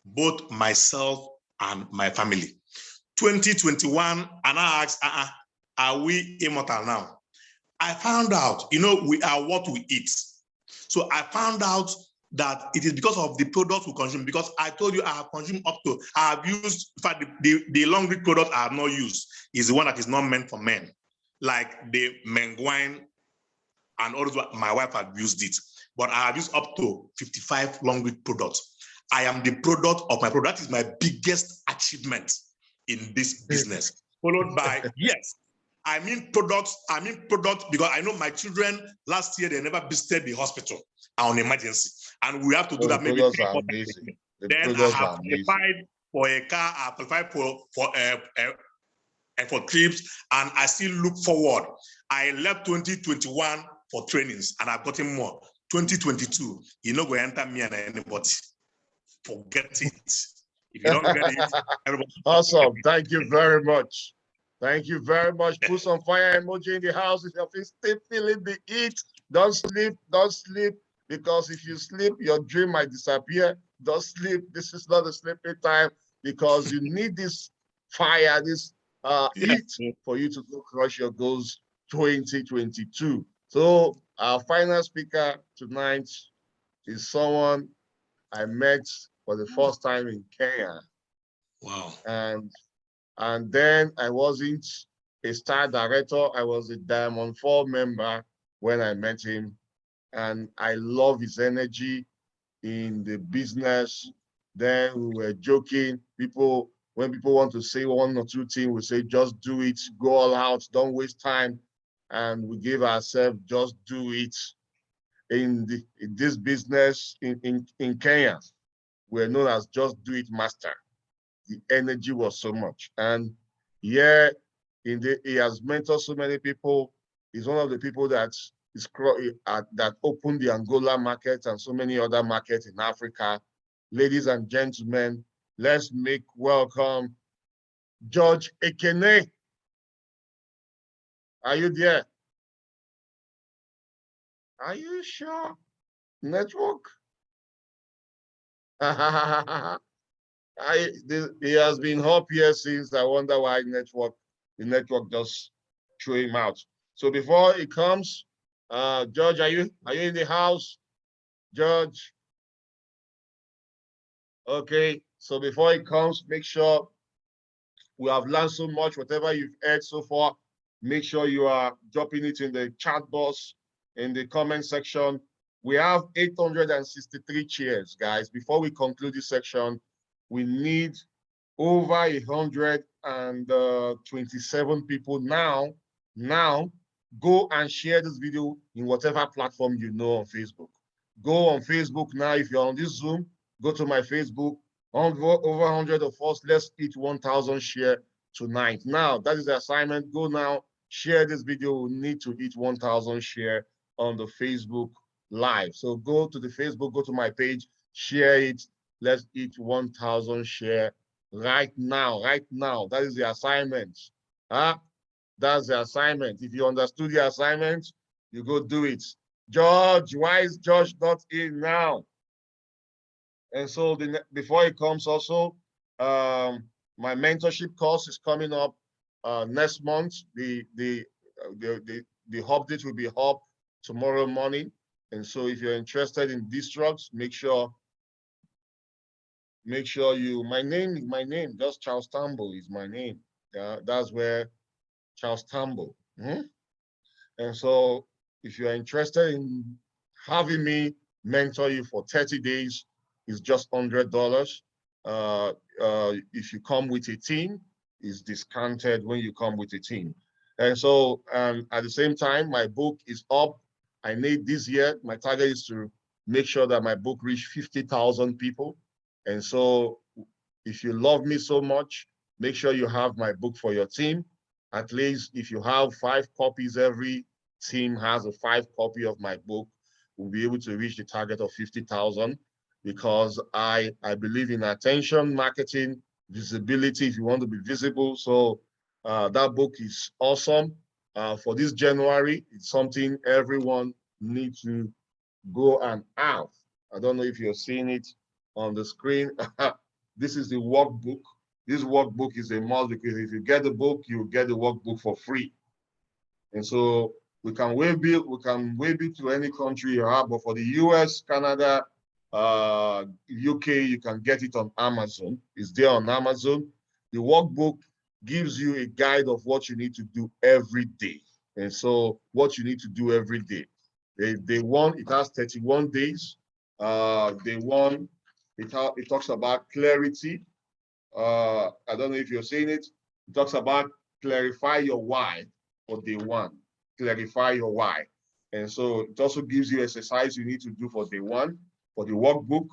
both myself and my family. 2021, and I asked, are we immortal now? I found out, you know, we are what we eat. So I found out that it is because of the products we consume, because I told you I have consumed I have used, in fact, the Longrich product I have not used is the one that is not meant for men, like the Menguine and all those, my wife had used it, but I have used up to 55 Longrich products. I am the product of my product. That is my biggest achievement in this business, followed by, yes, I mean products because I know my children last year, they never visited the hospital on emergency. And we have to do that maybe 3 or 4 times. Then I have qualified for a car, I qualified for trips, and I still look forward. I left 2021 for trainings, and I've gotten more. 2022, you know, we enter me and anybody. Forget it. If you don't get it, everybody. Awesome. Thank you very much. Thank you very much. Put some fire emoji in the house if you're still feeling the heat. Don't sleep. because if you sleep, your dream might disappear. Don't sleep. This is not a sleeping time because you need this fire, this heat for you to go crush your goals 2022. So our final speaker tonight is someone I met for the first time in Kenya. Wow. And then I wasn't a star director. I was a Diamond 4 member when I met him. And I love his energy in the business. Then we were joking. When people want to say one or two things, we say, just do it, go all out, don't waste time. And we give ourselves, just do it. In this business in Kenya, we're known as Just Do It Master. The energy was so much. And yeah, he has mentored so many people. He's one of the people that opened the Angola market and so many other markets in Africa. Ladies and gentlemen, let's make welcome George Ekene. Are you there? Are you sure? Network? He has been up here since. I wonder why the network just threw him out. So before he comes, George, are you in the house? George? Okay, so before he comes, make sure we have learned so much, whatever you've heard so far, make sure you are dropping it in the chat box, in the comment section. We have 863 chairs, guys. Before we conclude this section, we need over 127 people now. Go and share this video in whatever platform you know on Facebook. Go on Facebook now. If you're on this Zoom, go to my Facebook. Over 100 of us, let's hit 1,000 share tonight. Now, that is the assignment. Go now, share this video. We need to hit 1,000 share on the Facebook Live. So go to the Facebook, go to my page, share it. Let's hit 1,000 share right now. That is the assignment. That's the assignment. If you understood the assignment, you go do it. George, why is George not in now? And so before he comes also, my mentorship course is coming up next month. The hub date will be up tomorrow morning. And so if you're interested in these drugs, make sure you, my name, just Charles Tambo is my name. That's where Charles Tambo. And so if you're interested in having me mentor you for 30 days, it's just $100. If you come with a team, it's discounted when you come with a team. And so at the same time, my book is up. I need this year, my target is to make sure that my book reach 50,000 people. And so if you love me so much, make sure you have my book for your team. At least if you have 5 copies, every team has a 5 copy of my book, we'll be able to reach the target of 50,000 because I believe in attention marketing, visibility, if you want to be visible. So that book is awesome. For this January, it's something everyone needs to go and have. I don't know if you're seeing it on the screen. This is the workbook. This workbook is a must because if you get the book, you get the workbook for free. And so we can waive it to any country you have, but for the US, Canada, UK, you can get it on Amazon. It's there on Amazon. The workbook gives you a guide of what you need to do every day. And so what you need to do every day. Day one, it has 31 days. Day one, it talks about clarity. I don't know if you're seeing it. It talks about clarify your why for day one. Clarify your why. And so it also gives you exercise you need to do for day one, for the workbook.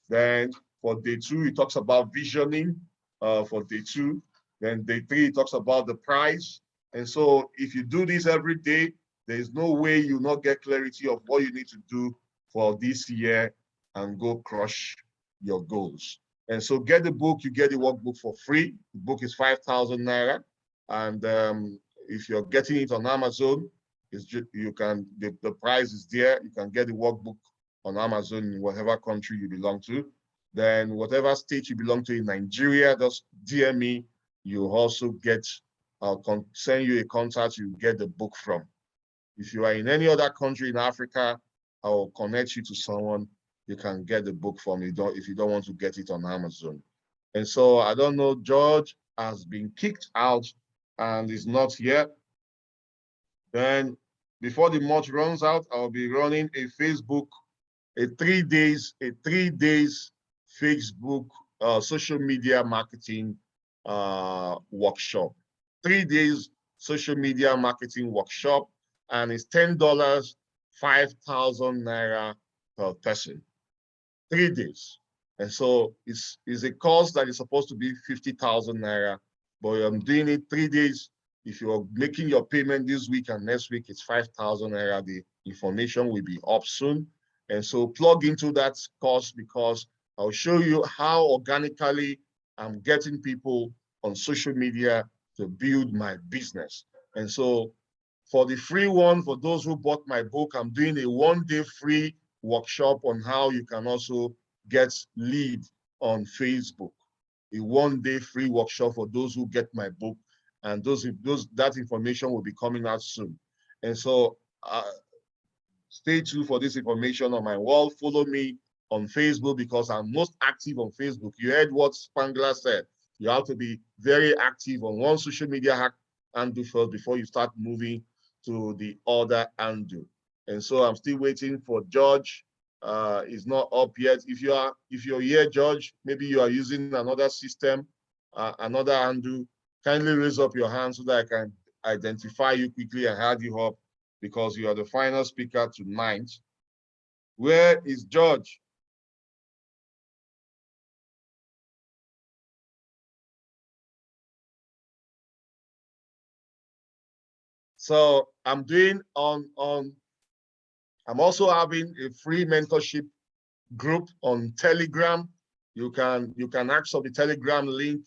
Then for day two, it talks about visioning for day two. Then day three, it talks about the price. And so if you do this every day, there is no way you'll not get clarity of what you need to do for this year and go crush your goals. And so get the book, you get the workbook for free. The book is 5,000 Naira. And if you're getting it on Amazon, it's just, the price is there. You can get the workbook on Amazon in whatever country you belong to. Then whatever state you belong to in Nigeria, just DM me. You also get, I'll send you a contact you get the book from. If you are in any other country in Africa, I will connect you to someone you can get the book from if you don't want to get it on Amazon. And so I don't know, George has been kicked out and is not here. Then before the month runs out, I'll be running a Facebook, a 3 days Facebook social media marketing workshop. 3 days social media marketing workshop, and it's $10, 5,000 naira per person. 3 days. And so it's a course that is supposed to be 50,000 naira, but I'm doing it 3 days. If you're making your payment this week and next week, it's 5,000 naira. The information will be up soon. And so plug into that course, because I'll show you how organically I'm getting people on social media to build my business. And so for the free one, for those who bought my book, I'm doing a 1-day free workshop on how you can also get lead on Facebook. A 1-day free workshop for those who get my book, and that information will be coming out soon. And so stay tuned for this information on my wall. Follow me on Facebook, because I'm most active on Facebook. You heard what Spangler said. You have to be very active on one social media handle first before you start moving to the other handle. And so I'm still waiting for George. Is not up yet. If you're here, George, maybe you are using another system, another handle, kindly raise up your hand so that I can identify you quickly and add you up, because you are the final speaker tonight. Where is George? So I'm doing I'm also having a free mentorship group on Telegram. You can access the Telegram link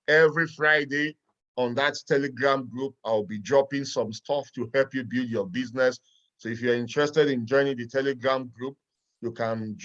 every Friday. On that Telegram group, I'll be dropping some stuff to help you build your business. So if you're interested in joining the Telegram group, you can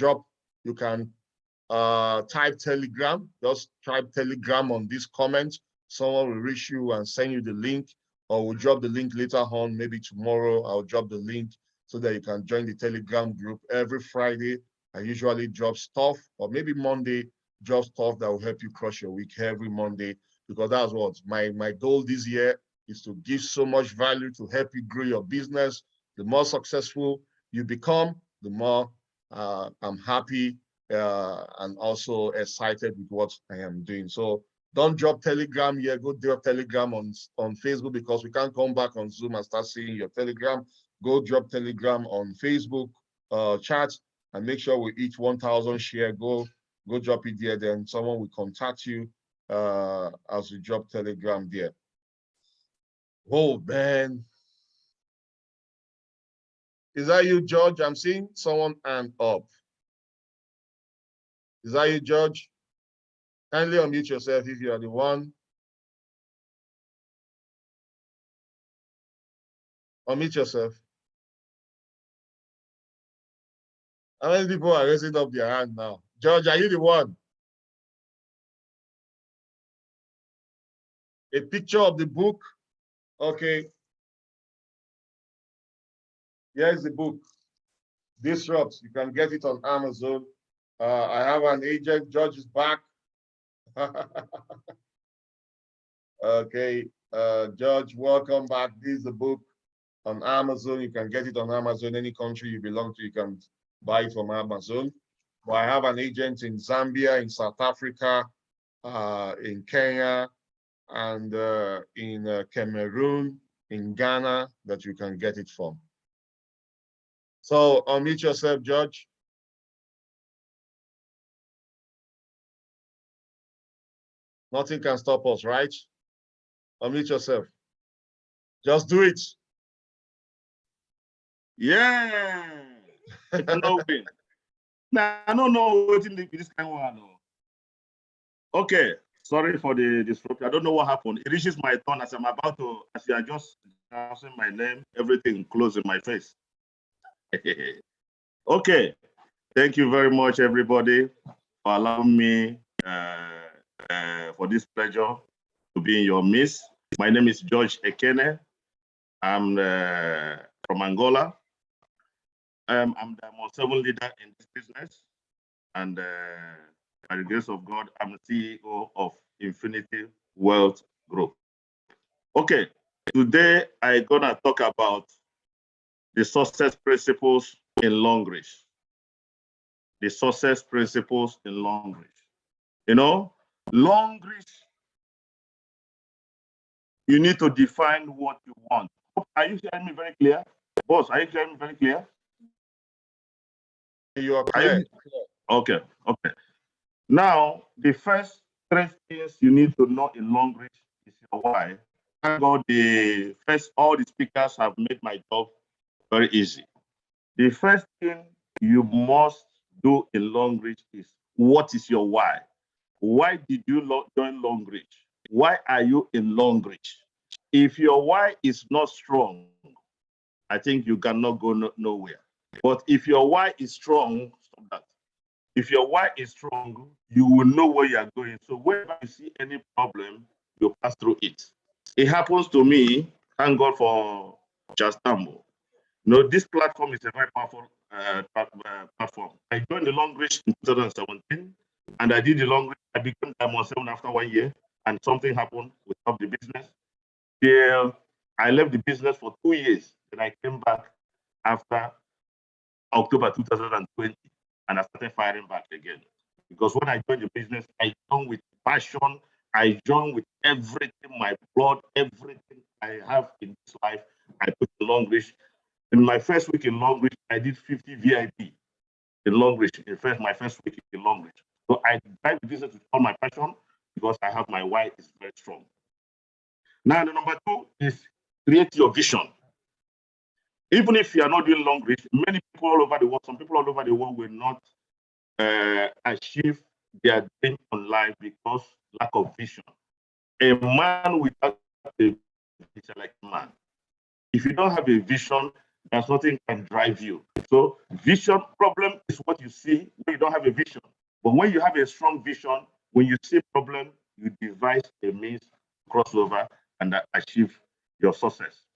type Telegram. Just type Telegram on this comment. Someone will reach you and send you the link, or we'll drop the link later on. Maybe tomorrow I'll drop the link so that you can join the Telegram group. Every Friday, I usually drop stuff, or maybe Monday, drop stuff that will help you crush your week every Monday, because that's what my goal this year is, to give so much value to help you grow your business. The more successful you become, the more I'm happy and also excited with what I am doing. So don't drop Telegram here. Go drop Telegram on Facebook, because we can't come back on Zoom and start seeing your Telegram. Go drop Telegram on Facebook chat, and make sure we each 1,000 share. Go drop it there. Then someone will contact you as we drop Telegram there. Oh man, is that you, George? I'm seeing someone hand up. Is that you, George? Kindly unmute yourself if you are the one. Unmute yourself. How many people are raising up their hand now? George, are you the one? A picture of the book. Okay. Here's the book. Disrupt. You can get it on Amazon. I have an agent. George is back. Okay. George, welcome back. This is the book on Amazon. You can get it on Amazon. Any country you belong to, you can buy it from Amazon. But I have an agent in Zambia, in South Africa, in Kenya, and in Cameroon, in Ghana, that you can get it from. So unmute yourself, George. Nothing can stop us, right? Unmute yourself. Just do it. Yeah. Now, I don't know what in this kind of one. Okay, sorry for the disruption. I don't know what happened. It reaches my turn as I'm about to, as you are just announcing my name, everything closed in my face. Okay, thank you very much, everybody, for allowing me for this pleasure to be in your midst. My name is George Ekene. I'm from Angola. I'm the most 7 leader in this business, and by the grace of God, I'm the CEO of Infinity Wealth Group. Okay, today I'm gonna talk about the success principles in Longrich. The success principles in Longrich. You know, Longrich, you need to define what you want. Are you hearing me very clear? Boss, are you hearing me very clear? You are clear. Okay. Now, the first 3 things you need to know in Longrich is your why. Thank God all the speakers have made my job very easy. The first thing you must do in Longrich is, what is your why? Why did you join Longrich? Why are you in Longrich? If your why is not strong, I think you cannot go nowhere. But if your why is strong, stop that. If your why is strong, you will know where you are going. So whenever you see any problem, you pass through it. It happens to me. Thank God for Jastambo. This platform is a very powerful platform. I joined the Longrich in 2017, and I did the Longrich. I became Diamond 7 after 1 year, and something happened. We stopped the business. I left the business for 2 years. Then I came back after October 2020, and I started firing back again. Because when I joined the business, I joined with passion. I joined with everything, my blood, everything I have in this life. I put in Longrich. In my first week in Longrich, I did 50 VIP in Longrich. My first week in Longrich. So I drive the business with all my passion because I have my why is very strong. Now, the number 2 is create your vision. Even if you are not doing Longrich, many people all over the world, some people all over the world will not achieve their dream on life because lack of vision. A man without a vision is like a man. If you don't have a vision, there's nothing can drive you. So vision problem is what you see when you don't have a vision. But when you have a strong vision, when you see problem, you devise a means to cross over and achieve your success.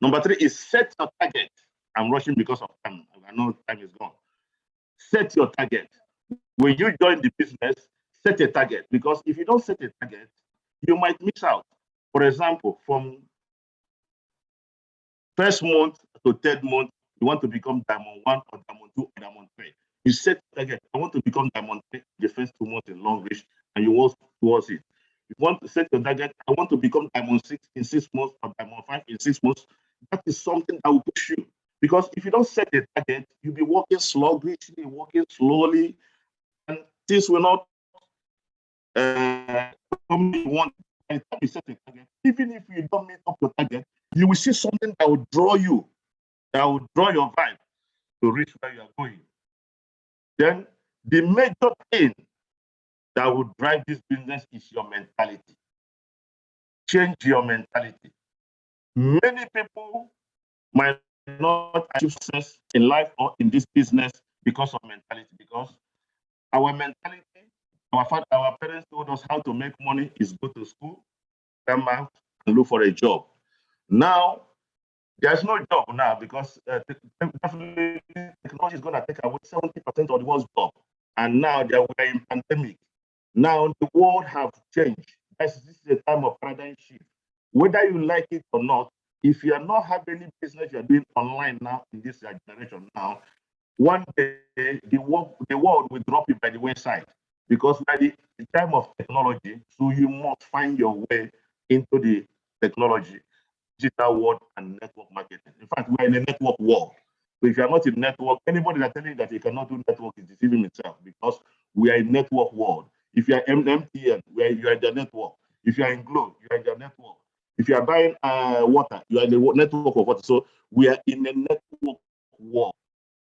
Number 3 is set your target. I'm rushing because of time. I know time is gone. Set your target. When you join the business, set a target, because if you don't set a target, you might miss out. For example, from first month to 3rd month, you want to become Diamond 1 or Diamond 2 or Diamond 3. You set a target. I want to become Diamond 3 the first 2 months in Longrich, and you work towards it. You want to set your target. I want to become Diamond 6 in 6 months or Diamond 5 in 6 months. That is something that will push you. Because if you don't set a target, you'll be working sluggishly, working slowly, and things will not come you want. By the time you set a target, even if you don't meet up your target, you will see something that will draw you, that will draw your vibe to reach where you are going. Then the major thing that will drive this business is your mentality. Change your mentality. Many people might not achieve success in life or in this business because of mentality. Because our mentality, our parents told us how to make money is go to school, come out, and look for a job. Now, there's no job now because definitely technology is going to take away 70% of the world's job. And now we are in pandemic. Now the world have changed. This is a time of paradigm shift. Whether you like it or not, if you are not having any business you are doing online now in this generation now, one day the world will drop you by the wayside, because by the time of technology, so you must find your way into the technology, digital world, and network marketing. In fact, we're in a network world. So if you're not in network, anybody that telling you that you cannot do network is deceiving itself, because we are in network world. If you are MTN, you are in the network. If you are in Globe, you are in the network. If you are buying water, you are in the network of water. So we are in a network world.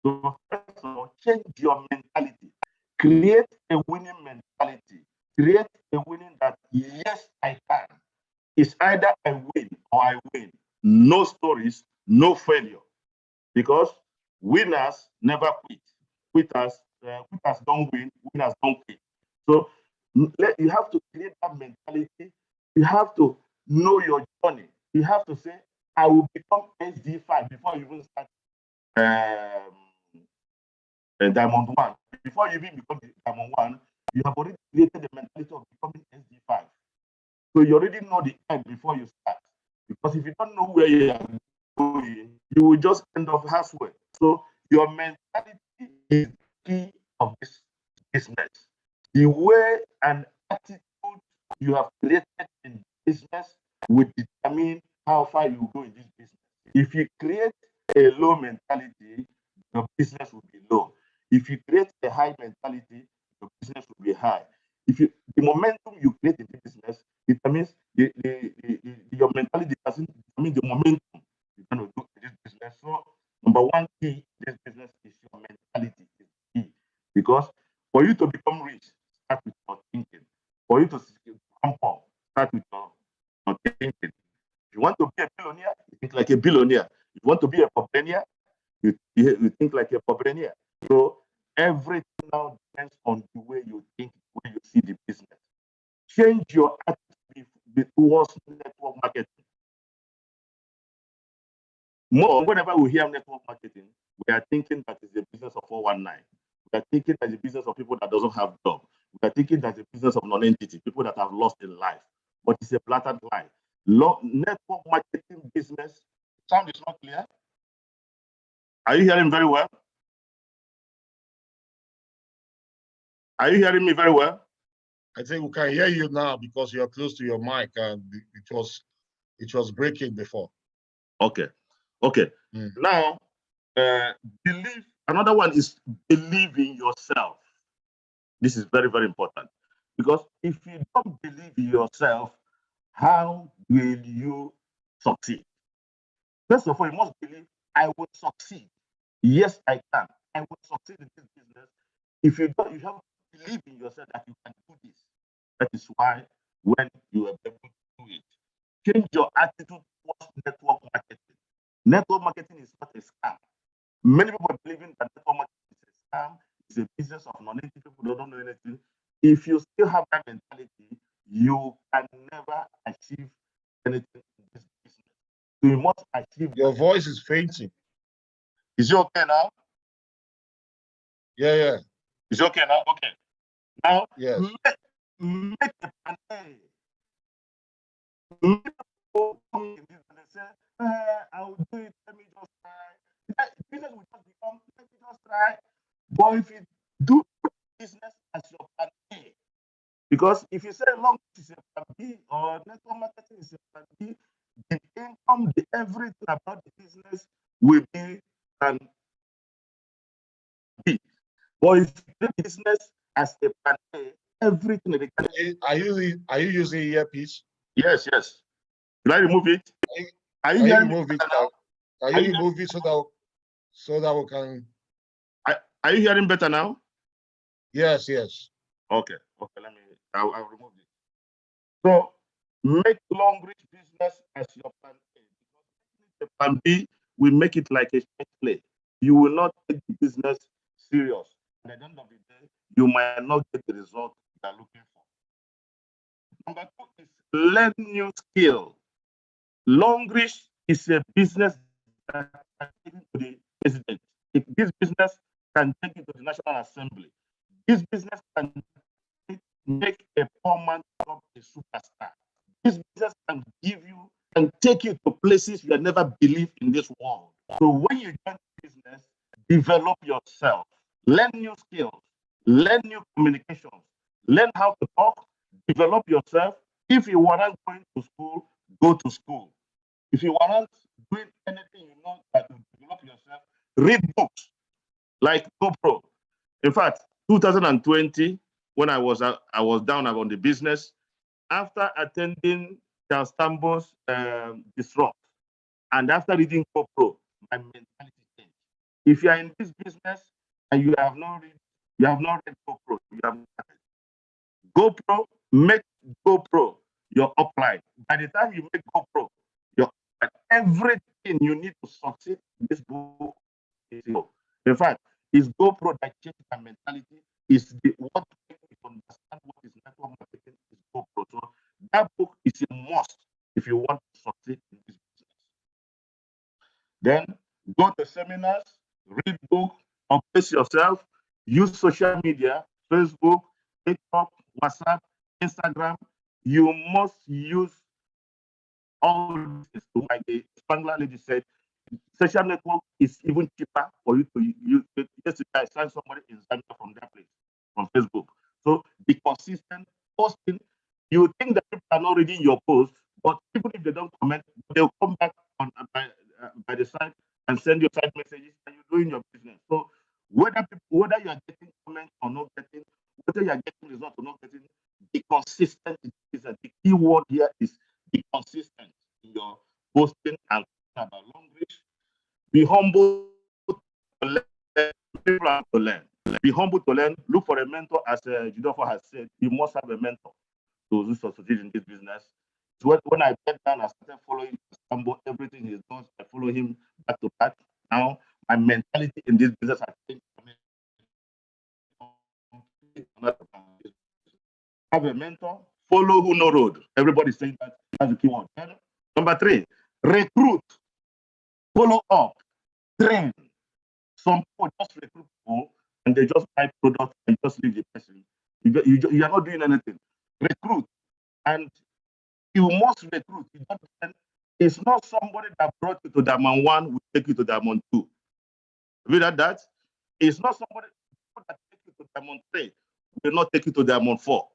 So first of all, change your mentality. Create a winning mentality. Create a winning that, yes, I can. It's either I win or I win. No stories, no failure. Because Winners never quit. Quitters don't win, winners don't quit. So you have to create that mentality. You have to know your journey. You have to say, I will become SD5 before you even start Diamond 1. Before you even become Diamond 1, you have already created the mentality of becoming SD5. So you already know the end before you start. Because if you don't know where you are going, you will just end up halfway. So your mentality is the key of this business. The way and attitude you have created in business will determine how far you go in this business. If you create a low mentality, your business will be low. If you create a high mentality, your business will be high. If you the momentum you create in the business determines your mentality doesn't determine the momentum you're going to do in this business. So number one key in this business is your mentality is key. Because for you to become rich, start with your thinking. For you to become poor, start with your thinking. If you want to be a billionaire, you think like a billionaire. If you want to be a billionaire, you think like a billionaire. So everything now depends on the way you think, the way you see the business. Change your attitude towards network marketing. More, whenever we hear network marketing, we are thinking that it's the business of 419. We are thinking that it's the business of people that doesn't have job. We are thinking that it's the business of non-entity, people that have lost in life. But it's a blatant lie. Network marketing business, sound is not clear? Are you hearing very well? Are you hearing me very well? I think we can hear you now because you're close to your mic and it was breaking before. Okay. Now, believe. Another one is believe in yourself. This is very, very important because if you don't believe in yourself, how will you succeed? First of all, you must believe I will succeed. Yes, I can. I will succeed in this business. If you don't, you have to believe in yourself that you can do this. That is why when you are able to do it, change your attitude towards network marketing. Network marketing is not a scam. Many people are believing that network marketing is a scam. It's a business of non-native people who don't know anything. If you still have that mentality, you can never achieve anything in this business. So you must achieve. Your voice is fainting. Is it okay now? Yeah. Is it okay now? Okay. Now, yes. Make a plan A. Many people come in this and they say, I will do it, let me just try. Business will just become, let me just try. But if you do business as your plan A, because if you say long is a plan B or network marketing is a plan B, the income, everything about the business will be plan B. But if you do business as a plan A, everything. Are you using earpiece? Yes. Should I remove it? Are you remove it now? Are you remove it so that we can? Are you hearing better now? Yes. Okay. I'll remove it. So make Longrich business as your plan A. Because the plan B will make it like a play. You will not take the business serious. And at the end of the day, you might not get the result you are looking for. Number 2 is learn new skill. Longrich is a business that can take it to the president. This business can take it to the National Assembly. This business can make a poor man become a superstar. This business can take you to places you have never believed in this world. So when you join business, develop yourself, learn new skills, learn new communications, learn how to talk, develop yourself. If you weren't going to school, go to school. If you weren't doing anything you know that will develop yourself, read books like GoPro. In fact, 2020, when I was down on the business, after attending Charles Tambo's Disrupt, and after reading GoPro, my mentality changed. If you are in this business and you have not read GoPro, you have GoPro, make GoPro your upline. By the time you make GoPro, everything you need to succeed in this book is yours. In fact, it's GoPro that changed my mentality. Is the what to understand what is network marketing is GoPro. So that book is a must if you want to succeed in this business. Then go to seminars, read books, update yourself, use social media, Facebook, TikTok, WhatsApp, Instagram. You must use all this. Like the Spangler lady said, social network is even cheaper for you to use. Yesterday, I signed somebody in Zambia from that place, from Facebook. So be consistent, posting. You think that people are not reading your post, but even if they don't comment, they'll come back on by the side and send you side messages, and you're doing your business. So whether you are getting comments or not getting, whether you are getting results or not getting, be consistent. Is the key word here is be consistent in your posting and about Longrich. Be humble to learn. Be humble to learn. Look for a mentor, as Jideofor has said. You must have a mentor to succeed in this business. So when I get down, I started following Sambo, everything he does. I follow him back to back. Now my mentality in this business has changed. Have a mentor. Follow who know road. Everybody's saying that. That's the key one. Number 3, recruit. Follow up. Train. Some people just recruit people and they just buy products and just leave the person. You are not doing anything. Recruit. And you must recruit. It's not somebody that brought you to Diamond 1 will take you to Diamond 2. Read that? It's not somebody that take you to Diamond 3 will not take you to Diamond 4.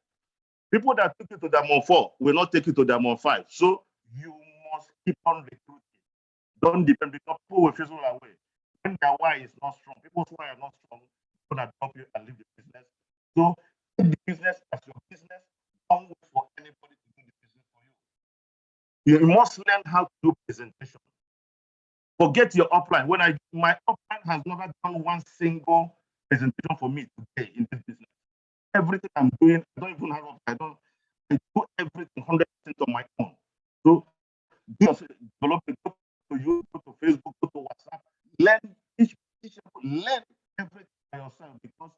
People that took you to Diamond 4 will not take you to Diamond 5. So you must keep on recruiting. Don't depend, because people will fizzle away. When their why is not strong, people's why are not strong, people that drop you and leave the business. So take the business as your business. Don't wait for anybody to do the business for you. You must learn how to do presentation. Forget your upline. My upline has never done one single presentation for me today in this business. Everything I'm doing, I don't even have I do everything 100% on my own. So develop it, go to YouTube, go to Facebook, go to WhatsApp, learn learn everything by yourself, because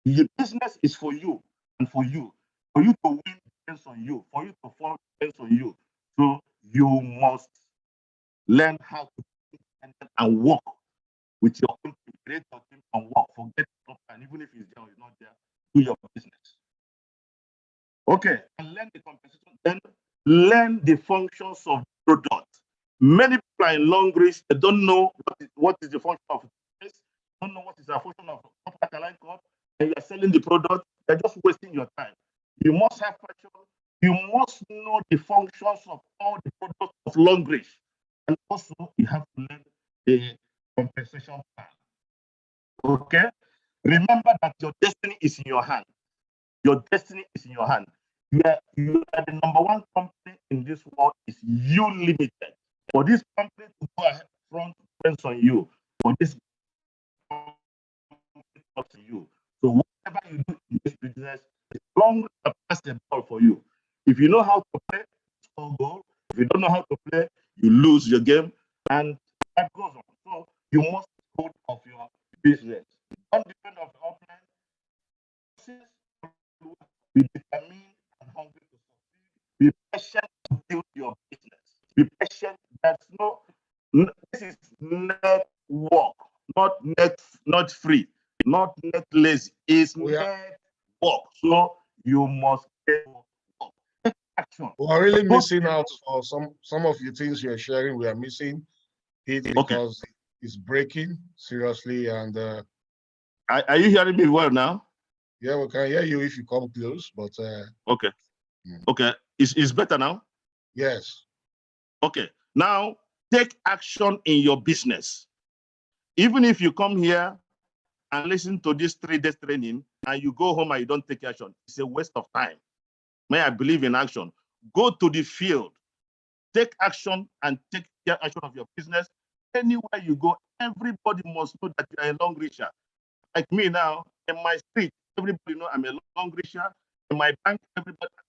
the business is for you and for you. For you to win depends on you. For you to fall depends on you. So you must learn how to be independent and work with your own team, create your team and work. Forget your upline, even if he's there or he's not there. Do your business. Okay, and learn the compensation, then learn the functions of the product. Many people are in Longrich, they don't know what is the function of this, don't know what is the function of alkaline cup, and you're selling the product, you're just wasting your time. You must have passion, you must know the functions of all the products of Longrich, and also you have to learn the compensation plan. Okay? Remember that your destiny is in your hand. Your destiny is in your hand. You are the number 1 company in this world. Is you limited. For this company to go ahead front, depends on you. For this company to you. So whatever you do in this business, as long as pass the ball for you. If you know how to play, score goal. If you don't know how to play, you lose your game, and that goes on. So you must hold of your business. Don't depend on the offline. Be determined and hungry to succeed. Be patient to build your business. Be patient. This is net work, not free, not net lazy. It's net work. So you must get work. Take action. We are really missing out for some of the things you're sharing. We are missing it because it's breaking seriously. And are you hearing me well now? Yeah, we can hear you if you come close, but okay. Okay, it's better now? Yes. Okay, now take action in your business. Even if you come here and listen to this 3-day training and you go home and you don't take action, it's a waste of time. May I believe in action? Go to the field, take action and take action of your business. Anywhere you go, everybody must know that you are a Longricher. Like me now, in my street, everybody know I'm a Longricher. In my bank,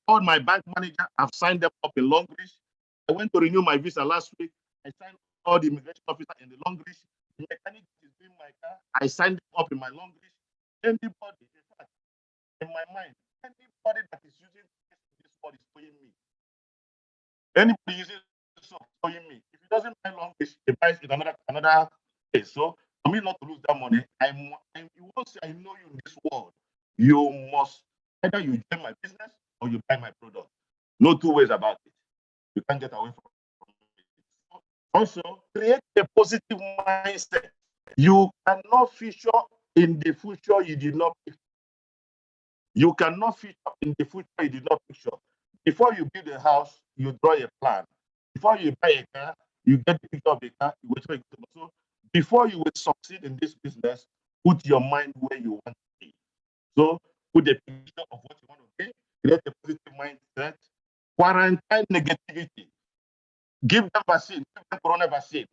all my bank manager, I've signed them up in Longrich. I went to renew my visa last week. I signed all the immigration officer in the Longrich. The mechanic is in my car. I signed him up in my Longrich. Anybody, in fact, in my mind, anybody that is using this word is paying me. Anybody using this word is paying me. If he doesn't buy Longrich, he buys it another place. So for me not to lose that money, once I know you in this world, you must either you join my business or you buy my product. No two ways about it. You can't get away from it. Also, create a positive mindset. You cannot feature in the future you did not picture. You cannot feature in the future you did not picture. Before you build a house, you draw a plan. Before you buy a car, you get the picture of the car. You wait for it. So before you will succeed in this business, put your mind where you want to be. So put the picture of what you want to be, create a positive mindset, quarantine negativity. Give them vaccine, give them corona vaccine.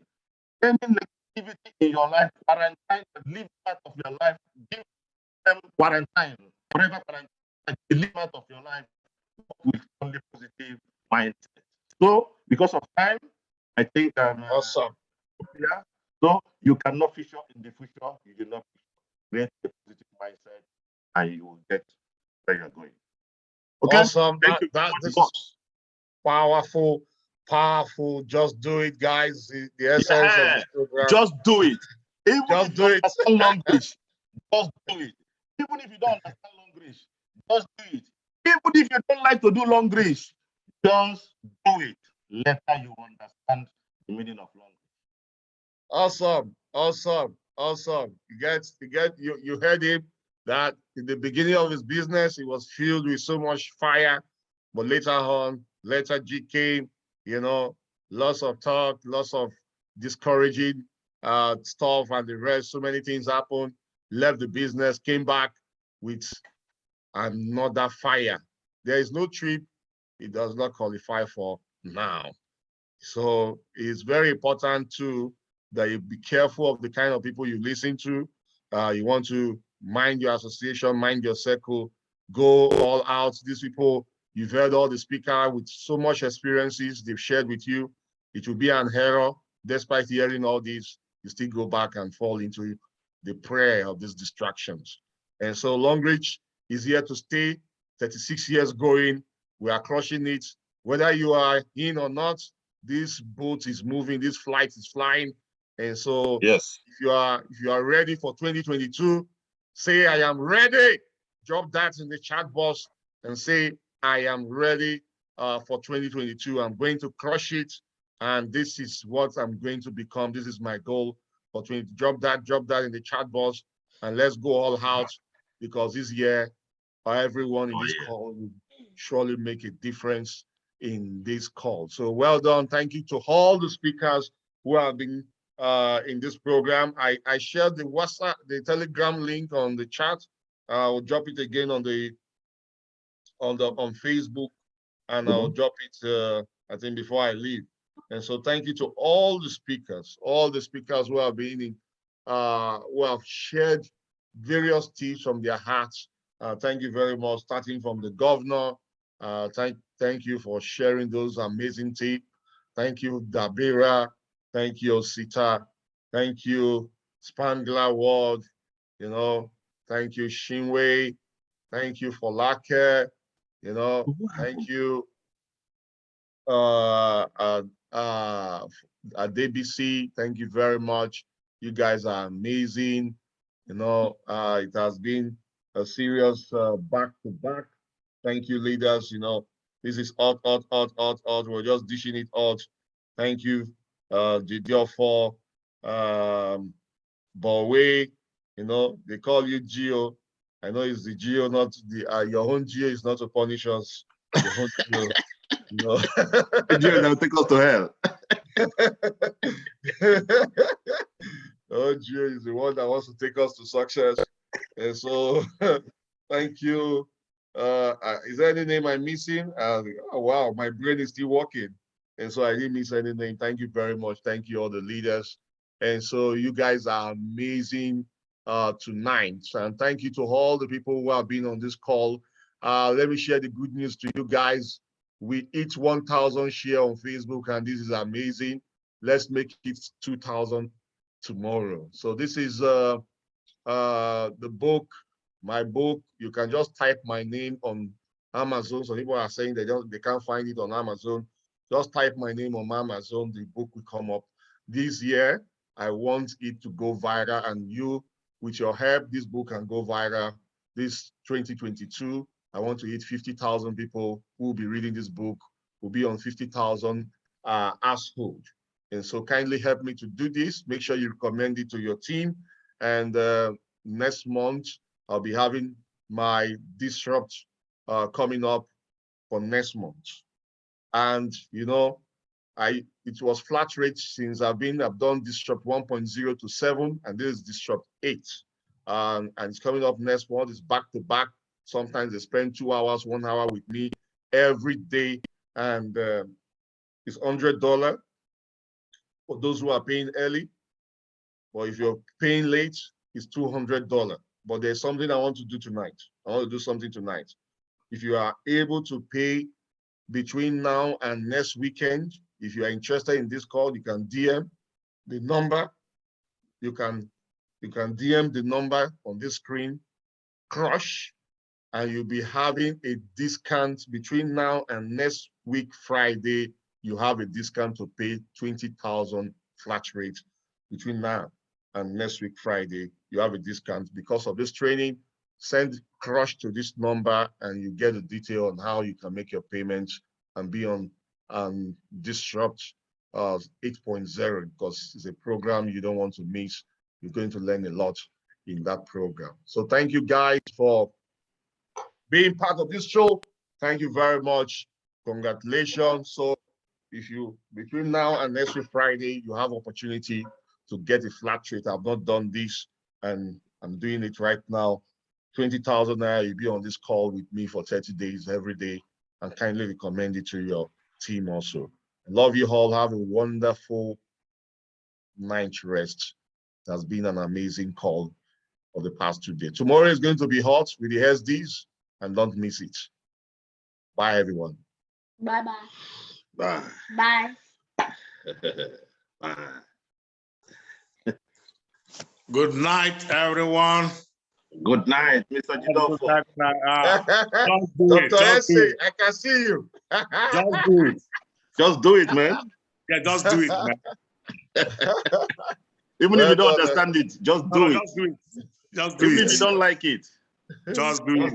Any negativity in your life, quarantine, leave part of your life, give them quarantine, forever quarantine, leave part of your life with only positive mindset. So, because of time, I think awesome. Yeah. So you cannot feature in the future, you do not create a positive mindset, and you will get where you're going. Okay. Awesome. This is powerful. Powerful. Just do it, guys. The essence of the program. Just do it. Even just if do you it. understand Longrich, just do it. Even if you don't understand Longrich, just do it. Even if you don't like to do Longrich, just do it. Later you understand the meaning of Longrich. Awesome. Awesome. Awesome. You heard him that in the beginning of his business, it was filled with so much fire, but later G came, lots of talk, lots of discouraging stuff and the rest. So many things happened. Left the business, came back with another fire. There is no trip it does not qualify for now. So it's very important too that you be careful of the kind of people you listen to. You want to mind your association, mind your circle, go all out. These people, you've heard all the speakers with so much experiences they've shared with you. It will be an error. Despite hearing all this, you still go back and fall into the prey of these distractions. And so Longrich is here to stay, 36 years going. We are crushing it. Whether you are in or not, this boat is moving, this flight is flying. And so yes, if you are ready for 2022, say I am ready. Drop that in the chat box and say I am ready for 2022. I'm going to crush it. And this is what I'm going to become. This is my goal for 20. Drop that in the chat box and let's go all out, because this year everyone in this call will surely make a difference in this call. So well done. Thank you to all the speakers who have been in this program. I shared the WhatsApp, the Telegram link on the chat. I'll drop it again on Facebook, and I'll drop it I think before I leave. And so thank you to all the speakers who have been in, who have shared various tips from their hearts. Thank you very much, starting from the governor. Thank you for sharing those amazing tips. Thank you, Dabira. Thank you, Osita. Thank you, Spangler Ward. Thank you, Chinwe. Thank you, Folake. Thank you, Adebisi. Thank you very much. You guys are amazing. It has been a serious back-to-back. Thank you, leaders. This is hot. We're just dishing it out. Thank you, Jideofor, Bowei. They call you Geo. I know it's the Geo, not the your own Geo is not to punish us. Your own Geo, Geo will take us to hell. Oh, Geo is the one that wants to take us to success. And so, thank you. Is there any name I'm missing? Oh, wow, my brain is still working. And so I didn't miss any name. Thank you very much. Thank you, all the leaders. And so you guys are amazing tonight. And thank you to all the people who have been on this call. Let me share the good news to you guys. We hit 1,000 share on Facebook, and this is amazing. Let's make it 2,000 tomorrow. So this is the book, my book. You can just type my name on Amazon. So people are saying they can't find it on Amazon. Just type my name on Amazon, the book will come up. This year, I want it to go viral, and you, with your help, this book can go viral. This 2022, I want to hit 50,000 people who will be reading this book, will be on 50,000 household. And so kindly help me to do this. Make sure you recommend it to your team. And next month, I'll be having my Disrupt coming up for next month. And you know, it was flat rate since I've done Disrupt 1.0 to 7, and this is Disrupt 8. And it's coming up next month. It's back to back. Sometimes they spend 2 hours, 1 hour with me every day. And it's $100 for those who are paying early. But if you're paying late, it's $200. But there's something I want to do tonight. I want to do something tonight. If you are able to pay between now and next weekend, if you are interested in this call, you can DM the number. You can DM the number on this screen, Crush, and you'll be having a discount between now and next week, Friday. You have a discount to pay 20,000 flat rate. Between now and next week, Friday, you have a discount because of this training. Send Crush to this number and you get the detail on how you can make your payments and be on Disrupt 8.0, because it's a program you don't want to miss. You're going to learn a lot in that program. So thank you guys for being part of this show. Thank you very much. Congratulations. So if you, between now and next week Friday, you have opportunity to get a flat rate. I've not done this and I'm doing it right now. 20,000 naira, you'll be on this call with me for 30 days every day, and kindly recommend it to your team also. I love you all. Have a wonderful night rest. It has been an amazing call for the past 2 days. Tomorrow is going to be hot with the SDs, and don't miss it. Bye, everyone. Bye-bye. Bye. Bye. Bye. Good night, everyone. Good night, Mr. Jideofor. Dr. Essie, I can see you. Just do it. Just do it, man. Yeah, just do it, man. Even if you don't understand it, just do it. Just do it. Just do Even it. if you don't like it. Just do it.